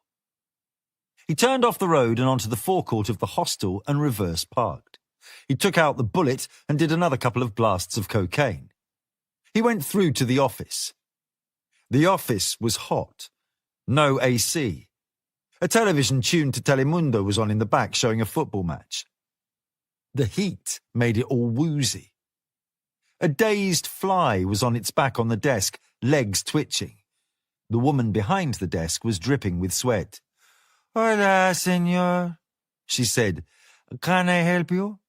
A: He turned off the road and onto the forecourt of the hostel and reverse parked. He took out the bullet and did another couple of blasts of cocaine. He went through to the office. The office was hot. No AC. A television tuned to Telemundo was on in the back showing a football match. The heat made it all woozy. A dazed fly was on its back on the desk, legs twitching. The woman behind the desk was dripping with sweat.
C: Hola, senor, she said. Can I help you?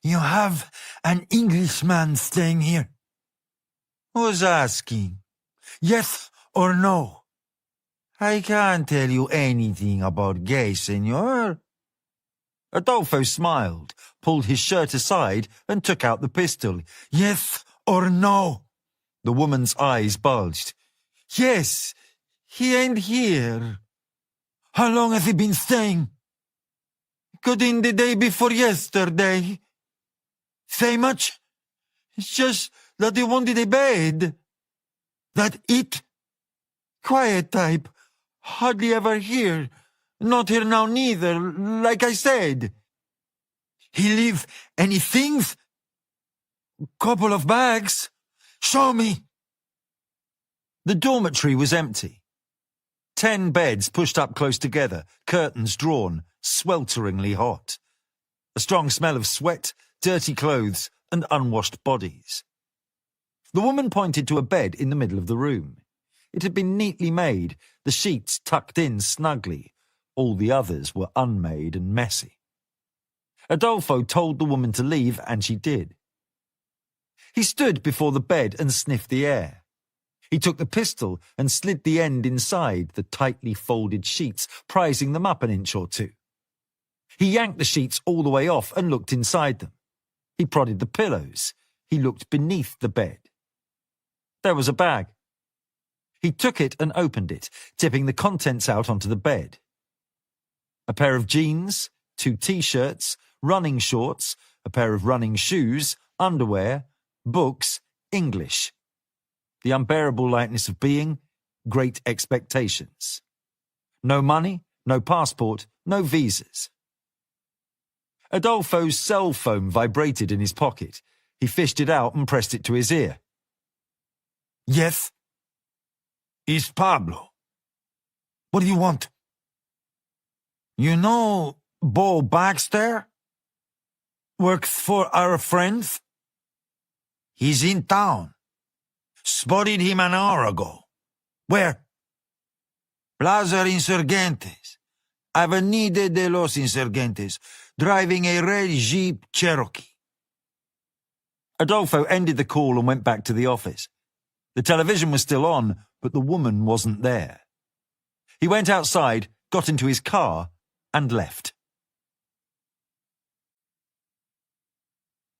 B: You have an Englishman staying here.
C: Who's asking?
B: Yes or no?
C: I can't tell you anything about gay, senor.
A: Adolfo smiled, pulled his shirt aside and took out the pistol.
B: Yes or no?
A: The woman's eyes bulged.
C: Yes, he ain't here.
B: How long has he been staying?
C: Got in the day before yesterday.
B: Say much?
C: It's just that he wanted a bed.
B: That it?
C: Quiet type. Hardly ever here. Not here now neither, like I said.
B: He leave any things?
C: Couple of bags.
B: Show me.
A: The dormitory was empty. 10 beds pushed up close together, curtains drawn, swelteringly hot. A strong smell of sweat, dirty clothes, and unwashed bodies. The woman pointed to a bed in the middle of the room. It had been neatly made, the sheets tucked in snugly. All the others were unmade and messy. Adolfo told the woman to leave, and she did. He stood before the bed and sniffed the air. He took the pistol and slid the end inside the tightly folded sheets, prizing them up an inch or two. He yanked the sheets all the way off and looked inside them. He prodded the pillows. He looked beneath the bed. There was a bag. He took it and opened it, tipping the contents out onto the bed. A pair of jeans, 2 T-shirts, running shorts, a pair of running shoes, underwear, books, English. The unbearable lightness of being, great expectations. No money, no passport, no visas. Adolfo's cell phone vibrated in his pocket. He fished it out and pressed it to his ear.
B: Yes? It's Pablo. What do you want? You know Bo Baxter? Works for our friends? He's in town. Spotted him an hour ago. Where? Plaza Insurgentes. Avenida de los Insurgentes. Driving a red Jeep Cherokee.
A: Adolfo ended the call and went back to the office. The television was still on, but the woman wasn't there. He went outside, got into his car, and left.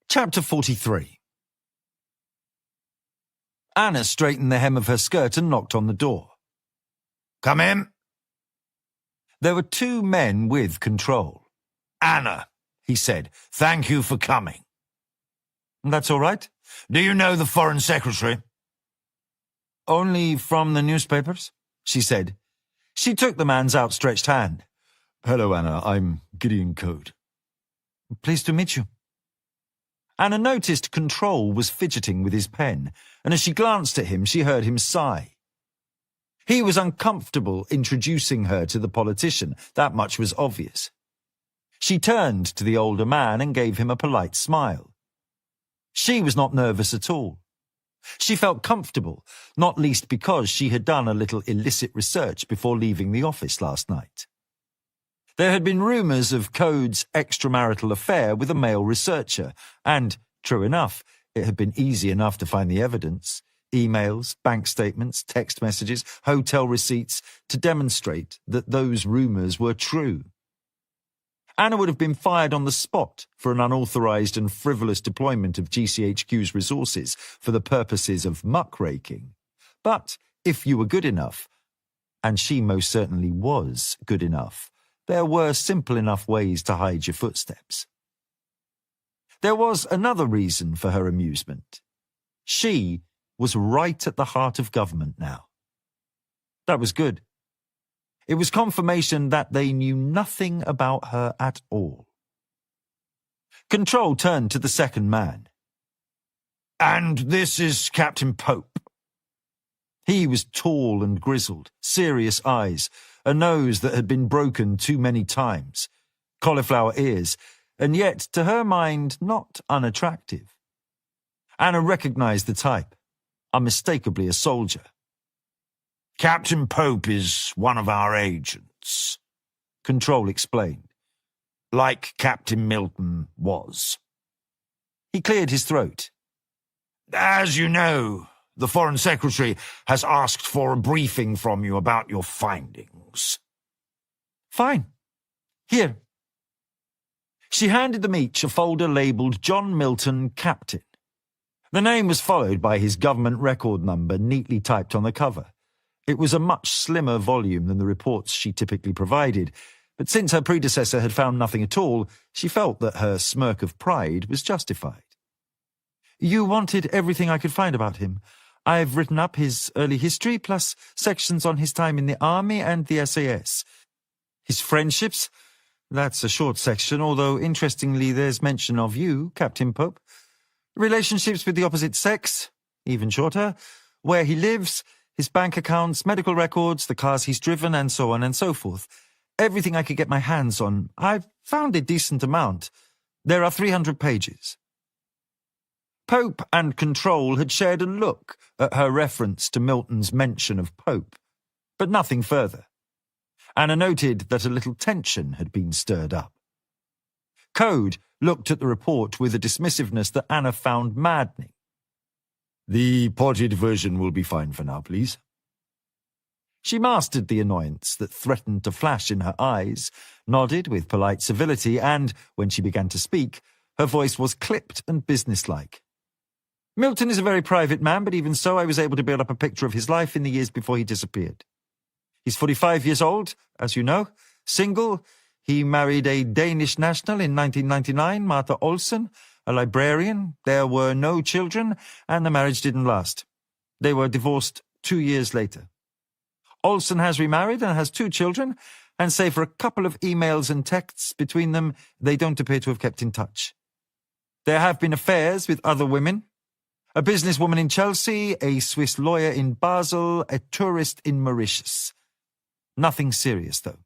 A: Chapter 43. Anna straightened the hem of her skirt and knocked on the door.
B: Come in.
A: There were two men with Control.
B: Anna, he said, thank you for coming.
A: That's all right.
B: Do you know the Foreign Secretary?
A: Only from the newspapers, she said. She took the man's outstretched hand. Hello, Anna. I'm Gideon Code. Pleased to meet you. Anna noticed Control was fidgeting with his pen, and as she glanced at him, she heard him sigh. He was uncomfortable introducing her to the politician, that much was obvious. She turned to the older man and gave him a polite smile. She was not nervous at all. She felt comfortable, not least because she had done a little illicit research before leaving the office last night. There had been rumours of Code's extramarital affair with a male researcher, and, true enough, it had been easy enough to find the evidence, emails, bank statements, text messages, hotel receipts, to demonstrate that those rumours were true. Anna would have been fired on the spot for an unauthorised and frivolous deployment of GCHQ's resources for the purposes of muckraking. But if you were good enough, and she most certainly was good enough, there were simple enough ways to hide your footsteps. There was another reason for her amusement. She was right at the heart of government now. That was good. It was confirmation that they knew nothing about her at all. Control turned to the second man.
B: And this is Captain Pope.
A: He was tall and grizzled, serious eyes, a nose that had been broken too many times, cauliflower ears, and yet, to her mind, not unattractive. Anna recognized the type, unmistakably a soldier.
B: Captain Pope is one of our agents,
A: Control explained.
B: like Captain Milton was.
A: He cleared his throat.
B: As you know, the Foreign Secretary has asked for a briefing from you about your findings.
A: Fine. Here. She handed them each a folder labelled John Milton, Captain. The name was followed by his government record number neatly typed on the cover. It was a much slimmer volume than the reports she typically provided, but since her predecessor had found nothing at all, she felt that her smirk of pride was justified. You wanted everything I could find about him. I've written up his early history, plus sections on his time in the army and the SAS. His friendships? That's a short section, although interestingly there's mention of you, Captain Pope. Relationships with the opposite sex? Even shorter. Where he lives, his bank accounts, medical records, the cars he's driven, and so on and so forth. Everything I could get my hands on. I've found a decent amount. There are 300 pages. Pope and Control had shared a look at her reference to Milton's mention of Pope, but nothing further. Anna noted that a little tension had been stirred up. Code looked at the report with a dismissiveness that Anna found maddening.
B: The potted version will be fine for now, please.
A: She mastered the annoyance that threatened to flash in her eyes, nodded with polite civility, and, when she began to speak, her voice was clipped and businesslike. Milton is a very private man, but even so I was able to build up a picture of his life in the years before he disappeared. He's 45 years old, as you know, single. He married a Danish national in 1999, Martha Olsen, a librarian. There were no children, and the marriage didn't last. They were divorced 2 years later. Olsen has remarried and has 2 children, and save for a couple of emails and texts between them, they don't appear to have kept in touch. There have been affairs with other women. A businesswoman in Chelsea, a Swiss lawyer in Basel, a tourist in Mauritius. Nothing serious, though.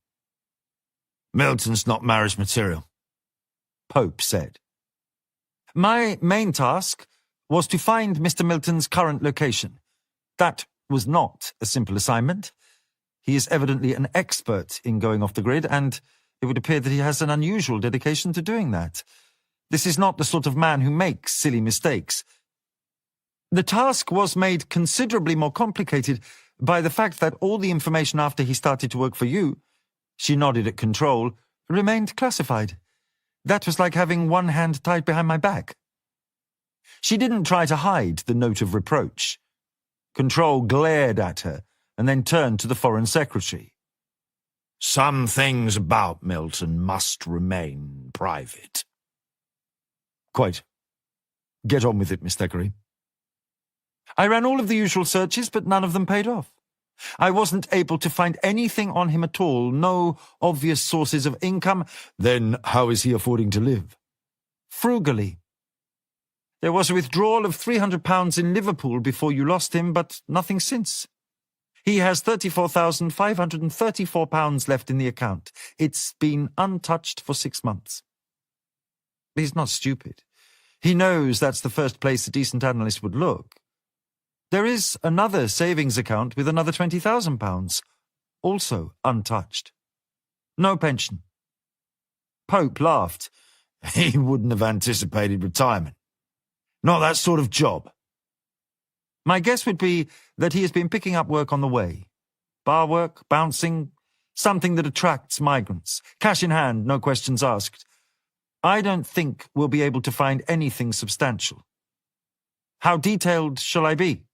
B: Milton's not marriage material,
A: Pope said. My main task was to find Mr. Milton's current location. That was not a simple assignment. He is evidently an expert in going off the grid, and it would appear that he has an unusual dedication to doing that. This is not the sort of man who makes silly mistakes. The task was made considerably more complicated by the fact that all the information after he started to work for you, she nodded at Control, remained classified. That was like having one hand tied behind my back. She didn't try to hide the note of reproach. Control glared at her and then turned to the Foreign Secretary.
B: Some things about Milton must remain private.
A: Quite. Get on with it, Miss Thackeray. I ran all of the usual searches, but none of them paid off. I wasn't able to find anything on him at all, no obvious sources of income.
B: Then how is he affording to live?
A: Frugally. There was a withdrawal of £300 in Liverpool before you lost him, but nothing since. He has £34,534 left in the account. It's been untouched for 6 months. He's not stupid. He knows that's the first place a decent analyst would look. There is another savings account with another £20,000, also untouched. No pension.
B: Pope laughed. He wouldn't have anticipated retirement. Not that sort of job.
A: My guess would be that he has been picking up work on the way. Bar work, bouncing, something that attracts migrants. Cash in hand, no questions asked. I don't think we'll be able to find anything substantial. How detailed shall I be?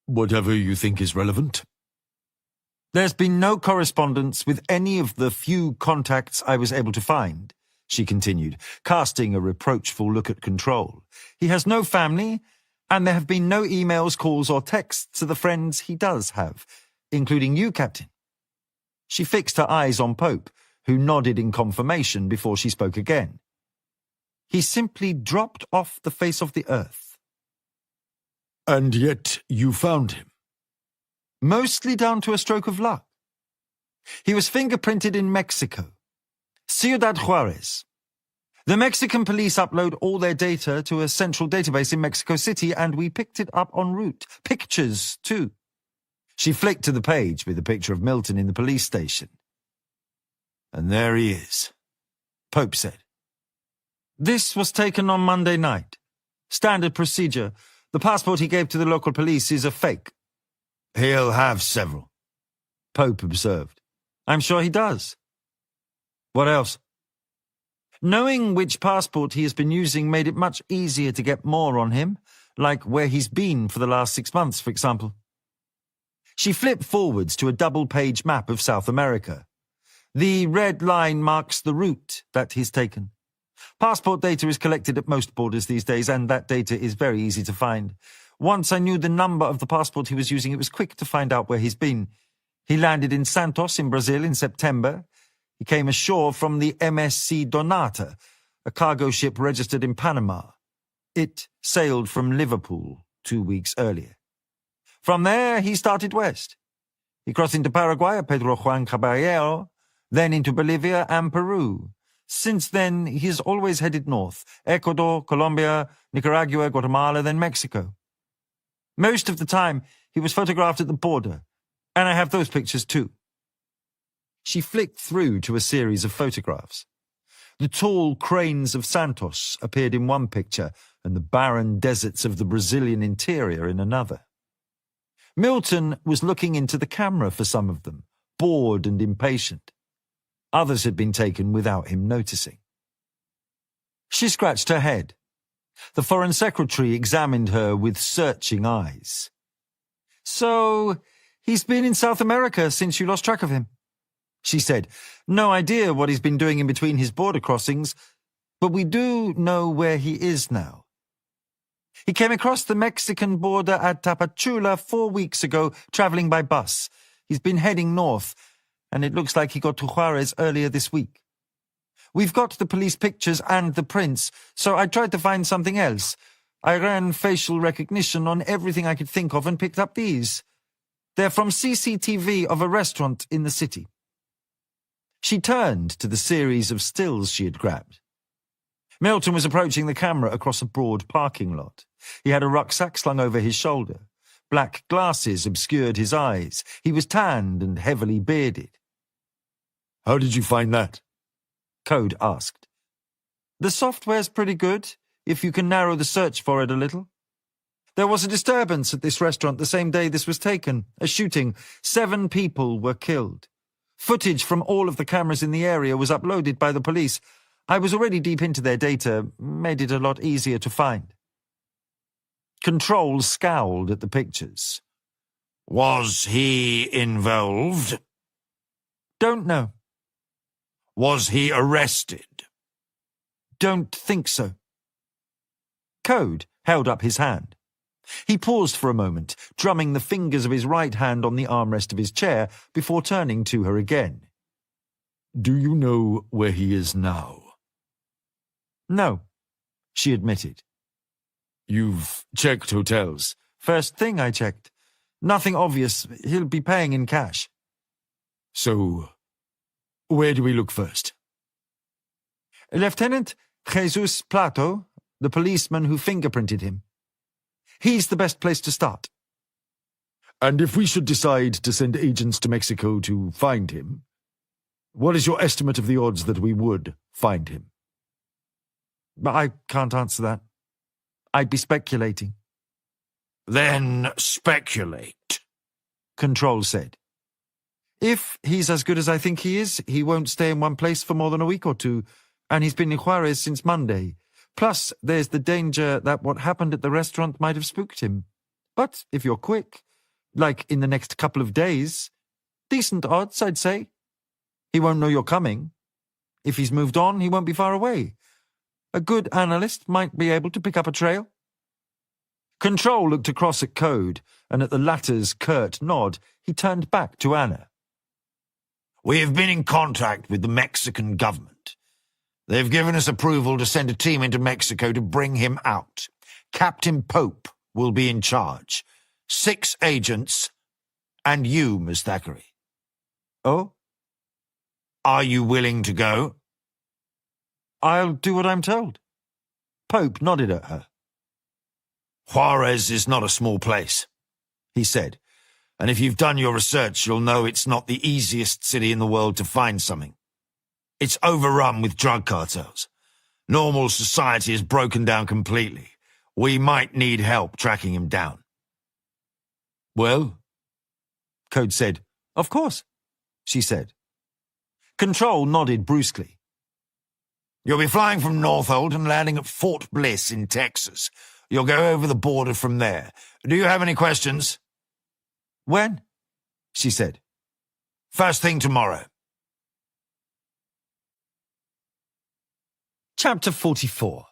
B: Whatever you think is relevant.
A: There's been no correspondence with any of the few contacts I was able to find, she continued, casting a reproachful look at Control. He has no family, and there have been no emails, calls, or texts to the friends he does have, including you, Captain. She fixed her eyes on Pope, who nodded in confirmation before she spoke again. He simply dropped off the face of the earth.
B: And yet you found him?
A: Mostly down to a stroke of luck. He was fingerprinted in Mexico, Ciudad Juarez. The Mexican police upload all their data to a central database in Mexico City, and we picked it up en route. Pictures, too. She flicked to the page with a picture of Milton in the police station.
B: And there he is, Pope said.
A: This was taken on Monday night. Standard procedure. The passport he gave to the local police is a fake.
B: He'll have several,
A: Pope observed. I'm sure he does. What else? Knowing which passport he has been using made it much easier to get more on him, like where he's been for the last 6 months, for example. She flipped forwards to a double-page map of South America. The red line marks the route that he's taken. Passport data is collected at most borders these days, and that data is very easy to find. Once I knew the number of the passport he was using, it was quick to find out where he's been. He landed in Santos in Brazil in September. He came ashore from the MSC Donata, a cargo ship registered in Panama. It sailed from Liverpool 2 weeks earlier. From there, he started west. He crossed into Paraguay at Pedro Juan Caballero, then into Bolivia and Peru. Since then, he's always headed north: Ecuador, Colombia, Nicaragua, Guatemala, then Mexico. Most of the time, he was photographed at the border, and I have those pictures too. She flicked through to a series of photographs. The tall cranes of Santos appeared in one picture, and the barren deserts of the Brazilian interior in another. Milton was looking into the camera for some of them, bored and impatient. Others had been taken without him noticing. She scratched her head. The Foreign Secretary examined her with searching eyes. So, he's been in South America since you lost track of him, she said. No idea what he's been doing in between his border crossings, but we do know where he is now. He came across the Mexican border at Tapachula 4 weeks ago, traveling by bus. He's been heading north, and it looks like he got to Juarez earlier this week. We've got the police pictures and the prints, so I tried to find something else. I ran facial recognition on everything I could think of and picked up these. They're from CCTV of a restaurant in the city. She turned to the series of stills she had grabbed. Milton was approaching the camera across a broad parking lot. He had a rucksack slung over his shoulder. Black glasses obscured his eyes. He was tanned and heavily bearded.
B: How did you find that?
A: Code asked. The software's pretty good, if you can narrow the search for it a little. There was a disturbance at this restaurant the same day this was taken, a shooting. 7 people were killed. Footage from all of the cameras in the area was uploaded by the police. I was already deep into their data, made it a lot easier to find. Control scowled at the pictures.
B: Was he involved?
C: Don't know.
B: Was he arrested?
C: Don't think so. Code held up his hand. He paused for a moment, drumming the fingers of his right hand on the armrest of his chair before turning to her again.
A: Do you know where he is now?
C: No, she admitted.
A: You've checked hotels?
C: First thing I checked. Nothing obvious. He'll be paying in cash.
A: So, where do we look first?
C: Lieutenant Jesus Plato, the policeman who fingerprinted him. He's the best place to start.
A: And if we should decide to send agents to Mexico to find him, what is your estimate of the odds that we would find him?
C: But I can't answer that. I'd be speculating.
B: Then speculate,
C: Control said. If he's as good as I think he is, he won't stay in one place for more than a week or two, and he's been in Juarez since Monday. Plus, there's the danger that what happened at the restaurant might have spooked him. But if you're quick, like in the next couple of days, decent odds, I'd say. He won't know you're coming. If he's moved on, he won't be far away. A good analyst might be able to pick up a trail. Control looked across at Code, and at the latter's curt nod, he turned back to Anna.
B: We have been in contact with the Mexican government. They've given us approval to send a team into Mexico to bring him out. Captain Pope will be in charge. 6 agents, and you, Miss Thackeray.
C: Oh?
B: Are you willing to go?
C: I'll do what I'm told. Pope nodded at her.
B: Juarez is not a small place, he said, and if you've done your research, you'll know it's not the easiest city in the world to find something. It's overrun with drug cartels. Normal society is broken down completely. We might need help tracking him down.
A: Well?
C: Code said. Of course, she said. Control nodded brusquely.
B: You'll be flying from Northolt and landing at Fort Bliss in Texas. You'll go over the border from there. Do you have any questions?
C: When? She said.
B: First thing tomorrow.
C: Chapter 44.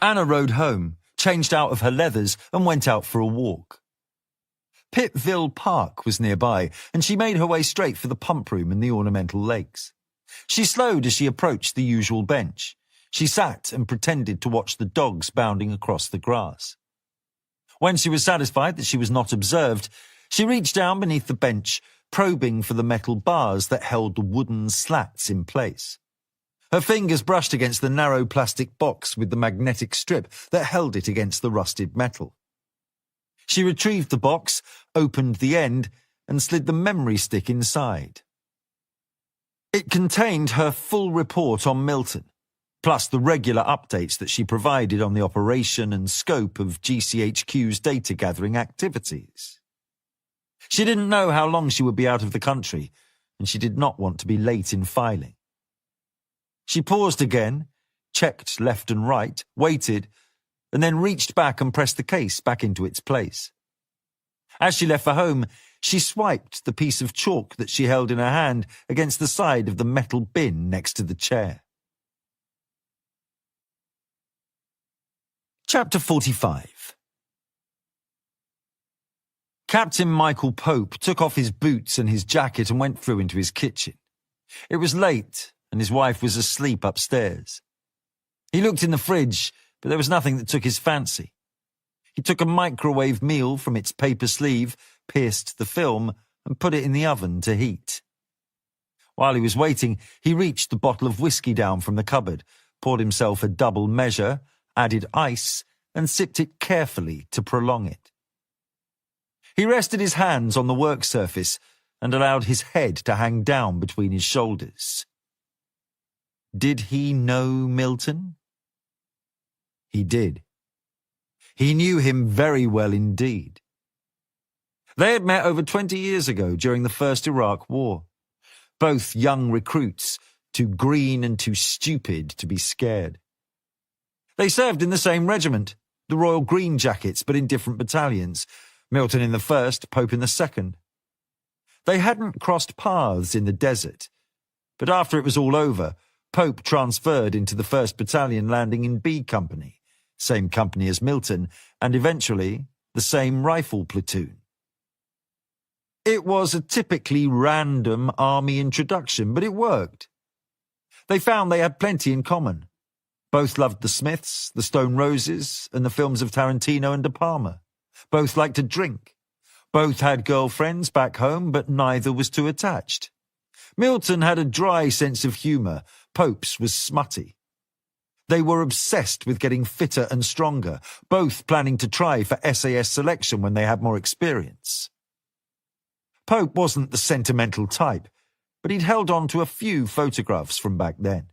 C: Anna rode home, changed out of her leathers, and went out for a walk. Pittville Park was nearby, and she made her way straight for the pump room and the ornamental lakes. She slowed as she approached the usual bench. She sat and pretended to watch the dogs bounding across the grass. When she was satisfied that she was not observed, she reached down beneath the bench, probing for the metal bars that held the wooden slats in place. Her fingers brushed against the narrow plastic box with the magnetic strip that held it against the rusted metal. She retrieved the box, opened the end, and slid the memory stick inside. It contained her full report on Milton, plus the regular updates that she provided on the operation and scope of GCHQ's data-gathering activities. She didn't know how long she would be out of the country, and she did not want to be late in filing. She paused again, checked left and right, waited, and then reached back and pressed the case back into its place. As she left for home, she swiped the piece of chalk that she held in her hand against the side of the metal bin next to the chair. Chapter 45. Captain Michael Pope took off his boots and his jacket and went through into his kitchen. It was late, and his wife was asleep upstairs. He looked in the fridge, but there was nothing that took his fancy. He took a microwave meal from its paper sleeve, pierced the film, and put it in the oven to heat. While he was waiting, he reached the bottle of whiskey down from the cupboard, poured himself a double measure, added ice, and sipped it carefully to prolong it. He rested his hands on the work surface and allowed his head to hang down between his shoulders. Did he know Milton? He did. He knew him very well indeed. They had met over 20 years ago during the First Iraq War. Both young recruits, too green and too stupid to be scared. They served in the same regiment, the Royal Green Jackets, but in different battalions. Milton in the 1st, Pope in the 2nd.
A: They hadn't crossed paths in the desert, but after it was all over, Pope transferred into the 1st Battalion landing in B Company, same company as Milton, and eventually the same rifle platoon. It was a typically random army introduction, but it worked. They found they had plenty in common. Both loved the Smiths, the Stone Roses, and the films of Tarantino and De Palma. Both liked to drink. Both had girlfriends back home, but neither was too attached. Milton had a dry sense of humour. Pope's was smutty. They were obsessed with getting fitter and stronger, both planning to try for SAS selection when they had more experience. Pope wasn't the sentimental type, but he'd held on to a few photographs from back then.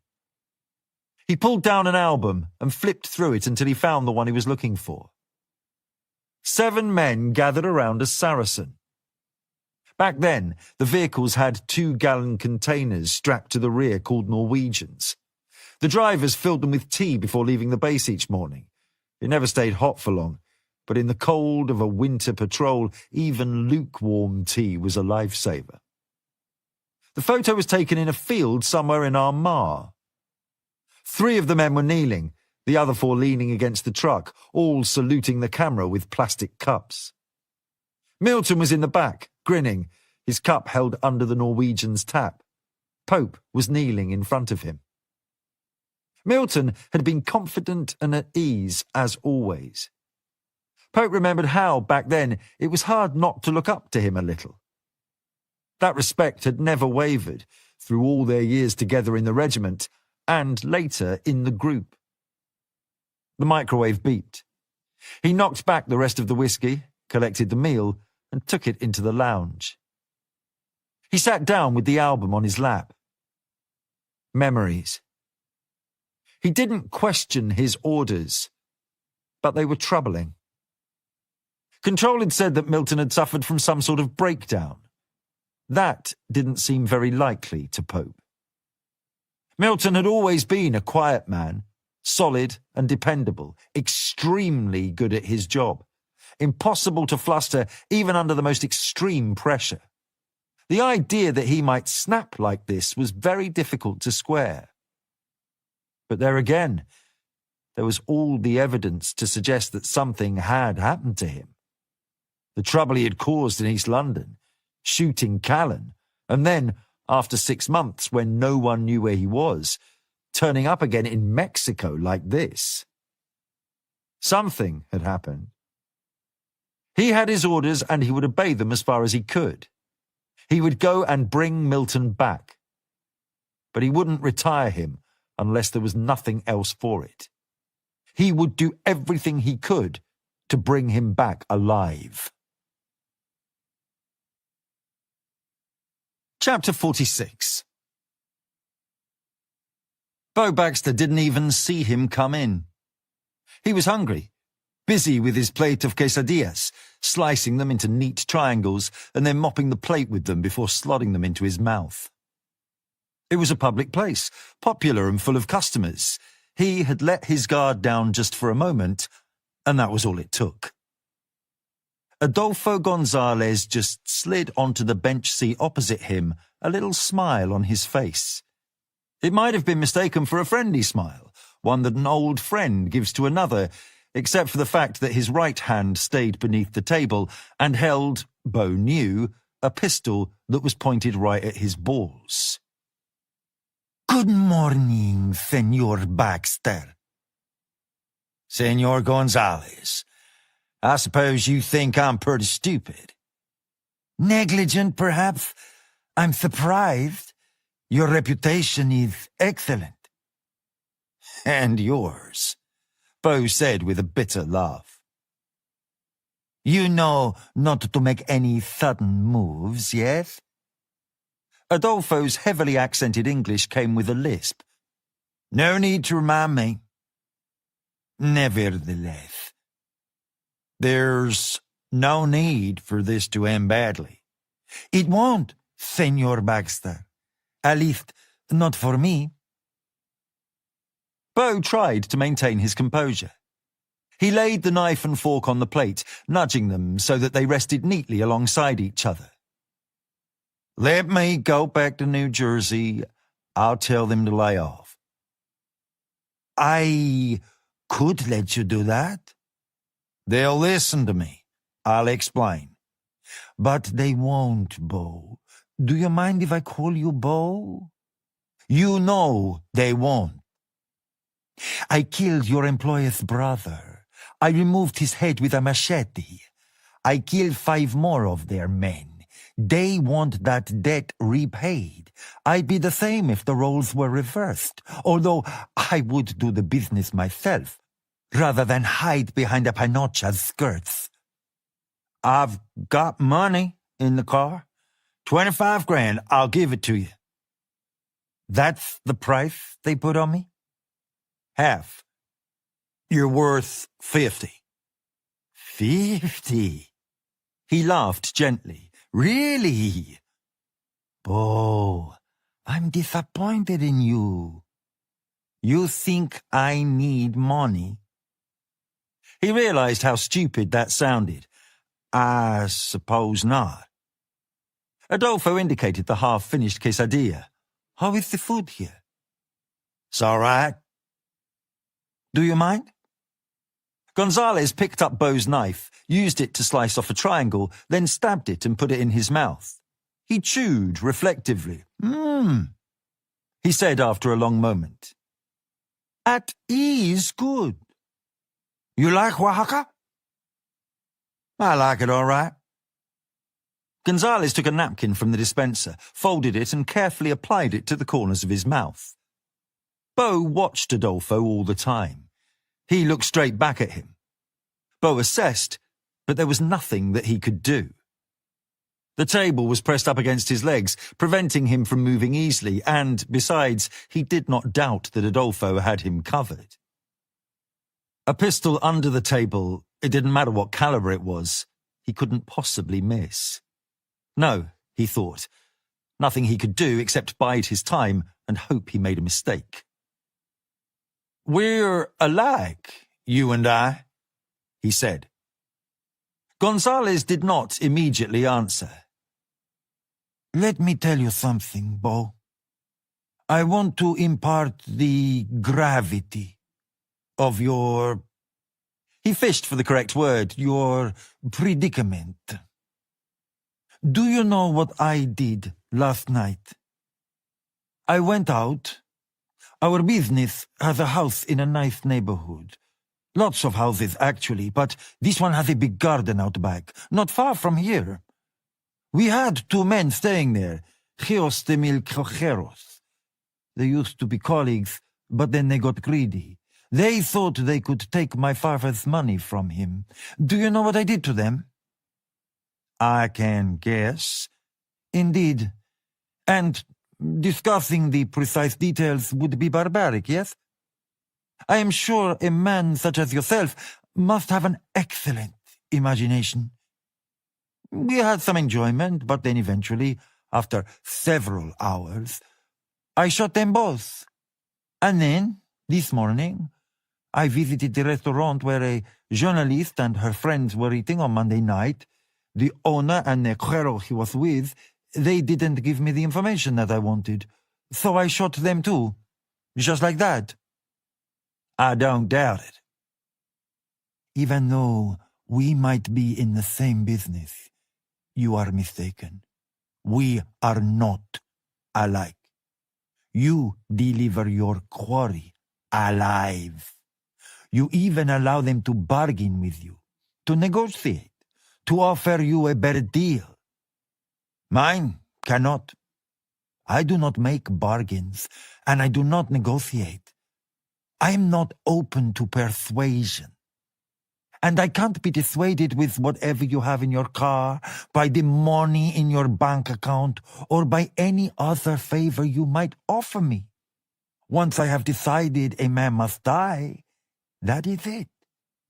A: He pulled down an album and flipped through it until he found the one he was looking for. 7 men gathered around a Saracen. Back then, the vehicles had 2-gallon containers strapped to the rear called Norwegians. The drivers filled them with tea before leaving the base each morning. It never stayed hot for long, but in the cold of a winter patrol, even lukewarm tea was a lifesaver. The photo was taken in a field somewhere in Armagh. 3 of the men were kneeling, the other 4 leaning against the truck, all saluting the camera with plastic cups. Milton was in the back, grinning, his cup held under the Norwegian's tap. Pope was kneeling in front of him. Milton had been confident and at ease as always. Pope remembered how, back then, it was hard not to look up to him a little. That respect had never wavered through all their years together in the regiment and later in the group. The microwave beeped. He knocked back the rest of the whiskey, collected the meal, and took it into the lounge. He sat down with the album on his lap. Memories. He didn't question his orders, but they were troubling. Control had said that Milton had suffered from some sort of breakdown. That didn't seem very likely to Pope. Milton had always been a quiet man, solid and dependable, extremely good at his job, impossible to fluster even under the most extreme pressure. The idea that he might snap like this was very difficult to square. But there again, there was all the evidence to suggest that something had happened to him. The trouble he had caused in East London, shooting Callan, and then, after 6 months when no one knew where he was, turning up again in Mexico like this. Something had happened. He had his orders and he would obey them as far as he could. He would go and bring Milton back. But he wouldn't retire him unless there was nothing else for it. He would do everything he could to bring him back alive. Chapter 46. Bo Baxter didn't even see him come in. He was hungry, busy with his plate of quesadillas, slicing them into neat triangles and then mopping the plate with them before slotting them into his mouth. It was a public place, popular and full of customers. He had let his guard down just for a moment, and that was all it took. Adolfo Gonzalez just slid onto the bench seat opposite him, a little smile on his face. It might have been mistaken for a friendly smile, one that an old friend gives to another, except for the fact that his right hand stayed beneath the table and held, Bo knew, a pistol that was pointed right at his balls.
B: Good morning, Senor Baxter. Senor Gonzalez, I suppose you think I'm pretty stupid. Negligent, perhaps? I'm surprised. Your reputation is excellent. And yours, Bo said with a bitter laugh. You know not to make any sudden moves, yes?
A: Adolfo's heavily accented English came with a lisp.
B: No need to remind me. Nevertheless, there's no need for this to end badly. It won't, Senor Baxter. At least, not for me.
A: Bo tried to maintain his composure. He laid the knife and fork on the plate, nudging them so that they rested neatly alongside each other. Let me go back to New Jersey. I'll tell them to lay off.
B: I could let you do that.
A: They'll listen to me. I'll explain.
B: But they won't, Bo. Do you mind if I call you Bo?
A: You know they won't.
B: I killed your employer's brother. I removed his head with a machete. I killed 5 more of their men. They want that debt repaid. I'd be the same if the roles were reversed, although I would do the business myself, rather than hide behind a panocha's skirts.
A: I've got money in the car. 25 grand, I'll give it to you.
B: That's the price they put on me?
A: Half. You're worth 50.
B: 50?
A: He laughed gently.
B: Really? Bo, I'm disappointed in you.
A: You think I need money? He realized how stupid that sounded. I suppose not. Adolfo indicated the half-finished quesadilla.
B: How is the food here?
A: It's all right.
B: Do you mind?
A: Gonzalez picked up Bo's knife, used it to slice off a triangle, then stabbed it and put it in his mouth. He chewed reflectively. He said after a long moment.
B: That is good. You like Oaxaca?
A: I like it all right. Gonzalez took a napkin from the dispenser, folded it and carefully applied it to the corners of his mouth. Bo watched Adolfo all the time. He looked straight back at him. Bo assessed, but there was nothing that he could do. The table was pressed up against his legs, preventing him from moving easily, and, besides, he did not doubt that Adolfo had him covered. A pistol under the table, it didn't matter what caliber it was, he couldn't possibly miss. No, he thought, nothing he could do except bide his time and hope he made a mistake. We're alike, you and I, he said. Gonzalez did not immediately answer.
B: Let me tell you something, Bo. I want to impart the gravity of your...
A: He fished for the correct word.
B: Your predicament. Do you know what I did last night? I went out. Our business has a house in a nice neighborhood. Lots of houses, actually, but this one has a big garden out back, not far from here. We had 2 men staying there, Gios de Mil Cojeros. They used to be colleagues, but then they got greedy. They thought they could take my father's money from him. Do you know what I did to them?
A: I can guess.
B: Indeed. And discussing the precise details would be barbaric, yes? I am sure a man such as yourself must have an excellent imagination. We had some enjoyment, but then eventually, after several hours, I shot them both. And then, this morning, I visited the restaurant where a journalist and her friends were eating on Monday night. The owner and the cuero he was with, they didn't give me the information that I wanted, so I shot them too, just like that.
A: I don't doubt it.
B: Even though we might be in the same business, you are mistaken. We are not alike. You deliver your quarry alive. You even allow them to bargain with you, to negotiate, to offer you a better deal. Mine cannot. I do not make bargains, and I do not negotiate. I am not open to persuasion. And I can't be dissuaded with whatever you have in your car, by the money in your bank account, or by any other favor you might offer me. Once I have decided a man must die, that is it.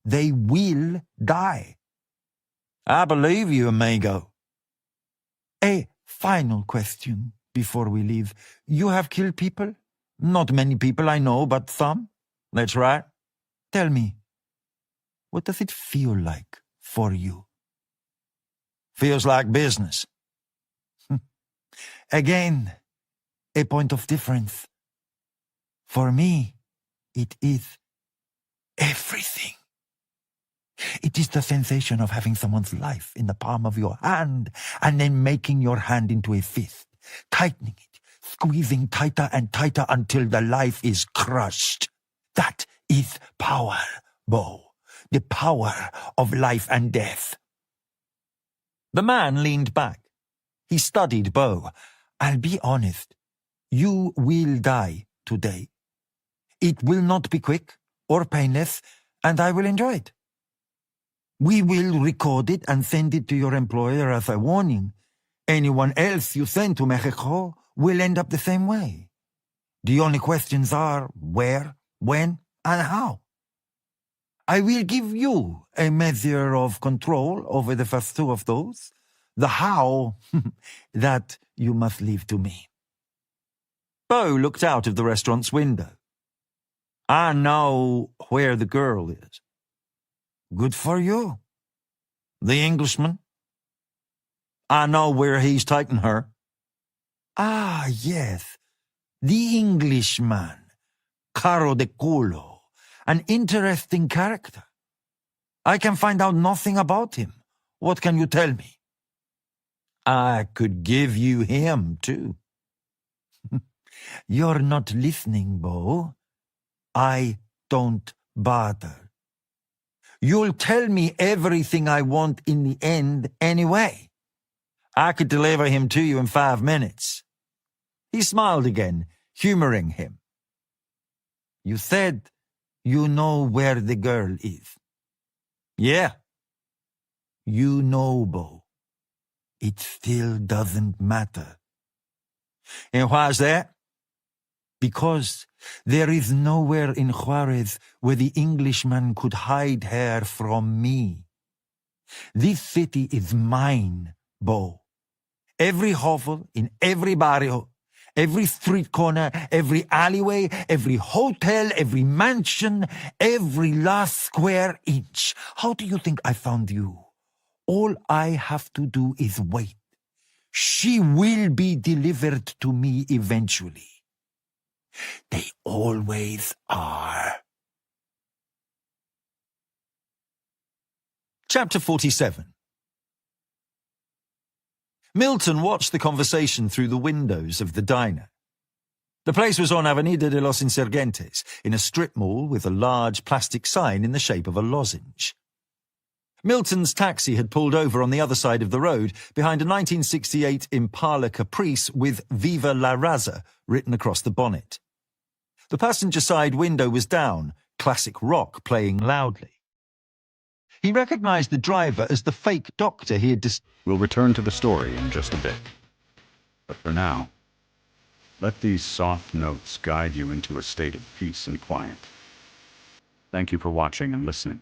B: They will die.
A: I believe you, amigo.
B: A final question before we leave. You have killed people? Not many people, I know, but some.
A: That's right.
B: Tell me, what does it feel like for you?
A: Feels like business.
B: Again, a point of difference. For me, it is everything. It is the sensation of having someone's life in the palm of your hand and then making your hand into a fist, tightening it, squeezing tighter and tighter until the life is crushed. That is power, Bo. The power of life and death.
A: The man leaned back. He studied Bo.
B: I'll be honest. You will die today. It will not be quick or painless, and I will enjoy it. We will record it and send it to your employer as a warning. Anyone else you send to Mexico will end up the same way. The only questions are where, when, and how. I will give you a measure of control over the first two of those. The how, that you must leave to me.
A: Bo looked out of the restaurant's window. I know where the girl is.
B: Good for you.
A: The Englishman? I know where he's taken her.
B: Ah, yes. The Englishman. Caro de culo. An interesting character. I can find out nothing about him. What can you tell me?
A: I could give you him, too.
B: You're not listening, Bo. I don't bother. You'll tell me everything I want in the end anyway.
A: I could deliver him to you in 5 minutes. He smiled again, humoring him.
B: You said you know where the girl is.
A: Yeah.
B: You know, Bo. It still doesn't matter.
A: And why's that?
B: Because there is nowhere in Juarez where the Englishman could hide her from me. This city is mine, Bo. Every hovel in every barrio, every street corner, every alleyway, every hotel, every mansion, every last square inch. How do you think I found you? All I have to do is wait. She will be delivered to me eventually. They always are.
A: Chapter 47. Milton watched the conversation through the windows of the diner. The place was on Avenida de los Insurgentes, in a strip mall with a large plastic sign in the shape of a lozenge. Milton's taxi had pulled over on the other side of the road behind a 1968 Impala Caprice with Viva la Raza written across the bonnet. The passenger side window was down, classic rock playing loudly. He recognized the driver as the fake doctor he had
D: We'll return to the story in just a bit. But for now, let these soft notes guide you into a state of peace and quiet. Thank you for watching and listening.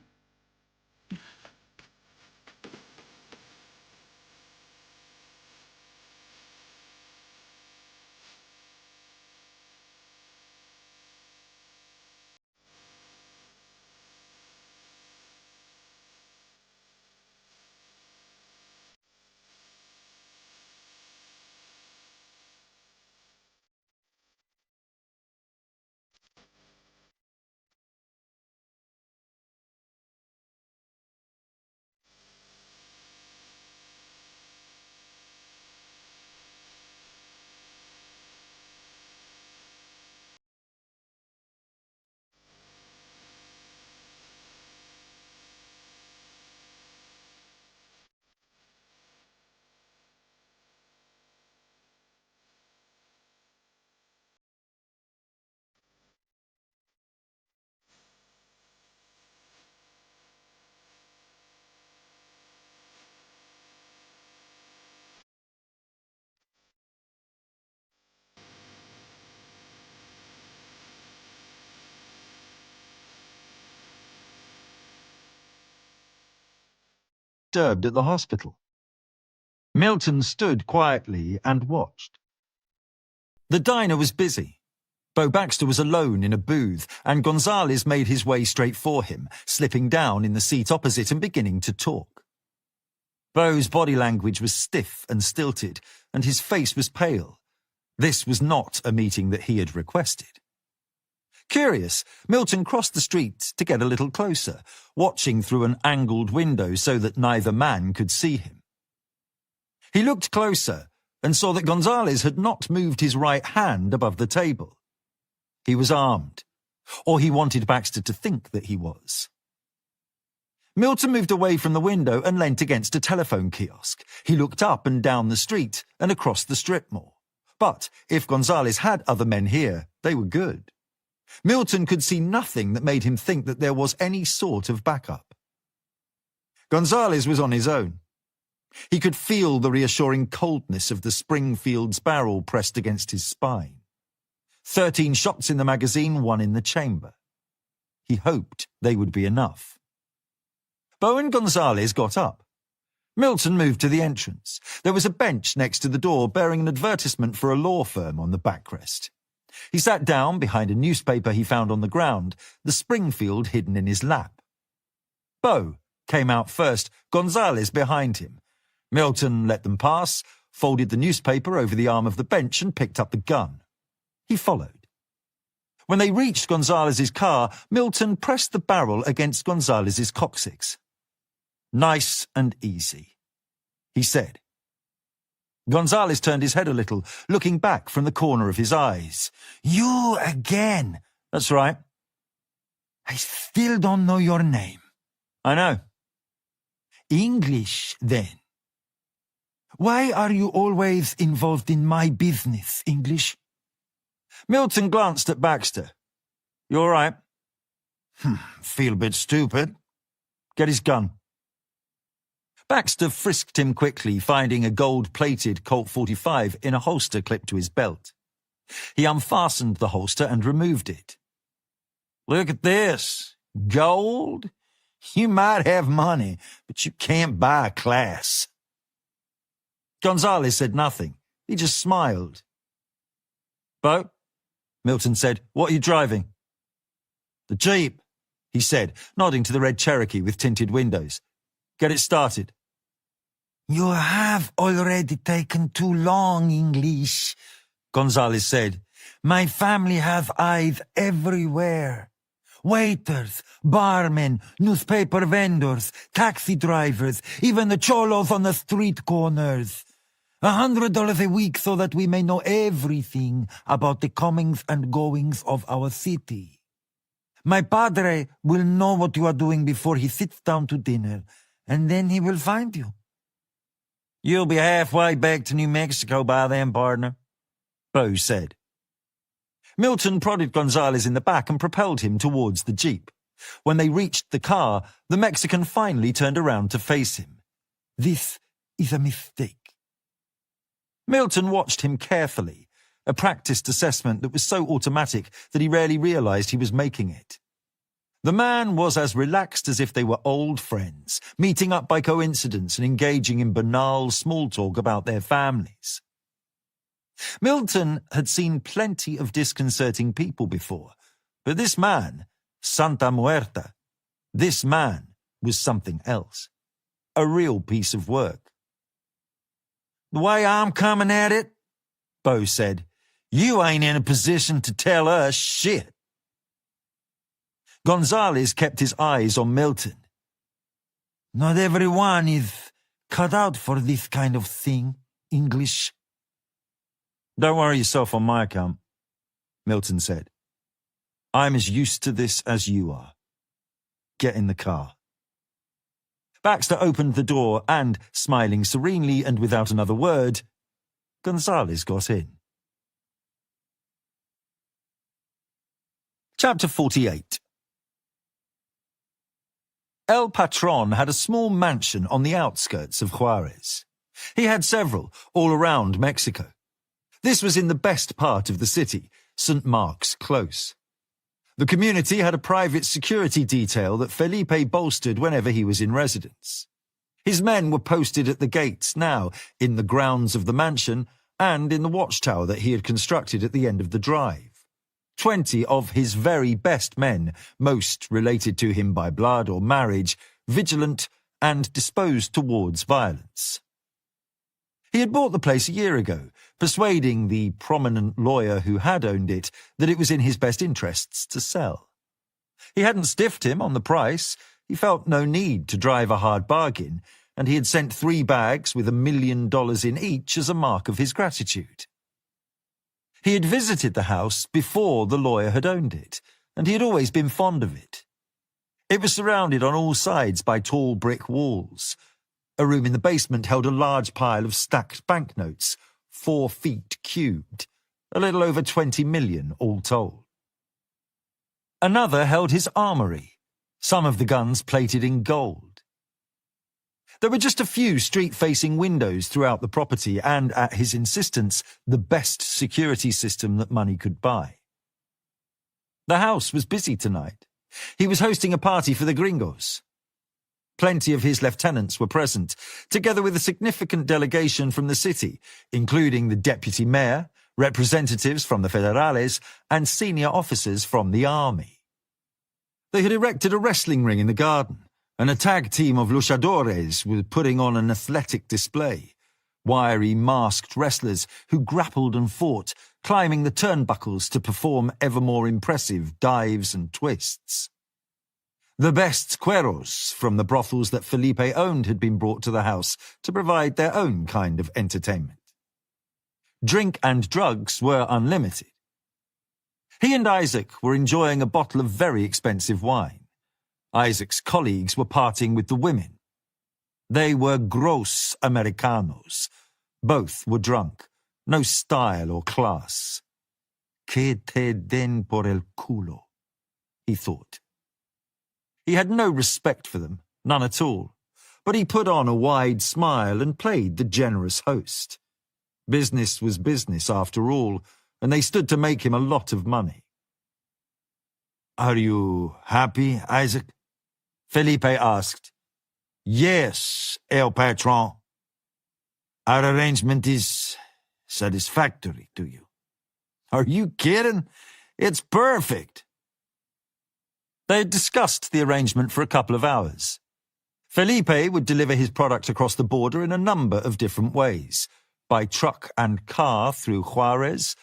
A: disturbed at the hospital. Milton stood quietly and watched. The diner was busy. Bo Baxter was alone in a booth, and Gonzalez made his way straight for him, slipping down in the seat opposite and beginning to talk. Bo's body language was stiff and stilted, and his face was pale, This was not a meeting that he had requested. Curious, Milton crossed the street to get a little closer, watching through an angled window so that neither man could see him. He looked closer and saw that Gonzalez had not moved his right hand above the table. He was armed, or he wanted Baxter to think that he was. Milton moved away from the window and leant against a telephone kiosk. He looked up and down the street and across the strip mall. But if Gonzalez had other men here, they were good. Milton could see nothing that made him think that there was any sort of backup. Gonzalez was on his own. He could feel the reassuring coldness of the Springfield's barrel pressed against his spine. 13 shots in the magazine, 1 in the chamber. He hoped they would be enough. Bo and Gonzalez got up. Milton moved to the entrance. There was a bench next to the door bearing an advertisement for a law firm on the backrest. He sat down behind a newspaper he found on the ground, the Springfield hidden in his lap. Bo came out first, Gonzalez behind him. Milton let them pass, folded the newspaper over the arm of the bench and picked up the gun. He followed. When they reached Gonzalez's car, Milton pressed the barrel against Gonzalez's coccyx. "Nice and easy," he said. Gonzalez turned his head a little, looking back from the corner of his eyes. "You again?" "That's right." "I still don't know your name." "I know." "English, then." "Why are you always involved in my business, English?" Milton glanced at Baxter. "You all right?" "Feel a bit stupid." "Get his gun." Baxter frisked him quickly, finding a gold-plated Colt 45 in a holster clipped to his belt. He unfastened the holster and removed it. "Look at this. Gold? You might have money, but you can't buy class." Gonzalez said nothing. He just smiled. "Bo," Milton said, "what are you driving?" "The Jeep," he said, nodding to the red Cherokee with tinted windows. "Get it started." "You have already taken too long, English," Gonzalez said. "My family have eyes everywhere. Waiters, barmen, newspaper vendors, taxi drivers, even the cholos on the street corners. $100 a week so that we may know everything about the comings and goings of our city. My padre will know what you are doing before he sits down to dinner, and then he will find you." "You'll be halfway back to New Mexico by then, partner," Bo said. Milton prodded Gonzalez in the back and propelled him towards the Jeep. When they reached the car, the Mexican finally turned around to face him. "This is a mistake." Milton watched him carefully, a practiced assessment that was so automatic that he rarely realized he was making it. The man was as relaxed as if they were old friends, meeting up by coincidence and engaging in banal small talk about their families. Milton had seen plenty of disconcerting people before, but this man, Santa Muerta, this man was something else. A real piece of work. "The way I'm coming at it," Bo said, "you ain't in a position to tell us shit." Gonzalez kept his eyes on Milton. "Not everyone is cut out for this kind of thing, English." "Don't worry yourself on my account," Milton said. "I'm as used to this as you are. Get in the car." Baxter opened the door and, smiling serenely and without another word, Gonzalez got in. Chapter 48. El Patron had a small mansion on the outskirts of Juarez. He had several, all around Mexico. This was in the best part of the city, St. Mark's Close. The community had a private security detail that Felipe bolstered whenever he was in residence. His men were posted at the gates now, in the grounds of the mansion, and in the watchtower that he had constructed at the end of the drive. 20 of his very best men, most related to him by blood or marriage, vigilant and disposed towards violence. He had bought the place a year ago, persuading the prominent lawyer who had owned it that it was in his best interests to sell. He hadn't stiffed him on the price. He felt no need to drive a hard bargain, and he had sent 3 bags with $1 million in each as a mark of his gratitude. He had visited the house before the lawyer had owned it, and he had always been fond of it. It was surrounded on all sides by tall brick walls. A room in the basement held a large pile of stacked banknotes, 4 feet cubed, a little over 20 million all told. Another held his armory, some of the guns plated in gold. There were just a few street-facing windows throughout the property and, at his insistence, the best security system that money could buy. The house was busy tonight. He was hosting a party for the gringos. Plenty of his lieutenants were present, together with a significant delegation from the city, including the deputy mayor, representatives from the federales, and senior officers from the army. They had erected a wrestling ring in the garden, and a tag team of luchadores were putting on an athletic display. Wiry, masked wrestlers who grappled and fought, climbing the turnbuckles to perform ever more impressive dives and twists. The best cueros from the brothels that Felipe owned had been brought to the house to provide their own kind of entertainment. Drink and drugs were unlimited. He and Isaac were enjoying a bottle of very expensive wine. Isaac's colleagues were partying with the women. They were gross Americanos. Both were drunk. No style or class. Que te den por el culo, he thought. He had no respect for them, none at all, but he put on a wide smile and played the generous host. Business was business after all, and they stood to make him a lot of money. "Are you happy, Isaac?" Felipe asked. "Yes, el patron. Our arrangement is satisfactory to you." "Are you kidding? It's perfect." They had discussed the arrangement for a couple of hours. Felipe would deliver his product across the border in a number of different ways, by truck and car through Juarez,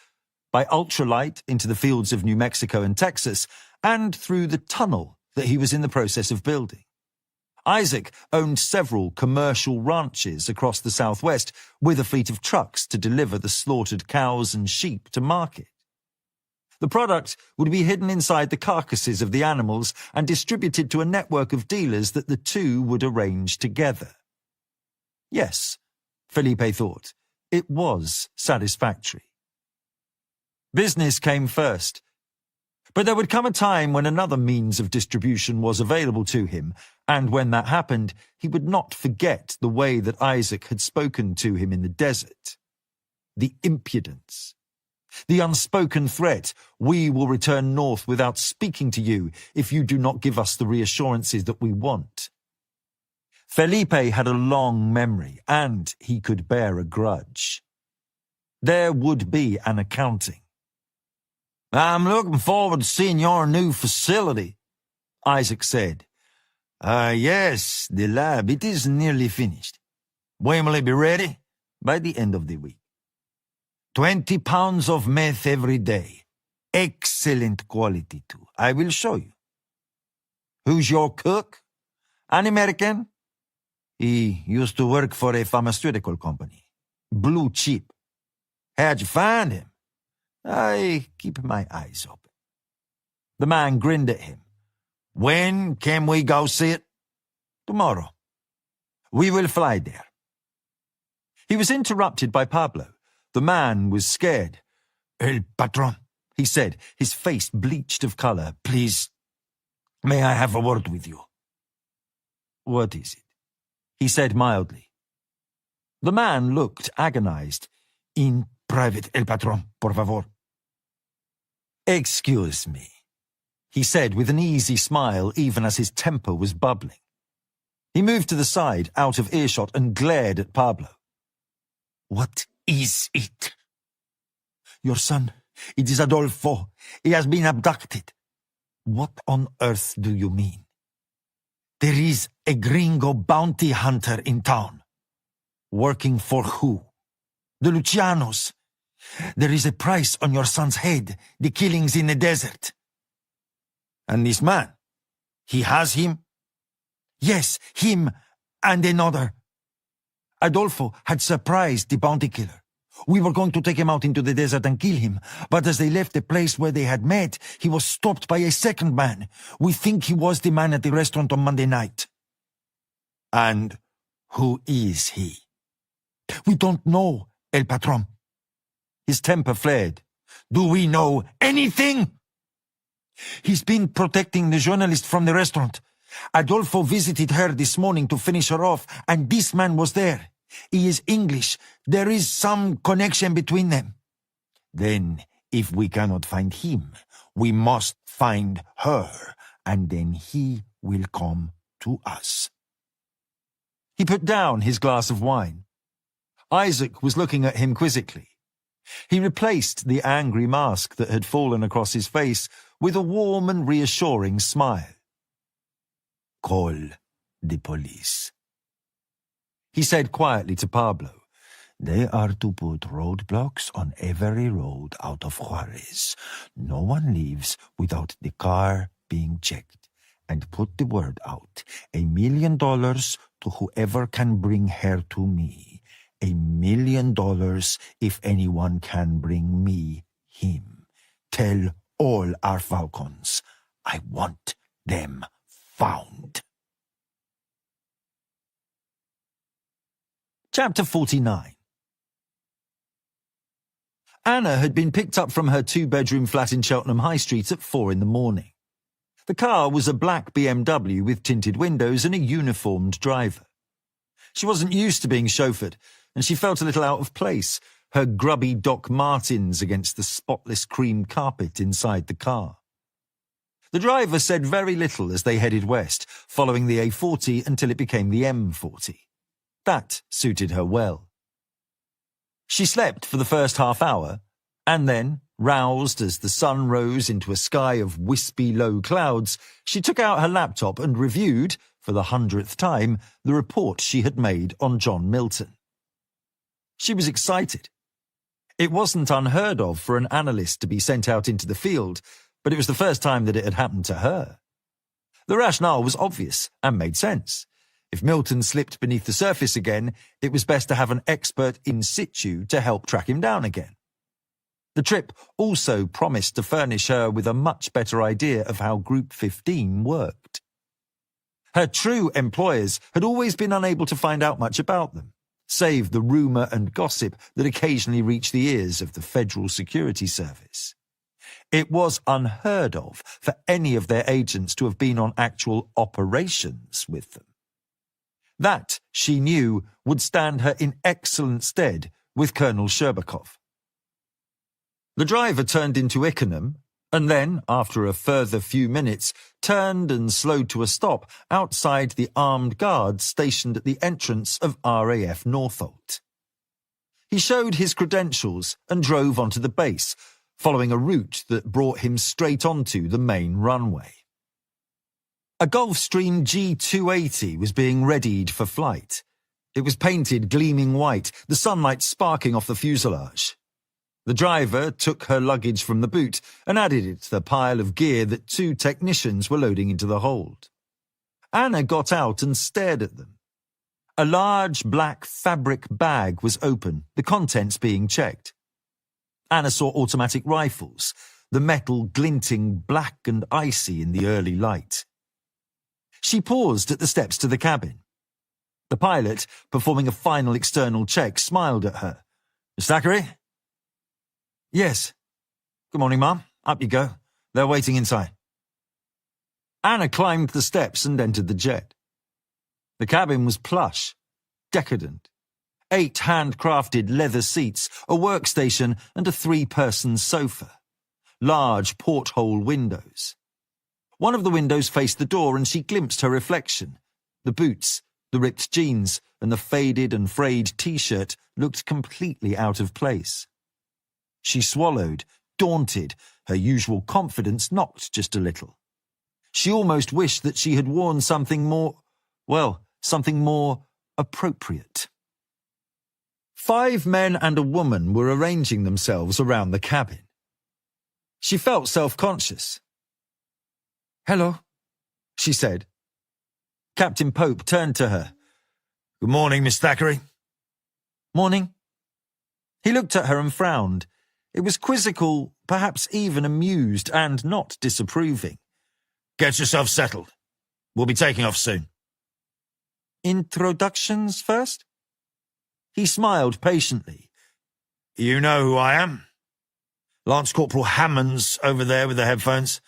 A: by ultralight into the fields of New Mexico and Texas, and through the tunnel that he was in the process of building. Isaac owned several commercial ranches across the southwest with a fleet of trucks to deliver the slaughtered cows and sheep to market. The product would be hidden inside the carcasses of the animals and distributed to a network of dealers that the two would arrange together. Yes, Felipe thought, it was satisfactory. Business came first. But there would come a time when another means of distribution was available to him, and when that happened, he would not forget the way that Isaac had spoken to him in the desert. The impudence. The unspoken threat, "We will return north without speaking to you if you do not give us the reassurances that we want." Felipe had a long memory, and he could bear a grudge. There would be an accounting. "I'm looking forward to seeing your new facility," Isaac said. Yes, the lab, it is nearly finished. When will it be ready?" "By the end of the week." 20 pounds of meth every day. Excellent quality, too. I will show you." "Who's your cook?" "An American. He used to work for a pharmaceutical company. Blue chip." "How'd you find him?" "I keep my eyes open." The man grinned at him. "When can we go see it?" "Tomorrow. We will fly there." He was interrupted by Pablo. The man was scared. "El patron," he said, his face bleached of color. "Please, may I have a word with you?" "What is it?" he said mildly. The man looked agonized. "In private, el patron, por favor." "Excuse me," he said with an easy smile even as his temper was bubbling. He moved to the side, out of earshot, and glared at Pablo. "What is it?" "Your son, it is Adolfo. He has been abducted." "What on earth do you mean?" "There is a gringo bounty hunter in town." "Working for who?" "The Lucianos.
B: There is a price on your son's head, the killings in the desert.
A: And this man? He has him?
B: Yes, him and another. Adolfo had surprised the bounty killer. We were going to take him out into the desert and kill him, but as they left the place where they had met, he was stopped by a second man. We think he was the man at the restaurant on Monday night.
A: And who is he?
B: We don't know, El Patron.
A: His temper flared.
B: Do we know anything? He's been protecting the journalist from the restaurant. Adolfo visited her this morning to finish her off, and this man was there. He is English. There is some connection between them.
A: Then, if we cannot find him, we must find her, and then he will come to us.
C: He put down his glass of wine. Isaac was looking at him quizzically. He replaced the angry mask that had fallen across his face with a warm and reassuring smile.
A: Call the police.
C: He said quietly to Pablo,
A: They are to put roadblocks on every road out of Juarez. No one leaves without the car being checked. And put the word out. $1 million to whoever can bring her to me. $1 million if anyone can bring me him. Tell all our falcons, I want them found.
C: Chapter 49. Anna had been picked up from her 2-bedroom flat in Cheltenham High Street at 4 a.m. The car was a black BMW with tinted windows and a uniformed driver. She wasn't used to being chauffeured, and she felt a little out of place, her grubby Doc Martens against the spotless cream carpet inside the car. The driver said very little as they headed west, following the A40 until it became the M40. That suited her well. She slept for the first half hour, and then, roused as the sun rose into a sky of wispy low clouds, she took out her laptop and reviewed, for the 100th time, the report she had made on John Milton. She was excited. It wasn't unheard of for an analyst to be sent out into the field, but it was the first time that it had happened to her. The rationale was obvious and made sense. If Milton slipped beneath the surface again, it was best to have an expert in situ to help track him down again. The trip also promised to furnish her with a much better idea of how Group 15 worked. Her true employers had always been unable to find out much about them, save the rumour and gossip that occasionally reached the ears of the Federal Security Service. It was unheard of for any of their agents to have been on actual operations with them. That, she knew, would stand her in excellent stead with Colonel Sherbakov. The driver turned into Ickenham, and then, after a further few minutes, turned and slowed to a stop outside the armed guards stationed at the entrance of RAF Northolt. He showed his credentials and drove onto the base, following a route that brought him straight onto the main runway. A Gulfstream G280 was being readied for flight. It was painted gleaming white, the sunlight sparking off the fuselage. The driver took her luggage from the boot and added it to the pile of gear that 2 technicians were loading into the hold. Anna got out and stared at them. A large black fabric bag was open, the contents being checked. Anna saw automatic rifles, the metal glinting black and icy in the early light. She paused at the steps to the cabin. The pilot, performing a final external check, smiled at her. "Miss Thackeray?" "Yes." "Good morning, Mum. Up you go. They're waiting inside." Anna climbed the steps and entered the jet. The cabin was plush, decadent. 8 handcrafted leather seats, a workstation and a 3-person sofa. Large porthole windows. One of the windows faced the door and she glimpsed her reflection. The boots, the ripped jeans and the faded and frayed T-shirt looked completely out of place. She swallowed, daunted, her usual confidence knocked just a little. She almost wished that she had worn something more appropriate.
A: 5 men and a woman were arranging themselves around the cabin. She felt self-conscious.
C: Hello,
A: she said. Captain Pope turned to her.
B: Good morning, Miss Thackeray.
A: Morning. He looked at her and frowned. It was quizzical, perhaps even amused, and not disapproving.
B: Get yourself settled. We'll be taking off soon.
A: Introductions first? He smiled patiently.
B: You know who I am? Lance Corporal Hammond's over there with the headphones.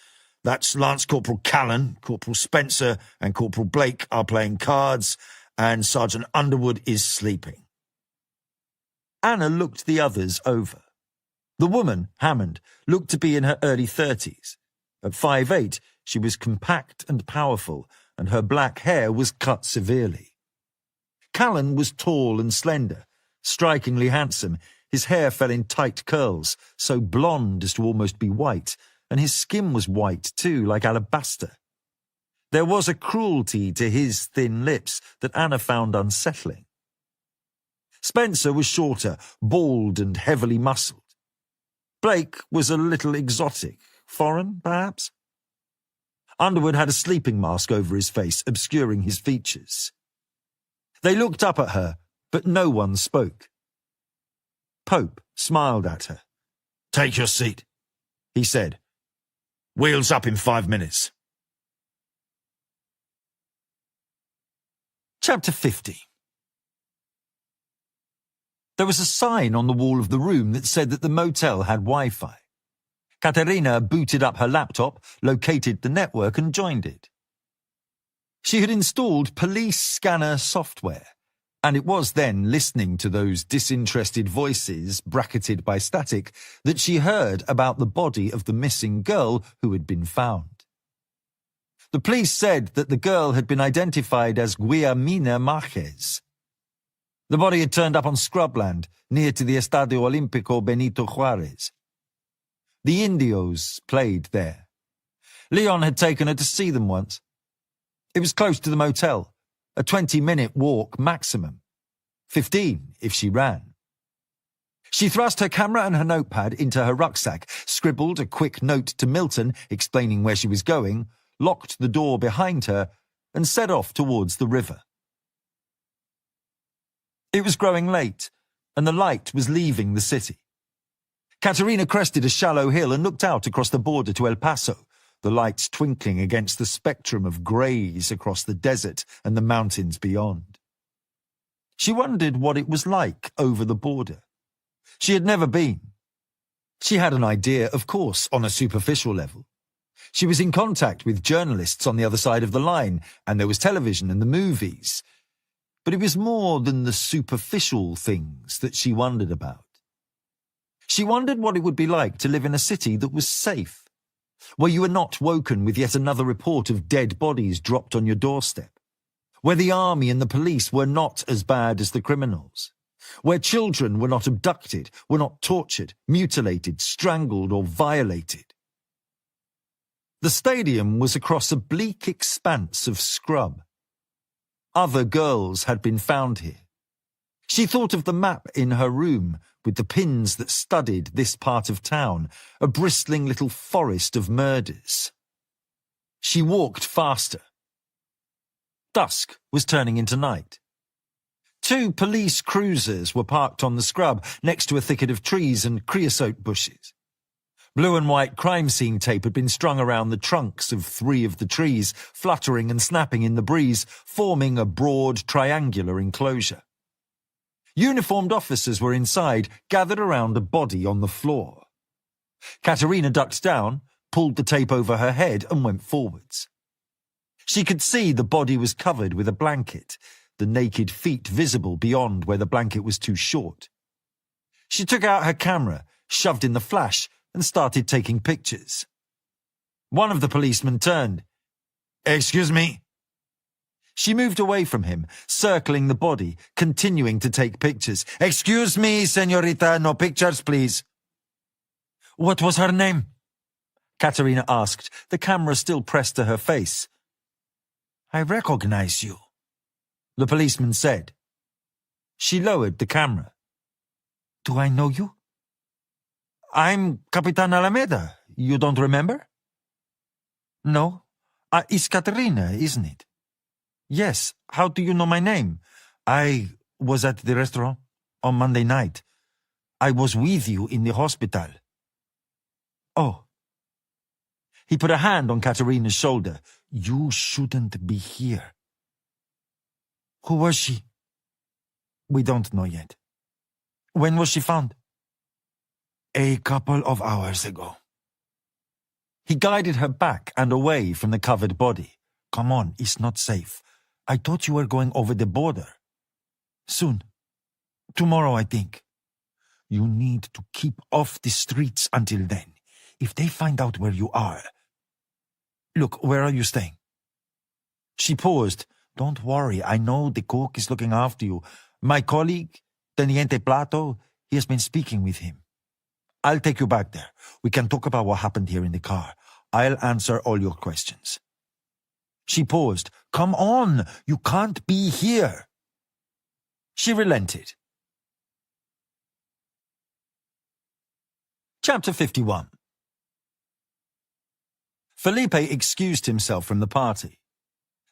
B: That's Lance Corporal Callan, Corporal Spencer and Corporal Blake are playing cards, and Sergeant Underwood is sleeping.
A: Anna looked the others over. The woman, Hammond, looked to be in her early 30s. At 5'8", she was compact and powerful, and her black hair was cut severely. Callan was tall and slender, strikingly handsome. His hair fell in tight curls, so blonde as to almost be white, and his skin was white too, like alabaster. There was a cruelty to his thin lips that Anna found unsettling. Spencer was shorter, bald and heavily muscled. Blake was a little exotic, foreign, perhaps. Underwood had a sleeping mask over his face, obscuring his features. They looked up at her, but no one spoke. Pope smiled at her.
B: Take your seat, he said. Wheels up in 5 minutes.
A: Chapter 50. There was a sign on the wall of the room that said that the motel had Wi-Fi. Katerina booted up her laptop, located the network and joined it. She had installed police scanner software, and it was then listening to those disinterested voices, bracketed by static, that she heard about the body of the missing girl who had been found. The police said that the girl had been identified as Guillermina Marquez. The body had turned up on scrubland near to the Estadio Olímpico Benito Juárez. The Indios played there. Leon had taken her to see them once. It was close to the motel, a 20-minute walk maximum, 15 if she ran. She thrust her camera and her notepad into her rucksack, scribbled a quick note to Milton explaining where she was going, locked the door behind her, and set off towards the river. It was growing late, and the light was leaving the city. Katerina crested a shallow hill and looked out across the border to El Paso, the lights twinkling against the spectrum of greys across the desert and the mountains beyond. She wondered what it was like over the border. She had never been. She had an idea, of course, on a superficial level. She was in contact with journalists on the other side of the line, and there was television and the movies. But it was more than the superficial things that she wondered about. She wondered what it would be like to live in a city that was safe, where you were not woken with yet another report of dead bodies dropped on your doorstep, where the army and the police were not as bad as the criminals, where children were not abducted, were not tortured, mutilated, strangled or violated. The stadium was across a bleak expanse of scrub. Other girls had been found here. She thought of the map in her room with the pins that studied this part of town, a bristling little forest of murders. She walked faster. Dusk was turning into night. 2 police cruisers were parked on the scrub next to a thicket of trees and creosote bushes. Blue and white crime scene tape had been strung around the trunks of 3 of the trees, fluttering and snapping in the breeze, forming a broad triangular enclosure. Uniformed officers were inside, gathered around a body on the floor. Katerina ducked down, pulled the tape over her head and went forwards. She could see the body was covered with a blanket, the naked feet visible beyond where the blanket was too short. She took out her camera, shoved in the flash, and started taking pictures. One of the policemen turned.
B: Excuse me?
A: She moved away from him, circling the body, continuing to take pictures.
B: Excuse me, señorita, no pictures, please.
A: What was her name? Katerina asked, the camera still pressed to her face.
B: I recognize you,
A: the policeman said. She lowered the camera.
C: Do I know you? I'm Capitan Alameda. You don't remember? No. It's Katerina, isn't it? Yes. How do you know my name? I was at the restaurant on Monday night. I was with you in the hospital. Oh. He put a hand on Katerina's shoulder. You shouldn't be here. Who was she? We don't know yet. When was she found? A couple of hours ago. He guided her back and away from the covered body. Come on, it's not safe. I thought you were going over the border. Soon. Tomorrow, I think. You need to keep off the streets until then. If they find out where you are... Look, where are you staying? She paused. Don't worry, I know the cook is looking after you. My colleague, Teniente Plato, he has been speaking with him. I'll take you back there. We can talk about what happened here in the car. I'll answer all your questions. She paused. Come on, you can't be here. She relented. Chapter 51. Felipe excused himself from the party.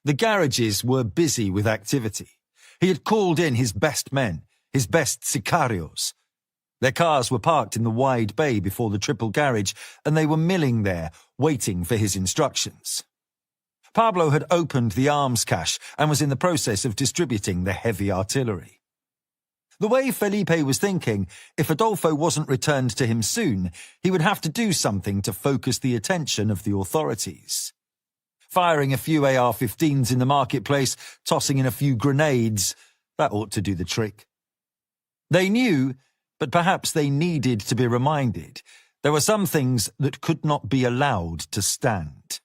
C: The garages were busy with activity. He had called in his best men, his best sicarios. Their cars were parked in the wide bay before the triple garage, and they were milling there, waiting for his instructions. Pablo had opened the arms cache and was in the process of distributing the heavy artillery. The way Felipe was thinking, if Adolfo wasn't returned to him soon, he would have to do something to focus the attention of the authorities. Firing a few AR-15s in the marketplace, tossing in a few grenades, that ought to do the trick. They knew, but perhaps they needed to be reminded, there were some things that could not be allowed to stand.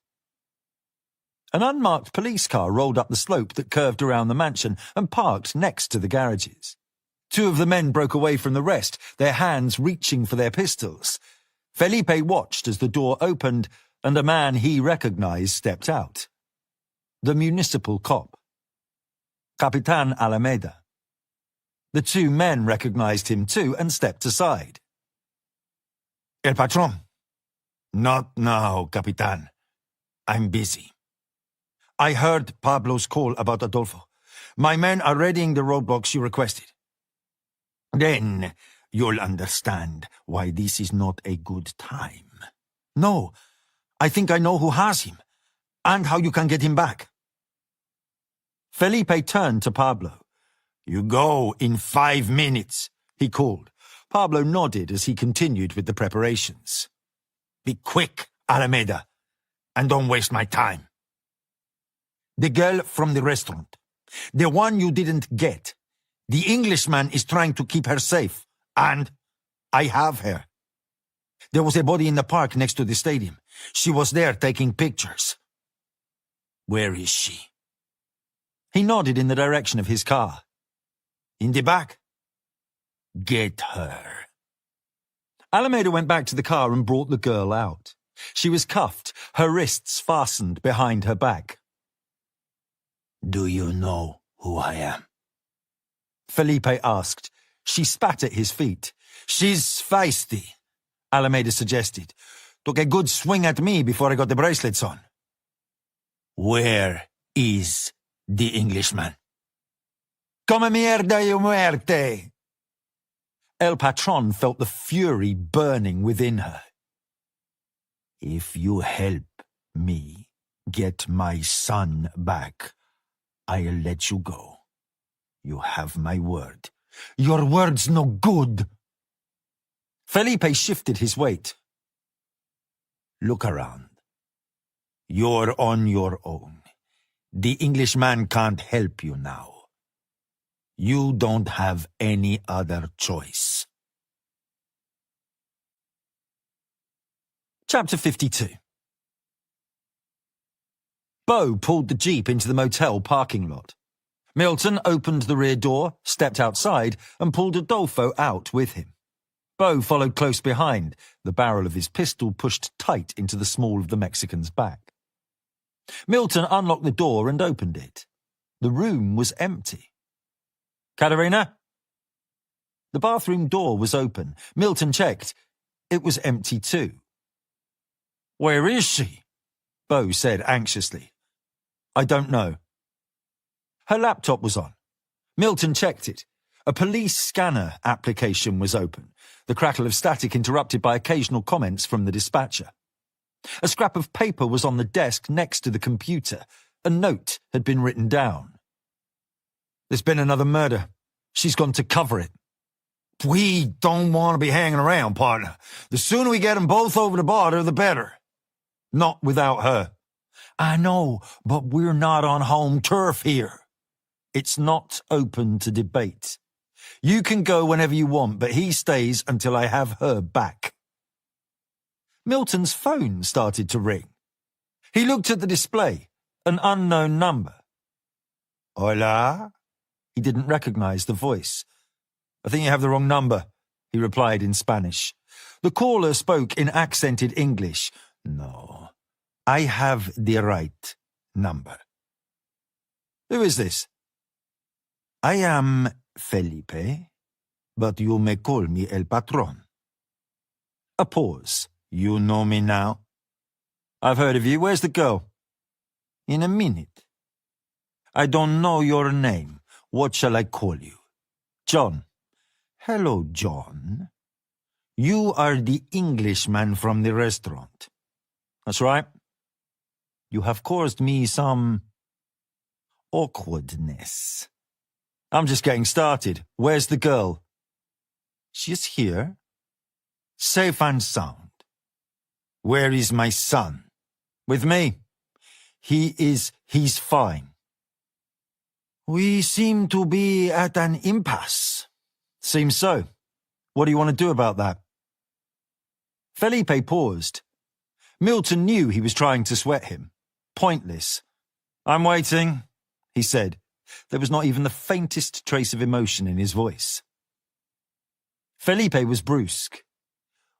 C: An unmarked police car rolled up the slope that curved around the mansion and parked next to the garages. Two of the men broke away from the rest, their hands reaching for their pistols. Felipe watched as the door opened and a man he recognized stepped out. The municipal cop. Capitan Alameda. The two men recognized him too and stepped aside.
B: El Patron. Not now, Capitan. I'm busy. I heard Pablo's call about Adolfo. My men are readying the roadblocks you requested. Then you'll understand why this is not a good time. No, I think I know who has him, and how you can get him back.
A: Felipe turned to Pablo.
B: You go in 5 minutes,
A: he called. Pablo nodded as he continued with the preparations.
B: Be quick, Alameda, and don't waste my time. The girl from the restaurant, the one you didn't get, the Englishman is trying to keep her safe, and I have her. There was a body in the park next to the stadium. She was there taking pictures. Where is she?
A: He nodded in the direction of his car.
B: In the back? Get her.
A: Alameda went back to the car and brought the girl out. She was cuffed, her wrists fastened behind her back.
B: Do you know who I am?
A: Felipe asked. She spat at his feet.
B: She's feisty,
A: Alameda suggested.
B: Took a good swing at me before I got the bracelets on. Where is the Englishman?
A: Come mierda y muerte! El Patron felt the fury burning within her.
B: If you help me get my son back, I'll let you go. You have my word.
A: Your word's no good. Felipe shifted his weight.
B: Look around. You're on your own. The Englishman can't help you now. You don't have any other choice.
A: Chapter 52. Bo pulled the Jeep into the motel parking lot. Milton opened the rear door, stepped outside, and pulled Adolfo out with him. Bo followed close behind, the barrel of his pistol pushed tight into the small of the Mexican's back. Milton unlocked the door and opened it. The room was empty. Caterina? The bathroom door was open. Milton checked. It was empty too.
B: Where is she?
A: Bo said anxiously. I don't know. Her laptop was on. Milton checked it. A police scanner application was open, the crackle of static interrupted by occasional comments from the dispatcher. A scrap of paper was on the desk next to the computer. A note had been written down. There's been another murder. She's gone to cover it.
B: We don't want to be hanging around, partner. The sooner we get them both over the border, the better.
A: Not without her.
B: I know, but we're not on home turf here.
A: It's not open to debate. You can go whenever you want, but he stays until I have her back. Milton's phone started to ring. He looked at the display, an unknown number.
B: Hola?
A: He didn't recognize the voice. I think you have the wrong number, he replied in Spanish. The caller spoke in accented English.
B: No, I have the right number.
A: Who is this?
B: I am Felipe, but you may call me El Patron.
A: A pause.
B: You know me now?
A: I've heard of you. Where's the girl?
B: In a minute. I don't know your name. What shall I call you?
A: John.
B: Hello, John. You are the Englishman from the restaurant.
A: That's right.
B: You have caused me some awkwardness.
A: I'm just getting started. Where's the girl?
B: She's here, safe and sound. Where is my son?
A: With me. He's fine.
B: We seem to be at an impasse.
A: Seems so. What do you want to do about that? Felipe paused. Milton knew he was trying to sweat him. Pointless. I'm waiting, he said. There was not even the faintest trace of emotion in his voice. Felipe was brusque.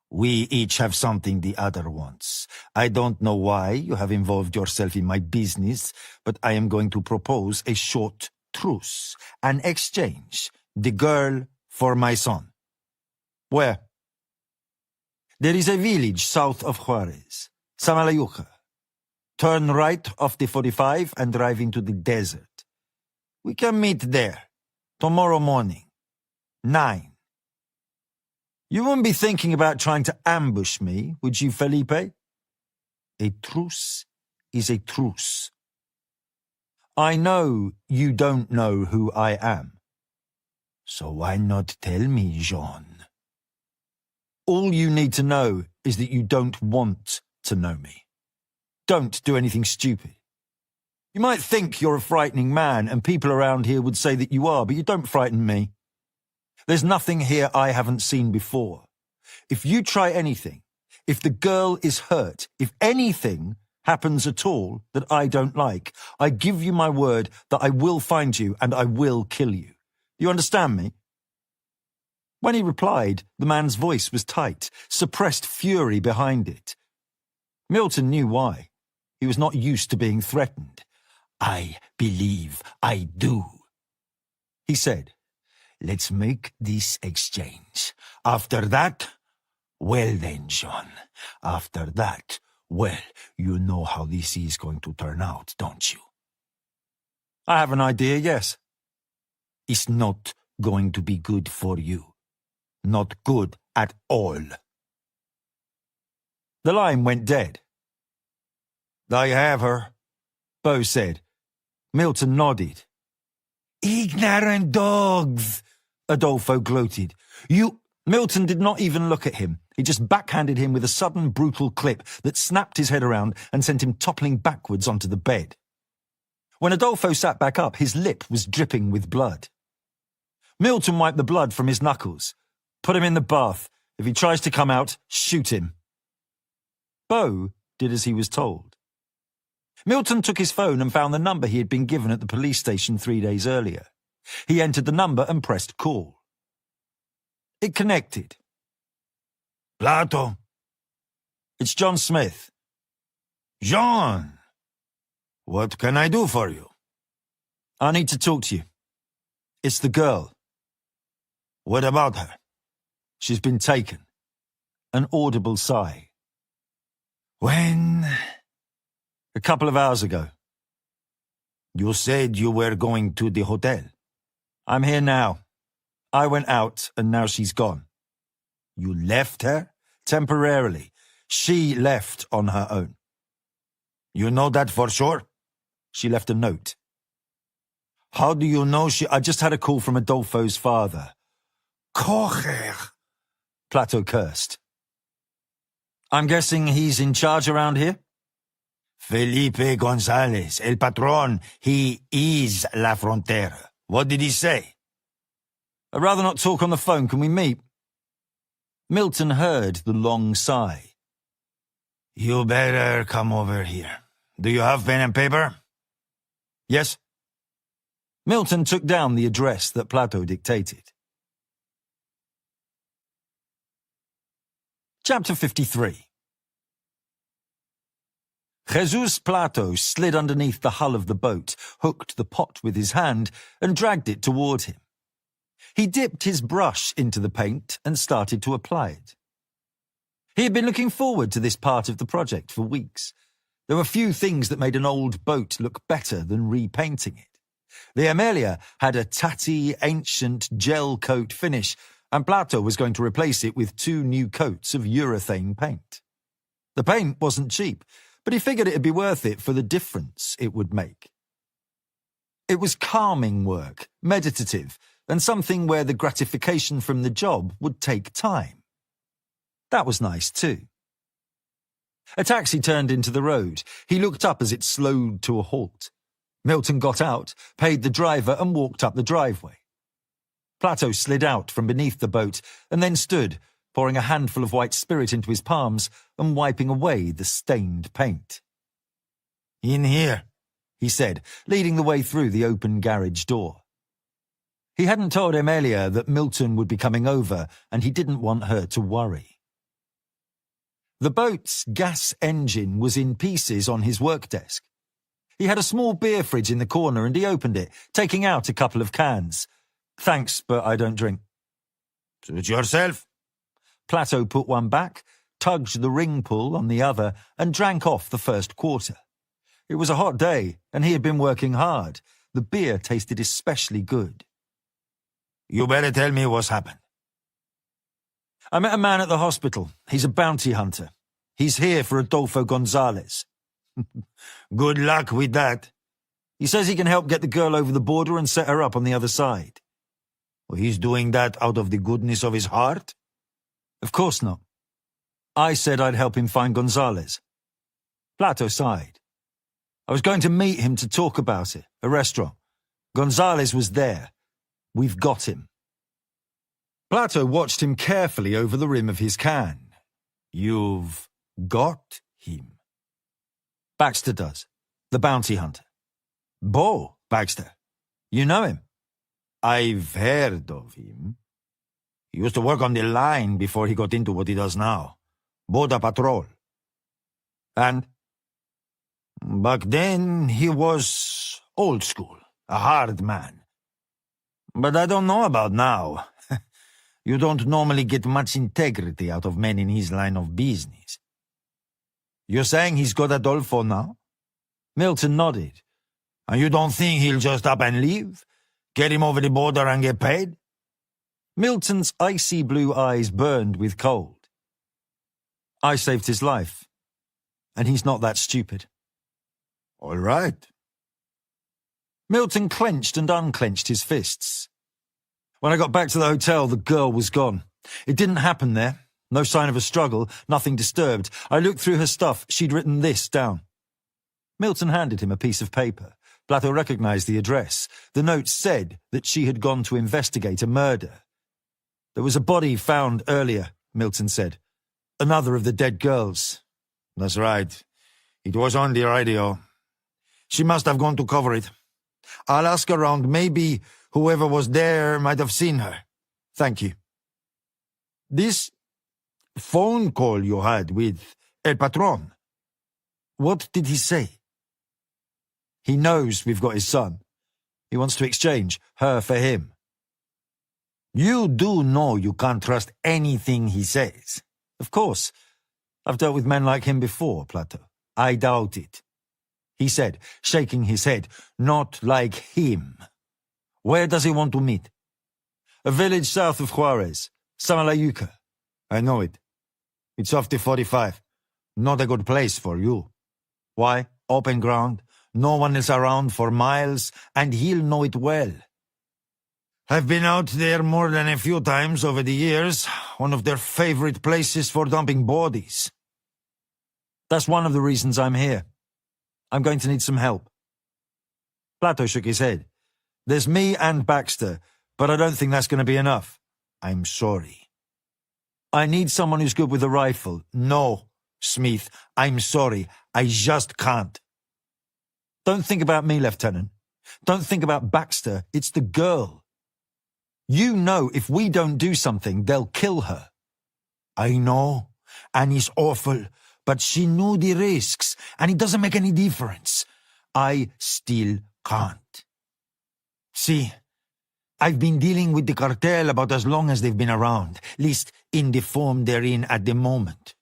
B: We each have something the other wants. I don't know why you have involved yourself in my business, but I am going to propose a short truce, an exchange, the girl for my son.
A: Where?
B: There is a village south of Juarez, Samalayuca. Turn right off the 45 and drive into the desert. We can meet there, tomorrow morning, 9.
A: You wouldn't be thinking about trying to ambush me, would you, Felipe?
B: A truce is a truce.
A: I know you don't know who I am.
B: So why not tell me, John?
A: All you need to know is that you don't want to know me. Don't do anything stupid. You might think you're a frightening man, and people around here would say that you are, but you don't frighten me. There's nothing here I haven't seen before. If you try anything, if the girl is hurt, if anything happens at all that I don't like, I give you my word that I will find you and I will kill you. You understand me? When he replied, the man's voice was tight, suppressed fury behind it. Milton knew why. He was not used to being threatened.
B: I believe I do,
A: he said.
B: Let's make this exchange. After that, well then, John. After that, well, you know how this is going to turn out, don't you?
A: I have an idea, yes.
B: It's not going to be good for you. Not good at all.
A: The line went dead.
B: I have her,
A: Bo said. Milton nodded.
B: Ignorant dogs,
A: Adolfo gloated. Milton did not even look at him. He just backhanded him with a sudden, brutal clip that snapped his head around and sent him toppling backwards onto the bed. When Adolfo sat back up, his lip was dripping with blood. Milton wiped the blood from his knuckles. Put him in the bath. If he tries to come out, shoot him. Bo did as he was told. Milton took his phone and found the number he had been given at the police station 3 days earlier. He entered the number and pressed call. It connected.
B: Plato.
A: It's John Smith.
B: John, what can I do for you?
A: I need to talk to you. It's the girl.
B: What about her?
A: She's been taken. An audible sigh.
B: When?
A: A couple of hours ago.
B: You said you were going to the hotel.
A: I'm here now. I went out and now she's gone.
B: You left her?
A: Temporarily. She left on her own.
B: You know that for sure?
A: She left a note.
B: How do you know
A: I just had a call from Adolfo's father.
B: Coger!
A: Plato cursed. I'm guessing he's in charge around here?
B: Felipe Gonzalez, el patron, he is La Frontera. What did he say?
A: I'd rather not talk on the phone. Can we meet? Milton heard the long sigh.
B: You better come over here. Do you have pen and paper?
A: Yes. Milton took down the address that Plato dictated. Chapter 53. Jesus Plato slid underneath the hull of the boat, hooked the pot with his hand, and dragged it toward him. He dipped his brush into the paint and started to apply it. He had been looking forward to this part of the project for weeks. There were few things that made an old boat look better than repainting it. The Amelia had a tatty, ancient gel coat finish, and Plato was going to replace it with 2 new coats of urethane paint. The paint wasn't cheap, but he figured it'd be worth it for the difference it would make. It was calming work, meditative, and something where the gratification from the job would take time. That was nice too. A taxi turned into the road. He looked up as it slowed to a halt. Milton got out, paid the driver, and walked up the driveway. Plato slid out from beneath the boat and then stood, pouring a handful of white spirit into his palms and wiping away the stained paint.
B: In here,
A: he said, leading the way through the open garage door. He hadn't told Emilia that Milton would be coming over, and he didn't want her to worry. The boat's gas engine was in pieces on his work desk. He had a small beer fridge in the corner and he opened it, taking out a couple of cans. Thanks, but I don't drink.
B: Suit yourself.
A: Plato put one back, tugged the ring pull on the other, and drank off the first quarter. It was a hot day, and he had been working hard. The beer tasted especially good.
B: You better tell me what's happened.
A: I met a man at the hospital. He's a bounty hunter. He's here for Adolfo Gonzalez.
B: Good luck with that.
A: He says he can help get the girl over the border and set her up on the other side.
B: Well, he's doing that out of the goodness of his heart?
A: Of course not. I said I'd help him find Gonzalez. Plato sighed. I was going to meet him to talk about it, a restaurant. Gonzalez was there. We've got him. Plato watched him carefully over the rim of his can.
B: You've got him?
A: Baxter does. The bounty hunter.
B: Bo Baxter.
A: You know him?
B: I've heard of him. He used to work on the line before he got into what he does now. Border Patrol.
A: And?
B: Back then, he was old school, a hard man. But I don't know about now. You don't normally get much integrity out of men in his line of business. You're saying he's got Adolfo now?
A: Milton nodded.
B: And you don't think he'll just up and leave? Get him over the border and get paid?
A: Milton's icy blue eyes burned with cold. I saved his life, and he's not that stupid.
B: All right.
A: Milton clenched and unclenched his fists. When I got back to the hotel, the girl was gone. It didn't happen there. No sign of a struggle, nothing disturbed. I looked through her stuff. She'd written this down. Milton handed him a piece of paper. Plato recognized the address. The note said that she had gone to investigate a murder. There was a body found earlier, Milton said. Another of the dead girls.
B: That's right. It was on the radio. She must have gone to cover it. I'll ask around. Maybe whoever was there might have seen her.
A: Thank you.
B: This phone call you had with El Patron, what did he say?
A: He knows we've got his son. He wants to exchange her for him.
B: You do know you can't trust anything he says.
A: Of course. I've dealt with men like him before, Plato.
B: I doubt it.
A: He said, shaking his head.
B: Not like him. Where does he want to meet?
A: A village south of Juarez, Samalayuca.
B: I know it. It's off the 45. Not a good place for you.
A: Why?
B: Open ground, no one is around for miles, and he'll know it well. I've been out there more than a few times over the years. One of their favorite places for dumping bodies.
A: That's one of the reasons I'm here. I'm going to need some help. Plato shook his head. There's me and Baxter, but I don't think that's going to be enough.
B: I'm sorry.
A: I need someone who's good with a rifle.
B: No, Smith, I'm sorry. I just can't.
A: Don't think about me, Lieutenant. Don't think about Baxter. It's the girl. You know if we don't do something, they'll kill her.
B: I know, and it's awful, but she knew the risks, and it doesn't make any difference. I still can't. See, I've been dealing with the cartel about as long as they've been around, at least in the form they're in at the moment.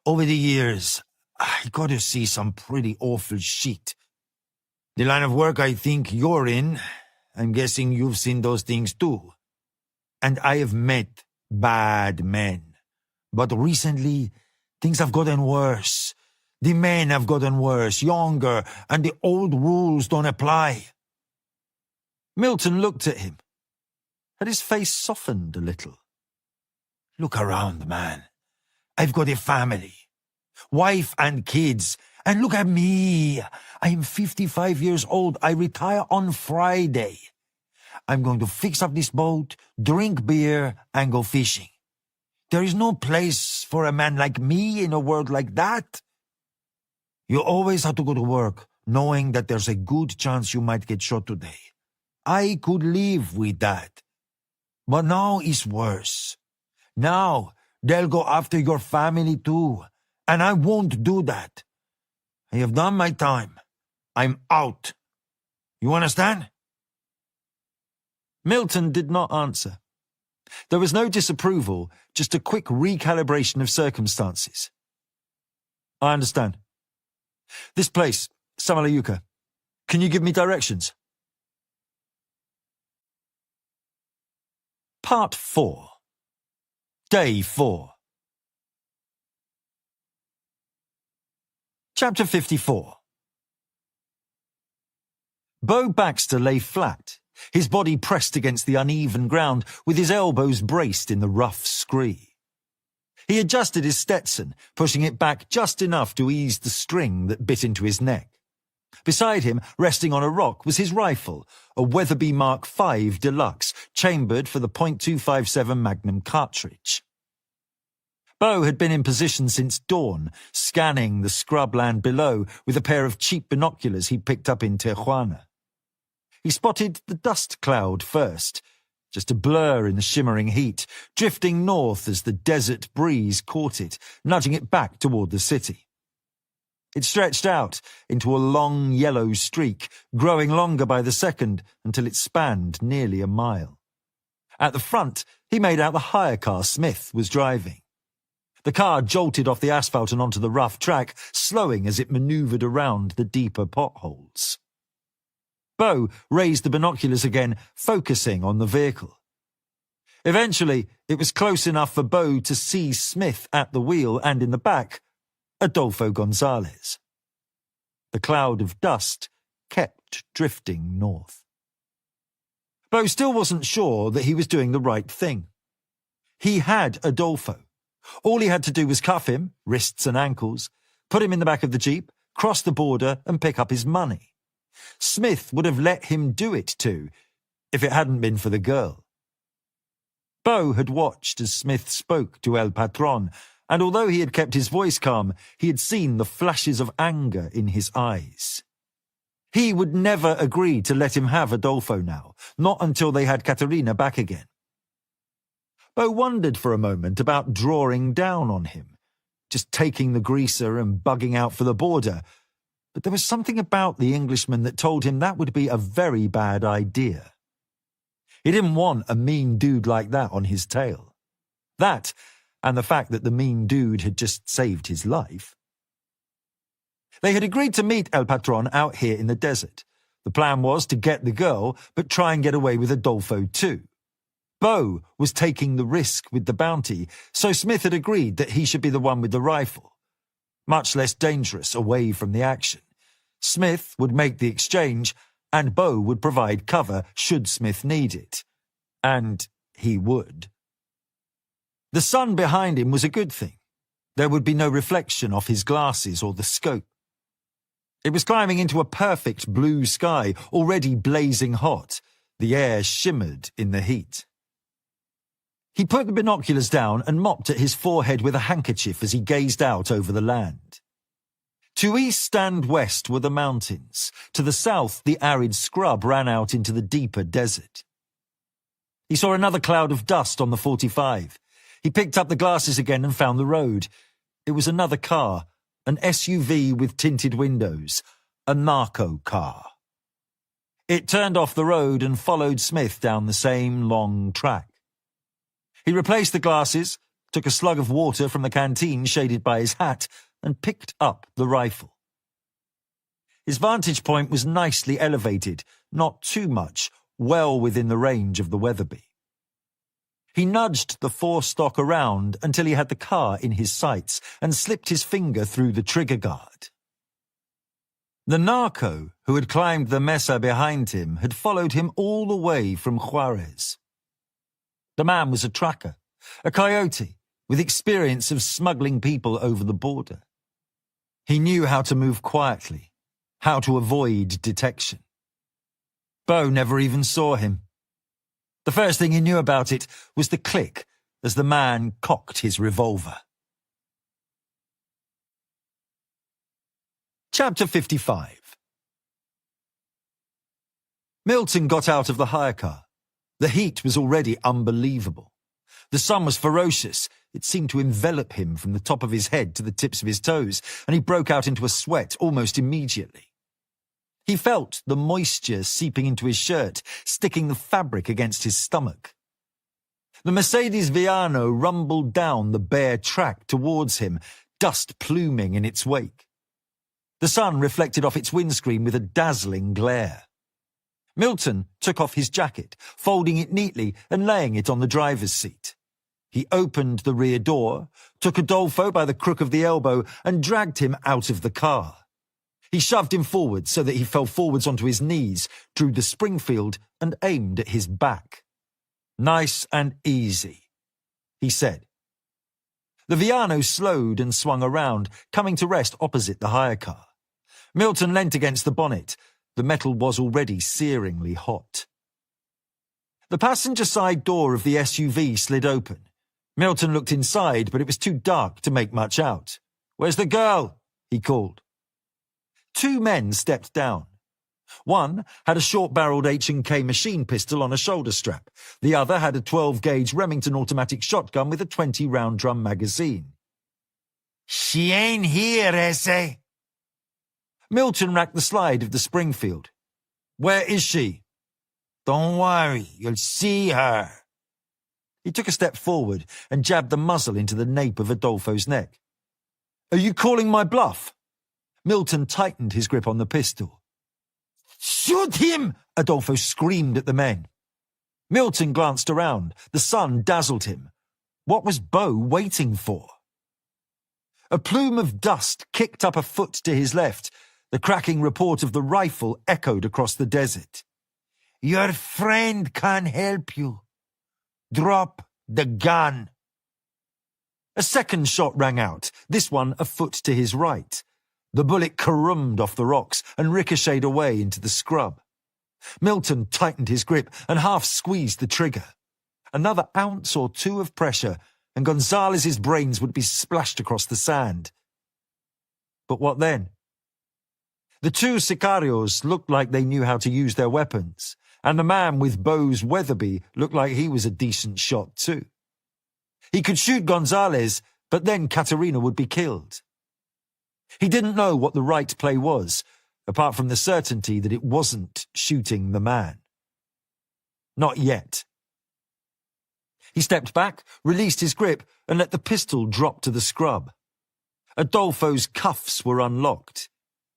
B: Over the years, I got to see some pretty awful shit. The line of work I think you're in, I'm guessing you've seen those things too. And I have met bad men. But recently, things have gotten worse. The men have gotten worse, younger, and the old rules don't apply.
A: Milton looked at him. Had his face softened a little?
B: Look around, man. I've got a family. Wife and kids. And look at me. I am 55 years old. I retire on Friday. I'm going to fix up this boat, drink beer, and go fishing. There is no place for a man like me in a world like that. You always have to go to work, knowing that there's a good chance you might get shot today. I could live with that. But now it's worse. Now they'll go after your family too, and I won't do that. I have done my time. I'm out. You understand?
A: Milton did not answer. There was no disapproval, just a quick recalibration of circumstances. I understand. This place, Samalayuca. Can you give me directions? Part 4. Day 4. Chapter 54. Bo Baxter lay flat, his body pressed against the uneven ground, with his elbows braced in the rough scree. He adjusted his Stetson, pushing it back just enough to ease the string that bit into his neck. Beside him, resting on a rock, was his rifle, a Weatherby Mark V Deluxe, chambered for the .257 Magnum cartridge. Bo had been in position since dawn, scanning the scrubland below with a pair of cheap binoculars he picked up in Tijuana. He spotted the dust cloud first, just a blur in the shimmering heat, drifting north as the desert breeze caught it, nudging it back toward the city. It stretched out into a long yellow streak, growing longer by the second until it spanned nearly a mile. At the front, he made out the hire car Smith was driving. The car jolted off the asphalt and onto the rough track, slowing as it maneuvered around the deeper potholes. Bo raised the binoculars again, focusing on the vehicle. Eventually, it was close enough for Bo to see Smith at the wheel and in the back, Adolfo Gonzalez. The cloud of dust kept drifting north. Bo still wasn't sure that he was doing the right thing. He had Adolfo. All he had to do was cuff him, wrists and ankles, put him in the back of the Jeep, cross the border and pick up his money. Smith would have let him do it too, if it hadn't been for the girl. Bo had watched as Smith spoke to El Patron, and although he had kept his voice calm, he had seen the flashes of anger in his eyes. He would never agree to let him have Adolfo now, not until they had Katerina back again. Bo wondered for a moment about drawing down on him, just taking the greaser and bugging out for the border, but there was something about the Englishman that told him that would be a very bad idea. He didn't want a mean dude like that on his tail. That, and the fact that the mean dude had just saved his life. They had agreed to meet El Patron out here in the desert. The plan was to get the girl, but try and get away with Adolfo too. Bo was taking the risk with the bounty, so Smith had agreed that he should be the one with the rifle. Much less dangerous away from the action. Smith would make the exchange, and Bo would provide cover should Smith need it. And he would. The sun behind him was a good thing. There would be no reflection off his glasses or the scope. It was climbing into a perfect blue sky, already blazing hot. The air shimmered in the heat. He put the binoculars down and mopped at his forehead with a handkerchief as he gazed out over the land. To east and west were the mountains. To the south, the arid scrub ran out into the deeper desert. He saw another cloud of dust on the 45. He picked up the glasses again and found the road. It was another car, an SUV with tinted windows, a narco car. It turned off the road and followed Smith down the same long track. He replaced the glasses, took a slug of water from the canteen shaded by his hat, and picked up the rifle. His vantage point was nicely elevated, not too much, well within the range of the Weatherby. He nudged the forestock around until he had the car in his sights and slipped his finger through the trigger guard. The narco, who had climbed the mesa behind him, had followed him all the way from Juarez. The man was a tracker, a coyote, with experience of smuggling people over the border. He knew how to move quietly, how to avoid detection. Bo never even saw him. The first thing he knew about it was the click as the man cocked his revolver. Chapter 55. Milton got out of the hire car. The heat was already unbelievable. The sun was ferocious. It seemed to envelop him from the top of his head to the tips of his toes, and he broke out into a sweat almost immediately. He felt the moisture seeping into his shirt, sticking the fabric against his stomach. The Mercedes Viano rumbled down the bare track towards him, dust pluming in its wake. The sun reflected off its windscreen with a dazzling glare. Milton took off his jacket, folding it neatly and laying it on the driver's seat. He opened the rear door, took Adolfo by the crook of the elbow and dragged him out of the car. He shoved him forward so that he fell forwards onto his knees, drew the Springfield and aimed at his back. "Nice and easy," he said. The Viano slowed and swung around, coming to rest opposite the hire car. Milton leant against the bonnet. The metal was already searingly hot. The passenger side door of the SUV slid open. Milton looked inside, but it was too dark to make much out. "Where's the girl?" he called. Two men stepped down. One had a short-barreled H&K machine pistol on a shoulder strap. The other had a 12-gauge Remington automatic shotgun with a 20-round drum magazine.
B: She ain't here, Ese.
A: Milton racked the slide of the Springfield. "Where is she?"
B: Don't worry, you'll see her.
A: He took a step forward and jabbed the muzzle into the nape of Adolfo's neck. "Are you calling my bluff?" Milton tightened his grip on the pistol.
B: Shoot him!
A: Adolfo screamed at the men. Milton glanced around. The sun dazzled him. What was Bo waiting for? A plume of dust kicked up a foot to his left. The cracking report of the rifle echoed across the desert.
B: Your friend can't help you. Drop the gun.
A: A second shot rang out, this one a foot to his right. The bullet caroomed off the rocks and ricocheted away into the scrub. Milton tightened his grip and half squeezed the trigger. Another ounce or two of pressure, and Gonzalez's brains would be splashed across the sand. But what then? The two sicarios looked like they knew how to use their weapons, and the man with Bo's Weatherby looked like he was a decent shot too. He could shoot Gonzalez, but then Katerina would be killed. He didn't know what the right play was, apart from the certainty that it wasn't shooting the man. Not yet. He stepped back, released his grip, and let the pistol drop to the scrub. Adolfo's cuffs were unlocked.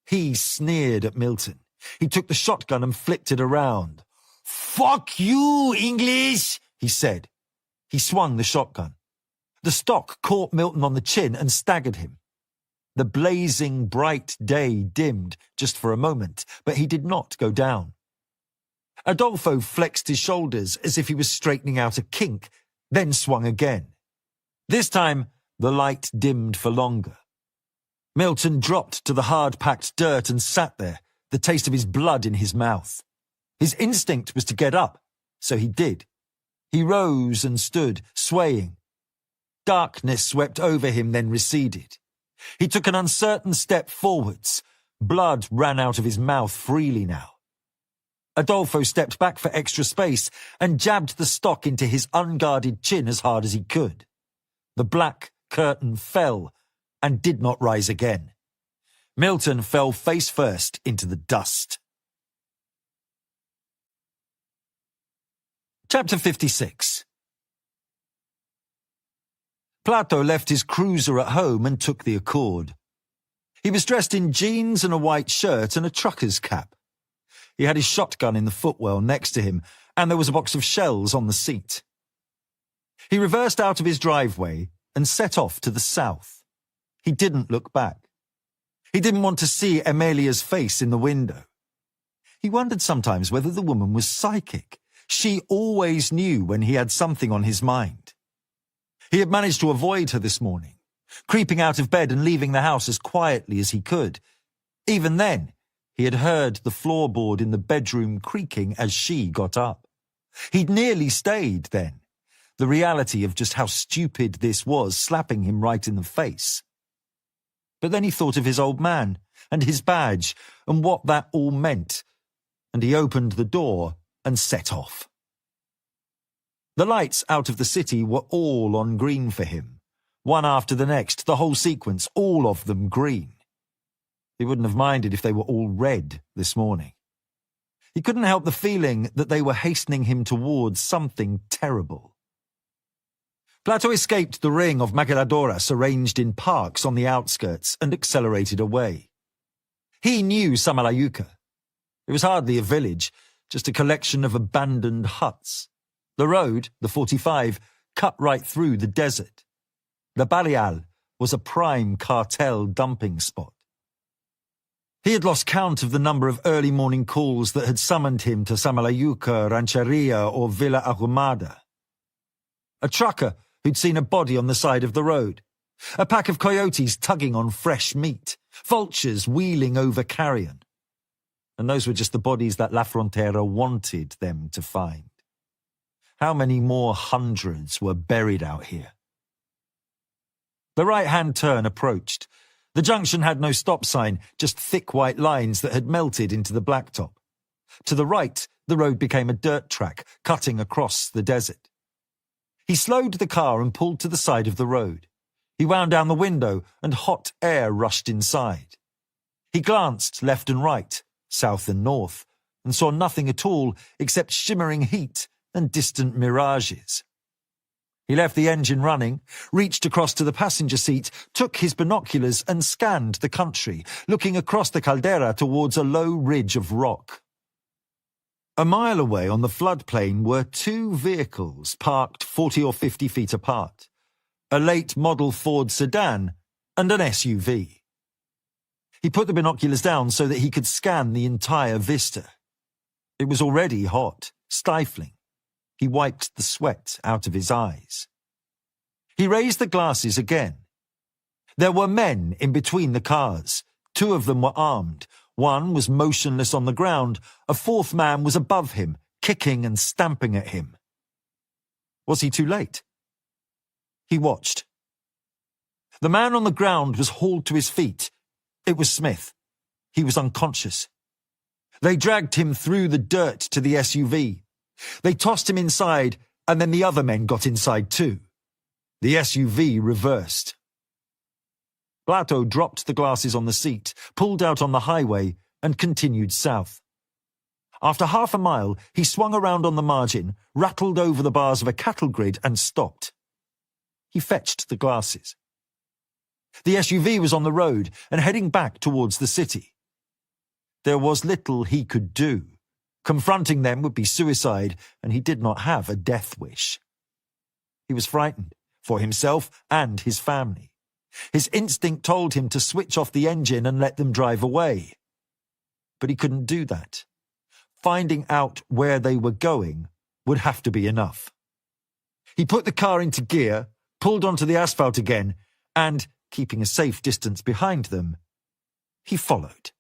A: He sneered at Milton. He took the shotgun and flipped it around. "Fuck you, English!" he said. He swung the shotgun. The stock caught Milton on the chin and staggered him. The blazing, bright day dimmed just for a moment, but he did not go down. Adolfo flexed his shoulders as if he was straightening out a kink, then swung again. This time, the light dimmed for longer. Milton dropped to the hard-packed dirt and sat there, the taste of his blood in his mouth. His instinct was to get up, so he did. He rose and stood, swaying. Darkness swept over him, then receded. He took an uncertain step forwards. Blood ran out of his mouth freely now. Adolfo stepped back for extra space and jabbed the stock into his unguarded chin as hard as he could. The black curtain fell and did not rise again. Milton fell face first into the dust. Chapter 56. Plato left his cruiser at home and took the Accord. He was dressed in jeans and a white shirt and a trucker's cap. He had his shotgun in the footwell next to him, and there was a box of shells on the seat. He reversed out of his driveway and set off to the south. He didn't look back. He didn't want to see Amelia's face in the window. He wondered sometimes whether the woman was psychic. She always knew when he had something on his mind. He had managed to avoid her this morning, creeping out of bed and leaving the house as quietly as he could. Even then, he had heard the floorboard in the bedroom creaking as she got up. He'd nearly stayed then, the reality of just how stupid this was slapping him right in the face. But then he thought of his old man and his badge and what that all meant, and he opened the door and set off. The lights out of the city were all on green for him, one after the next, the whole sequence, all of them green. He wouldn't have minded if they were all red this morning. He couldn't help the feeling that they were hastening him towards something terrible. Plato escaped the ring of maquiladoras arranged in parks on the outskirts and accelerated away. He knew Samalayuca. It was hardly a village, just a collection of abandoned huts. The road, the 45, cut right through the desert. The Baleal was a prime cartel dumping spot. He had lost count of the number of early morning calls that had summoned him to Samalayuca, Rancheria, or Villa Ahumada. A trucker who'd seen a body on the side of the road. A pack of coyotes tugging on fresh meat. Vultures wheeling over carrion. And those were just the bodies that La Frontera wanted them to find. How many more hundreds were buried out here? The right-hand turn approached. The junction had no stop sign, just thick white lines that had melted into the blacktop. To the right, the road became a dirt track, cutting across the desert. He slowed the car and pulled to the side of the road. He wound down the window and hot air rushed inside. He glanced left and right, south and north, and saw nothing at all except shimmering heat and distant mirages. He left the engine running, reached across to the passenger seat, took his binoculars and scanned the country, looking across the caldera towards a low ridge of rock. A mile away on the floodplain were two vehicles parked 40 or 50 feet apart, a late model Ford sedan and an SUV. He put the binoculars down so that he could scan the entire vista. It was already hot, stifling. He wiped the sweat out of his eyes. He raised the glasses again. There were men in between the cars. Two of them were armed. One was motionless on the ground. A fourth man was above him, kicking and stamping at him. Was he too late? He watched. The man on the ground was hauled to his feet. It was Smith. He was unconscious. They dragged him through the dirt to the SUV. They tossed him inside, and then the other men got inside too. The SUV reversed. Plato dropped the glasses on the seat, pulled out on the highway, and continued south. After half a mile, he swung around on the margin, rattled over the bars of a cattle grid and stopped. He fetched the glasses. The SUV was on the road and heading back towards the city. There was little he could do. Confronting them would be suicide, and he did not have a death wish. He was frightened, for himself and his family. His instinct told him to switch off the engine and let them drive away. But he couldn't do that. Finding out where they were going would have to be enough. He put the car into gear, pulled onto the asphalt again, and, keeping a safe distance behind them, he followed.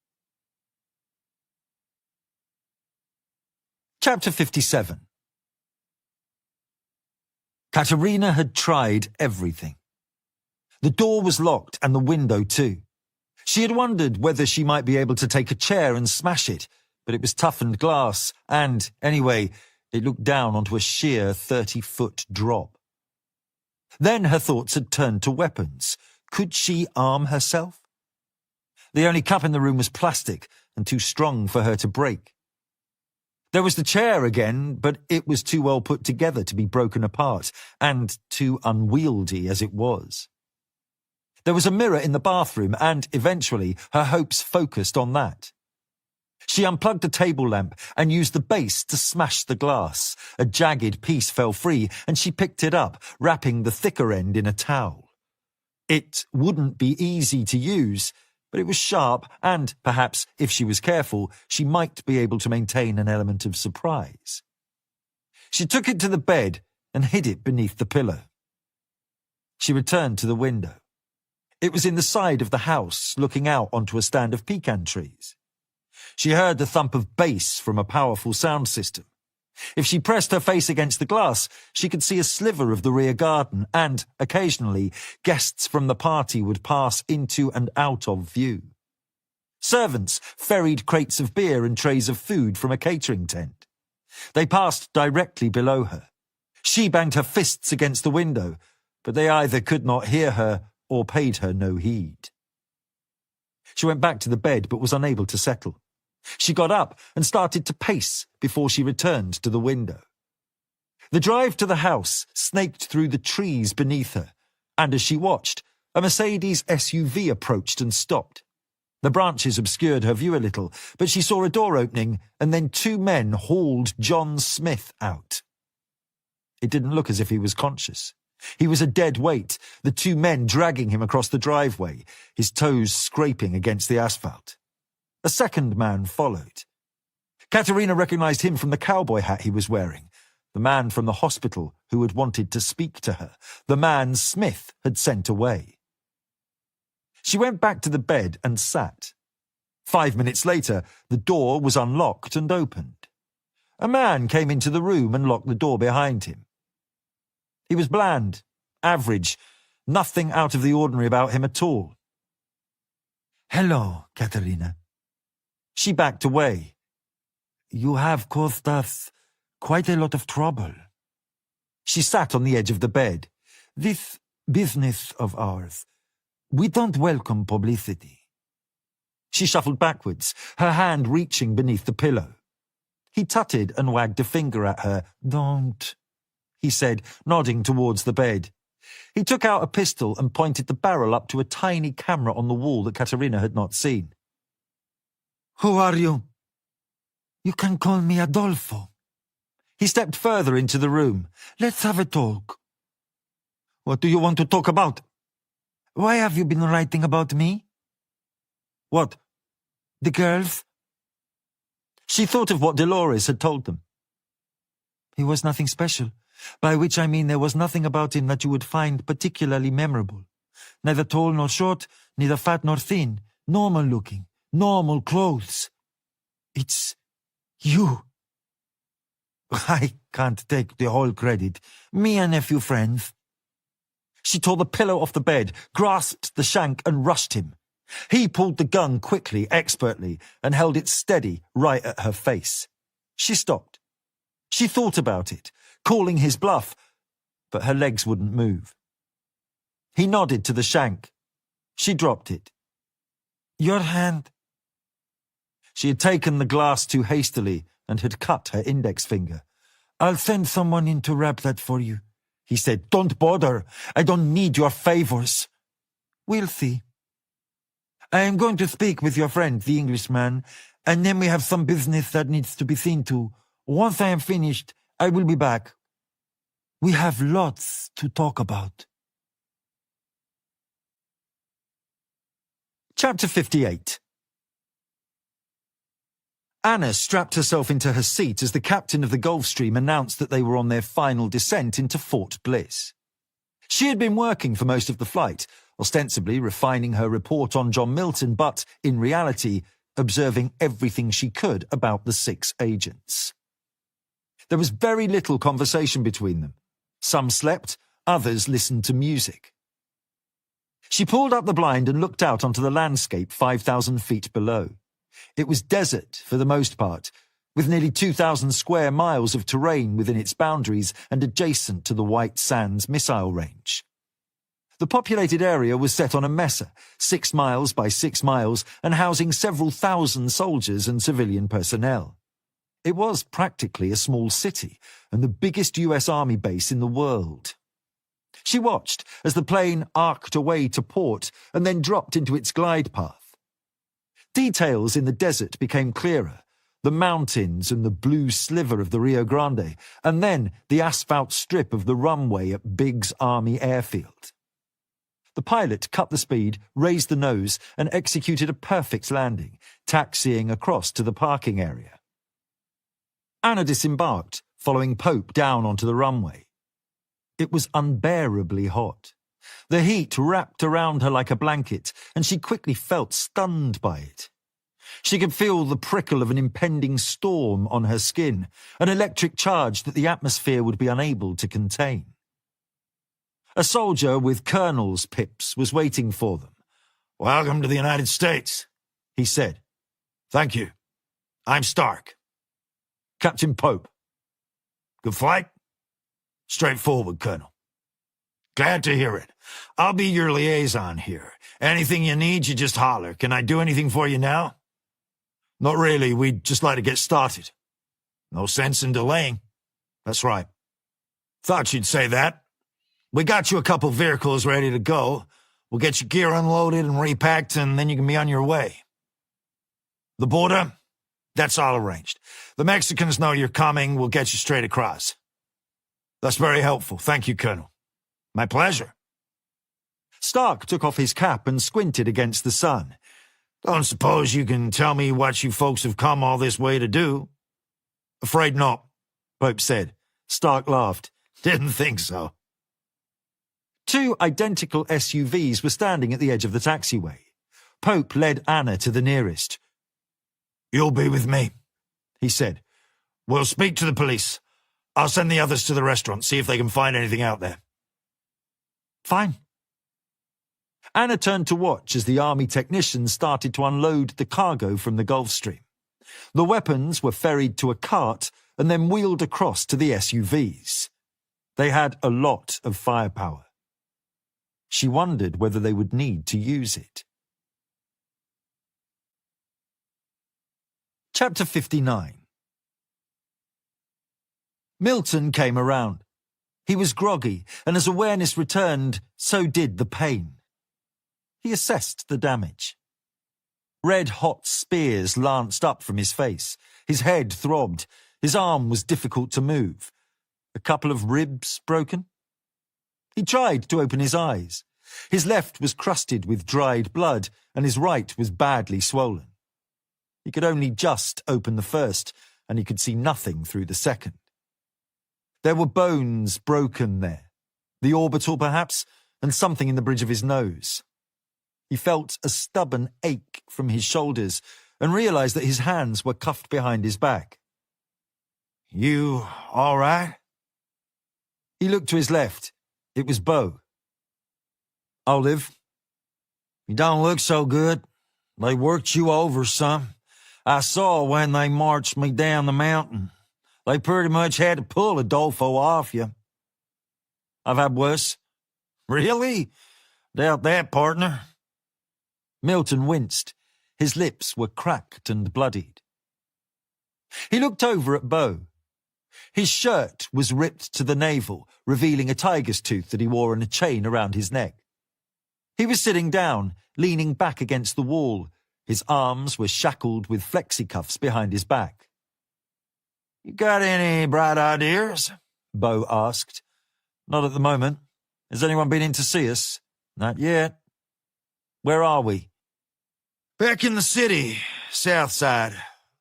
A: Chapter 57. Katerina had tried everything. The door was locked and the window too. She had wondered whether she might be able to take a chair and smash it, but it was toughened glass and, anyway, it looked down onto a sheer 30-foot drop. Then her thoughts had turned to weapons. Could she arm herself? The only cup in the room was plastic and too strong for her to break. There was the chair again, but it was too well put together to be broken apart, and too unwieldy as it was. There was a mirror in the bathroom, and eventually her hopes focused on that. She unplugged the table lamp and used the base to smash the glass. A jagged piece fell free, and she picked it up, wrapping the thicker end in a towel. It wouldn't be easy to use, but it was sharp, and perhaps, if she was careful, she might be able to maintain an element of surprise. She took it to the bed and hid it beneath the pillow. She returned to the window. It was in the side of the house, looking out onto a stand of pecan trees. She heard the thump of bass from a powerful sound system. If she pressed her face against the glass, she could see a sliver of the rear garden, and, occasionally, guests from the party would pass into and out of view. Servants ferried crates of beer and trays of food from a catering tent. They passed directly below her. She banged her fists against the window, but they either could not hear her or paid her no heed. She went back to the bed but was unable to settle. She got up and started to pace before she returned to the window. The drive to the house snaked through the trees beneath her, and as she watched, a Mercedes SUV approached and stopped. The branches obscured her view a little, but she saw a door opening, and then two men hauled John Smith out. It didn't look as if he was conscious. He was a dead weight, the two men dragging him across the driveway, his toes scraping against the asphalt. A second man followed. Katerina recognized him from the cowboy hat he was wearing, the man from the hospital who had wanted to speak to her, the man Smith had sent away. She went back to the bed and sat. 5 minutes later, the door was unlocked and opened. A man came into the room and locked the door behind him. He was bland, average, nothing out of the ordinary about him at all.
C: "Hello, Katerina."
A: She backed away.
C: "You have caused us quite a lot of trouble."
A: She sat on the edge of the bed.
C: "This business of ours, we don't welcome publicity."
A: She shuffled backwards, her hand reaching beneath the pillow. He tutted and wagged a finger at her.
C: "Don't,"
A: he said, nodding towards the bed. He took out a pistol and pointed the barrel up to a tiny camera on the wall that Katerina had not seen.
C: "Who are you?" "You can call me Adolfo."
A: He stepped further into the room.
C: "Let's have a talk."
A: "What do you want to talk about?"
C: "Why have you been writing about me?"
A: "What?"
C: "The girls."
A: She thought of what Dolores had told them.
C: "He was nothing special, by which I mean there was nothing about him that you would find particularly memorable. Neither tall nor short, neither fat nor thin, normal looking, normal clothes. It's you." "I can't take the whole credit. Me and a few friends."
A: She tore the pillow off the bed, grasped the shank and rushed him. He pulled the gun quickly, expertly, and held it steady right at her face. She stopped. She thought about it, calling his bluff, but her legs wouldn't move. He nodded to the shank. She dropped it.
C: "Your hand."
A: She had taken the glass too hastily and had cut her index finger.
C: I'll send someone in to wrap that for you.
A: He said, "Don't bother. I don't need your favors."
C: We'll see. I am going to speak with your friend, the Englishman, and then we have some business that needs to be seen to. Once I am finished, I will be back. We have lots to talk about.
A: Chapter 58. Anna strapped herself into her seat as the captain of the Gulfstream announced that they were on their final descent into Fort Bliss. She had been working for most of the flight, ostensibly refining her report on John Milton, but, in reality, observing everything she could about the 6 agents. There was very little conversation between them. Some slept, others listened to music. She pulled up the blind and looked out onto the landscape 5,000 feet below. It was desert for the most part, with nearly 2,000 square miles of terrain within its boundaries and adjacent to the White Sands missile range. The populated area was set on a mesa, 6 miles by 6 miles, and housing several thousand soldiers and civilian personnel. It was practically a small city and the biggest US Army base in the world. She watched as the plane arced away to port and then dropped into its glide path. Details in the desert became clearer, the mountains and the blue sliver of the Rio Grande, and then the asphalt strip of the runway at Biggs Army Airfield. The pilot cut the speed, raised the nose, and executed a perfect landing, taxiing across to the parking area. Anna disembarked, following Pope down onto the runway. It was unbearably hot. The heat wrapped around her like a blanket, and she quickly felt stunned by it. She could feel the prickle of an impending storm on her skin, an electric charge that the atmosphere would be unable to contain. A soldier with colonel's pips was waiting for them.
B: "Welcome to the United States," he said. "Thank you. I'm Stark."
A: "Captain Pope."
B: "Good flight?" "Straightforward, Colonel." "Glad to hear it. I'll be your liaison here. Anything you need, you just holler. Can I do anything for you now?"
A: "Not really. We'd just like to get started."
B: "No sense in delaying." "That's right. Thought you'd say that. We got you a couple vehicles ready to go. We'll get your gear unloaded and repacked, and then you can be on your way. The border? That's all arranged. The Mexicans know you're coming. We'll get you straight across." "That's very helpful. Thank you, Colonel." "My pleasure."
A: Stark took off his cap and squinted against the sun.
B: "Don't suppose you can tell me what you folks have come all this way to do?"
A: "Afraid not," Pope said. Stark laughed.
B: "Didn't think so."
A: 2 identical SUVs were standing at the edge of the taxiway. Pope led Anna to the nearest.
B: "You'll be with me," he said. "We'll speak to the police. I'll send the others to the restaurant, see if they can find anything out there."
A: "Fine." Anna turned to watch as the army technicians started to unload the cargo from the Gulfstream. The weapons were ferried to a cart and then wheeled across to the SUVs. They had a lot of firepower. She wondered whether they would need to use it. Chapter 59. Milton came around. He was groggy, and as awareness returned, so did the pain. He assessed the damage. Red-hot spears lanced up from his face. His head throbbed. His arm was difficult to move. A couple of ribs broken. He tried to open his eyes. His left was crusted with dried blood, and his right was badly swollen. He could only just open the first, and he could see nothing through the second. There were bones broken there, the orbital perhaps, and something in the bridge of his nose. He felt a stubborn ache from his shoulders and realized that his hands were cuffed behind his back.
B: "You all right?"
A: He looked to his left. It was Beau. "I'll live."
B: "You don't look so good. They worked you over some. I saw when they marched me down the mountain. They pretty much had to pull Adolfo off you."
A: "I've had worse."
B: "Really? Doubt that, partner."
A: Milton winced. His lips were cracked and bloodied. He looked over at Beau. His shirt was ripped to the navel, revealing a tiger's tooth that he wore in a chain around his neck. He was sitting down, leaning back against the wall. His arms were shackled with flexicuffs behind his back.
B: "You got any bright ideas?"
A: Beau asked. "Not at the moment. Has anyone been in to see us?" "Not yet." "Where are we?"
B: "Back in the city, south side.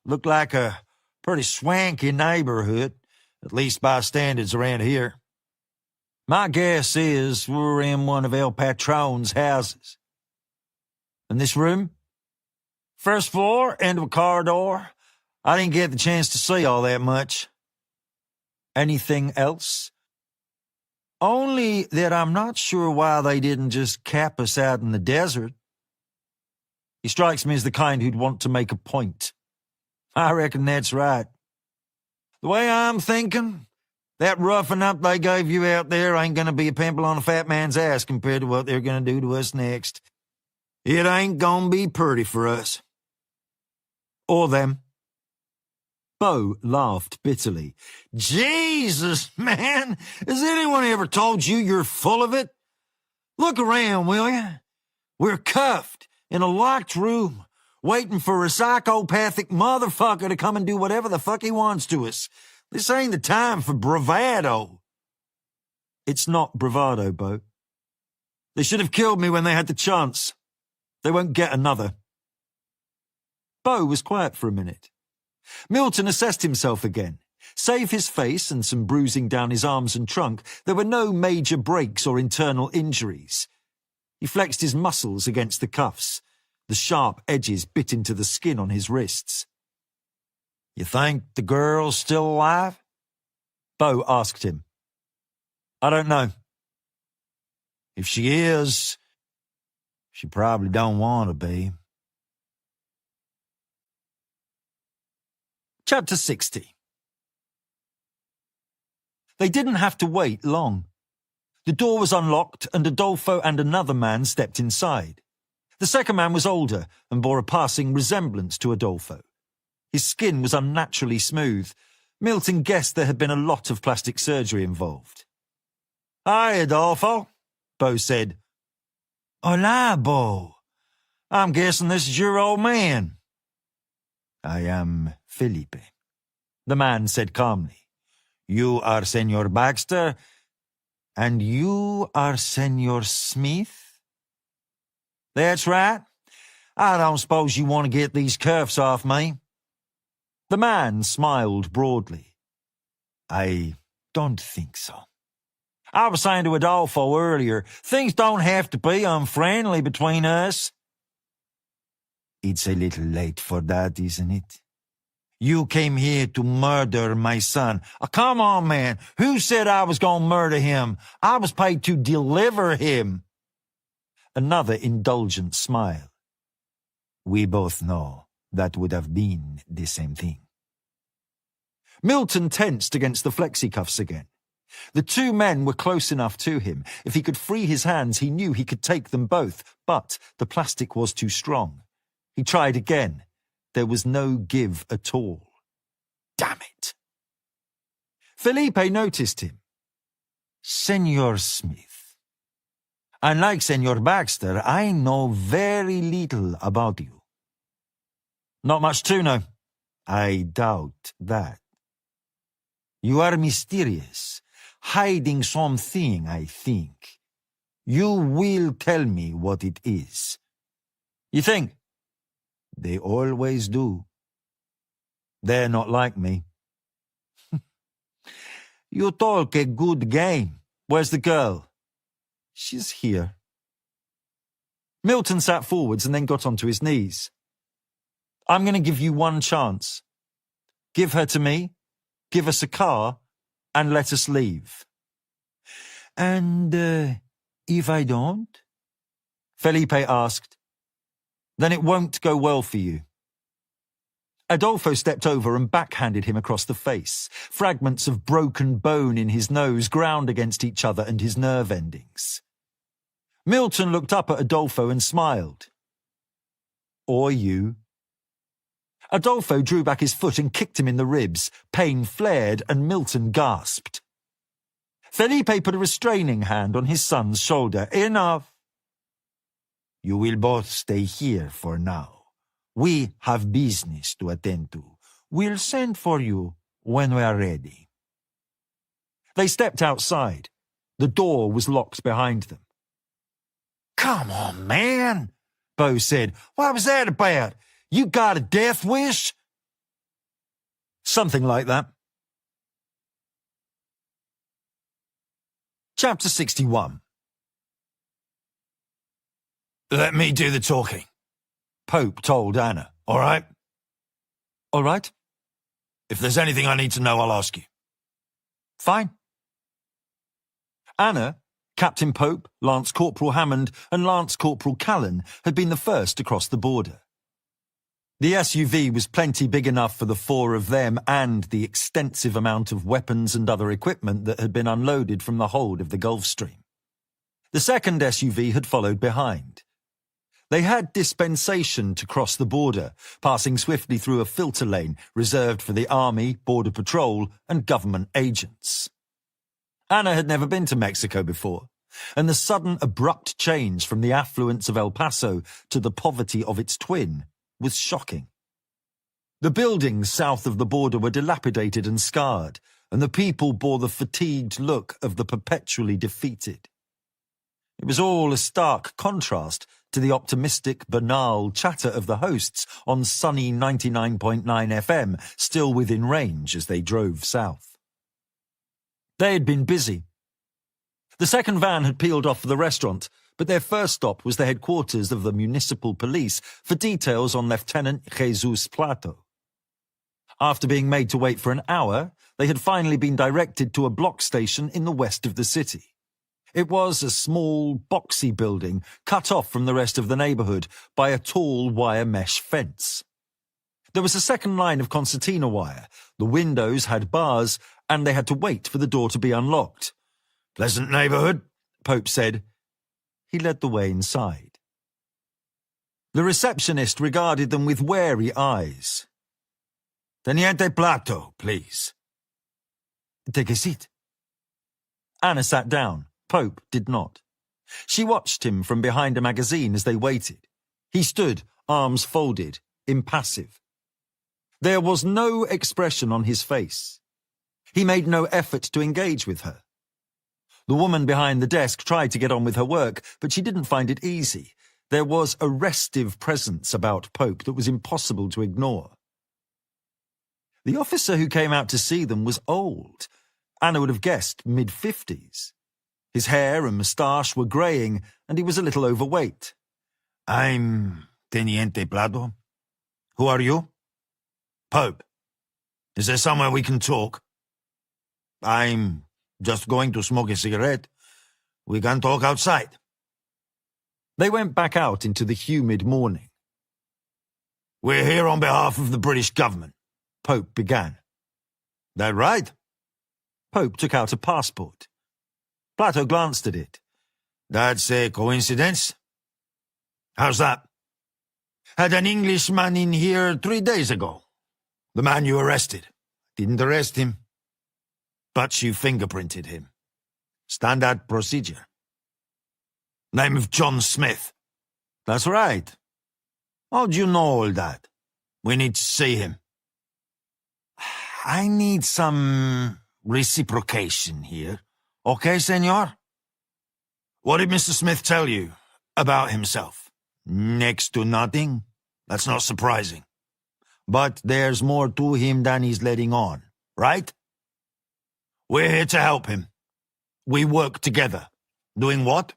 B: Looked like a pretty swanky neighborhood, at least by standards around here."
A: "My guess is we're in one of El Patron's houses." "And this room?"
B: "First floor, end of a corridor. I didn't get the chance to see all that much."
A: "Anything else?"
B: "Only that I'm not sure why they didn't just cap us out in the desert."
A: He strikes me as the kind who'd want to make a point.
B: "I reckon that's right. The way I'm thinking, that roughing up they gave you out there ain't going to be a pimple on a fat man's ass compared to what they're going to do to us next. It ain't going to be pretty for us."
A: "Or them." Beau laughed bitterly.
B: "Jesus, man! Has anyone ever told you you're full of it? Look around, will you? We're cuffed in a locked room, waiting for a psychopathic motherfucker to come and do whatever the fuck he wants to us. This ain't the time for bravado."
A: "It's not bravado, Beau. They should have killed me when they had the chance. They won't get another." Beau was quiet for a minute. Milton assessed himself again. Save his face and some bruising down his arms and trunk, there were no major breaks or internal injuries. He flexed his muscles against the cuffs. The sharp edges bit into the skin on his wrists.
B: "You think the girl's still alive?"
A: Beau asked him. "I don't know."
B: "If she is, she probably don't want to be."
A: Chapter 60. They didn't have to wait long. The door was unlocked and Adolfo and another man stepped inside. The second man was older and bore a passing resemblance to Adolfo. His skin was unnaturally smooth. Milton guessed there had been a lot of plastic surgery involved.
B: "Hi, Adolfo,"
A: Beau said.
B: "Hola, Beau. I'm guessing this is your old man."
C: I am Felipe.
A: The man said calmly.
B: "You are Senor Baxter,
C: And you are Senor Smith?
B: That's right. I don't suppose you want to get these cuffs off me."
A: The man smiled broadly.
C: I don't think so.
B: "I was saying to Adolfo earlier, things don't have to be unfriendly between us."
C: It's a little late for that, isn't it?
B: "You came here to murder my son." Oh, come on, man. Who said I was going to murder him? I was paid to deliver him.
A: Another indulgent smile.
C: We both know that would have been the same thing.
A: Milton tensed against the flexicuffs again. The two men were close enough to him. If he could free his hands, he knew he could take them both, but the plastic was too strong. He tried again. There was no give at all. Damn it! Felipe noticed him.
C: Senor Smith, unlike Senor Baxter, I know very little about you.
A: Not much to know.
C: I doubt that. You are mysterious, hiding something, I think. You will tell me what it is.
A: You think?
C: They always do.
A: They're not like me.
C: You talk a good game.
A: Where's the girl?
C: She's here.
A: Milton sat forwards and then got onto his knees. I'm going to give you one chance. Give her to me, give us a car, and let us leave.
C: And if I don't?
A: Felipe asked. Then it won't go well for you. Adolfo stepped over and backhanded him across the face. Fragments of broken bone in his nose ground against each other and his nerve endings. Milton looked up at Adolfo and smiled. or you. Adolfo drew back his foot and kicked him in the ribs. Pain flared and Milton gasped. Felipe put a restraining hand on his son's shoulder. Enough.
B: You will both stay here for now. We have business to attend to. We'll send for you when we are ready.
A: They stepped outside. The door was locked behind them.
B: Come on, man,
A: Bo said.
B: what was that about? You got a death wish?
A: Something like that. Chapter 61.
B: Let me do the talking,
A: Pope told Anna.
B: all right?
A: All right?
B: If there's anything I need to know, I'll ask you.
A: Fine. Anna, Captain Pope, Lance Corporal Hammond and Lance Corporal Callan had been the first to cross the border. The SUV was plenty big enough for the four of them and the extensive amount of weapons and other equipment that had been unloaded from the hold of the Gulf Stream. The second SUV had followed behind. They had dispensation to cross the border, passing swiftly through a filter lane reserved for the Army, Border Patrol, and government agents. Anna had never been to Mexico before, and the sudden abrupt change from the affluence of El Paso to the poverty of its twin was shocking. The buildings south of the border were dilapidated and scarred, and the people bore the fatigued look of the perpetually defeated. It was all a stark contrast to the optimistic, banal chatter of the hosts on sunny 99.9 FM, still within range as they drove south. They had been busy. The second van had peeled off for the restaurant, but their first stop was the headquarters of the municipal police for details on Lieutenant Jesus Plato. After being made to wait for an hour, they had finally been directed to a block station in the west of the city. It was a small, boxy building cut off from the rest of the neighborhood by a tall wire mesh fence. There was a second line of concertina wire, the windows had bars, and they had to wait for the door to be unlocked.
B: Pleasant neighborhood,
A: Pope said. He led the way inside. The receptionist regarded them with wary eyes.
B: Teniente Plato, please.
A: Take a seat. Anna sat down. Pope did not. She watched him from behind a magazine as they waited. He stood, arms folded, impassive. There was no expression on his face. He made no effort to engage with her. The woman behind the desk tried to get on with her work, but she didn't find it easy. There was a restive presence about Pope that was impossible to ignore. The officer who came out to see them was old. Anna would have guessed mid-50s. His hair and moustache were greying, and he was a little overweight.
B: I'm Teniente Plato. Who are you? Pope. Is there somewhere we can talk? I'm just going to smoke a cigarette. We can talk outside.
A: They went back out into the humid morning.
B: We're here on behalf of the British government,
A: Pope began.
B: That right?
A: Pope took out a passport. Plato glanced at it.
B: That's a coincidence. How's that? Had an Englishman in here 3 days ago. The man you arrested. Didn't arrest him, but you fingerprinted him. Standard procedure. Name of John Smith.
A: That's right.
B: How'd you know all that? We need to see him. I need some reciprocation here. Okay, senor? What did Mr. Smith tell you about himself? Next to nothing. That's not surprising. But there's more to him than he's letting on, right? We're here to help him. We work together. Doing what?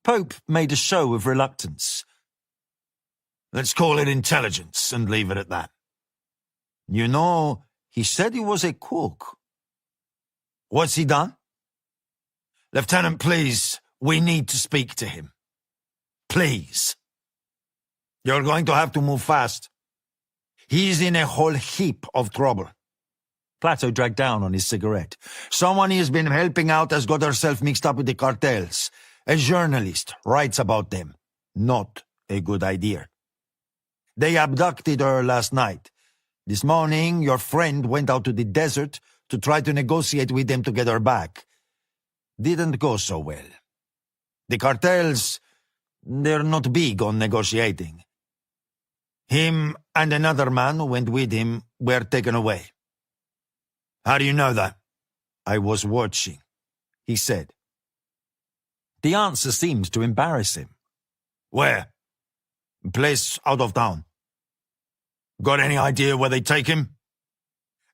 A: Pope made a show of reluctance.
B: Let's call it intelligence and leave it at that. You know, he said he was a cook. What's he done? Lieutenant, please, we need to speak to him. Please. You're going to have to move fast. He's in a whole heap of trouble.
A: Plato dragged down on his cigarette.
B: Someone he has been helping out has got herself mixed up with the cartels. A journalist writes about them. Not a good idea. They abducted her last night. This morning, your friend went out to the desert to try to negotiate with them to get her back. Didn't go so well. The cartels, they're not big on negotiating. Him and another man who went with him were taken away. How do you know that? I was watching, he said.
A: The answer seemed to embarrass him.
B: Where? Place out of town. Got any idea where they take him?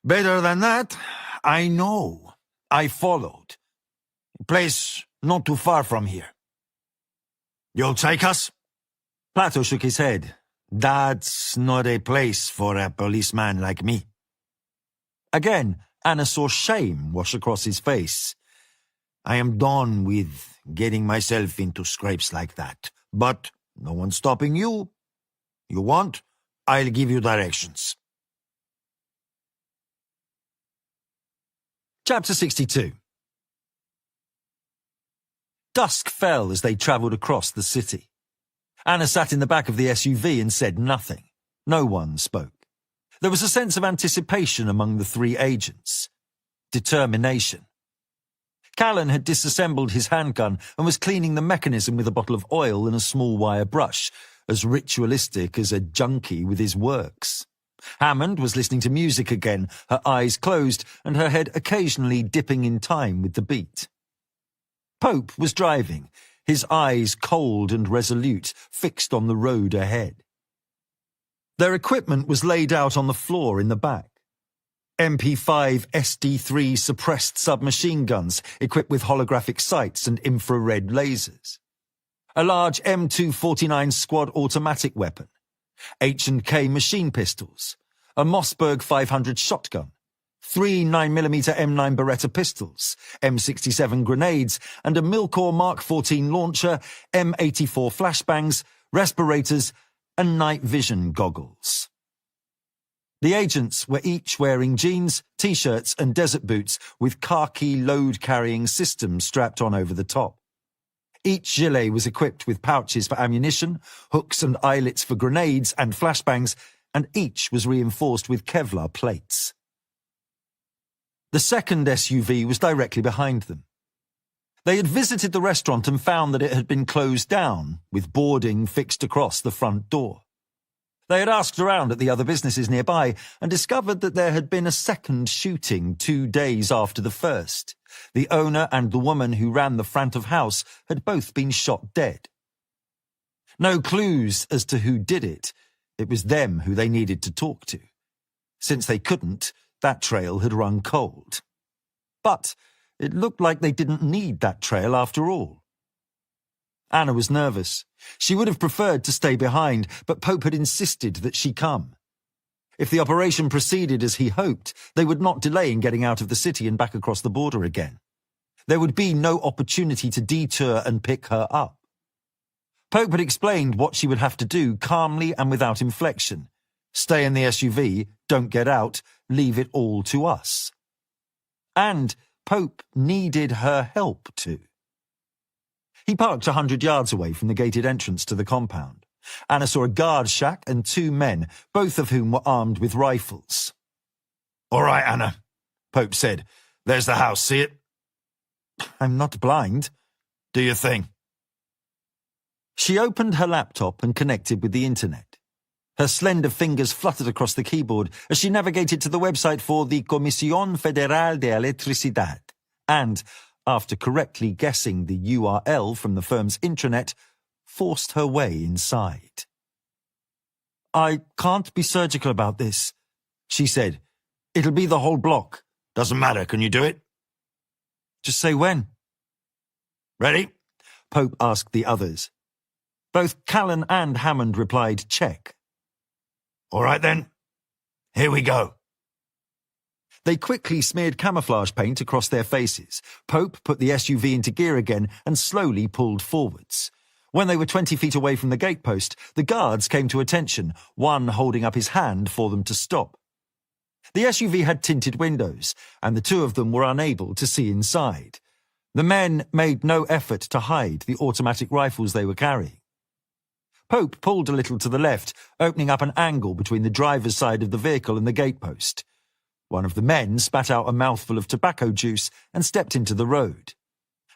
B: Better than that, I know. I followed. Place not too far from here. You'll take us?
A: Plato shook his head.
B: That's not a place for a policeman like me.
A: Again, Anna saw shame wash across his face.
B: I am done with getting myself into scrapes like that. But no one's stopping you. You want? I'll give you directions.
A: Chapter 62. Dusk fell as they travelled across the city. Anna sat in the back of the SUV and said nothing. No one spoke. There was a sense of anticipation among the three agents. Determination. Callan had disassembled his handgun and was cleaning the mechanism with a bottle of oil and a small wire brush, as ritualistic as a junkie with his works. Hammond was listening to music again, her eyes closed and her head occasionally dipping in time with the beat. Pope was driving, his eyes cold and resolute, fixed on the road ahead. Their equipment was laid out on the floor in the back. MP5 SD3 suppressed submachine guns equipped with holographic sights and infrared lasers. A large M249 squad automatic weapon. H&K machine pistols. A Mossberg 500 shotgun. 3 9mm M9 Beretta pistols, M67 grenades, and a Milcor Mark 14 launcher, M84 flashbangs, respirators, and night vision goggles. The agents were each wearing jeans, t-shirts, and desert boots with khaki load-carrying systems strapped on over the top. Each gilet was equipped with pouches for ammunition, hooks and eyelets for grenades and flashbangs, and each was reinforced with Kevlar plates. The second SUV was directly behind them. They had visited the restaurant and found that it had been closed down, with boarding fixed across the front door. They had asked around at the other businesses nearby and discovered that there had been a second shooting 2 days after the first. The owner and the woman who ran the front of house had both been shot dead. No clues as to who did it. It was them who they needed to talk to. Since they couldn't, that trail had run cold. But it looked like they didn't need that trail after all. Anna was nervous. She would have preferred to stay behind, but Pope had insisted that she come. If the operation proceeded as he hoped, they would not delay in getting out of the city and back across the border again. There would be no opportunity to detour and pick her up. Pope had explained what she would have to do calmly and without inflection. Stay in the SUV, don't get out, leave it all to us. And Pope needed her help too. He parked 100 yards away from the gated entrance to the compound. Anna saw a guard shack and 2 men, both of whom were armed with rifles.
B: All right, Anna, Pope said. There's the house, see it?
A: I'm not blind.
B: Do your thing.
A: She opened her laptop and connected with the internet. Her slender fingers fluttered across the keyboard as she navigated to the website for the Comisión Federal de Electricidad and, after correctly guessing the URL from the firm's intranet, forced her way inside. I can't be surgical about this, she said. It'll be the whole block.
B: Doesn't matter, can you do it?
A: Just say when.
B: Ready?
A: Pope asked the others. Both Callan and Hammond replied check.
B: All right then, here we go.
A: They quickly smeared camouflage paint across their faces. Pope put the SUV into gear again and slowly pulled forwards. When they were 20 feet away from the gatepost, the guards came to attention, one holding up his hand for them to stop. The SUV had tinted windows, and the 2 of them were unable to see inside. The men made no effort to hide the automatic rifles they were carrying. Pope pulled a little to the left, opening up an angle between the driver's side of the vehicle and the gatepost. One of the men spat out a mouthful of tobacco juice and stepped into the road.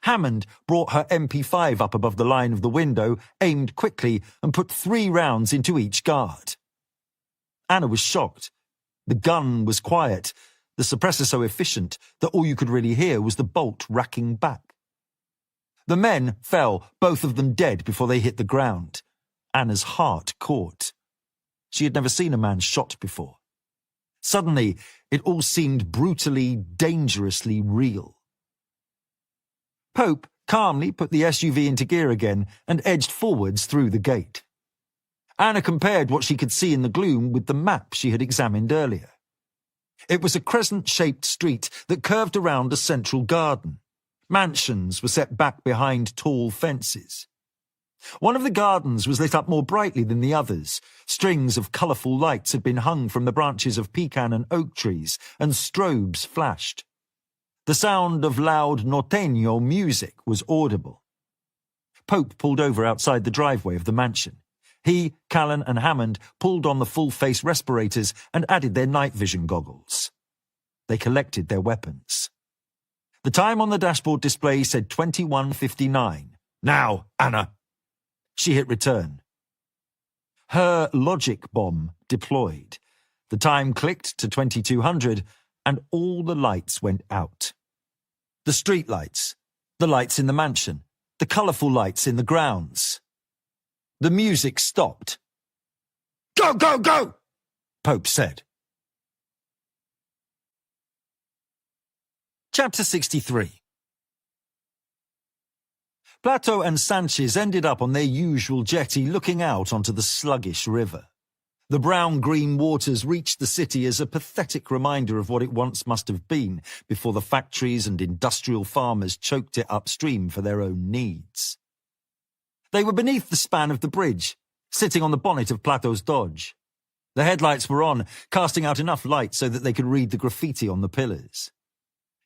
A: Hammond brought her MP5 up above the line of the window, aimed quickly, and put 3 rounds into each guard. Anna was shocked. The gun was quiet, the suppressor so efficient that all you could really hear was the bolt racking back. The men fell, both of them dead, before they hit the ground. Anna's heart caught. She had never seen a man shot before. Suddenly, it all seemed brutally, dangerously real. Pope calmly put the SUV into gear again and edged forwards through the gate. Anna compared what she could see in the gloom with the map she had examined earlier. It was a crescent-shaped street that curved around a central garden. Mansions were set back behind tall fences. One of the gardens was lit up more brightly than the others. Strings of colourful lights had been hung from the branches of pecan and oak trees, and strobes flashed. The sound of loud norteño music was audible. Pope pulled over outside the driveway of the mansion. He, Callan and Hammond pulled on the full-face respirators and added their night vision goggles. They collected their weapons. The time on the dashboard display said 21:59. Now, Anna. She hit return. Her logic bomb deployed. The time clicked to 2200 and all the lights went out. The street lights, the lights in the mansion, the colourful lights in the grounds. The music stopped. "Go, go, go!" Pope said. Chapter 63. Plato and Sanchez ended up on their usual jetty looking out onto the sluggish river. The brown-green waters reached the city as a pathetic reminder of what it once must have been before the factories and industrial farmers choked it upstream for their own needs. They were beneath the span of the bridge, sitting on the bonnet of Plato's Dodge. The headlights were on, casting out enough light so that they could read the graffiti on the pillars.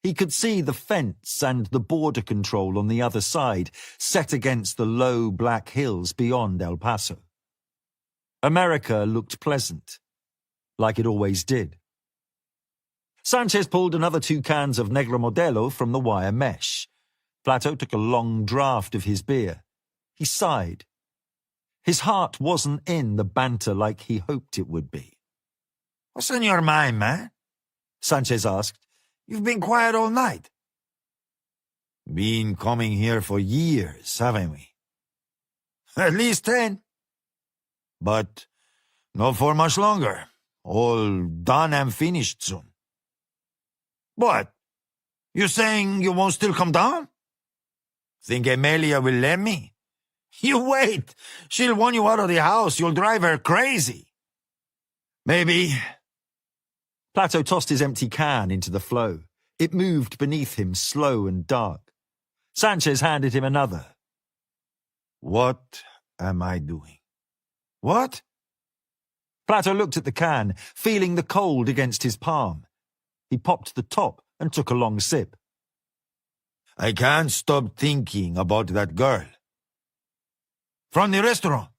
A: He could see the fence and the border control on the other side, set against the low black hills beyond El Paso. America looked pleasant, like it always did. Sanchez pulled another 2 cans of Negro Modelo from the wire mesh. Plato took a long draught of his beer. He sighed. His heart wasn't in the banter like he hoped it would be.
B: What's on your mind, man?
A: Sanchez asked.
B: You've been quiet all night. Been coming here for years, haven't we? At least 10. But not for much longer. All done and finished soon. What? You saying you won't still come down? Think Amelia will let me? You wait. She'll want you out of the house. You'll drive her crazy. Maybe.
A: Plato tossed his empty can into the flow. It moved beneath him, slow and dark. Sanchez handed him another.
B: What am I doing? What?
A: Plato looked at the can, feeling the cold against his palm. He popped the top and took a long sip.
B: I can't stop thinking about that girl. From the restaurant.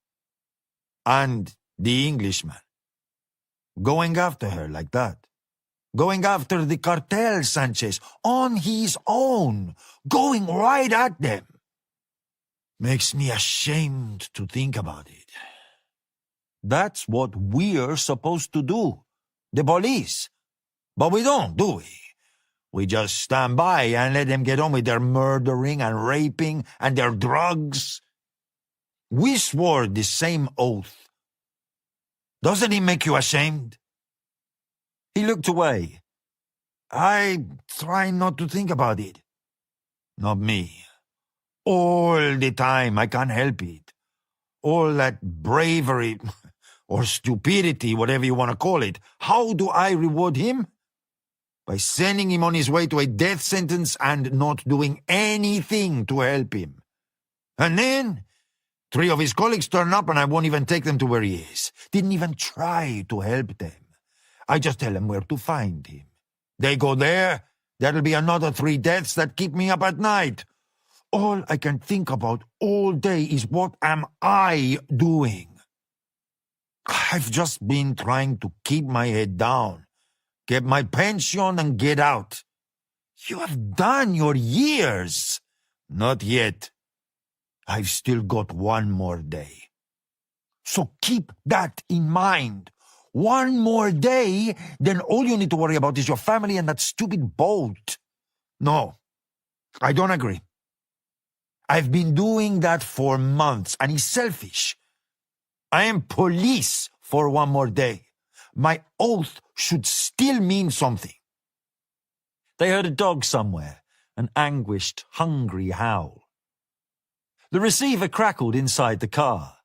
B: And the Englishman. Going after her like that. Going after the cartel, Sanchez, on his own. Going right at them. Makes me ashamed to think about it. That's what we're supposed to do. The police. But we don't, do we? We just stand by and let them get on with their murdering and raping and their drugs. We swore the same oath. Doesn't it make you ashamed?
A: He looked away.
B: I try not to think about it. Not me. All the time, I can't help it. All that bravery, or stupidity, whatever you want to call it. How do I reward him? By sending him on his way to a death sentence and not doing anything to help him. And then 3 of his colleagues turn up and I won't even take them to where he is. Didn't even try to help them. I just tell them where to find him. They go there, there'll be another 3 deaths that keep me up at night. All I can think about all day is what am I doing? I've just been trying to keep my head down, get my pension and get out. You have done your years. Not yet. I've still got one more day. So keep that in mind. One more day, then all you need to worry about is your family and that stupid boat. No, I don't agree. I've been doing that for months, and it's selfish. I am police for one more day. My oath should still mean something.
A: They heard a dog somewhere, an anguished, hungry howl. The receiver crackled inside the car.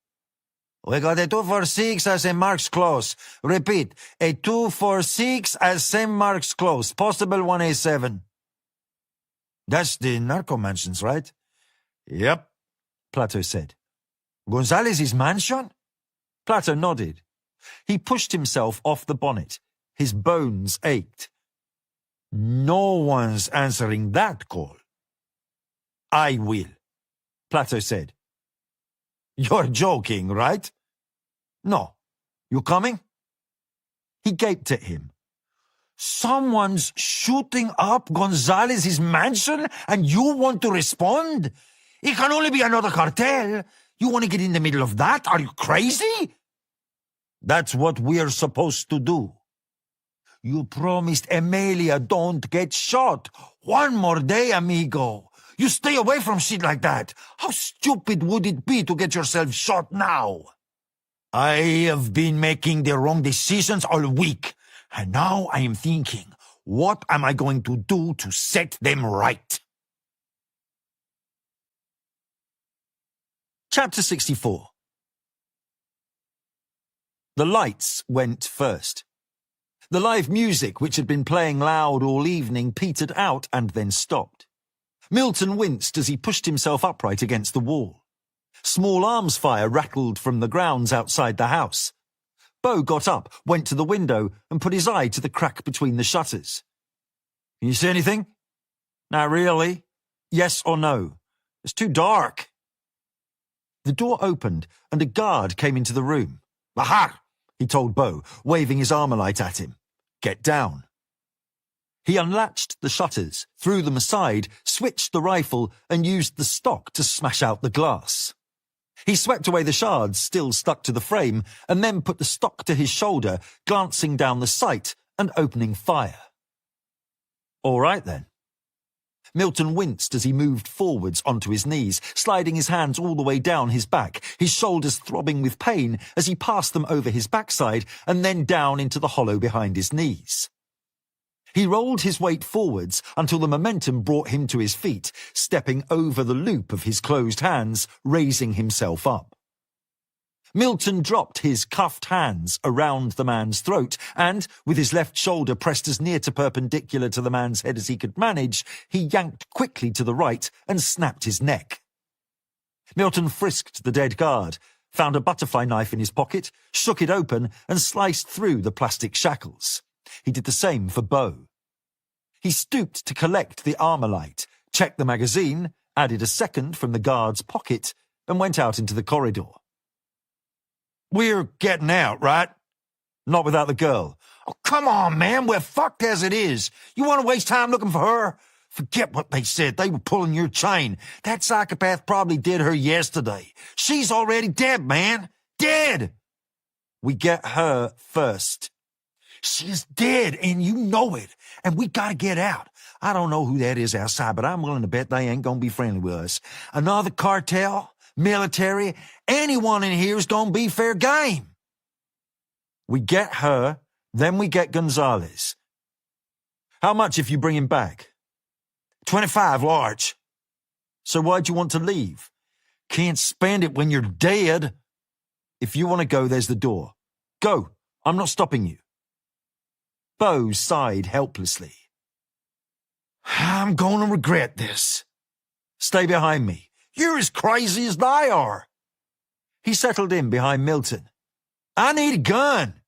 B: We got a 246 at St. Mark's Close. Repeat, a 246 at St. Mark's Close, possible 187. That's the narco mansions, right?
A: Yep, Plato said.
B: Gonzalez's mansion?
A: Plato nodded. He pushed himself off the bonnet. His bones ached.
B: No one's answering that call. I will,
A: Plato said.
B: You're joking, right? No. You coming?
A: He gaped at him.
B: Someone's shooting up Gonzalez's mansion and you want to respond? It can only be another cartel. You want to get in the middle of that? Are you crazy? That's what we're supposed to do. You promised Emilia don't get shot. One more day, amigo. You stay away from shit like that. How stupid would it be to get yourself shot now? I have been making the wrong decisions all week, and now I am thinking, what am I going to do to set them right?
A: Chapter 64. The lights went first. The live music, which had been playing loud all evening, petered out and then stopped. Milton winced as he pushed himself upright against the wall. Small arms fire rattled from the grounds outside the house. Beau got up, went to the window, and put his eye to the crack between the shutters. Can you see anything? Not really. Yes or no? It's too dark. The door opened, and a guard came into the room.
B: Aha!
A: He told Beau, waving his armorlight at him. Get down. He unlatched the shutters, threw them aside, switched the rifle, and used the stock to smash out the glass. He swept away the shards still stuck to the frame, and then put the stock to his shoulder, glancing down the sight and opening fire. All right, then. Milton winced as he moved forwards onto his knees, sliding his hands all the way down his back, his shoulders throbbing with pain as he passed them over his backside and then down into the hollow behind his knees. He rolled his weight forwards until the momentum brought him to his feet, stepping over the loop of his closed hands, raising himself up. Milton dropped his cuffed hands around the man's throat and, with his left shoulder pressed as near to perpendicular to the man's head as he could manage, he yanked quickly to the right and snapped his neck. Milton frisked the dead guard, found a butterfly knife in his pocket, shook it open and sliced through the plastic shackles. He did the same for Beau. He stooped to collect the armorlight, checked the magazine, added a second from the guard's pocket, and went out into the corridor.
B: We're getting out, right?
A: Not without the girl.
B: Oh, come on, man. We're fucked as it is. You want to waste time looking for her? Forget what they said. They were pulling your chain. That psychopath probably did her yesterday. She's already dead, man. Dead.
A: We get her first.
B: She's dead, and you know it. And we gotta get out. I don't know who that is outside, but I'm willing to bet they ain't gonna be friendly with us. Another cartel, military, anyone in here is gonna be fair game.
A: We get her, then we get Gonzalez. How much if you bring him back?
B: 25 large.
A: So why'd you want to leave?
B: Can't spend it when you're dead.
A: If you want to go, there's the door. Go. I'm not stopping you. Beau sighed helplessly.
B: I'm going to regret this.
A: Stay behind me.
B: You're as crazy as they are.
A: He settled in behind Milton.
B: I need a gun.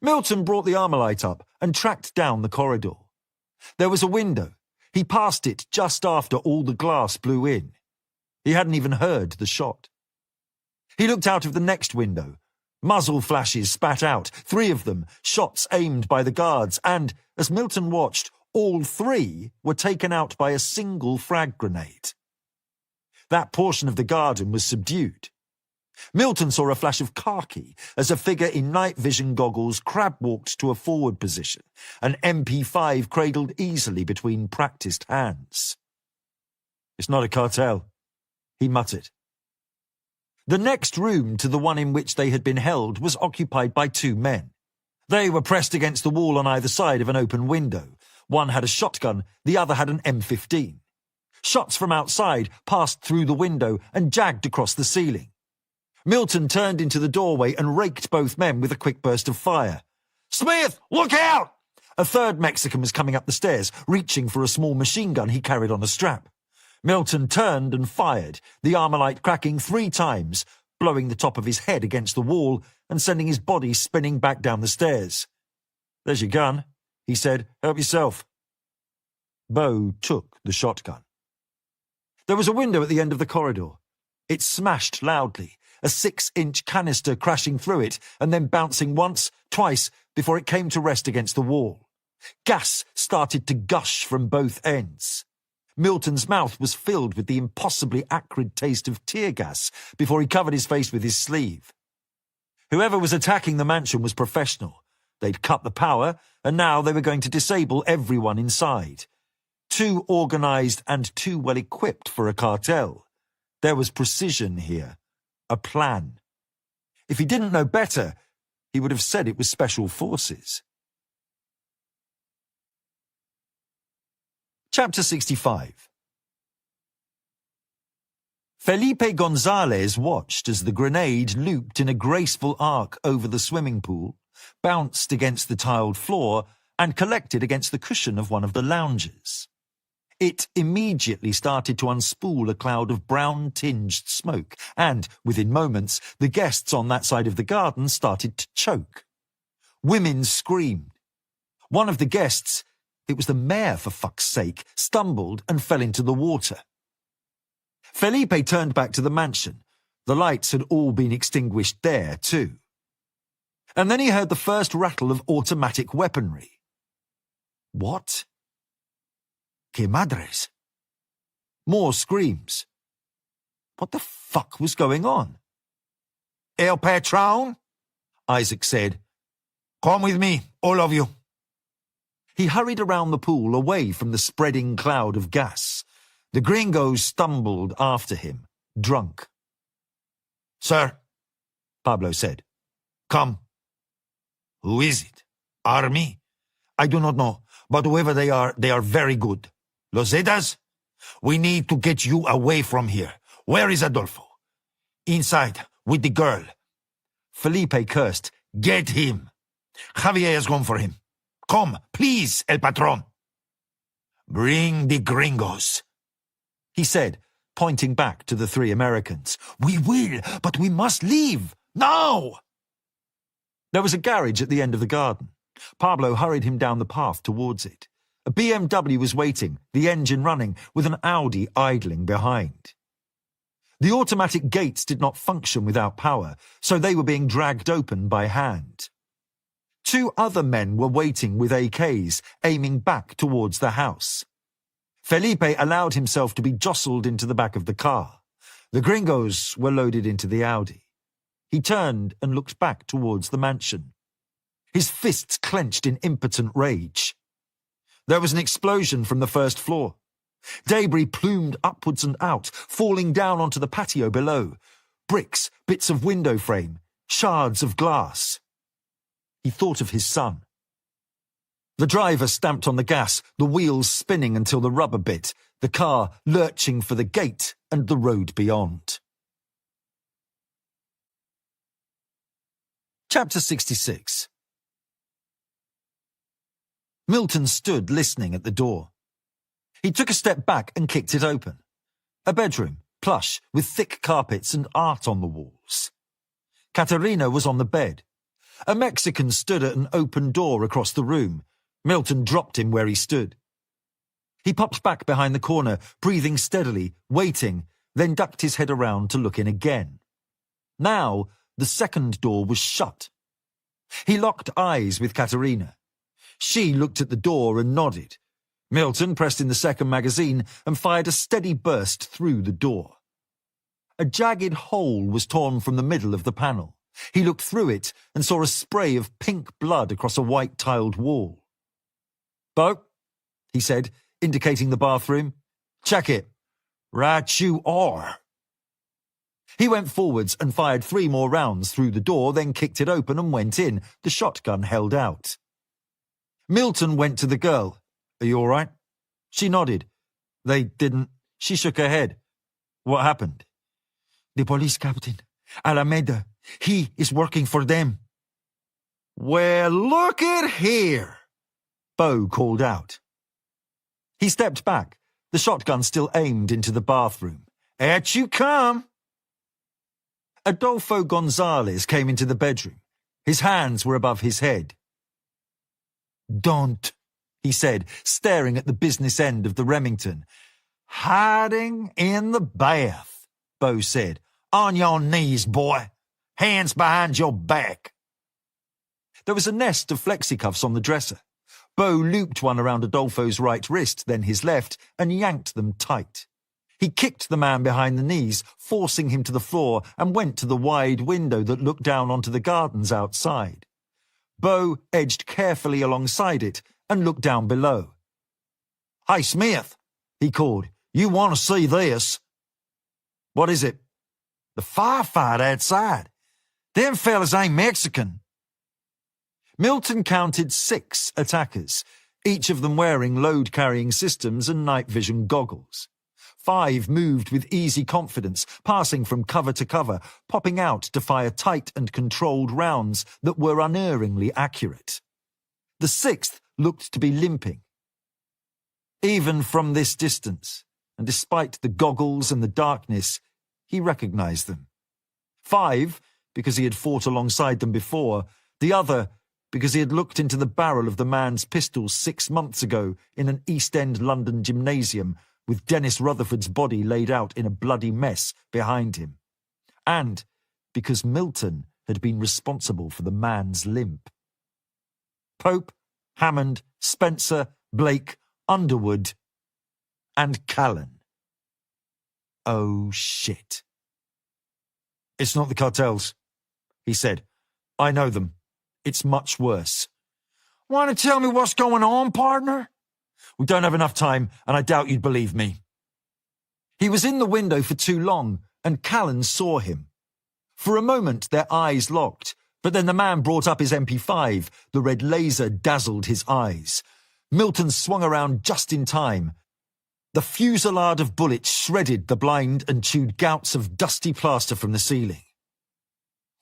A: Milton brought the armorlight up and tracked down the corridor. There was a window. He passed it just after all the glass blew in. He hadn't even heard the shot. He looked out of the next window. Muzzle flashes spat out, 3 of them, shots aimed by the guards, and, as Milton watched, all 3 were taken out by a single frag grenade. That portion of the garden was subdued. Milton saw a flash of khaki as a figure in night vision goggles crab-walked to a forward position, an MP5 cradled easily between practiced hands. "It's not a cartel," he muttered. The next room to the one in which they had been held was occupied by 2 men. They were pressed against the wall on either side of an open window. One had a shotgun, the other had an M15. Shots from outside passed through the window and jagged across the ceiling. Milton turned into the doorway and raked both men with a quick burst of fire. "Smith, look out!" A third Mexican was coming up the stairs, reaching for a small machine gun he carried on a strap. Milton turned and fired, the Armalite cracking 3 times, blowing the top of his head against the wall and sending his body spinning back down the stairs. "There's your gun," he said. "Help yourself." Bo took the shotgun. There was a window at the end of the corridor. It smashed loudly, a 6-inch canister crashing through it and then bouncing once, twice, before it came to rest against the wall. Gas started to gush from both ends. Milton's mouth was filled with the impossibly acrid taste of tear gas before he covered his face with his sleeve. Whoever was attacking the mansion was professional. They'd cut the power, and now they were going to disable everyone inside. Too organized and too well equipped for a cartel. There was precision here. A plan. If he didn't know better, he would have said it was special forces. Chapter 65. Felipe Gonzalez watched as the grenade looped in a graceful arc over the swimming pool, bounced against the tiled floor, and collected against the cushion of one of the lounges. It immediately started to unspool a cloud of brown-tinged smoke, and, within moments, the guests on that side of the garden started to choke. Women screamed. One of the guests, it was the mayor for fuck's sake, stumbled and fell into the water. Felipe turned back to the mansion. The lights had all been extinguished there, too. And then he heard the first rattle of automatic weaponry. What? Que madres? More screams. What the fuck was going on? El Patron? Isaac said. Come with me, all of you. He hurried around the pool away from the spreading cloud of gas. The gringos stumbled after him, drunk. Sir, Pablo said. Come. Who is it? Army? I do not know, but whoever they are very good. Los Zetas? We need to get you away from here. Where is Adolfo? Inside, with the girl. Felipe cursed. Get him. Javier has gone for him. Come, please, El Patron. Bring the gringos, he said, pointing back to the 3 Americans. We will, but we must leave. Now! There was a garage at the end of the garden. Pablo hurried him down the path towards it. A BMW was waiting, the engine running, with an Audi idling behind. The automatic gates did not function without power, so they were being dragged open by hand. 2 other men were waiting with AKs, aiming back towards the house. Felipe allowed himself to be jostled into the back of the car. The gringos were loaded into the Audi. He turned and looked back towards the mansion. His fists clenched in impotent rage. There was an explosion from the first floor. Debris plumed upwards and out, falling down onto the patio below. Bricks, bits of window frame, shards of glass. He thought of his son. The driver stamped on the gas, the wheels spinning until the rubber bit, the car lurching for the gate and the road beyond. Chapter 66. Milton stood listening at the door. He took a step back and kicked it open. A bedroom, plush, with thick carpets and art on the walls. Caterina was on the bed. A Mexican stood at an open door across the room. Milton dropped him where he stood. He popped back behind the corner, breathing steadily, waiting, then ducked his head around to look in again. Now, the second door was shut. He locked eyes with Katerina. She looked at the door and nodded. Milton pressed in the second magazine and fired a steady burst through the door. A jagged hole was torn from the middle of the panel. He looked through it and saw a spray of pink blood across a white-tiled wall. "Bo," he said, indicating the bathroom. "Check it." "Right you are." He went forwards and fired 3 more rounds through the door, then kicked it open and went in, the shotgun held out. Milton went to the girl. "Are you all right?" She nodded. "They didn't." She shook her head. "What happened?" "The police captain, Alameda. He is working for them." "Well, look at here," Bo called out. He stepped back, the shotgun still aimed into the bathroom. "At you come." Adolfo Gonzalez came into the bedroom. His hands were above his head. "Don't," he said, staring at the business end of the Remington. "Hiding in the bath," Bo said. "On your knees, boy. Hands behind your back." There was a nest of flexicuffs on the dresser. Bo looped one around Adolfo's right wrist, then his left, and yanked them tight. He kicked the man behind the knees, forcing him to the floor, and went to the wide window that looked down onto the gardens outside. Bo edged carefully alongside it and looked down below. "Hey, Smith," he called, "you want to see this?" "What is it?" "The firefight outside. Them fellas ain't Mexican." Milton counted 6 attackers, each of them wearing load-carrying systems and night vision goggles. 5 moved with easy confidence, passing from cover to cover, popping out to fire tight and controlled rounds that were unerringly accurate. The 6th looked to be limping. Even from this distance, and despite the goggles and the darkness, he recognized them. 5, because he had fought alongside them before, the other because he had looked into the barrel of the man's pistol 6 months ago in an East End London gymnasium, with Dennis Rutherford's body laid out in a bloody mess behind him. And because Milton had been responsible for the man's limp. Pope, Hammond, Spencer, Blake, Underwood, and Callan. Oh, shit. "It's not the cartels," he said. "I know them. It's much worse." "Want to tell me what's going on, partner?" "We don't have enough time, and I doubt you'd believe me." He was in the window for too long, and Callan saw him. For a moment, their eyes locked, but then the man brought up his MP5. The red laser dazzled his eyes. Milton swung around just in time. The fusillade of bullets shredded the blind and chewed gouts of dusty plaster from the ceiling.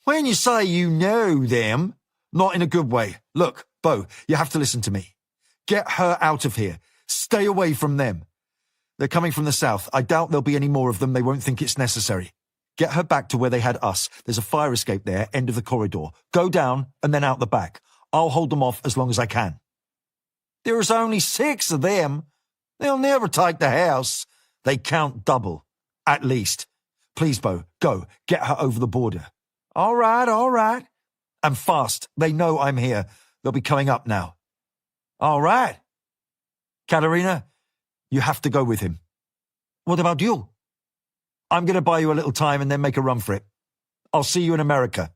A: "When you say you know them, not in a good way. Look, Bo, you have to listen to me. Get her out of here. Stay away from them. They're coming from the south. I doubt there'll be any more of them. They won't think it's necessary. Get her back to where they had us. There's a fire escape there, end of the corridor. Go down and then out the back. I'll hold them off as long as I can." "There's only 6 of them. They'll never take the house." "They count double, at least. Please, Bo, go. Get her over the border." All right. "And fast. They know I'm here. They'll be coming up now." "All right." "Katerina, you have to go with him." "What about you?" "I'm going to buy you a little time and then make a run for it. I'll see you in America."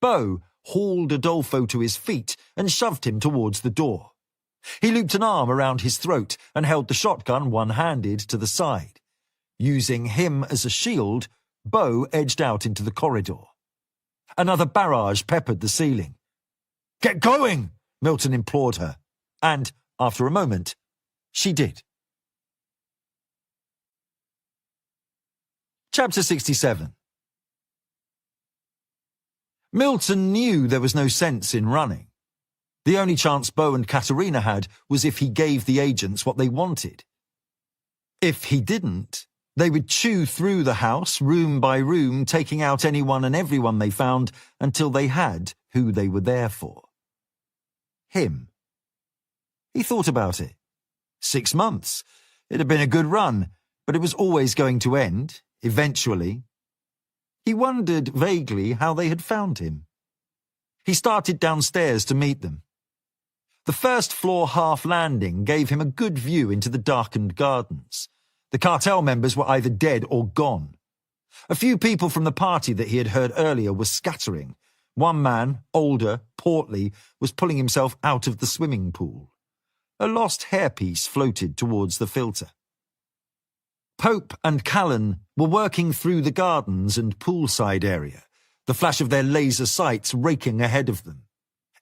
A: Bo hauled Adolfo to his feet and shoved him towards the door. He looped an arm around his throat and held the shotgun one-handed to the side. Using him as a shield, Bo edged out into the corridor. Another barrage peppered the ceiling. "Get going!" Milton implored her. And, after a moment, she did. Chapter 67. Milton knew there was no sense in running. The only chance Bo and Katerina had was if he gave the agents what they wanted. If he didn't, they would chew through the house, room by room, taking out anyone and everyone they found until they had who they were there for. Him. He thought about it. 6 months. It had been a good run, but it was always going to end, eventually. He wondered vaguely how they had found him. He started downstairs to meet them. The first-floor half-landing gave him a good view into the darkened gardens. The cartel members were either dead or gone. A few people from the party that he had heard earlier were scattering. One man, older, portly, was pulling himself out of the swimming pool. A lost hairpiece floated towards the filter. Pope and Callan were working through the gardens and poolside area, the flash of their laser sights raking ahead of them.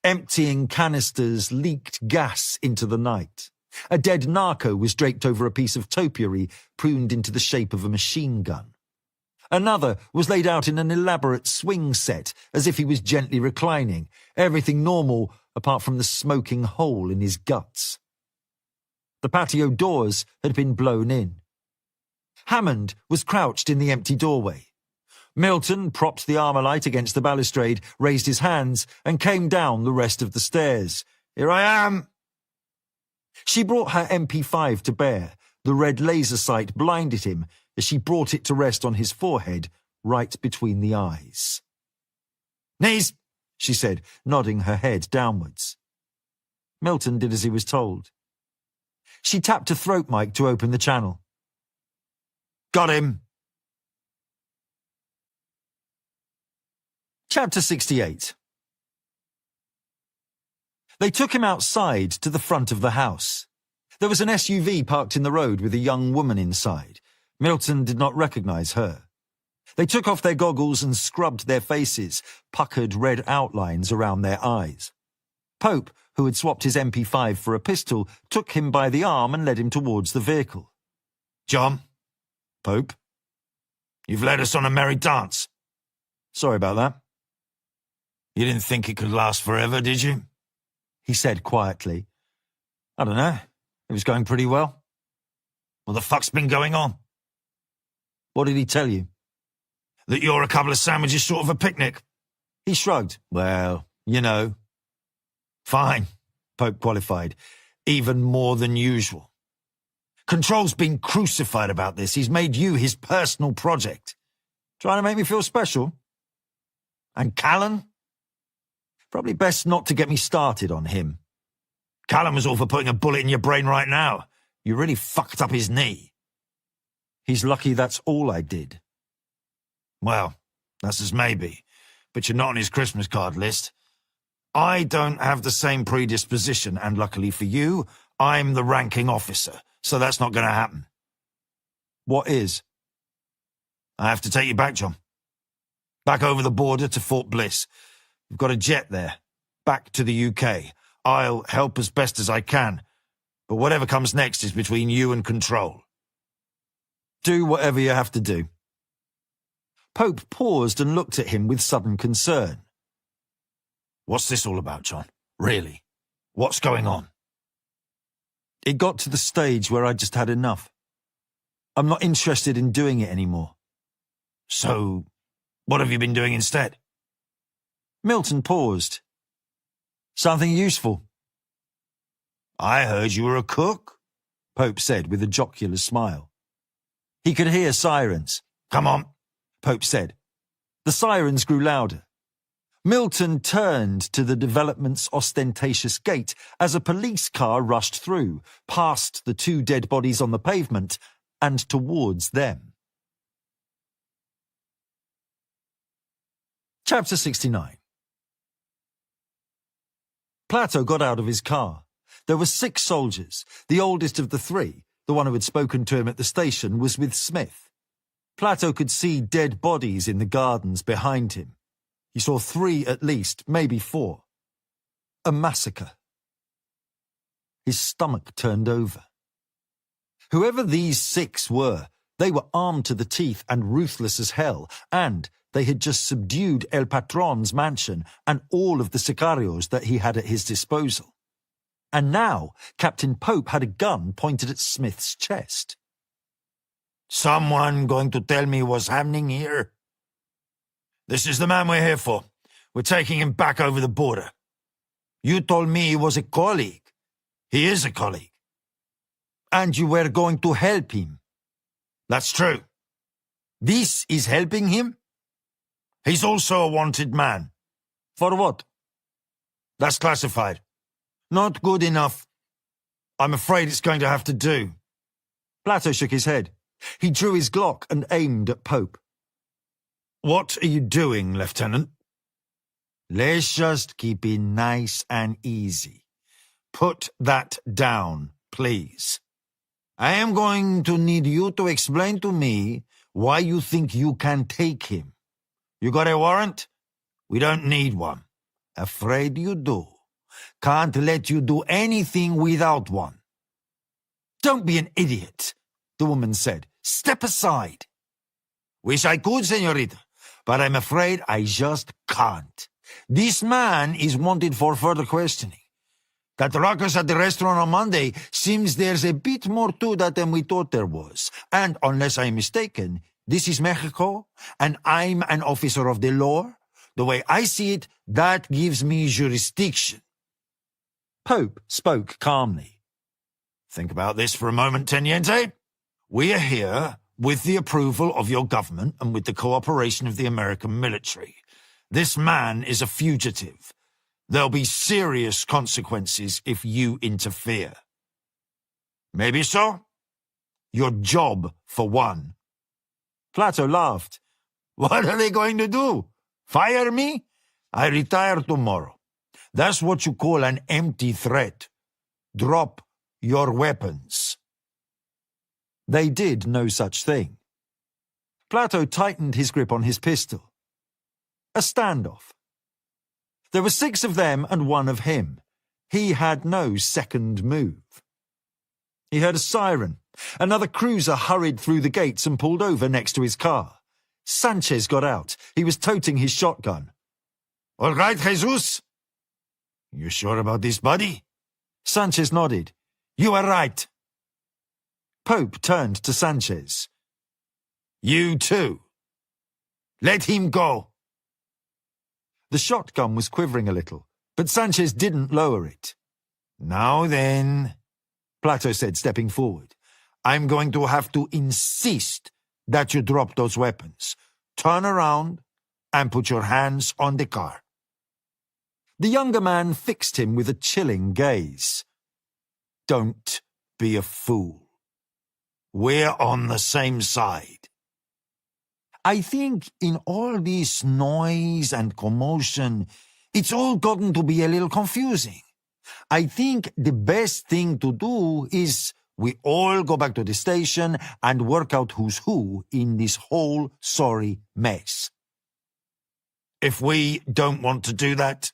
A: Emptying canisters leaked gas into the night. A dead narco was draped over a piece of topiary pruned into the shape of a machine gun. Another was laid out in an elaborate swing set, as if he was gently reclining, everything normal apart from the smoking hole in his guts. The patio doors had been blown in. Hammond was crouched in the empty doorway. Milton propped the Armalite against the balustrade, raised his hands, and came down the rest of the stairs. "Here I am!" She brought her MP5 to bear. The red laser sight blinded him as she brought it to rest on his forehead, right between the eyes. "Knees," she said, nodding her head downwards. Milton did as he was told. She tapped a throat mic to open the channel. "Got him." Chapter 68. They took him outside to the front of the house. There was an SUV parked in the road with a young woman inside. Milton did not recognize her. They took off their goggles and scrubbed their faces, puckered red outlines around their eyes. Pope, who had swapped his MP5 for a pistol, took him by the arm and led him towards the vehicle.
B: John,
A: "Pope?"
B: you've led us on a merry dance.
A: "Sorry about that."
B: You didn't think it could last forever, did you?
A: He said quietly. "I don't know. It was going pretty well."
B: What the fuck's been going on?
A: "What did he tell you?"
B: That you're a couple of sandwiches short of a picnic.
A: He shrugged. "Well, you know."
B: Fine,
A: Pope qualified.
B: even more than usual. Control's been crucified about this. He's made you his personal project.
A: Trying to make me feel special?
B: And Callan?
A: Probably best not to get me started on him.
B: Callan was all for putting a bullet in your brain right now. You really fucked up his knee.
A: He's lucky that's all I did.
B: Well, that's as maybe, but you're not on his Christmas card list. I don't have the same predisposition, and luckily for you, I'm the ranking officer, so that's not going to happen.
A: What is?
B: I have to take you back, John. Back over the border to Fort Bliss. We've got a jet there. Back to the UK. I'll help as best as I can, but whatever comes next is between you and Control.
A: Do whatever you have to do. Pope paused and looked at him with sudden concern.
B: What's this all about, John? Really? What's going on?
A: It got to the stage where I just had enough. I'm not interested in doing it anymore.
B: So, what have you been doing instead?
A: Milton paused. Something useful.
B: I heard you were a cook,
A: Pope said with a jocular smile. He could hear sirens.
B: Come on,
A: Pope said. The sirens grew louder. Milton turned to the development's ostentatious gate as a police car rushed through, past the two dead bodies on the pavement, and towards them. Chapter 69. Plato got out of his car. There were 6 soldiers. The oldest of the 3, the one who had spoken to him at the station, was with Smith. Plato could see dead bodies in the gardens behind him. He saw 3 at least, maybe 4. A massacre. His stomach turned over. Whoever these 6 were, they were armed to the teeth and ruthless as hell, and they had just subdued El Patron's mansion and all of the sicarios that he had at his disposal. And now Captain Pope had a gun pointed at Smith's chest.
B: Someone going to tell me what's happening here? This is the man we're here for. We're taking him back over the border. You told me he was a colleague. He is a colleague. And you were going to help him. That's true. This is helping him? He's also a wanted man. For what? That's classified. Not good enough. I'm afraid it's going to have to do.
A: Plato shook his head. He drew his Glock and aimed at Pope.
B: What are you doing, Lieutenant? Let's just keep it nice and easy. Put that down, please. I am going to need you to explain to me why you think you can take him. You got a warrant? We don't need one. Afraid you do. Can't let you do anything without one.
A: Don't be an idiot, the woman said. Step aside.
B: Wish I could, señorita, but I'm afraid I just can't. This man is wanted for further questioning. That ruckus at the restaurant on Monday seems there's a bit more to that than we thought there was. And unless I'm mistaken, this is Mexico, and I'm an officer of the law. The way I see it, that gives me jurisdiction.
A: Pope spoke calmly.
B: Think about this for a moment, Teniente. We are here with the approval of your government and with the cooperation of the American military. This man is a fugitive. There'll be serious consequences if you interfere. Maybe so. Your job, for one.
A: Plato laughed.
B: What are they going to do? Fire me? I retire tomorrow. That's what you call an empty threat. Drop your weapons.
A: They did no such thing. Plato tightened his grip on his pistol. A standoff. There were 6 of them and 1 of him. He had no second move. He heard a siren. Another cruiser hurried through the gates and pulled over next to his car. Sanchez got out. He was toting his shotgun.
B: All right, Jesus? You sure about this, buddy?
A: Sanchez nodded.
B: You are right.
A: Pope turned to Sanchez.
B: You too. Let him go.
A: The shotgun was quivering a little, but Sanchez didn't lower it.
B: Now then,
A: Plato said, stepping forward.
B: I'm going to have to insist that you drop those weapons. Turn around and put your hands on the car.
A: The younger man fixed him with a chilling gaze.
B: Don't be a fool. We're on the same side. I think in all this noise and commotion, it's all gotten to be a little confusing. I think the best thing to do is we all go back to the station and work out who's who in this whole sorry mess. If we don't want to do that,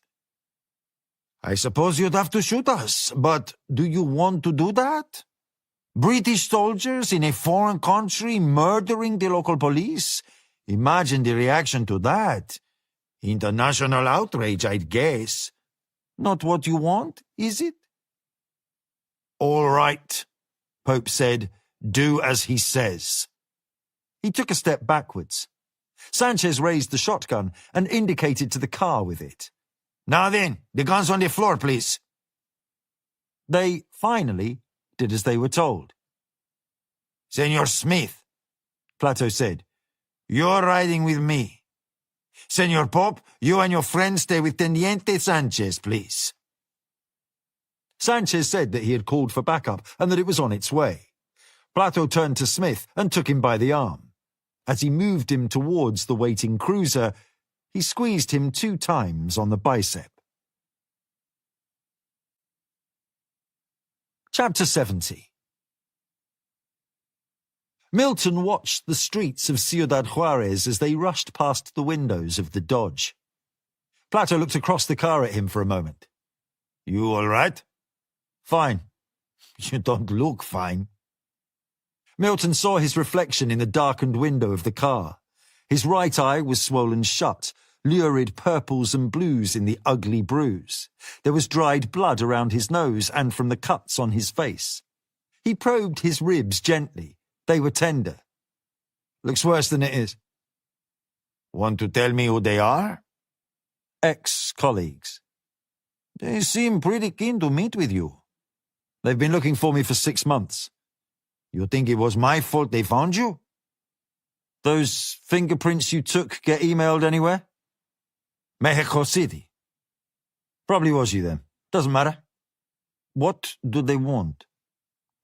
B: I suppose you'd have to shoot us, but do you want to do that? British soldiers in a foreign country murdering the local police? Imagine the reaction to that. International outrage, I'd guess. Not what you want, is it? All right, Pope said. Do as he says.
A: He took a step backwards. Sanchez raised the shotgun and indicated to the car with it.
B: Now then, the gun's on the floor, please.
A: They finally did as they were told.
B: Senor Smith,
A: Plato said.
B: You're riding with me. Senor Pope, you and your friend stay with Teniente Sanchez, please.
A: Sanchez said that he had called for backup and that it was on its way. Plato turned to Smith and took him by the arm. As he moved him towards the waiting cruiser, he squeezed him 2 times on the bicep. Chapter 70. Milton watched the streets of Ciudad Juarez as they rushed past the windows of the Dodge. Plato looked across the car at him for a moment.
B: You all right?
A: Fine.
B: You don't look fine.
A: Milton saw his reflection in the darkened window of the car. His right eye was swollen shut, lurid purples and blues in the ugly bruise. There was dried blood around his nose and from the cuts on his face. He probed his ribs gently. They were tender.
B: Looks worse than it is. Want to tell me who they are?
A: Ex-colleagues.
B: They seem pretty keen to meet with you.
A: They've been looking for me for 6 months.
B: You think it was my fault they found you?
A: Those fingerprints you took get emailed anywhere?
B: Mexico City.
A: Probably was you then. Doesn't matter. What do they want?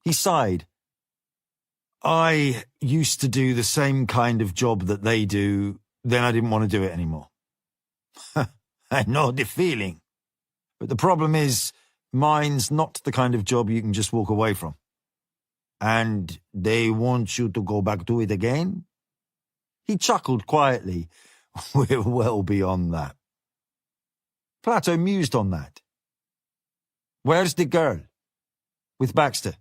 A: He sighed. I used to do the same kind of job that they do, then I didn't want to do it anymore.
B: I know the feeling.
A: But the problem is, mine's not the kind of job you can just walk away from.
B: And they want you to go back to it again?
A: He chuckled quietly.
B: We're well beyond that.
A: Plato mused on that. Where's the girl? With Baxter.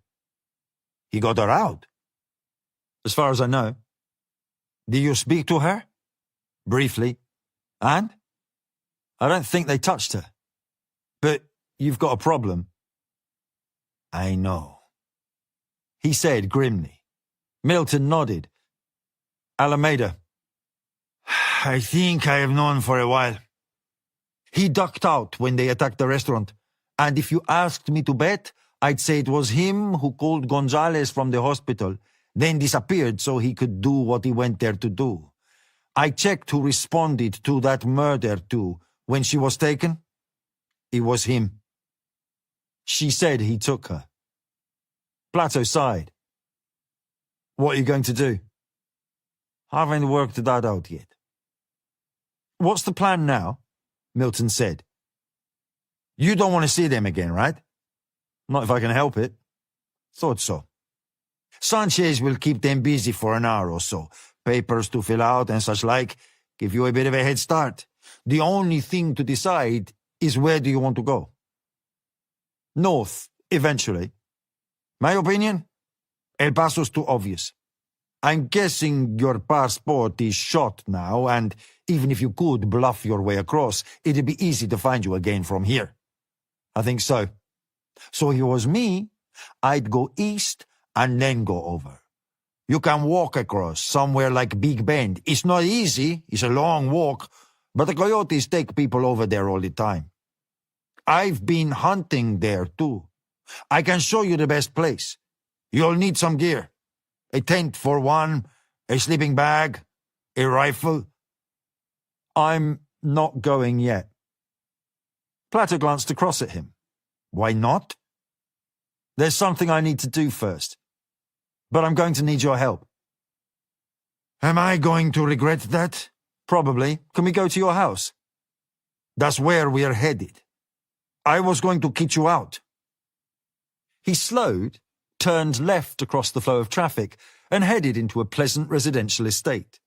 B: He got her out.
A: As far as I know.
B: Did you speak to her?
A: Briefly. And? I don't think they touched her. But you've got a problem.
B: I know.
A: He said grimly. Milton nodded. Alameda.
B: I think I have known for a while.
A: He ducked out when they attacked the restaurant. And if you asked me to bet, I'd say it was him who called Gonzalez from the hospital, then disappeared so he could do what he went there to do. I checked who responded to that murder too. When she was taken, it was him. She said he took her. Plato sighed. What are you going to do?
B: Haven't worked that out yet.
A: What's the plan now? Milton said.
B: You don't want to see them again, right?
A: Not if I can help it.
B: Thought so. Sanchez will keep them busy for an hour or so. Papers to fill out and such like. Give you a bit of a head start. The only thing to decide is where do you want to go?
A: North, eventually.
B: My opinion? El Paso's too obvious. I'm guessing your passport is shot now, and even if you could bluff your way across, it'd be easy to find you again from here.
A: I think so.
B: So if it was me, I'd go east and then go over. You can walk across somewhere like Big Bend. It's not easy, it's a long walk, but the coyotes take people over there all the time. I've been hunting there too. I can show you the best place. You'll need some gear. A tent for one, a sleeping bag, a rifle.
A: I'm not going yet. Plato glanced across at him.
B: Why not?
A: There's something I need to do first. But I'm going to need your help.
B: Am I going to regret that?
A: Probably. Can we go to your house?
B: That's where we're headed. I was going to kick you out.
A: He slowed, turned left across the flow of traffic, and headed into a pleasant residential estate.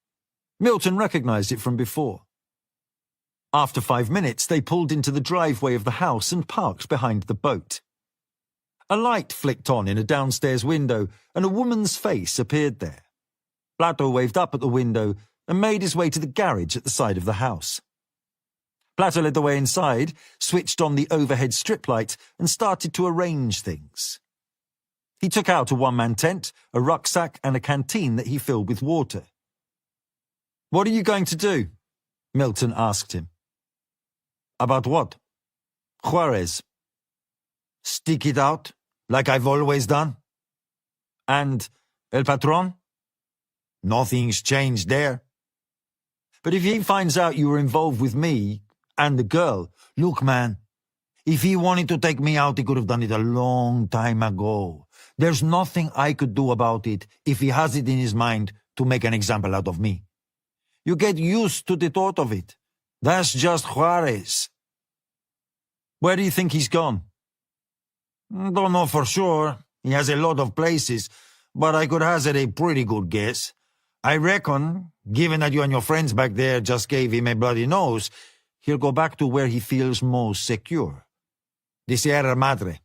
A: Milton recognized it from before. After 5 minutes, they pulled into the driveway of the house and parked behind the boat. A light flicked on in a downstairs window, and a woman's face appeared there. Plato waved up at the window and made his way to the garage at the side of the house. Plato led the way inside, switched on the overhead strip light, and started to arrange things. He took out a one-man tent, a rucksack, and a canteen that he filled with water. "What are you going to do?" Milton asked him.
B: About what?
A: Juarez.
B: Stick it out, like I've always done.
A: And El Patron?
B: Nothing's changed there.
A: But if he finds out you were involved with me and the girl...
B: Look, man, if he wanted to take me out, he could have done it a long time ago. There's nothing I could do about it if he has it in his mind to make an example out of me. You get used to the thought of it. That's just Juarez.
A: Where do you think he's gone?
B: Don't know for sure. He has a lot of places, but I could hazard a pretty good guess. I reckon, given that you and your friends back there just gave him a bloody nose, he'll go back to where he feels most secure. The Sierra Madre.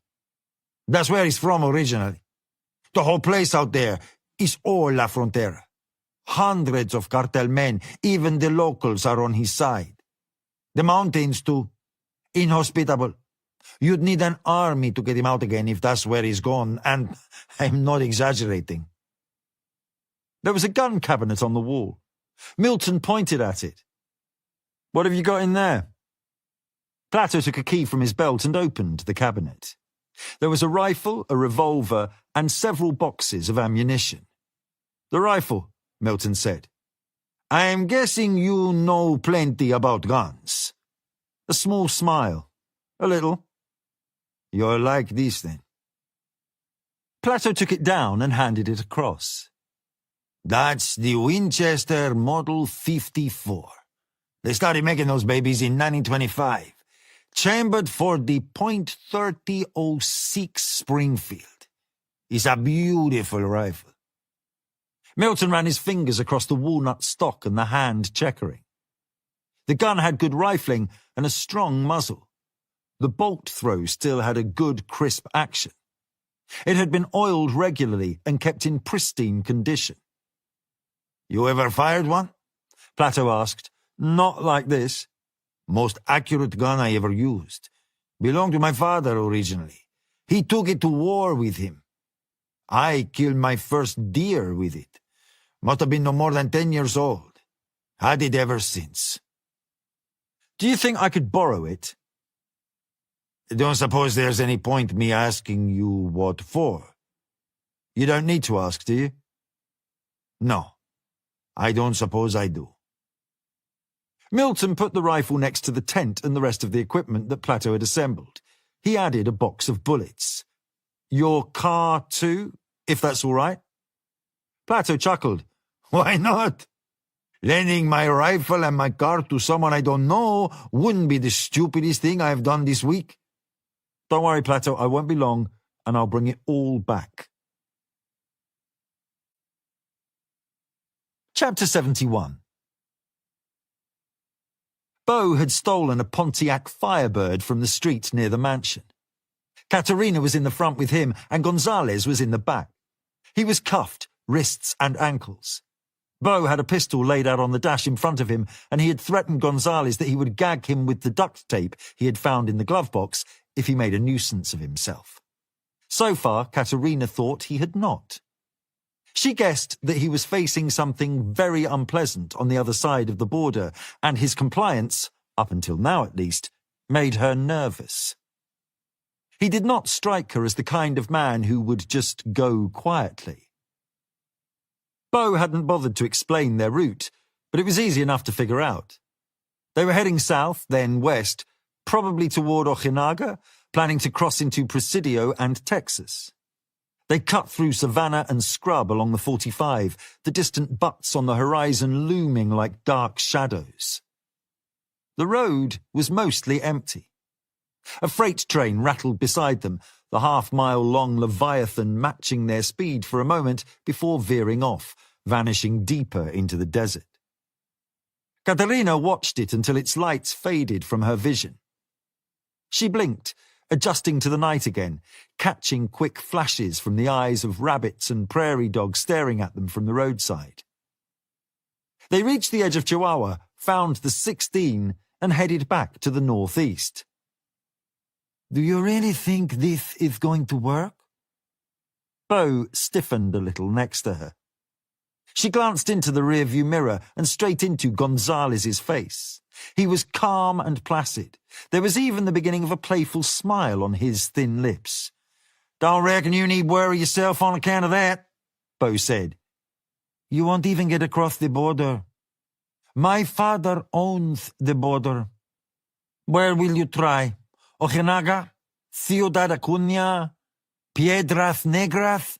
B: That's where he's from originally. The whole place out there is all La Frontera. Hundreds of cartel men, even the locals are on his side. The mountains too. Inhospitable. You'd need an army to get him out again if that's where he's gone, and I'm not exaggerating.
A: There was a gun cabinet on the wall. Milton pointed at it. "What have you got in there?" Plato took a key from his belt and opened the cabinet. There was a rifle, a revolver, and several boxes of ammunition. "The rifle," Milton said. "I'm guessing you know plenty about guns." A small smile. "A little." "You're like this, then." Plato took it down and handed it across. "That's the Winchester Model 54. They started making those babies in 1925. Chambered for the .3006 Springfield. It's a beautiful rifle." Milton ran his fingers across the walnut stock and the hand checkering. The gun had good rifling and a strong muzzle. The bolt throw still had a good, crisp action. It had been oiled regularly and kept in pristine condition. "You ever fired one?" Plato asked. "Not like this." "Most accurate gun I ever used. Belonged to my father originally. He took it to war with him. I killed my first deer with it. Must have been no more than 10 years old. Had it ever since." "Do you think I could borrow it?" "Don't suppose there's any point me asking you what for?" "You don't need to ask, do you?" "No, I don't suppose I do." Milton put the rifle next to the tent and the rest of the equipment that Plato had assembled. He added a box of bullets. "Your car too, if that's all right?" Plato chuckled. "Why not? Lending my rifle and my car to someone I don't know wouldn't be the stupidest thing I've done this week." "Don't worry, Plato, I won't be long, and I'll bring it all back." Chapter 71. Beau had stolen a Pontiac Firebird from the street near the mansion. Katerina was in the front with him, and Gonzales was in the back. He was cuffed, wrists and ankles. Beau had a pistol laid out on the dash in front of him, and he had threatened Gonzales that he would gag him with the duct tape he had found in the glove box if he made a nuisance of himself. So far, Katerina thought he had not. She guessed that he was facing something very unpleasant on the other side of the border, and his compliance, up until now at least, made her nervous. He did not strike her as the kind of man who would just go quietly. Beau hadn't bothered to explain their route, but it was easy enough to figure out. They were heading south, then west, probably toward Ojinaga, planning to cross into Presidio and Texas. They cut through savanna and scrub along the 45, the distant butts on the horizon looming like dark shadows. The road was mostly empty. A freight train rattled beside them, the half-mile-long Leviathan matching their speed for a moment before veering off, vanishing deeper into the desert. Katerina watched it until its lights faded from her vision. She blinked, adjusting to the night again, catching quick flashes from the eyes of rabbits and prairie dogs staring at them from the roadside. They reached the edge of Chihuahua, found the 16, and headed back to the northeast. "Do you really think this is going to work?" Beau stiffened a little next to her. She glanced into the rearview mirror and straight into Gonzales's face. He was calm and placid. There was even the beginning of a playful smile on his thin lips. "Don't reckon you need worry yourself on account of that," Beau said. "You won't even get across the border. My father owns the border. Where will you try? Ojinaga? Ciudad Acuña? Piedras Negras?"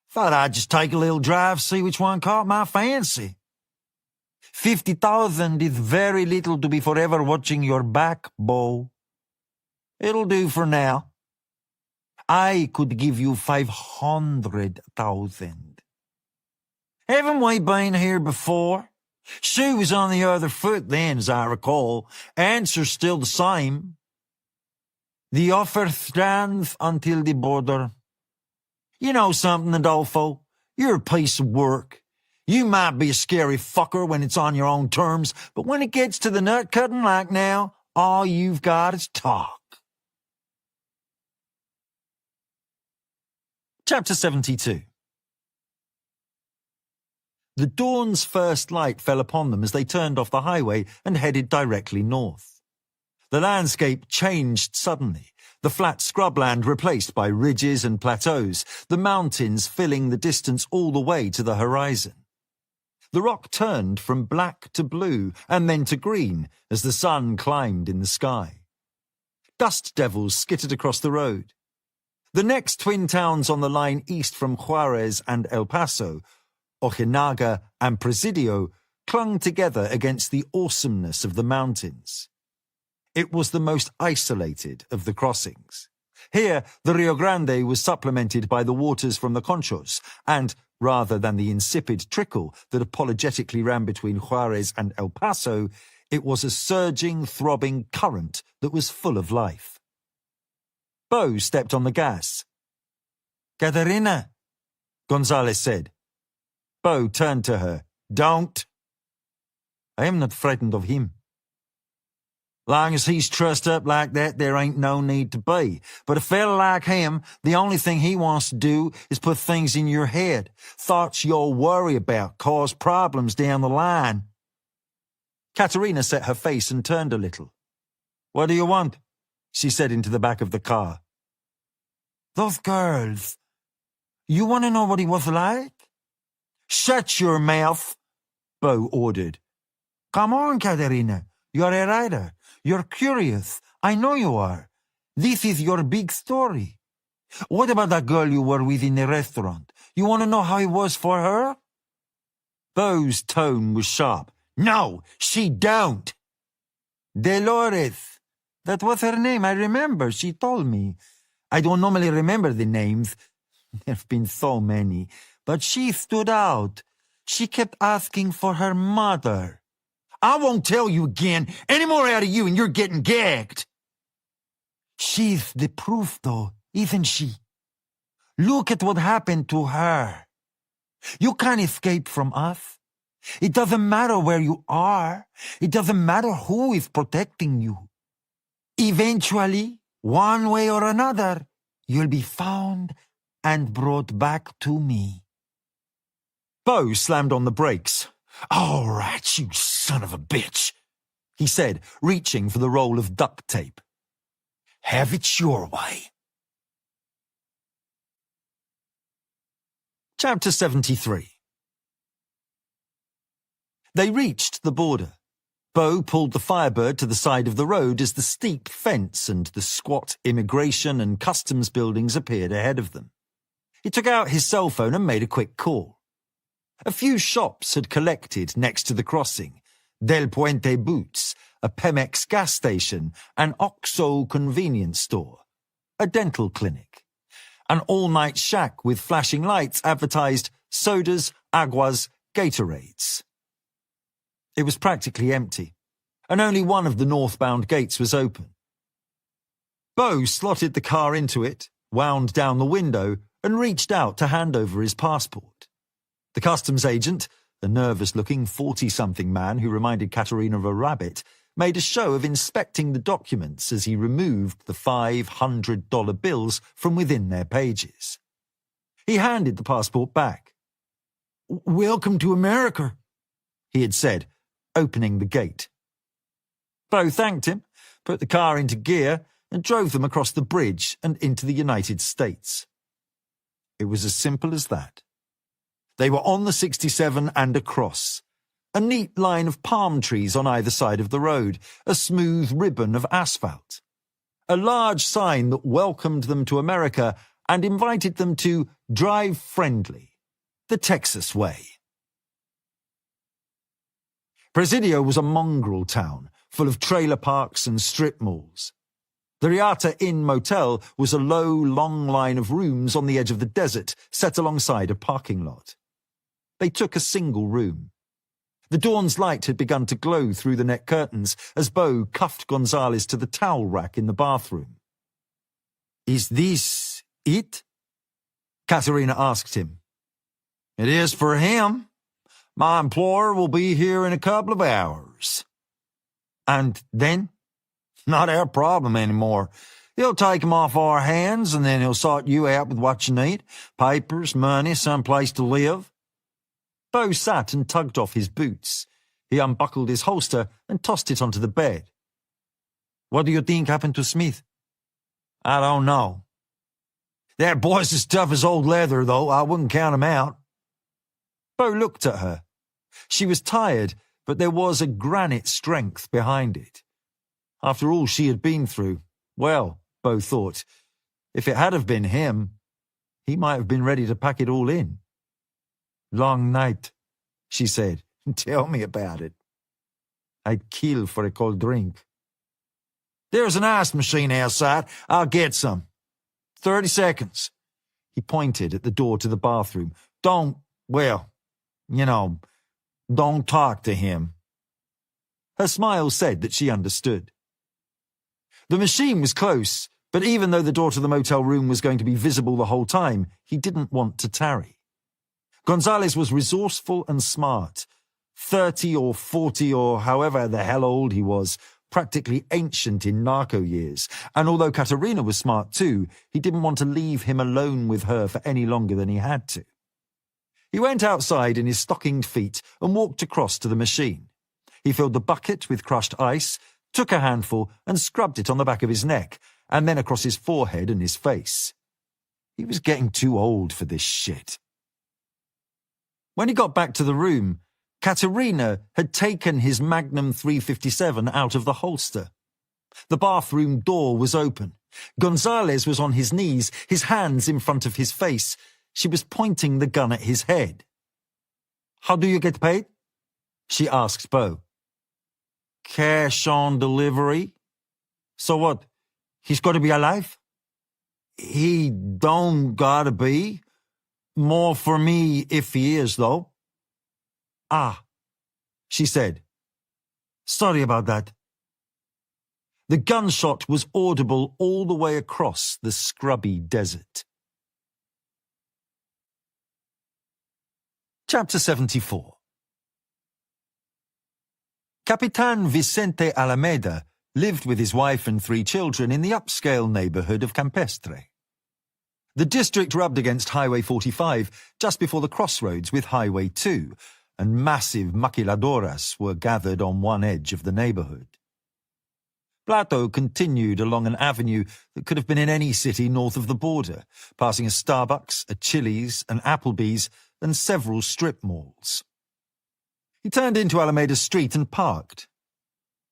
A: "Thought I'd just take a little drive, see which one caught my fancy." 50,000 is very little to be forever watching your back, Beau. "It'll do for now." "I could give you 500,000. "Haven't we been here before? Shoe was on the other foot then, as I recall. Answer's still the same." "The offer stands until the border. You know something, Adolfo? You're a piece of work. You might be a scary fucker when it's on your own terms, but when it gets to the nut-cutting like now, all you've got is talk." Chapter 72. The dawn's first light fell upon them as they turned off the highway and headed directly north. The landscape changed suddenly. the flat scrubland replaced by ridges and plateaus, the mountains filling the distance all the way to the horizon. The rock turned from black to blue and then to green as the sun climbed in the sky. Dust devils skittered across the road. The next twin towns on the line east from Juarez and El Paso, Ojinaga and Presidio, clung together against the awesomeness of the mountains. It was the most isolated of the crossings. Here, the Rio Grande was supplemented by the waters from the Conchos, and, rather than the insipid trickle that apologetically ran between Juarez and El Paso, it was a surging, throbbing current that was full of life. Bo stepped on the gas.
C: "Caterina,"
A: Gonzalez said. Bo turned to her. "Don't."
C: "I am not frightened of him."
A: "Long as he's trussed up like that, there ain't no need to be. But a fella like him, the only thing he wants to do is put things in your head. Thoughts you'll worry about, cause problems down the line." Katerina set her face and turned a little. "What do you want?" she said into the back of the car.
C: "Those girls. You want to know what he was like?"
A: "Shut your mouth," Bo ordered.
C: "Come on, Caterina. You're a writer. You're curious. I know you are. This is your big story. What about that girl you were with in the restaurant? You want to know how it was for her?"
A: Bo's tone was sharp. "No, she don't."
C: "Dolores. That was her name. I remember. She told me. I don't normally remember the names. There've been so many. But she stood out. She kept asking for her mother."
A: "I won't tell you again. Any more out of you and you're getting gagged."
C: "She's the proof, though, isn't she? Look at what happened to her. You can't escape from us. It doesn't matter where you are. It doesn't matter who is protecting you. Eventually, one way or another, you'll be found and brought back to me."
A: Bo slammed on the brakes. "All right, you son of a bitch," he said, reaching for the roll of duct tape. "Have it your way." Chapter 73. They reached the border. Bo pulled the Firebird to the side of the road as the steep fence and the squat immigration and customs buildings appeared ahead of them. He took out his cell phone and made a quick call. A few shops had collected next to the crossing. Del Puente Boots, a Pemex gas station, an OXXO convenience store, a dental clinic. An all-night shack with flashing lights advertised sodas, aguas, Gatorades. It was practically empty, and only one of the northbound gates was open. Bo slotted the car into it, wound down the window, and reached out to hand over his passport. The customs agent, a nervous-looking 40-something man who reminded Katerina of a rabbit, made a show of inspecting the documents as he removed the $500 bills from within their pages. He handed the passport back. "Welcome to America," he had said, opening the gate. Bo thanked him, put the car into gear, and drove them across the bridge and into the United States. It was as simple as that. They were on the 67 and across. A neat line of palm trees on either side of the road, a smooth ribbon of asphalt. A large sign that welcomed them to America and invited them to drive friendly, the Texas way. Presidio was a mongrel town, full of trailer parks and strip malls. The Riata Inn Motel was a low, long line of rooms on the edge of the desert, set alongside a parking lot. They took a single room. The dawn's light had begun to glow through the net curtains as Bo cuffed Gonzalez to the towel rack in the bathroom.
C: "Is this it?"
A: Katerina asked him. "It is for him. My employer will be here in a couple of hours."
C: "And then?"
A: "Not our problem anymore. He'll take him off our hands, and then he'll sort you out with what you need. Papers, money, someplace to live." Bo sat and tugged off his boots. He unbuckled his holster and tossed it onto the bed.
C: "What do you think happened to Smith?"
B: I don't know. That boy's as tough as old leather, though. I wouldn't count him out.
A: Bo looked at her. She was tired, but there was a granite strength behind it. After all she had been through, well, Bo thought, if it had have been him, he might have been ready to pack it all in.
B: Long night, she said.
A: Tell me about it. I'd kill for a cold drink.
B: There's an ice machine outside. I'll get some. 30 seconds.
A: He pointed at the door to the bathroom.
B: Don't talk to him.
A: Her smile said that she understood. The machine was close, but even though the door to the motel room was going to be visible the whole time, he didn't want to tarry. Gonzalez was resourceful and smart. 30 or 40 or however the hell old he was, practically ancient in narco years, and although Katerina was smart too, he didn't want to leave him alone with her for any longer than he had to. He went outside in his stockinged feet and walked across to the machine. He filled the bucket with crushed ice, took a handful and scrubbed it on the back of his neck, and then across his forehead and his face. He was getting too old for this shit. When he got back to the room, Katerina had taken his Magnum 357 out of the holster. The bathroom door was open. Gonzalez was on his knees, his hands in front of his face. She was pointing the gun at his head.
B: How do you get paid?
A: She asked Bo.
B: Cash on delivery. So what? He's got to be alive?
A: He don't gotta be.
B: More for me if he is, though.
A: Ah, she said.
B: Sorry about that.
A: The gunshot was audible all the way across the scrubby desert. Chapter 74. Capitan Vicente Alameda lived with his wife and 3 children in the upscale neighborhood of Campestre. The district rubbed against Highway 45 just before the crossroads with Highway 2, and massive maquiladoras were gathered on one edge of the neighborhood. Plato continued along an avenue that could have been in any city north of the border, passing a Starbucks, a Chili's, an Applebee's, and several strip malls. He turned into Alameda Street and parked.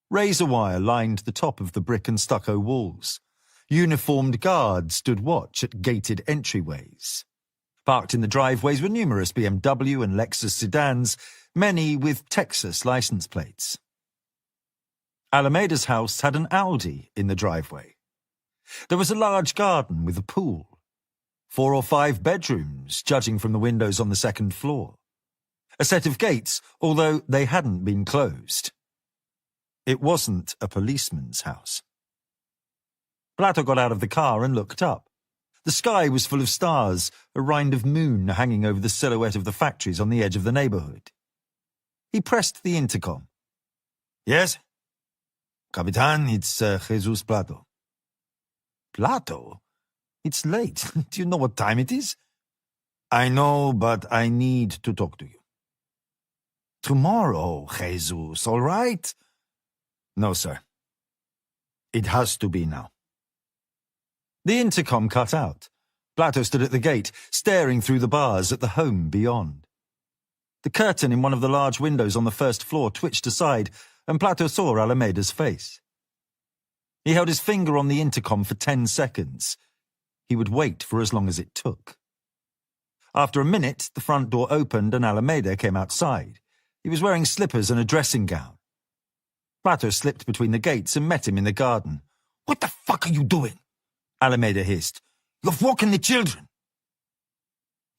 A: Razor wire lined the top of the brick and stucco walls. Uniformed guards stood watch at gated entryways. Parked in the driveways were numerous BMW and Lexus sedans, many with Texas license plates. Alameda's house had an Audi in the driveway. There was a large garden with a pool. 4 or 5 bedrooms, judging from the windows on the 2nd floor. A set of gates, although they hadn't been closed. It wasn't a policeman's house. Plato got out of the car and looked up. The sky was full of stars, a rind of moon hanging over the silhouette of the factories on the edge of the neighborhood. He pressed the intercom.
B: Yes? Capitan, it's Jesus Plato.
A: Plato? It's late. Do you know what time it is?
B: I know, but I need to talk to you.
A: Tomorrow, Jesus, all right?
B: No, sir. It has to be now.
A: The intercom cut out. Plato stood at the gate, staring through the bars at the home beyond. The curtain in one of the large windows on the 1st floor twitched aside, and Plato saw Alameda's face. He held his finger on the intercom for 10 seconds. He would wait for as long as it took. After a minute, the front door opened and Alameda came outside. He was wearing slippers and a dressing gown. Plato slipped between the gates and met him in the garden.
B: What the fuck are you doing?
A: Alameda hissed.
B: You're walking the children.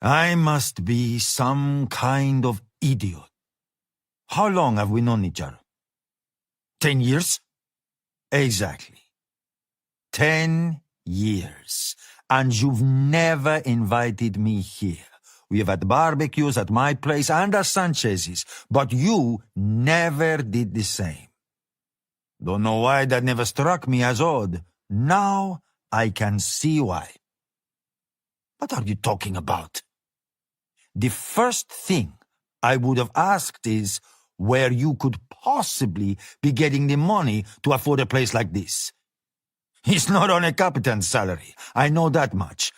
A: I must be some kind of idiot. How long have we known each other?
B: 10 years?
A: Exactly. 10 years. And you've never invited me here. We have had barbecues at my place and at Sanchez's, but you never did the same.
B: Don't know why that never struck me as odd.
A: Now I can see why.
B: What are you talking about?
A: The first thing I would have asked is where you could possibly be getting the money to afford a place like this.
B: He's not on a captain's salary. I know that much.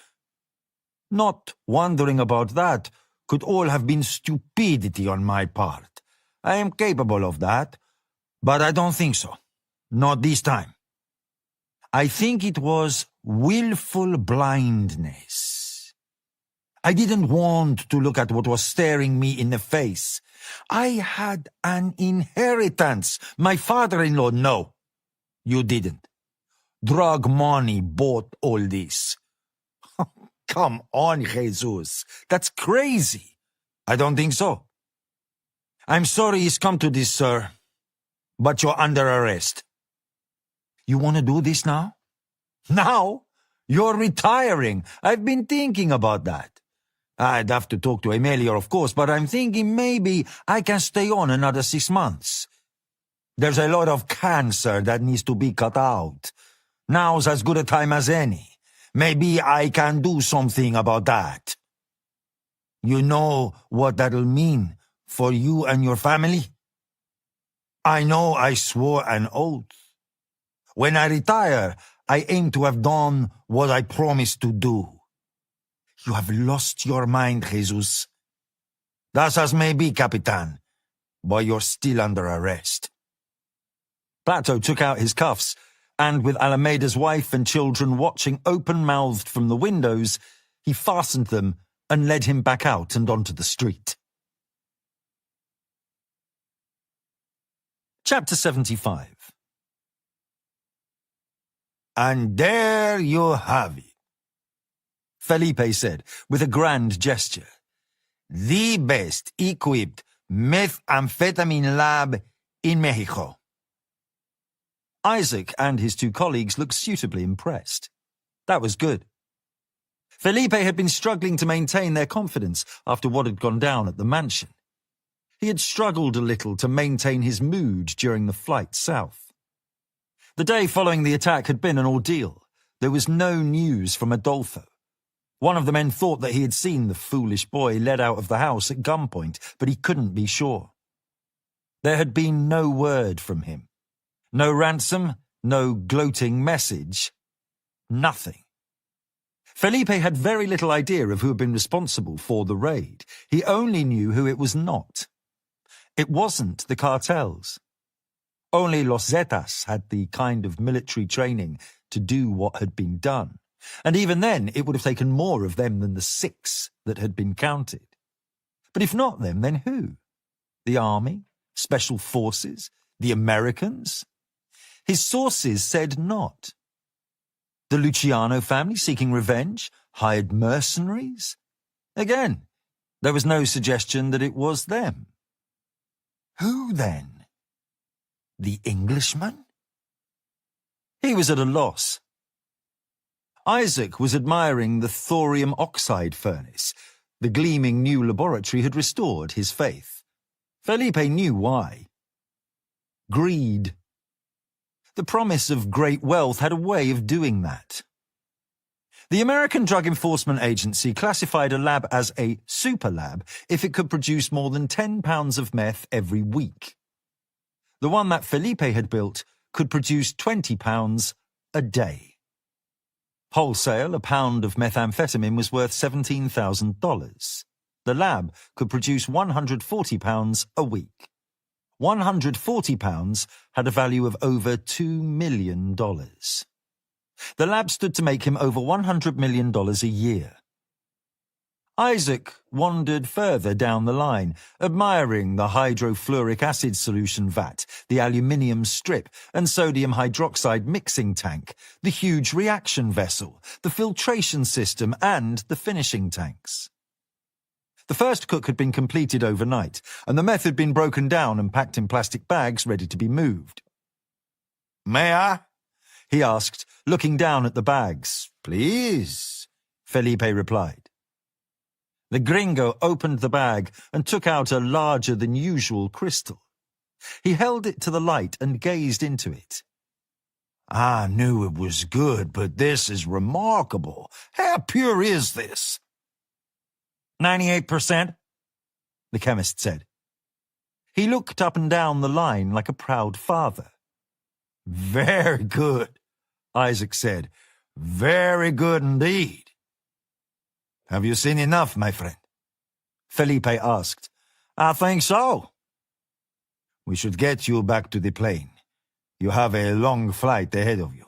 B: Not wondering about that could all have been stupidity on my part. I am capable of that, but I don't think so. Not this time. I think it was willful blindness. I didn't want to look at what was staring me in the face. I had an inheritance. My father-in-law, no. You didn't. Drug money bought all this. Come on, Jesus. That's crazy. I don't think so. I'm sorry it's come to this, sir, but you're under arrest. You want to do this now? Now? You're retiring. I've been thinking about that. I'd have to talk to Amelia, of course, but I'm thinking maybe I can stay on another 6 months. There's a lot of cancer that needs to be cut out. Now's as good a time as any. Maybe I can do something about that. You know what that'll mean for you and your family? I know I swore an oath. When I retire, I aim to have done what I promised to do. You have lost your mind, Jesus. That's as may be, Capitan, but you're still under arrest. Plato took out his cuffs, and with Alameda's wife and children watching open-mouthed from the windows, he fastened them and led him back out and onto the street. Chapter 75. And there you have it, Felipe said with a grand gesture. The best equipped methamphetamine lab in Mexico. Isaac and his 2 colleagues looked suitably impressed. That was good. Felipe had been struggling to maintain their confidence after what had gone down at the mansion. He had struggled a little to maintain his mood during the flight south. The day following the attack had been an ordeal. There was no news from Adolfo. One of the men thought that he had seen the foolish boy led out of the house at gunpoint, but he couldn't be sure. There had been no word from him. No ransom, no gloating message. Nothing. Felipe had very little idea of who had been responsible for the raid. He only knew who it was not. It wasn't the cartels. Only Los Zetas had the kind of military training to do what had been done. And even then, it would have taken more of them than the 6 that had been counted. But if not them, then who? The army? Special forces? The Americans? His sources said not. The Luciano family seeking revenge? Hired mercenaries? Again, there was no suggestion that it was them. Who then? The Englishman? He was at a loss. Isaac was admiring the thorium oxide furnace. The gleaming new laboratory had restored his faith. Felipe knew why. Greed. The promise of great wealth had a way of doing that. The American Drug Enforcement Agency classified a lab as a super lab if it could produce more than 10 pounds of meth every week. The one that Felipe had built could produce 20 pounds a day. Wholesale, a pound of methamphetamine was worth $17,000. The lab could produce 140 pounds a week. 140 pounds had a value of over $2 million. The lab stood to make him over $100 million a year. Isaac wandered further down the line, admiring the hydrofluoric acid solution vat, the aluminium strip and sodium hydroxide mixing tank, the huge reaction vessel, the filtration system and the finishing tanks. The first cook had been completed overnight, and the meth had been broken down and packed in plastic bags ready to be moved. "May I?" he asked, looking down at the bags. "Please," Felipe replied. The gringo opened the bag and took out a larger-than-usual crystal. He held it to the light and gazed into it. "I knew it was good, but this is remarkable. How pure is this?" 98%, the chemist said. He looked up and down the line like a proud father. "Very good. Isaac said. Very good indeed. Have you seen enough, my friend?
A: Felipe asked.
B: I think so. We should get you back to the plane. You have a long flight ahead of you.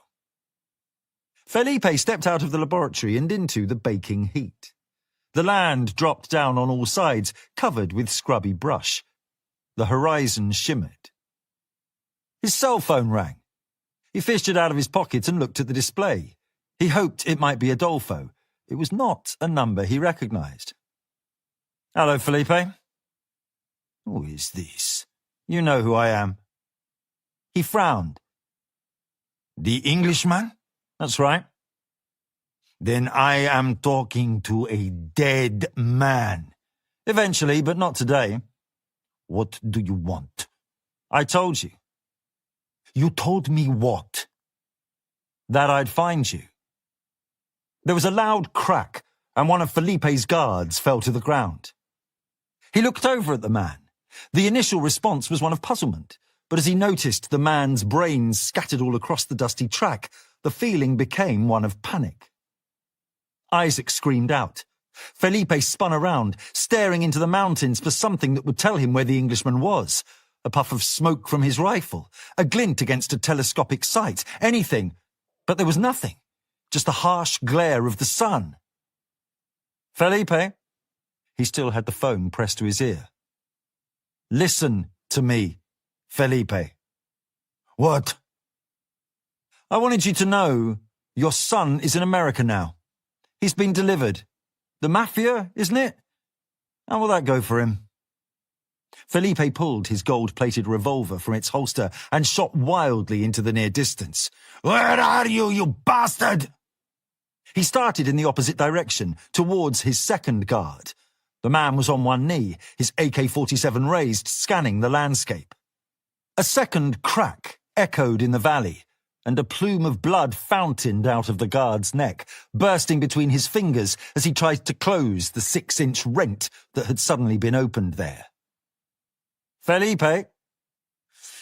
A: Felipe stepped out of the laboratory and into the baking heat. The land dropped down on all sides, covered with scrubby brush. The horizon shimmered. His cell phone rang. He fished it out of his pocket and looked at the display. He hoped it might be Adolfo. It was not a number he recognized. Hello, Felipe.
B: Who is this?
A: You know who I am. He frowned.
B: The Englishman?
A: That's right.
B: Then I am talking to a dead man.
A: Eventually, but not today.
B: What do you want?
A: I told you.
B: You told me what?
A: That I'd find you. There was a loud crack, and one of Felipe's guards fell to the ground. He looked over at the man. The initial response was one of puzzlement, but as he noticed the man's brains scattered all across the dusty track, the feeling became one of panic. Isaac screamed out. Felipe spun around, staring into the mountains for something that would tell him where the Englishman was. A puff of smoke from his rifle, a glint against a telescopic sight, anything. But there was nothing, just the harsh glare of the sun. Felipe? He still had the phone pressed to his ear. Listen to me, Felipe.
B: What?
A: I wanted you to know your son is in America now. He's been delivered. The mafia, isn't it? How will that go for him? Felipe pulled his gold-plated revolver from its holster and shot wildly into the near distance.
B: Where are you, you bastard?
A: He started in the opposite direction, towards his second guard. The man was on one knee, his AK-47 raised, scanning the landscape. A second crack echoed in the valley, and a plume of blood fountained out of the guard's neck, bursting between his fingers as he tried to close the 6-inch rent that had suddenly been opened there. Felipe?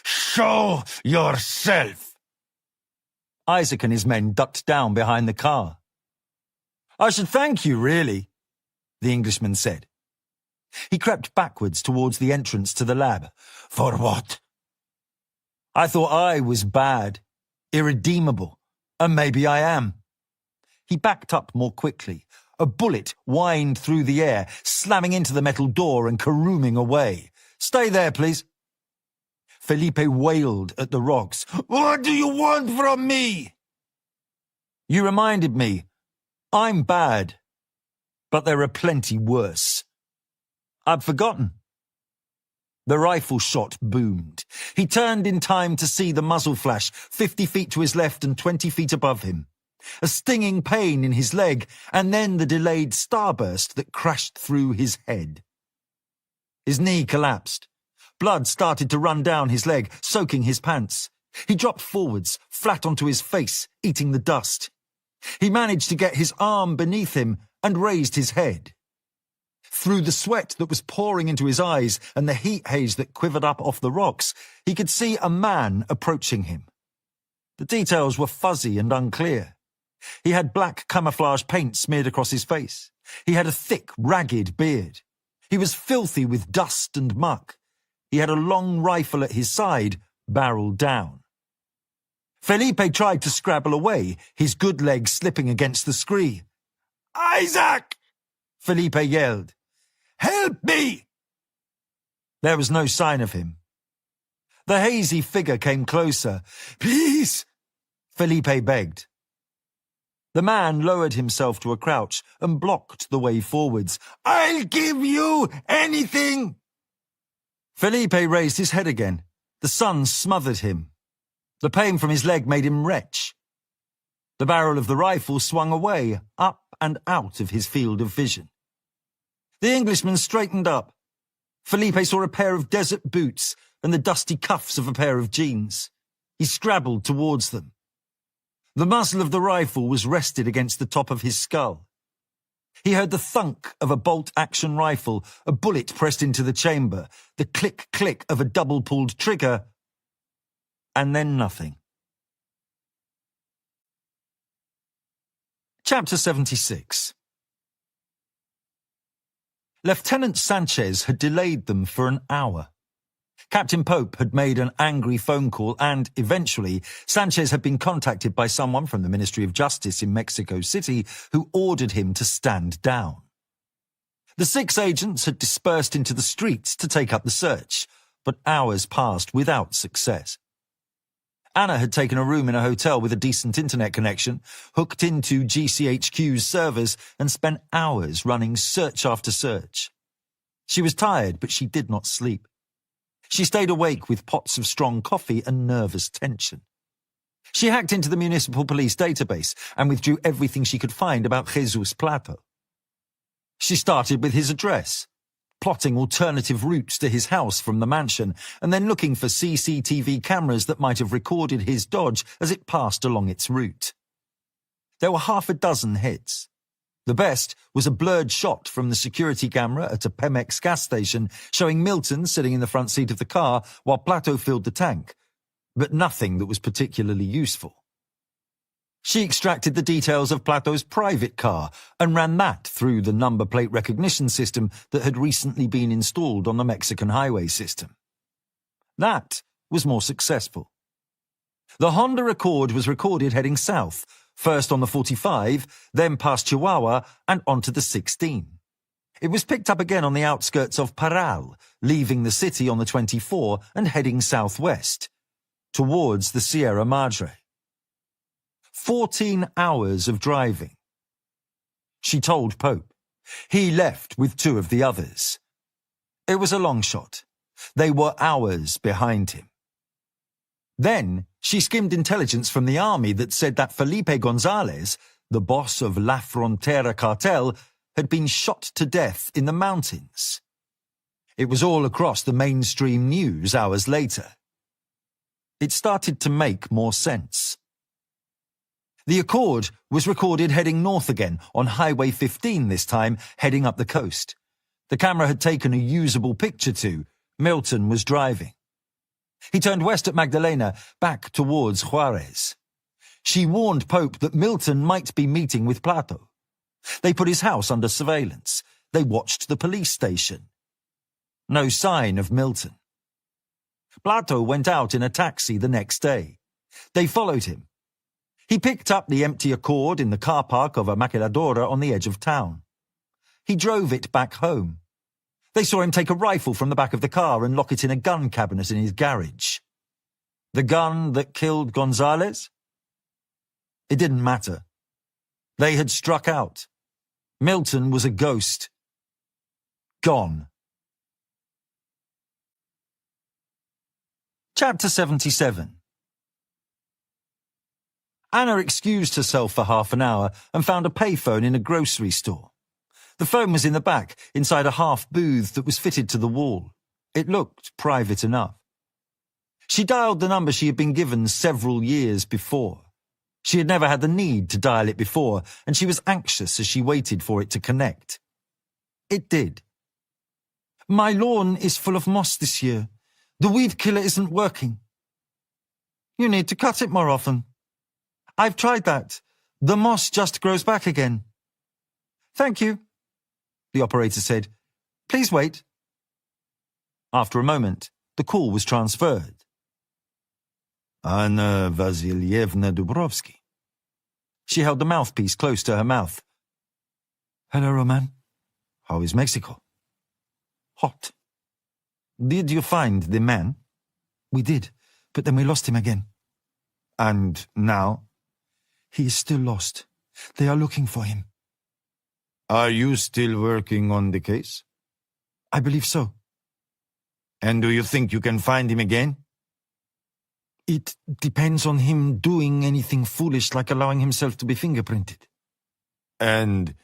B: Show yourself!
A: Isaac and his men ducked down behind the car. I should thank you, really, the Englishman said. He crept backwards towards the entrance to the lab.
B: For what?
A: I thought I was bad, irredeemable, and maybe I am. He backed up more quickly. A bullet whined through the air, slamming into the metal door and caroming away. Stay there, please. Felipe wailed at the rocks.
B: What do you want from me?
A: You reminded me. I'm bad, but there are plenty worse. I'd forgotten. The rifle shot boomed. He turned in time to see the muzzle flash 50 feet to his left and 20 feet above him. A stinging pain in his leg, and then the delayed starburst that crashed through his head. His knee collapsed. Blood started to run down his leg, soaking his pants. He dropped forwards, flat onto his face, eating the dust. He managed to get his arm beneath him and raised his head. Through the sweat that was pouring into his eyes and the heat haze that quivered up off the rocks, he could see a man approaching him. The details were fuzzy and unclear. He had black camouflage paint smeared across his face. He had a thick, ragged beard. He was filthy with dust and muck. He had a long rifle at his side, barrel down. Felipe tried to scrabble away, his good leg slipping against the scree.
B: Isaac!
A: Felipe yelled.
B: Help me!
A: There was no sign of him. The hazy figure came closer.
B: Please!
A: Felipe begged. The man lowered himself to a crouch and blocked the way forwards.
B: I'll give you anything!
A: Felipe raised his head again. The sun smothered him. The pain from his leg made him retch. The barrel of the rifle swung away, up and out of his field of vision. The Englishman straightened up. Felipe saw a pair of desert boots and the dusty cuffs of a pair of jeans. He scrabbled towards them. The muzzle of the rifle was rested against the top of his skull. He heard the thunk of a bolt-action rifle, a bullet pressed into the chamber, the click-click of a double-pulled trigger, and then nothing. Chapter 76. Lieutenant Sanchez had delayed them for an hour. Captain Pope had made an angry phone call and, eventually, Sanchez had been contacted by someone from the Ministry of Justice in Mexico City who ordered him to stand down. The 6 agents had dispersed into the streets to take up the search, but hours passed without success. Anna had taken a room in a hotel with a decent internet connection, hooked into GCHQ's servers, and spent hours running search after search. She was tired, but she did not sleep. She stayed awake with pots of strong coffee and nervous tension. She hacked into the municipal police database and withdrew everything she could find about Jesus Plato. She started with his address, plotting alternative routes to his house from the mansion, and then looking for CCTV cameras that might have recorded his Dodge as it passed along its route. There were half a dozen hits. The best was a blurred shot from the security camera at a Pemex gas station showing Milton sitting in the front seat of the car while Plato filled the tank, but nothing that was particularly useful. She extracted the details of Plato's private car and ran that through the number plate recognition system that had recently been installed on the Mexican highway system. That was more successful. The Honda Accord was recorded heading south, first on the 45, then past Chihuahua and onto the 16. It was picked up again on the outskirts of Parral, leaving the city on the 24 and heading southwest, towards the Sierra Madre. 14 hours of driving. She told Pope. He left with 2 of the others. It was a long shot. They were hours behind him. Then she skimmed intelligence from the army that said that Felipe Gonzalez, the boss of La Frontera cartel, had been shot to death in the mountains. It was all across the mainstream news hours later. It started to make more sense. The Accord was recorded heading north again, on Highway 15 this time, heading up the coast. The camera had taken a usable picture too. Milton was driving. He turned west at Magdalena, back towards Juarez. She warned Pope that Milton might be meeting with Plato. They put his house under surveillance. They watched the police station. No sign of Milton. Plato went out in a taxi the next day. They followed him. He picked up the empty Accord in the car park of a maquiladora on the edge of town. He drove it back home. They saw him take a rifle from the back of the car and lock it in a gun cabinet in his garage. The gun that killed Gonzalez? It didn't matter. They had struck out. Milton was a ghost. Gone. Chapter 77. Anna excused herself for half an hour and found a payphone in a grocery store. The phone was in the back, inside a half booth that was fitted to the wall. It looked private enough. She dialed the number she had been given several years before. She had never had the need to dial it before, and she was anxious as she waited for it to connect. It did. "My lawn is full of moss this year. The weed killer isn't working." "You need to cut it more often." "I've tried that. The moss just grows back again." "Thank you," the operator said. "Please wait." After a moment, the call was transferred.
B: Anna Vasilyevna Dubrovsky.
A: She held the mouthpiece close to her mouth.
C: Hello, Roman.
B: How is Mexico?
C: Hot.
A: "Did you find the man?"
C: We did, but then we lost him again.
A: "And now?"
C: He is still lost. They are looking for him.
B: Are you still working on the case?
C: I believe so.
B: And do you think you can find him again?
C: It depends on him doing anything foolish like allowing himself to be fingerprinted.
B: And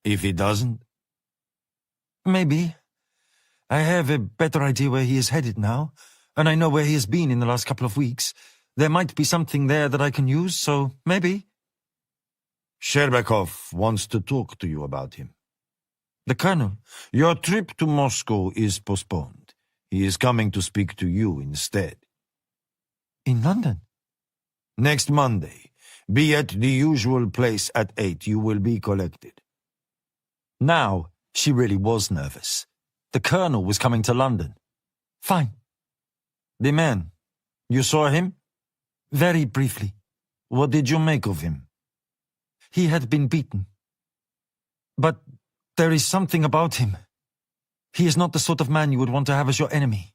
B: if he doesn't?
C: Maybe. I have a better idea where he is headed now, and I know where he has been in the last couple of weeks. There might be something there that I can use, so maybe.
B: Sherbakov wants to talk to you about him.
C: The colonel?
B: Your trip to Moscow is postponed. He is coming to speak to you instead.
C: In London?
B: Next Monday, Be at the usual place at 8. You will be collected.
A: Now, she really was nervous. The Colonel was coming to London.
C: Fine.
A: The man, you saw him?
C: Very briefly.
B: What did you make of him?
C: He had been beaten. But there is something about him. He is not the sort of man you would want to have as your enemy.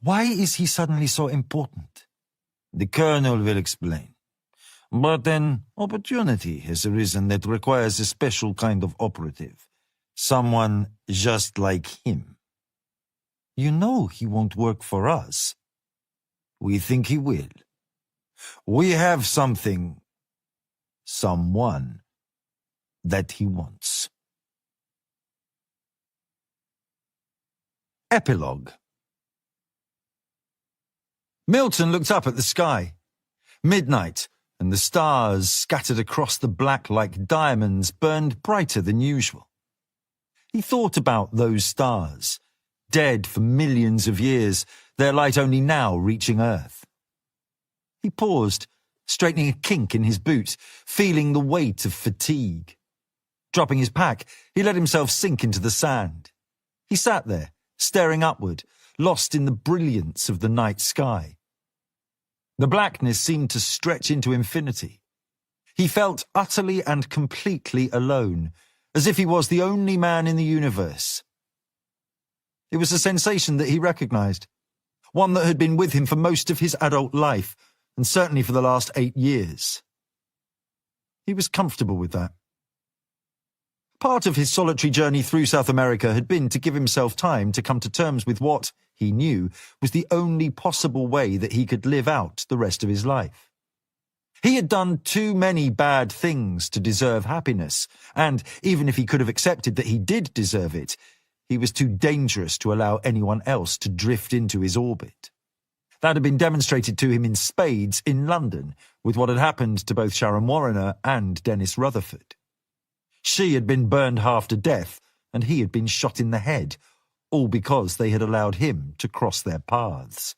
C: Why is he suddenly so important?
B: The Colonel will explain. But an opportunity has arisen that requires a special kind of operative. Someone just like him.
C: You know he won't work for us.
B: We think he will. We have someone that he wants.
A: Epilogue. Milton looked up at the sky. Midnight, and the stars scattered across the black like diamonds burned brighter than usual. He thought about those stars, dead for millions of years, their light only now reaching Earth. He paused, straightening a kink in his boot, feeling the weight of fatigue. Dropping his pack, he let himself sink into the sand. He sat there, staring upward, lost in the brilliance of the night sky. The blackness seemed to stretch into infinity. He felt utterly and completely alone, as if he was the only man in the universe. It was a sensation that he recognized, one that had been with him for most of his adult life, and certainly for the last 8 years. He was comfortable with that. Part of his solitary journey through South America had been to give himself time to come to terms with what, he knew, was the only possible way that he could live out the rest of his life. He had done too many bad things to deserve happiness, and even if he could have accepted that he did deserve it, he was too dangerous to allow anyone else to drift into his orbit. That had been demonstrated to him in spades in London, with what had happened to both Sharon Warriner and Dennis Rutherford. She had been burned half to death, and he had been shot in the head, all because they had allowed him to cross their paths.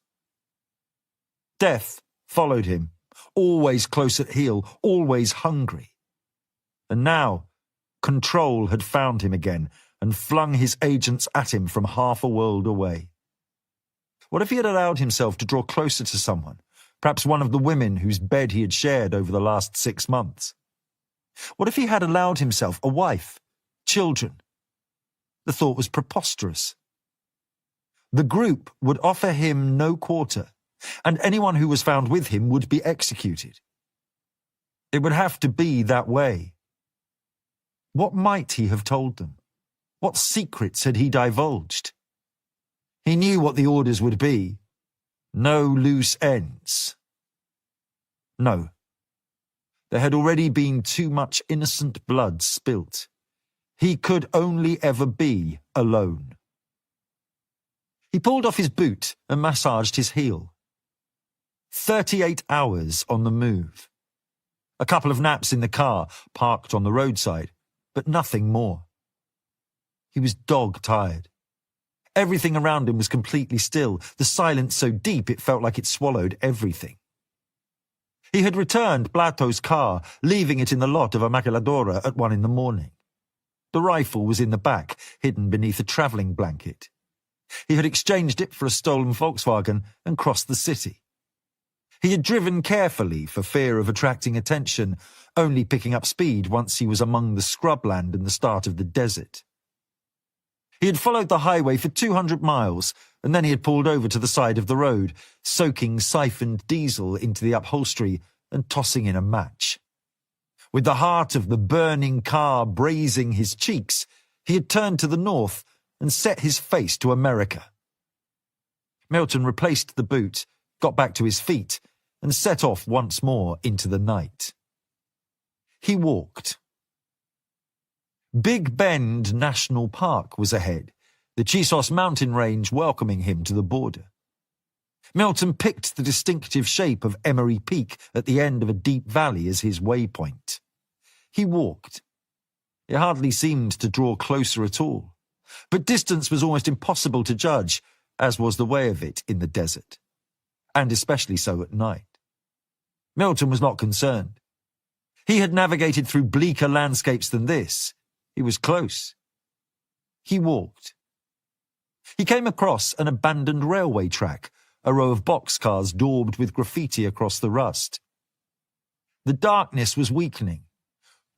A: Death followed him, always close at heel, always hungry. And now, control had found him again and flung his agents at him from half a world away. What if he had allowed himself to draw closer to someone, perhaps one of the women whose bed he had shared over the last 6 months? What if he had allowed himself a wife, children? The thought was preposterous. The group would offer him no quarter, and anyone who was found with him would be executed. It would have to be that way. What might he have told them? What secrets had he divulged? He knew what the orders would be. No loose ends. No. There had already been too much innocent blood spilt. He could only ever be alone. He pulled off his boot and massaged his heel. 38 hours on the move. A couple of naps in the car, parked on the roadside, but nothing more. He was dog-tired. Everything around him was completely still, the silence so deep it felt like it swallowed everything. He had returned Blato's car, leaving it in the lot of a maquiladora at 1 in the morning. The rifle was in the back, hidden beneath a travelling blanket. He had exchanged it for a stolen Volkswagen and crossed the city. He had driven carefully for fear of attracting attention, only picking up speed once he was among the scrubland and the start of the desert. He had followed the highway for 200 miles, and then he had pulled over to the side of the road, soaking siphoned diesel into the upholstery and tossing in a match. With the heart of the burning car brazing his cheeks, he had turned to the north and set his face to America. Milton replaced the boot, got back to his feet, and set off once more into the night. He walked. Big Bend National Park was ahead, the Chisos mountain range welcoming him to the border. Milton picked the distinctive shape of Emery Peak at the end of a deep valley as his waypoint. He walked. It hardly seemed to draw closer at all, but distance was almost impossible to judge, as was the way of it in the desert, and especially so at night. Milton was not concerned. He had navigated through bleaker landscapes than this. He was close. He walked. He came across an abandoned railway track, a row of boxcars daubed with graffiti across the rust. The darkness was weakening.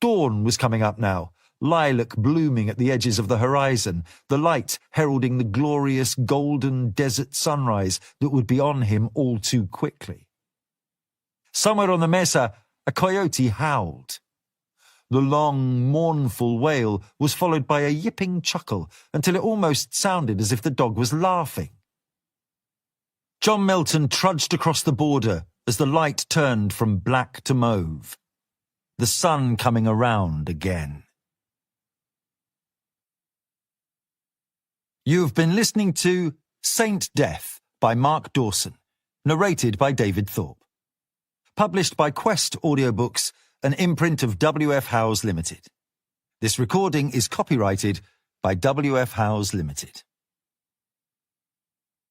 A: Dawn was coming up now, lilac blooming at the edges of the horizon, the light heralding the glorious golden desert sunrise that would be on him all too quickly. Somewhere on the mesa, a coyote howled. The long, mournful wail was followed by a yipping chuckle until it almost sounded as if the dog was laughing. John Milton trudged across the border as the light turned from black to mauve. The sun coming around again. You have been listening to Saint Death by Mark Dawson, narrated by David Thorpe. Published by Quest Audiobooks, an imprint of W.F. Howes Limited. This recording is copyrighted by W.F. Howes Limited.